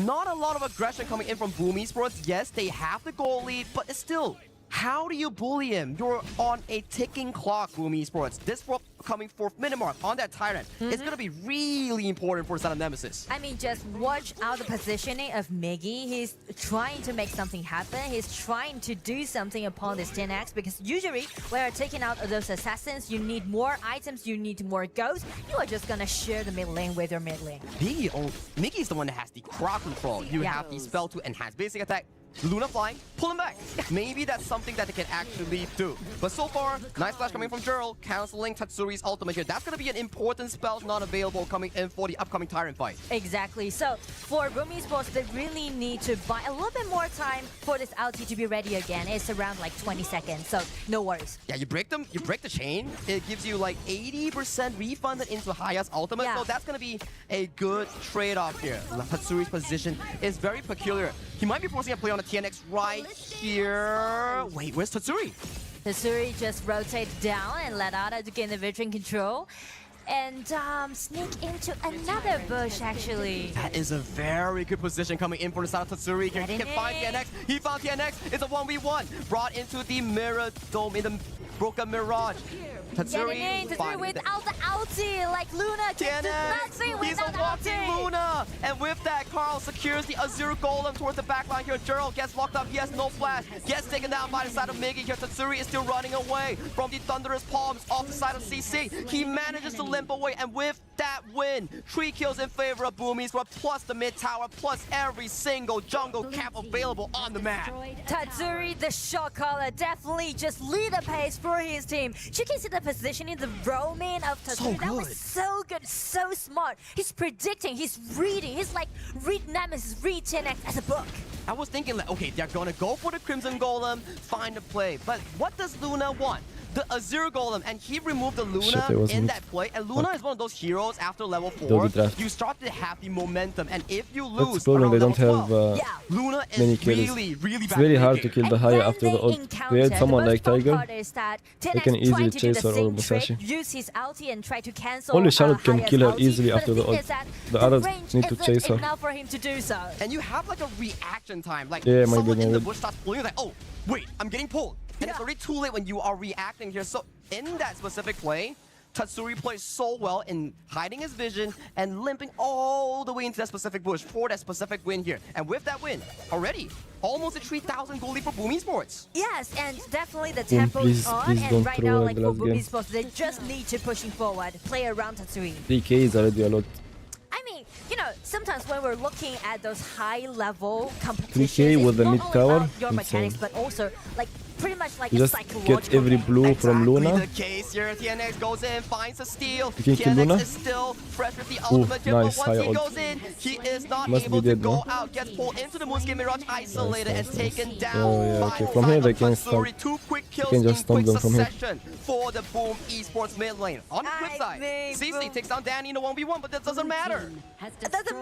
not a lot of aggression coming in from Boom Esports. Yes, they have the goal lead, but it's still How do you bully him? You're on a ticking clock, Boom Esports. This coming 4th minute mark on that Tyrant is going to be really important for the side of Nemesis. I mean, just watch out the positioning of Miggy. He's trying to make something happen. He's trying to do something upon this 10x, because usually when you're taking out those assassins, you need more items, you need more ghosts. You are just going to share the mid lane with your mid lane. Miggy is the one that has the crowd control. You have the spell to enhance basic attack. Luna flying, pull him back. Maybe that's something that they can actually do. But so far, nice flash coming from Gerald, canceling Tatsuri's ultimate here. That's going to be an important spell not available coming in for the upcoming Tyrant fight. Exactly. So for Boom Esports, they really need to buy a little bit more time for this ulti to be ready again. It's around like 20 seconds, so no worries. Yeah, you break the chain. It gives you like 80% refunded into Haya's ultimate. Yeah. So that's going to be a good trade-off here. Tatsuri's position is very peculiar. He might be forcing a play on the TNX right here. Wait, where's Tatsuri? Tatsuri just rotates down and let Ada to gain the veteran control. And sneak into another bush, actually. That is a very good position coming in for the side of Tatsuri. He can find TNX. He found TNX. It's a 1v1. Brought into the mirror dome in the broken mirage. Tatsuri without the ulti, like Luna can do nothing He's without a walking ulti. Luna. And with that, Carl secures the Azure Golem towards the backline here. Gerald gets locked up. He has no flash. Gets taken down by the side of Miggy here. Tatsuri is still running away from the thunderous palms off the side of CC. He manages to limp away, and with that win, 3 kills in favor of Boom Esports, plus the mid tower, plus every single jungle camp available on the map. Tatsuri, the shot caller, definitely just lead the pace for his team. You can see the positioning, the roaming of Tatsuri. That was so good, so smart. He's predicting, he's reading. He's like, read Nemesis, read 10x as a book. I was thinking like, okay, they're gonna go for the Crimson Golem, find a play. But what does Luna want? The Azure Golem, and he removed the Luna in that play. And Luna is one of those heroes after level 4. You start to have the momentum, and if you lose, that's the problem, they don't have Luna many is kills. really It's very hard to kill the Haya after the ult. They had someone like Tiger, they can easily chase her or Musashi. Use his ulti and try to cancel Only Charlotte can Haya's kill her ulti, easily but after the ult. thing is that The others need to isn't chase her. enough for him to do so. And you have like a reaction time. Like Yeah, someone in the bush starts pulling, like, oh, wait, I'm getting pulled. And it's already too late when you are reacting here. So in that specific play, Tatsuri plays so well in hiding his vision and limping all the way into that specific bush for that specific win here. And with that win, already almost a 3,000 goal lead for Boom Esports. Yes, and definitely the tempo is on. And right now, like for Boom Esports, they just need to pushing forward, play around Tatsuri. 3k is already a lot. I mean, you know, sometimes when we're looking at those high-level 3k competitions, with the it's mid not tower, only about your insane. mechanics, but also like pretty much like You a just psychological get every game. blue from Luna. The case here, TNX goes in, finds a steal. You can kill Luna? TNX is still fresh with the ultimate here, nice, but once he high goes in, he is not Must able be dead, to go no? out, gets pulled into the Moonscape Mirage, isolated Nice, and nice. taken down Oh, yeah, by okay. the From here side they of can Tatsuri. stop. 2 quick kills can just in quick stun them from here. succession for the Boom Esports mid lane. On the flip side, CC takes down Danny in a 1v1, but that doesn't matter. It doesn't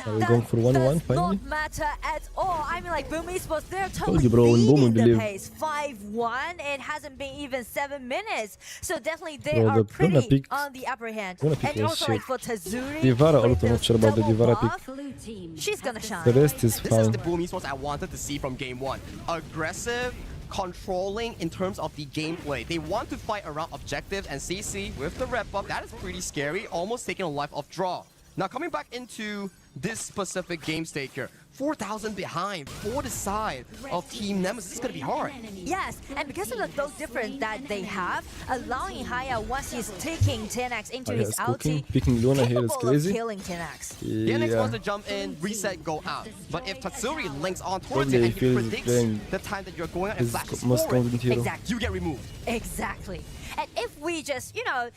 Are we going for 1-1 finally? not matter at all. I mean, like Boom Esports, they're Told you, totally bro, in Boom we leading the believe. pace. 5-1. It hasn't been even 7 minutes, so definitely they Bro, are they're pretty gonna pick- on the upper hand. gonna pick And your also shit. like for Tatsuri, Divara with also, not those sure about the double Divara pick. buff, she's gonna shine. The rest is This is fine. the Boom Esports I wanted to see from game 1. Aggressive, controlling in terms of the gameplay. They want to fight around objectives, and CC with the rep up, that is pretty scary, almost taking a life of draw. Now coming back into this specific game state here, 4,000 behind for the side of Team Nemesis. It's going to be hard. Yes, and because of the those difference that they have, allowing Haya once he's taking 10x into Haya his is cooking. ulti, Picking Luna here is capable crazy. of killing 10x. DNX Yeah. wants to jump in, reset, go out. But if Tatsuri links on towards Probably it and he feels predicts playing the time that you're going out and his flashes most forward, confident hero. Exactly. you get removed. Exactly. And if we just, you know,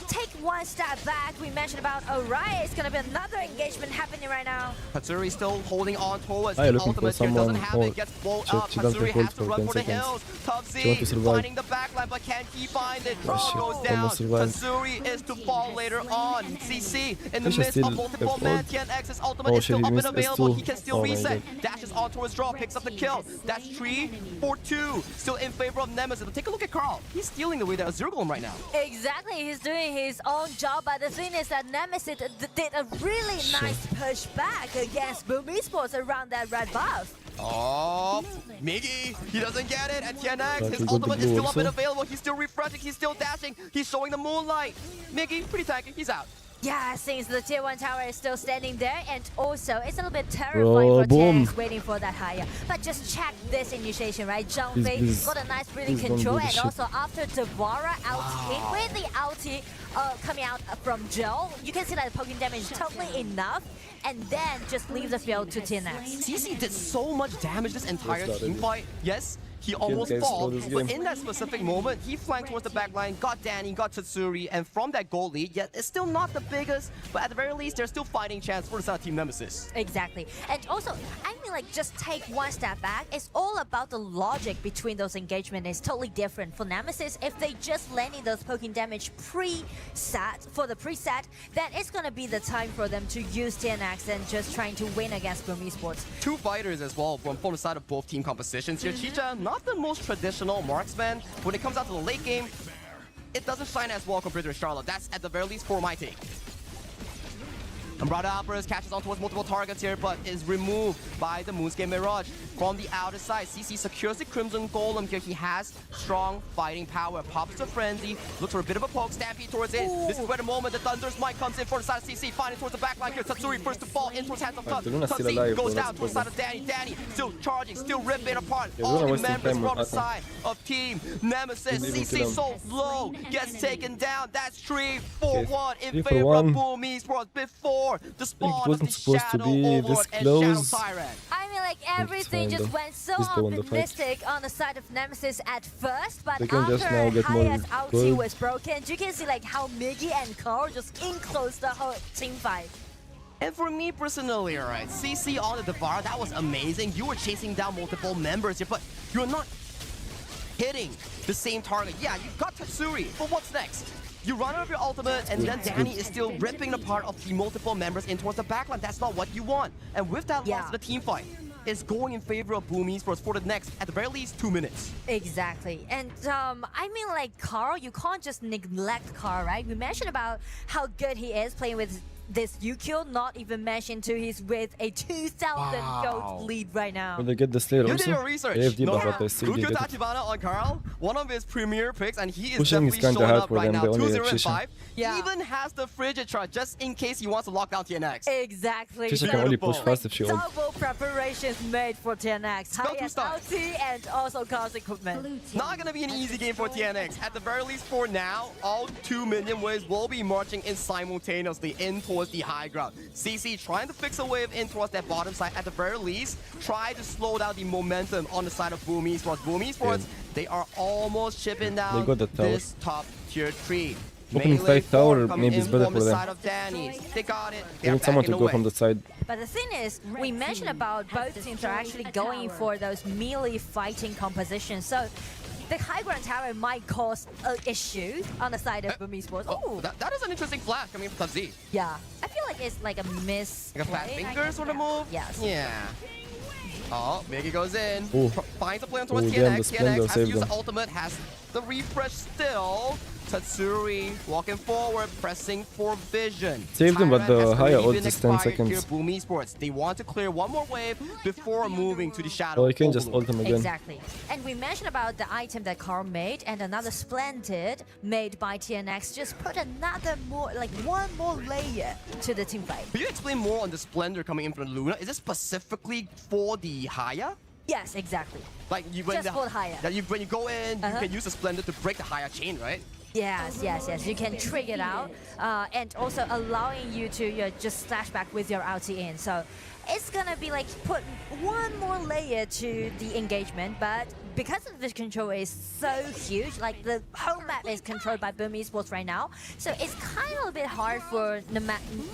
take one step back, we mentioned about Orion, it's gonna be another engagement happening right now. Tatsuri still holding on towards Are you the looking for ultimate here, doesn't someone have or it, gets blown she- up. she doesn't Tatsuri hold has to for run 10 for the seconds. hills. She want to Tubzy survive. finding the backline, but can he find it? Draw shit. goes down. Almost survived. Tatsuri is to fall later on. CC in the Fisher midst still of multiple left men. out. TNX's ultimate Oh, is still shit, up he and missed available. S2. He can still Oh my reset. God. Dashes on towards draw, picks up the kill. That's 3 for 2. Still in favor of Nemesis. But take a look at Carl. He's stealing away that Azure Golem right now. Exactly, he's doing his own job, but the thing is that Nemesis did a really nice push back against Boom Esports, a around that red buff. Oh, Miggy, he doesn't get it. And TNX, But his he got ultimate the is blue still up and also. available. He's still refreshing, he's still dashing, he's showing the moonlight. Miggy, pretty tanky, he's out. Yeah, since the tier 1 tower is still standing there, and also it's a little bit terrifying for boom. TNX waiting for that higher. But just check this initiation, right? Zhang Please, Fei please, got a nice breathing please don't control, do this and shit. also after Devara ulti with the ulti coming out from Joe, you can see that the poking damage is totally enough, and then just leave the field to TNX. CC did so much damage this entire Yes, team that fight. Yes, he almost guys fought, slow this but game. in that specific moment, he flanked towards the back line, got Danny, got Tatsuri, and from that goal lead, yet it's still not the biggest, but at the very least, there's still fighting chance for the side of Team Nemesis. Exactly. And also, I mean, like, just take one step back. It's all about the logic between those engagements. It's totally different. For Nemesis, if they just landing those poking damage preset, for the preset, then it's gonna be the time for them to use TNX and just trying to win against Boom Esports. Two fighters as well from the side of both team compositions here. Chicha, not the most traditional marksman. When it comes out to the late game, it doesn't shine as well compared to Charlotte. That's at the very least for my take. Umbrella Alvarez catches on towards multiple targets here, but is removed by the Moonscape Mirage. From the outer side, CC secures the Crimson Golem here. He has strong fighting power. Pops to Frenzy, looks for a bit of a poke, stampede towards it. This is where the moment the Thunder's Might comes in for the side of CC, finding towards the back line here. Tatsuri first to fall in towards hands of Tut. Luna's still Tutsi alive, goes bro, down that's towards the side of Danny. Danny still charging, still ripping apart. Yeah, All Luna the wasting members time from the with Atma. side of Team Nemesis. Didn't even CC kill him. so low, gets taken down. That's 3-4-1 in 3 for favor 1. of Boom Esports before the spawn of wasn't the supposed to Shadow be this Overlord and Shadow close. Tyrant. I mean, like, everything fine, just though. went so He's the one to fight. optimistic on the side of Nemesis at first, but They can after just now get more Haya's ulti gold. was broken, you can see like how Miggy and Carl just enclosed the whole team fight. And for me personally, alright, CC on the Devara, that was amazing. You were chasing down multiple members here, but you're not hitting the same target. Yeah, you got Tatsuri, but what's next? You run out of your ultimate, and then Danny is still ripping apart of the multiple members in towards the backline. That's not what you want. And with that loss to the team fight, it's going in favor of Boom Esports for the next, at the very least, 2 minutes. Exactly. And I mean, like, Carl, you can't just neglect Carl, right? We mentioned about how good he is playing with this UQ, not even mentioned to he's with a 2,000 gold lead right now. Will they get the Slayer You also? did your research. They have D No, buff, but I still Rukyu get it. Tachibana on Carl, one of his premier picks, and he is Pushing is definitely kinda showing hard up for right them. now. They only 2-0 have and Shisha. 5. Yeah. Even has the frigid chart just in case he wants to lock down TNX. Exactly. Shisha can only push fast if she ult. Double preparations made for TNX. Spell two Highest stars. ulti and also Carl's equipment. Not gonna be an easy game for TNX. At the very least for now, all 2 minion waves will be marching in simultaneously in towards the high ground. CC trying to fix a wave in towards that bottom side. At the very least, try to slow down the momentum on the side of Boom Esports. Boom Esports, they are almost chipping down got the tower. this top tier 3. Opening Melee side tower four coming maybe is in better from for the them. side of Danny's. They got it. They need someone to go from the side. But the thing is, we mentioned about both teams are actually going for those melee fighting compositions. So the high ground tower might cause an issue on the side of Boom Esports. Oh, That is an interesting flash coming from Tazi. yeah. I feel like it's like a miss. Like a flat finger sort of move? Yes. Yeah. Oh, Miggy goes in. Ooh. Finds a play on towards Ooh, damn, TNX. the Splendor TNX has saved used them. the ultimate, has the refresh still. Tatsuri walking forward, pressing for vision. Saved them, but Tyrant the has higher already ult been is 10 expired here, seconds. Boom Esports. They want to clear one more wave before moving to the shadow. Oh, you can just Overlord. ult him again. Exactly. And we mentioned about the item that Carl made and another Splendid made by TNX just put another more, like one more layer to the team fight. Could you explain more on the Splendor coming in from Luna? Is it specifically for the Haya? Yes, exactly. Like you, when Just for the Haya. That when you go in, you Uh-huh. can use the Splendor to break the Haya chain, right? Yes, yes, yes. You can trigger it out, and also allowing you to just slash back with your ulti in. So it's gonna be like put one more layer to the engagement, but because of this control is so huge, like the whole map is controlled by Boom Esports right now, so it's kind of a bit hard for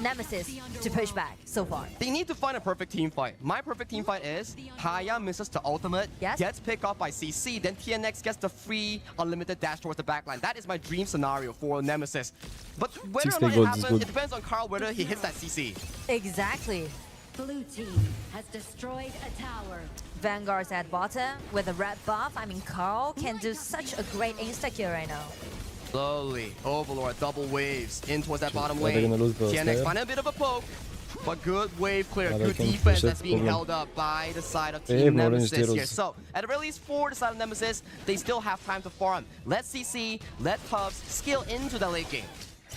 Nemesis to push back so far. They need to find a perfect team fight. My perfect team fight is Haya misses the ultimate, gets picked up by CC, then TNX gets the free unlimited dash towards the backline. That is my dream scenario for Nemesis. But whether or not it happens, it depends on Carl whether he hits that CC. Exactly. Blue team has destroyed a tower. Vanguard's at bottom with a red buff. I mean, Carl can do such a great insta-kill right now. Slowly, Overlord double waves in towards that bottom Are they lane. gonna lose the TNX Slayer? find a bit of a poke. But good wave clear, they good can defense push it, that's being problem. held up by the side of They Team have no range Nemesis here. zeros. So, at the very least, for the side of Nemesis, they still have time to farm. Let CC, let Tubbs skill into the late game.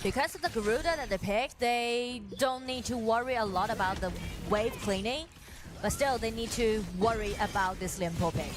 Because of the Garuda that they picked, they don't need to worry a lot about the wave cleaning. But still, they need to worry about this Limpo pick.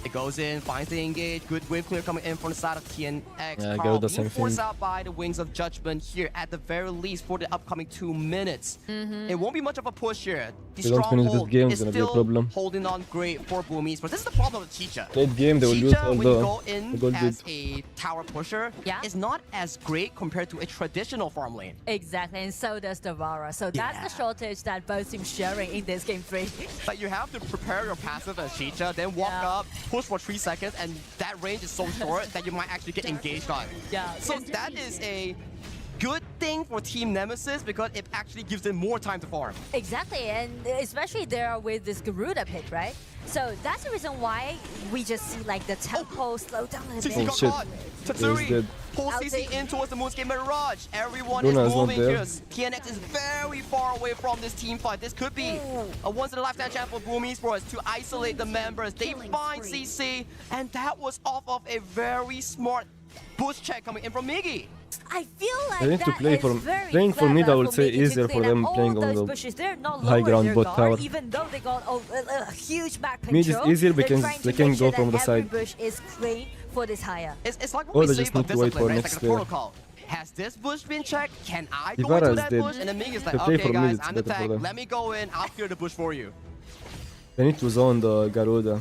It goes in, finds the engage. Good wave clear coming in from the side of TNX. Yeah, Carl the being same forced thing. out by the Wings of Judgment here at the very least for the upcoming 2 minutes. It won't be much of a push here. The If they don't finish this stronghold game, is it's gonna be a still problem. holding on great for Boomies. But this is the problem with Chicha. Late game, they will lose Chicha, all when you the go in gold as bid. a tower pusher, is not as great compared to a traditional farm lane. Exactly, and so does Devara. So that's the shortage that both teams sharing in this game 3. But you have to prepare your passive as Chicha, then walk up, push for 3 seconds, and that range is so short that you might actually get engaged on. So that is a good thing for Team Nemesis because it actually gives them more time to farm. Exactly, and especially there with this Garuda pick, right? So that's the reason why we just see like the tempo slow down a little CC bit. got caught. Tatsuri pulls CC in towards the Moonscape Mirage. Everyone Luna is is not moving there. here. TNX is very far away from this team fight. This could be a once-in-a-lifetime chance for Boomies for us to isolate the members. They find CC, and that was off of a very smart boost check coming in from Miggy. I feel like They need to that play is for very playing for mid. I clever would say Miggy to easier for clean them up playing all on those the bushes. They're not high lowering ground their bot guard, tower. even though they got a huge back Mid control. is easier they're because trying to they can make go sure from that the side. every bush is clean for this higher. It's like what Or we they say just about need to wait discipline, for right? It's next like the year. protocol. Has this bush been checked? Can I go Ivara into is that dead. bush? And then Miggy's like, They play okay for mid, guys, it's I'm better for attacked. them. Let me go in. I'll clear the bush for you. They need to zone the Garuda.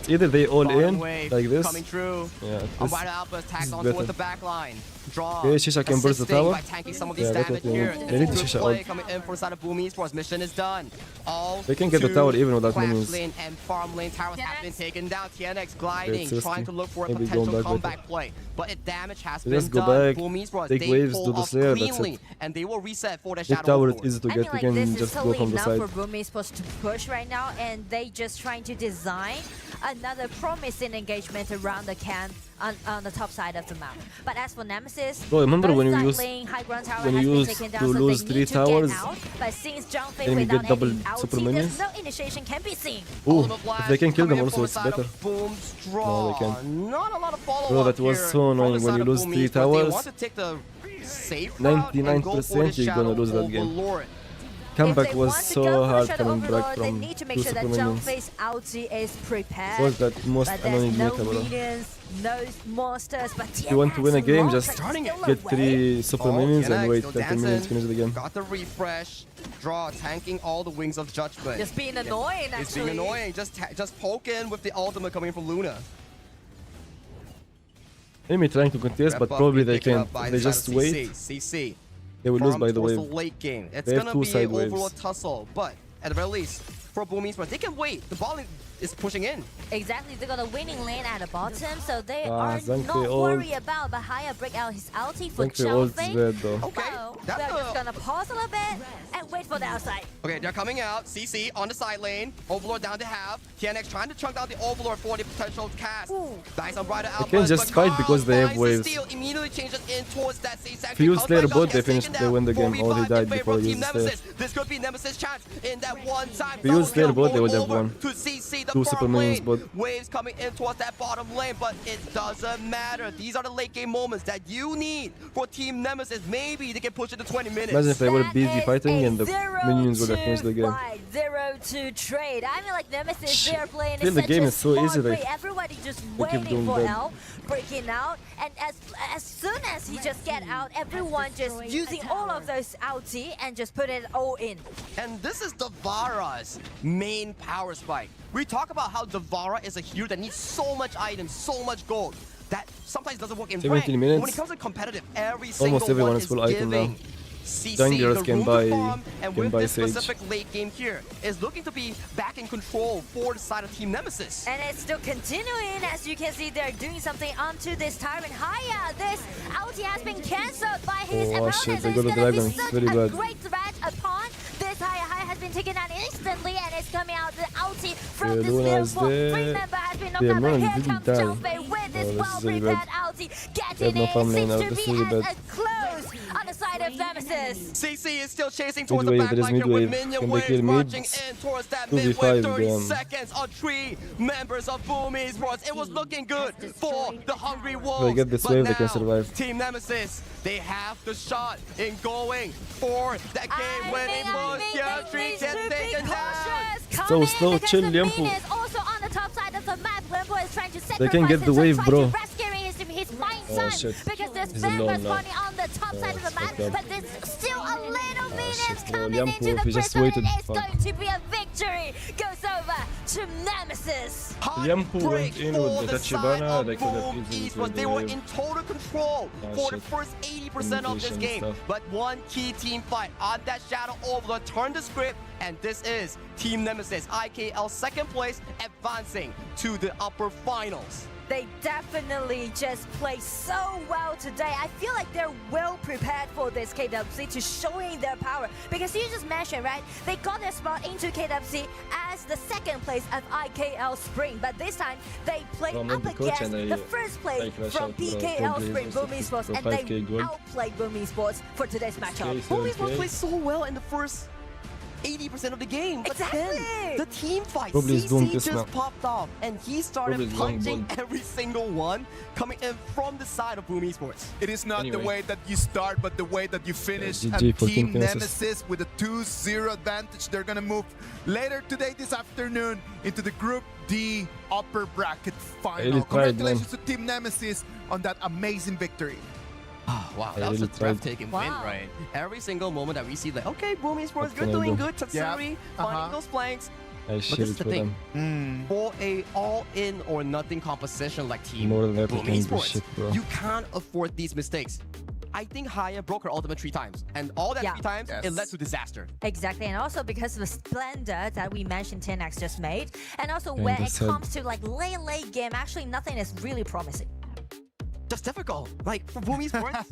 Either they all in Wave like this. coming true. Yeah, A this wide alpha is tags on better. towards the back line. Draw. Okay, Shisha can burst the assisting tower. by tanking some of these Yeah, that's damage what they here. need. They need Good Shisha play ult. coming in from the side of Boomies. Sports mission is done. All They can get the two tower even without Clash minions. lane and farm lane towers have been taken down. TNX gliding, Okay, trying to look for a maybe potential going back comeback play. But it damage has They been just go done. back, Boomies, bros, take they waves, pull do the off Slayer, that's cleanly, it. and they will reset for the Mid Shadow tower is Overlord. easy to I get. mean, You like, can this is just go totally from the enough side. for Bumi supposed to push right now, and they just trying to design another promising engagement around the camp on the top side of the map. But as for Nemesis, Bro, remember both when you side used lane, high ground tower when has you been used taken to down, so lose they 3 need to towers get out. But since Zhangfei and you without get double any super ulti, minions. there's no initiation can be seen. Ooh, if they can kill them Coming in also, from it's the side better. of Boom's draw. No, they can't. Not a lot of follow-up Bro, that was here so from annoying the when side you of lose Boomies, 3 but they towers. want to take the safe route and go for the 99% you're gonna Shadow lose that game. Overlord. Comeback If they was want to so go for the hard Shadow coming back Overlord, they from need to make 2 sure that super minions. Zhangfei's ulti is prepared. Was that most but annoying there's no meta, bro. minions, no monsters, but If you want to win a game, just Starting it. get 3 super minions and TNX wait still 30 minutes, dancing. finish the game. Got the refresh. Draw, tanking all the Wings of Judgment. Just being annoying, It's actually. being annoying. Just poke in with the ultimate coming from Luna. Enemy trying to contest, Red but buff probably being they taken can't. up by If they the side just of wait, CC. they will lose Farm by the towards wave. the late game. It's They have gonna 2 be side an waves. overall tussle, but at the very least, for Boomies, but they can wait. The ball is pushing in. Exactly, they got a winning lane at the bottom, so they Ah, are Zhangfei not ult. worried about Bahaya break out his ulti for Zhangfei ult's Zhangfei. dead though. Okay, So that's they're just gonna pause a little bit and wait for the outside. Okay, they're coming out. CC on the side lane. Overlord down to half. TNX trying to chunk down the Overlord for the potential cast. Dice on Brighter Outburst. can just but fight Carl because they have finds the waves. steal, immediately changes in towards that C section. If you use Slayer bot, they finish, they win the game. Or they died before Team using Slayer. Nemesis. This could be Nemesis' chance in that one time. If you use Slayer bot, they would have Over won. to CC, the 2 super farm minions lane. bot. Waves coming in towards that bottom lane, but it doesn't matter. These are the late game moments that you need for Team Nemesis. Maybe they can push it to 20 minutes. Imagine if they were busy That fighting is and the a minions would have finished the game. 0-2 fight, 0-2 trade. I mean, like Nemesis, they're playing Still, in the such game a is so smart easy, way. like, Everybody just they keep waiting doing for that. L, breaking out, and as soon as he just get out, everyone just using all of those ulti and just put it all in. And this is Devara's main power spike. We talk about how Devara is a hero that needs so much items, so much gold, that sometimes doesn't work in 17 rank. But minutes. when it comes to competitive, every single Almost everyone one is is full item now. giving CC Junglers the can room buy- to farm, and can with buy this Sage. specific late game here, is looking to be back in control for the side of Team Nemesis. And it's still continuing. As you can see, they're doing something onto this Tyrant. Haya, this ulti has been cancelled by his Oh, opponent. shit, So they got it's the gonna be dragon. It's such very a bad. great threat upon this Haya. Haya has been taken out instantly, and it's coming out the ulti from this Luna little is four. dead. Free member has been knocked Yeah, out, but Luna here didn't comes die. Zhangfei with this Oh, this is really well-prepared bad. ulti. They have Getting no in, farm lane seems now, to this is be really as bad. a close on the side of Nemesis. CC is still chasing towards the Mid back wave, there is line mid here with wave. minion Can they waves kill marching mid? in towards that 2v5 mid wave. 30 them. seconds on 3 members of Boom Esports. It was looking good for the Hungry Wolves. If they get this but wave, now, they can survive. Team Nemesis, they have the shot in going for that game when it was just 3 can take it down. So slow, chill, Liampu. Also on the top side of the map, Liampu is trying to They can get the wave, bro. His fine Oh, son, shit. because there's He's Vemba alone now. spawning on the top side of the map, fucked up. but there's still a little minions shit, bro. coming Liampu, into he the just prison, and waited. it's Fuck. going to be a victory. Goes over to Nemesis. Liampu went in with the Tachibana, they could have easily Esports, killed they the were wave. in total control for the shit. first 80% of this Communication game. stuff. But one key team fight on that Shadow Overlord turned the script, and this is Team Nemesis, IKL second place, advancing to the upper finals. They definitely just play so well today. I feel like they're well prepared for this KWC to showing their power. Because you just mentioned, right? They got their spot into KWC as the second place of IKL Spring. But this time, they played Well, up the coach against and the first place I crash from out, bro. PKL Probably Spring, is Boom also Esports, for and they 5K gold. outplayed Boom Esports for today's matchup. Okay, Boom Esports 7K. played so well in the first 80% of the game. But then the team fight, Probably is doomed CC this just map. popped off, and he started Probably is long punching ball. every single one coming in from the side of Boom Esports. It is not the Anyway. way that you start, but the way that you finish. GG And for Team Team Nemesis. Nemesis with a 2-0 advantage. They're going to move later today, this afternoon, into the Group D upper bracket final. Really tried, Congratulations man. to Team Nemesis on that amazing victory. Wow, I that was a really tried. breathtaking win, Wow. right? Every single moment that we see, like, okay, Boom Esports, What you're can I doing do? good. Tatsuri, finding those flanks. I But shit this is it the for thing. them. For a all-in or nothing composition like Team More than Boom everything, Esports, shit, bro. you can't afford these mistakes. I think Haya broke her ultimate 3 times, and all that Yeah. 3 times, it led to disaster. Exactly, and also because of the splendor that we mentioned 10x just made, and also Yeah, when it that's it. comes to like late game, actually nothing is really promising. Just difficult. Like, for Boom Esports,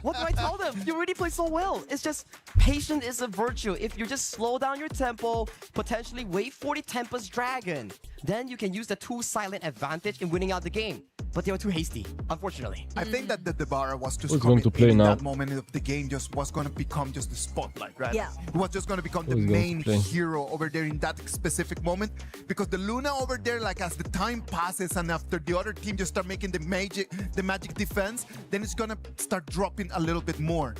what do I tell them? You already play so well. It's just, patience is a virtue. If you just slow down your tempo, potentially wait for the Tempest Dragon, then you can use the 2 silent advantage in winning out the game. But they were too hasty, unfortunately. I think that the Devara was just Who's going coming to play in now? that moment of the game, just was going to become just the spotlight, right? Yeah. It was just going to become the Who's going to main play? hero over there in that specific moment. Because the Luna over there, like as the time passes and after the other team just start making the magic defense, then it's going to start dropping a little bit more.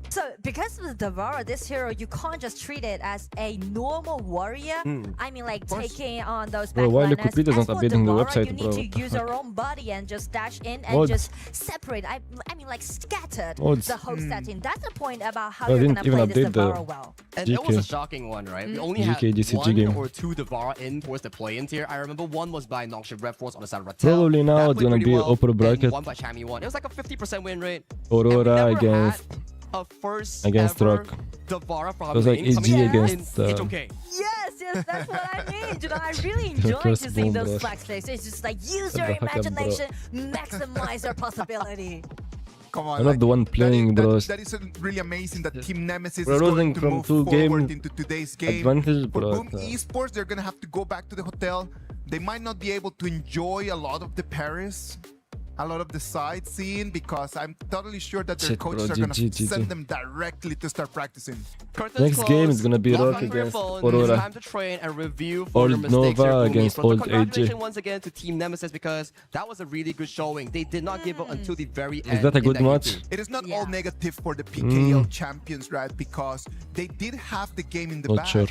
So because of the Devara, this hero, you can't just treat it as a normal warrior. I mean, like taking on those Bro, why backliners. Liquid is As not for updating the Devara, website, you bro? need What to the use fuck? your own body and just dash in and What? just separate. I mean, like scattered What? the whole setting. That's the point about how Well, you're they gonna didn't play even this update the Devara well. And it was a GK. shocking one, right? We only GK had DCG 1 game. or 2 Devara in towards the play-in tier. I remember one was by Noxian Red Force on the side of Rattel. Probably now That it's played gonna pretty be well, upper and bracket. one by Chami won. It was like a 50% win rate. Aurora And we never against had a first against ever Rock. Devara from It was like lane coming EG in. against, It's okay. Yes, that's what I mean. You know, I really enjoy first to see boom those rush. flag plays. It's just like use What your the heck, bro? imagination, maximize your possibility. Come on, I'm not the one playing, bro. That is really amazing that Team Nemesis We're is going losing to from move 2 forward game into today's game. advantage, For bro. Boom Esports, they're going to have to go back to the hotel. They might not be able to enjoy a lot of the Paris, a lot of the sightseeing, because I'm totally sure that their Shit, bro, coaches are going to GG. send them directly to start practicing. Curtains Next game is closed. gonna be Lock Rock on your against phones. Aurora. It's time to train and review for Old your mistakes Nova here, Boom against Esports. Old But AJ. congratulations once again to Team Nemesis, because that was a really good showing. They did not give up until the very end. that a in good game match? 2. It is not all negative for the Mm. PKL champions, right? Because they did have the game in the Not bag. sure.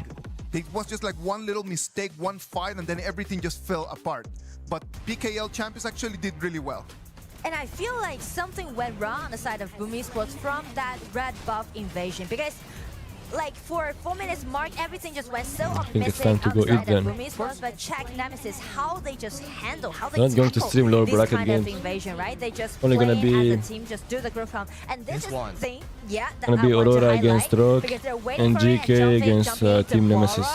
It was just like one little mistake, one fight, and then everything just fell apart. But PKL champions actually did really well. And I feel like something went wrong on the side of Boom Esports from that red buff invasion, because like for 4 minutes mark, everything just went so think it's optimistic time to on go the side eat then. of Boom Esports, but check Nemesis, how they just handle, how they They're not going to tackle stream lower this bracket kind of games. invasion, right? They just Only play gonna be as a team, just do the group round. And this is one. the thing, yeah, that Gonna I be want to Aurora highlight, against Rock because they're waiting and for it, GK jumping, against jumping Team Devara, Nemesis.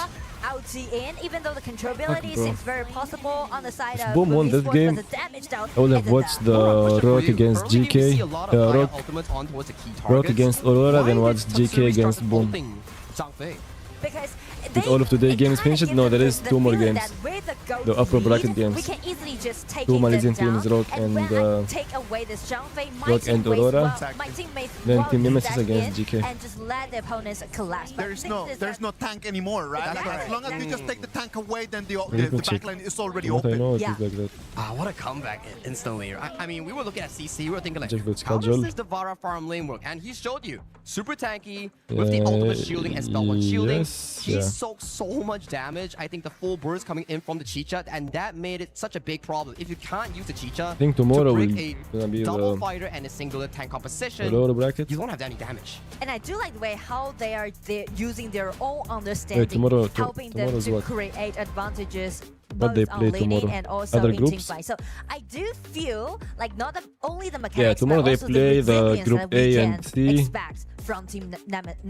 out to in, even though the controllability bro. seems very possible on the side If of Boom won Boom this Esports, game, but the damage down I would have isn't watched there. the Rock against Currently, we see GK, a lot of Haya Rock, ultimates on towards the key Rock targets. against Aurora, Why then did watch Tatsuri GK against start Boom. ulting Zhang Fei? Because With all of today's games finished? No, there is 2 more games. That with the go the upper lead, bracket we games. can easily just take Two them Malaysian down. teams, Rock and and when I take away this Zhangfei, my Rock and teammates, Aurora. well, my teammates Then won't Team do Nemesis that against in GK. and just let the opponents collapse. But There's no tank anymore, right? Like, as long as you just take the tank away, then the backline is already What I open. know it is like that. What a comeback instantly. I mean, we were looking at CC, we were thinking like, Check the how does schedule. this Devara farm lane work? And he showed you. Super tanky, with the ultimate shielding and spell one shielding. Yes, He yeah. soaked so much damage. I think the full burst coming in from the Chicha, and that made it such a big problem. If you can't use the Chicha I think tomorrow to break will a gonna be double the fighter and a singular tank composition, lower bracket. you don't have any damage. And I do like the way how they're using their own understanding, tomorrow- helping them tomorrow's to what? create advantages What they both on play laning tomorrow? and also Other in groups? teamfight. So I do feel like not only the mechanics, Yeah, tomorrow but they also play the resilience group that we A and can C. expect from Team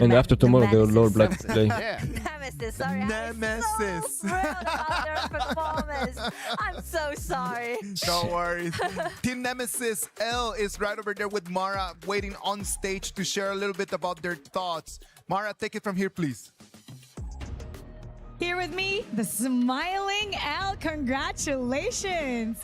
And after tomorrow they will lower bracket play. Nemesis, sorry, Nemesis. I'm so thrilled about their performance. I'm so sorry. No worries. Team Nemesis L is right over there with Mara, waiting on stage to share a little bit about their thoughts. Mara, take it from here, please. Here with me, the smiling Al. Congratulations.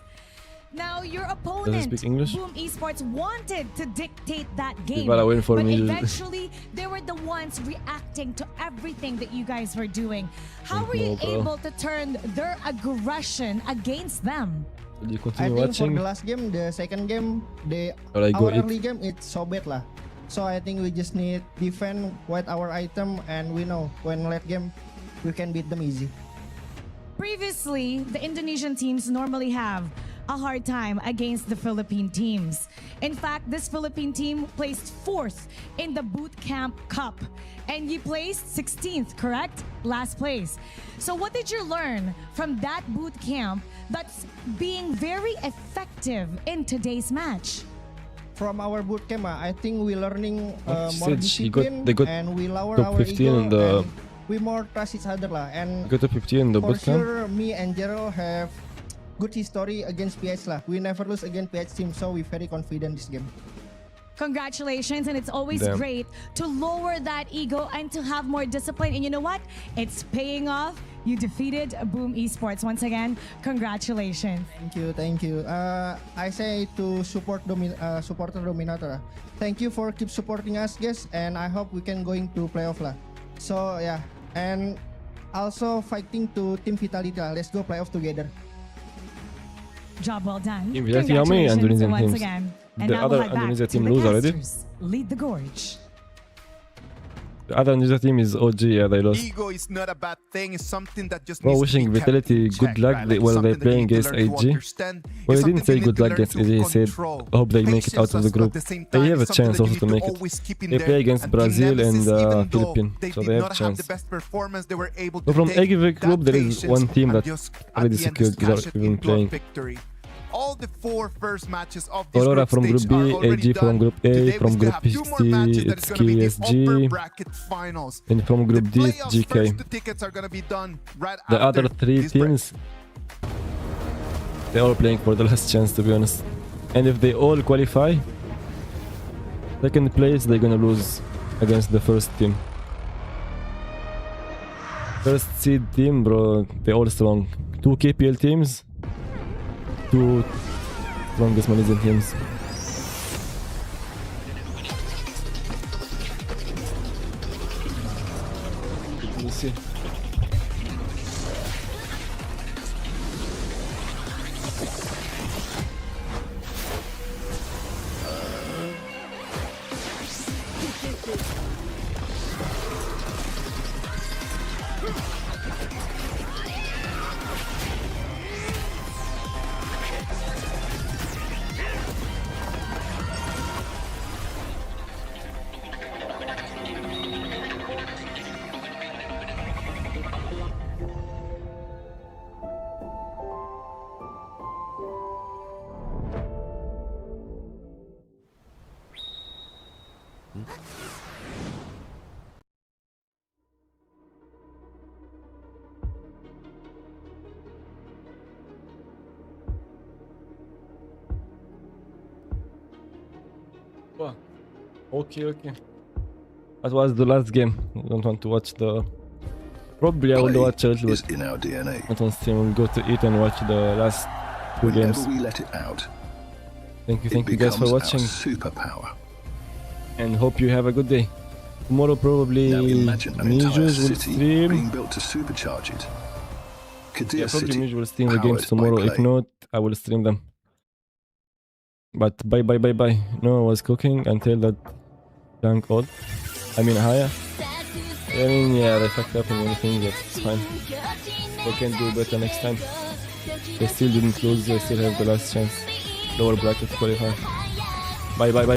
Now, your opponent, speak English? Boom Esports, wanted to dictate that game, gotta wait for but me. eventually they were the ones reacting to everything that you guys were doing. How were you No, bro. able to turn their aggression against them? Will you I continue think watching? for the last game, the second game, Or I go our eat. early game, it's so bad lah. So I think we just need defend with our item, and we know when late game, we can beat them easy. Previously, the Indonesian teams normally have a hard time against the Philippine teams. In fact, this Philippine team placed 4th in the Boot Camp Cup, and you placed 16th, correct? Last place. So what did you learn from that boot camp that's being very effective in today's match? From our boot camp, I think we learning Like you more said, discipline, they got and we lower top our 15 ego, in the- and we more trust each other lah. And Got to 50 in the for bootcamp. sure, me and Gerald have good history against PH lah. We never lose against PH team, so we very confident this game. Congratulations, and it's always Damn. great to lower that ego and to have more discipline. And you know what? It's paying off. You defeated Boom Esports once again. Congratulations. Thank you. I say to supporter Dominator. Thank you for keep supporting us, guys, and I hope we can going to playoff lah. So yeah, and also fighting to Team Vitality lah. Let's go playoff together. Job well done. Team Vitality, how many Congratulations Indonesian once teams? again. And The now other we'll head back Indonesia to team the lose already? casters. Lead the gorge. The other Indonesia team is OG, yeah, they lost. Ego is not a bad thing. It's something that just Well, needs to be wishing kept Vitality in good check, luck right? they, Like while they're something that playing you need against to learn to AG. understand. Well, It's he didn't something say you good need to luck learn against to AG, he said, control. I hope they make it out Patience of the at group. the same They time have is a something chance that also you to need make always it. keep in They there. play against And Team Brazil and Nemesis, even though Philippines, they so did they have not a have chance. the best performance, they were able to So from take every that group, there is patience one team and that just at already the end secured just cash without it even into a playing. victory. All the 4 first matches of this Aurora group from stage Group B, are already AG from done. Group A, Today from we still Group have 2 more C, matches that it's is going to be the KSG, upper bracket finals. and from Group D, it's Playoffs GK. first, the tickets are going to be done right The after other 3 this break. teams, they're all playing for the last chance, to be honest. And if they all qualify, second place, they're gonna lose against the first team. First seed team, bro, they're all strong. 2 KPL teams, 2 strongest Malaysian teams. Let me see. Oh, okay. That was the last game. I don't want to watch the Probably I will watch a little is bit. in our DNA. Not on stream. We'll go to eat and watch the last 2 games. Whenever we let it out, Thank you it guys for becomes watching. our superpower. And hope you have a good day. Tomorrow probably Now imagine an entire Mijus will city stream. being built to supercharge it. Kadir Yeah, probably City, Mijus will stream the powered games by tomorrow. If play. not, I will stream them. But bye. No, I was cooking until that tank ult. I mean Haya. I mean, yeah, they fucked up in many things, but it's fine. They can do better next time. They still didn't lose, they still have the last chance. Lower bracket qualifier. Bye.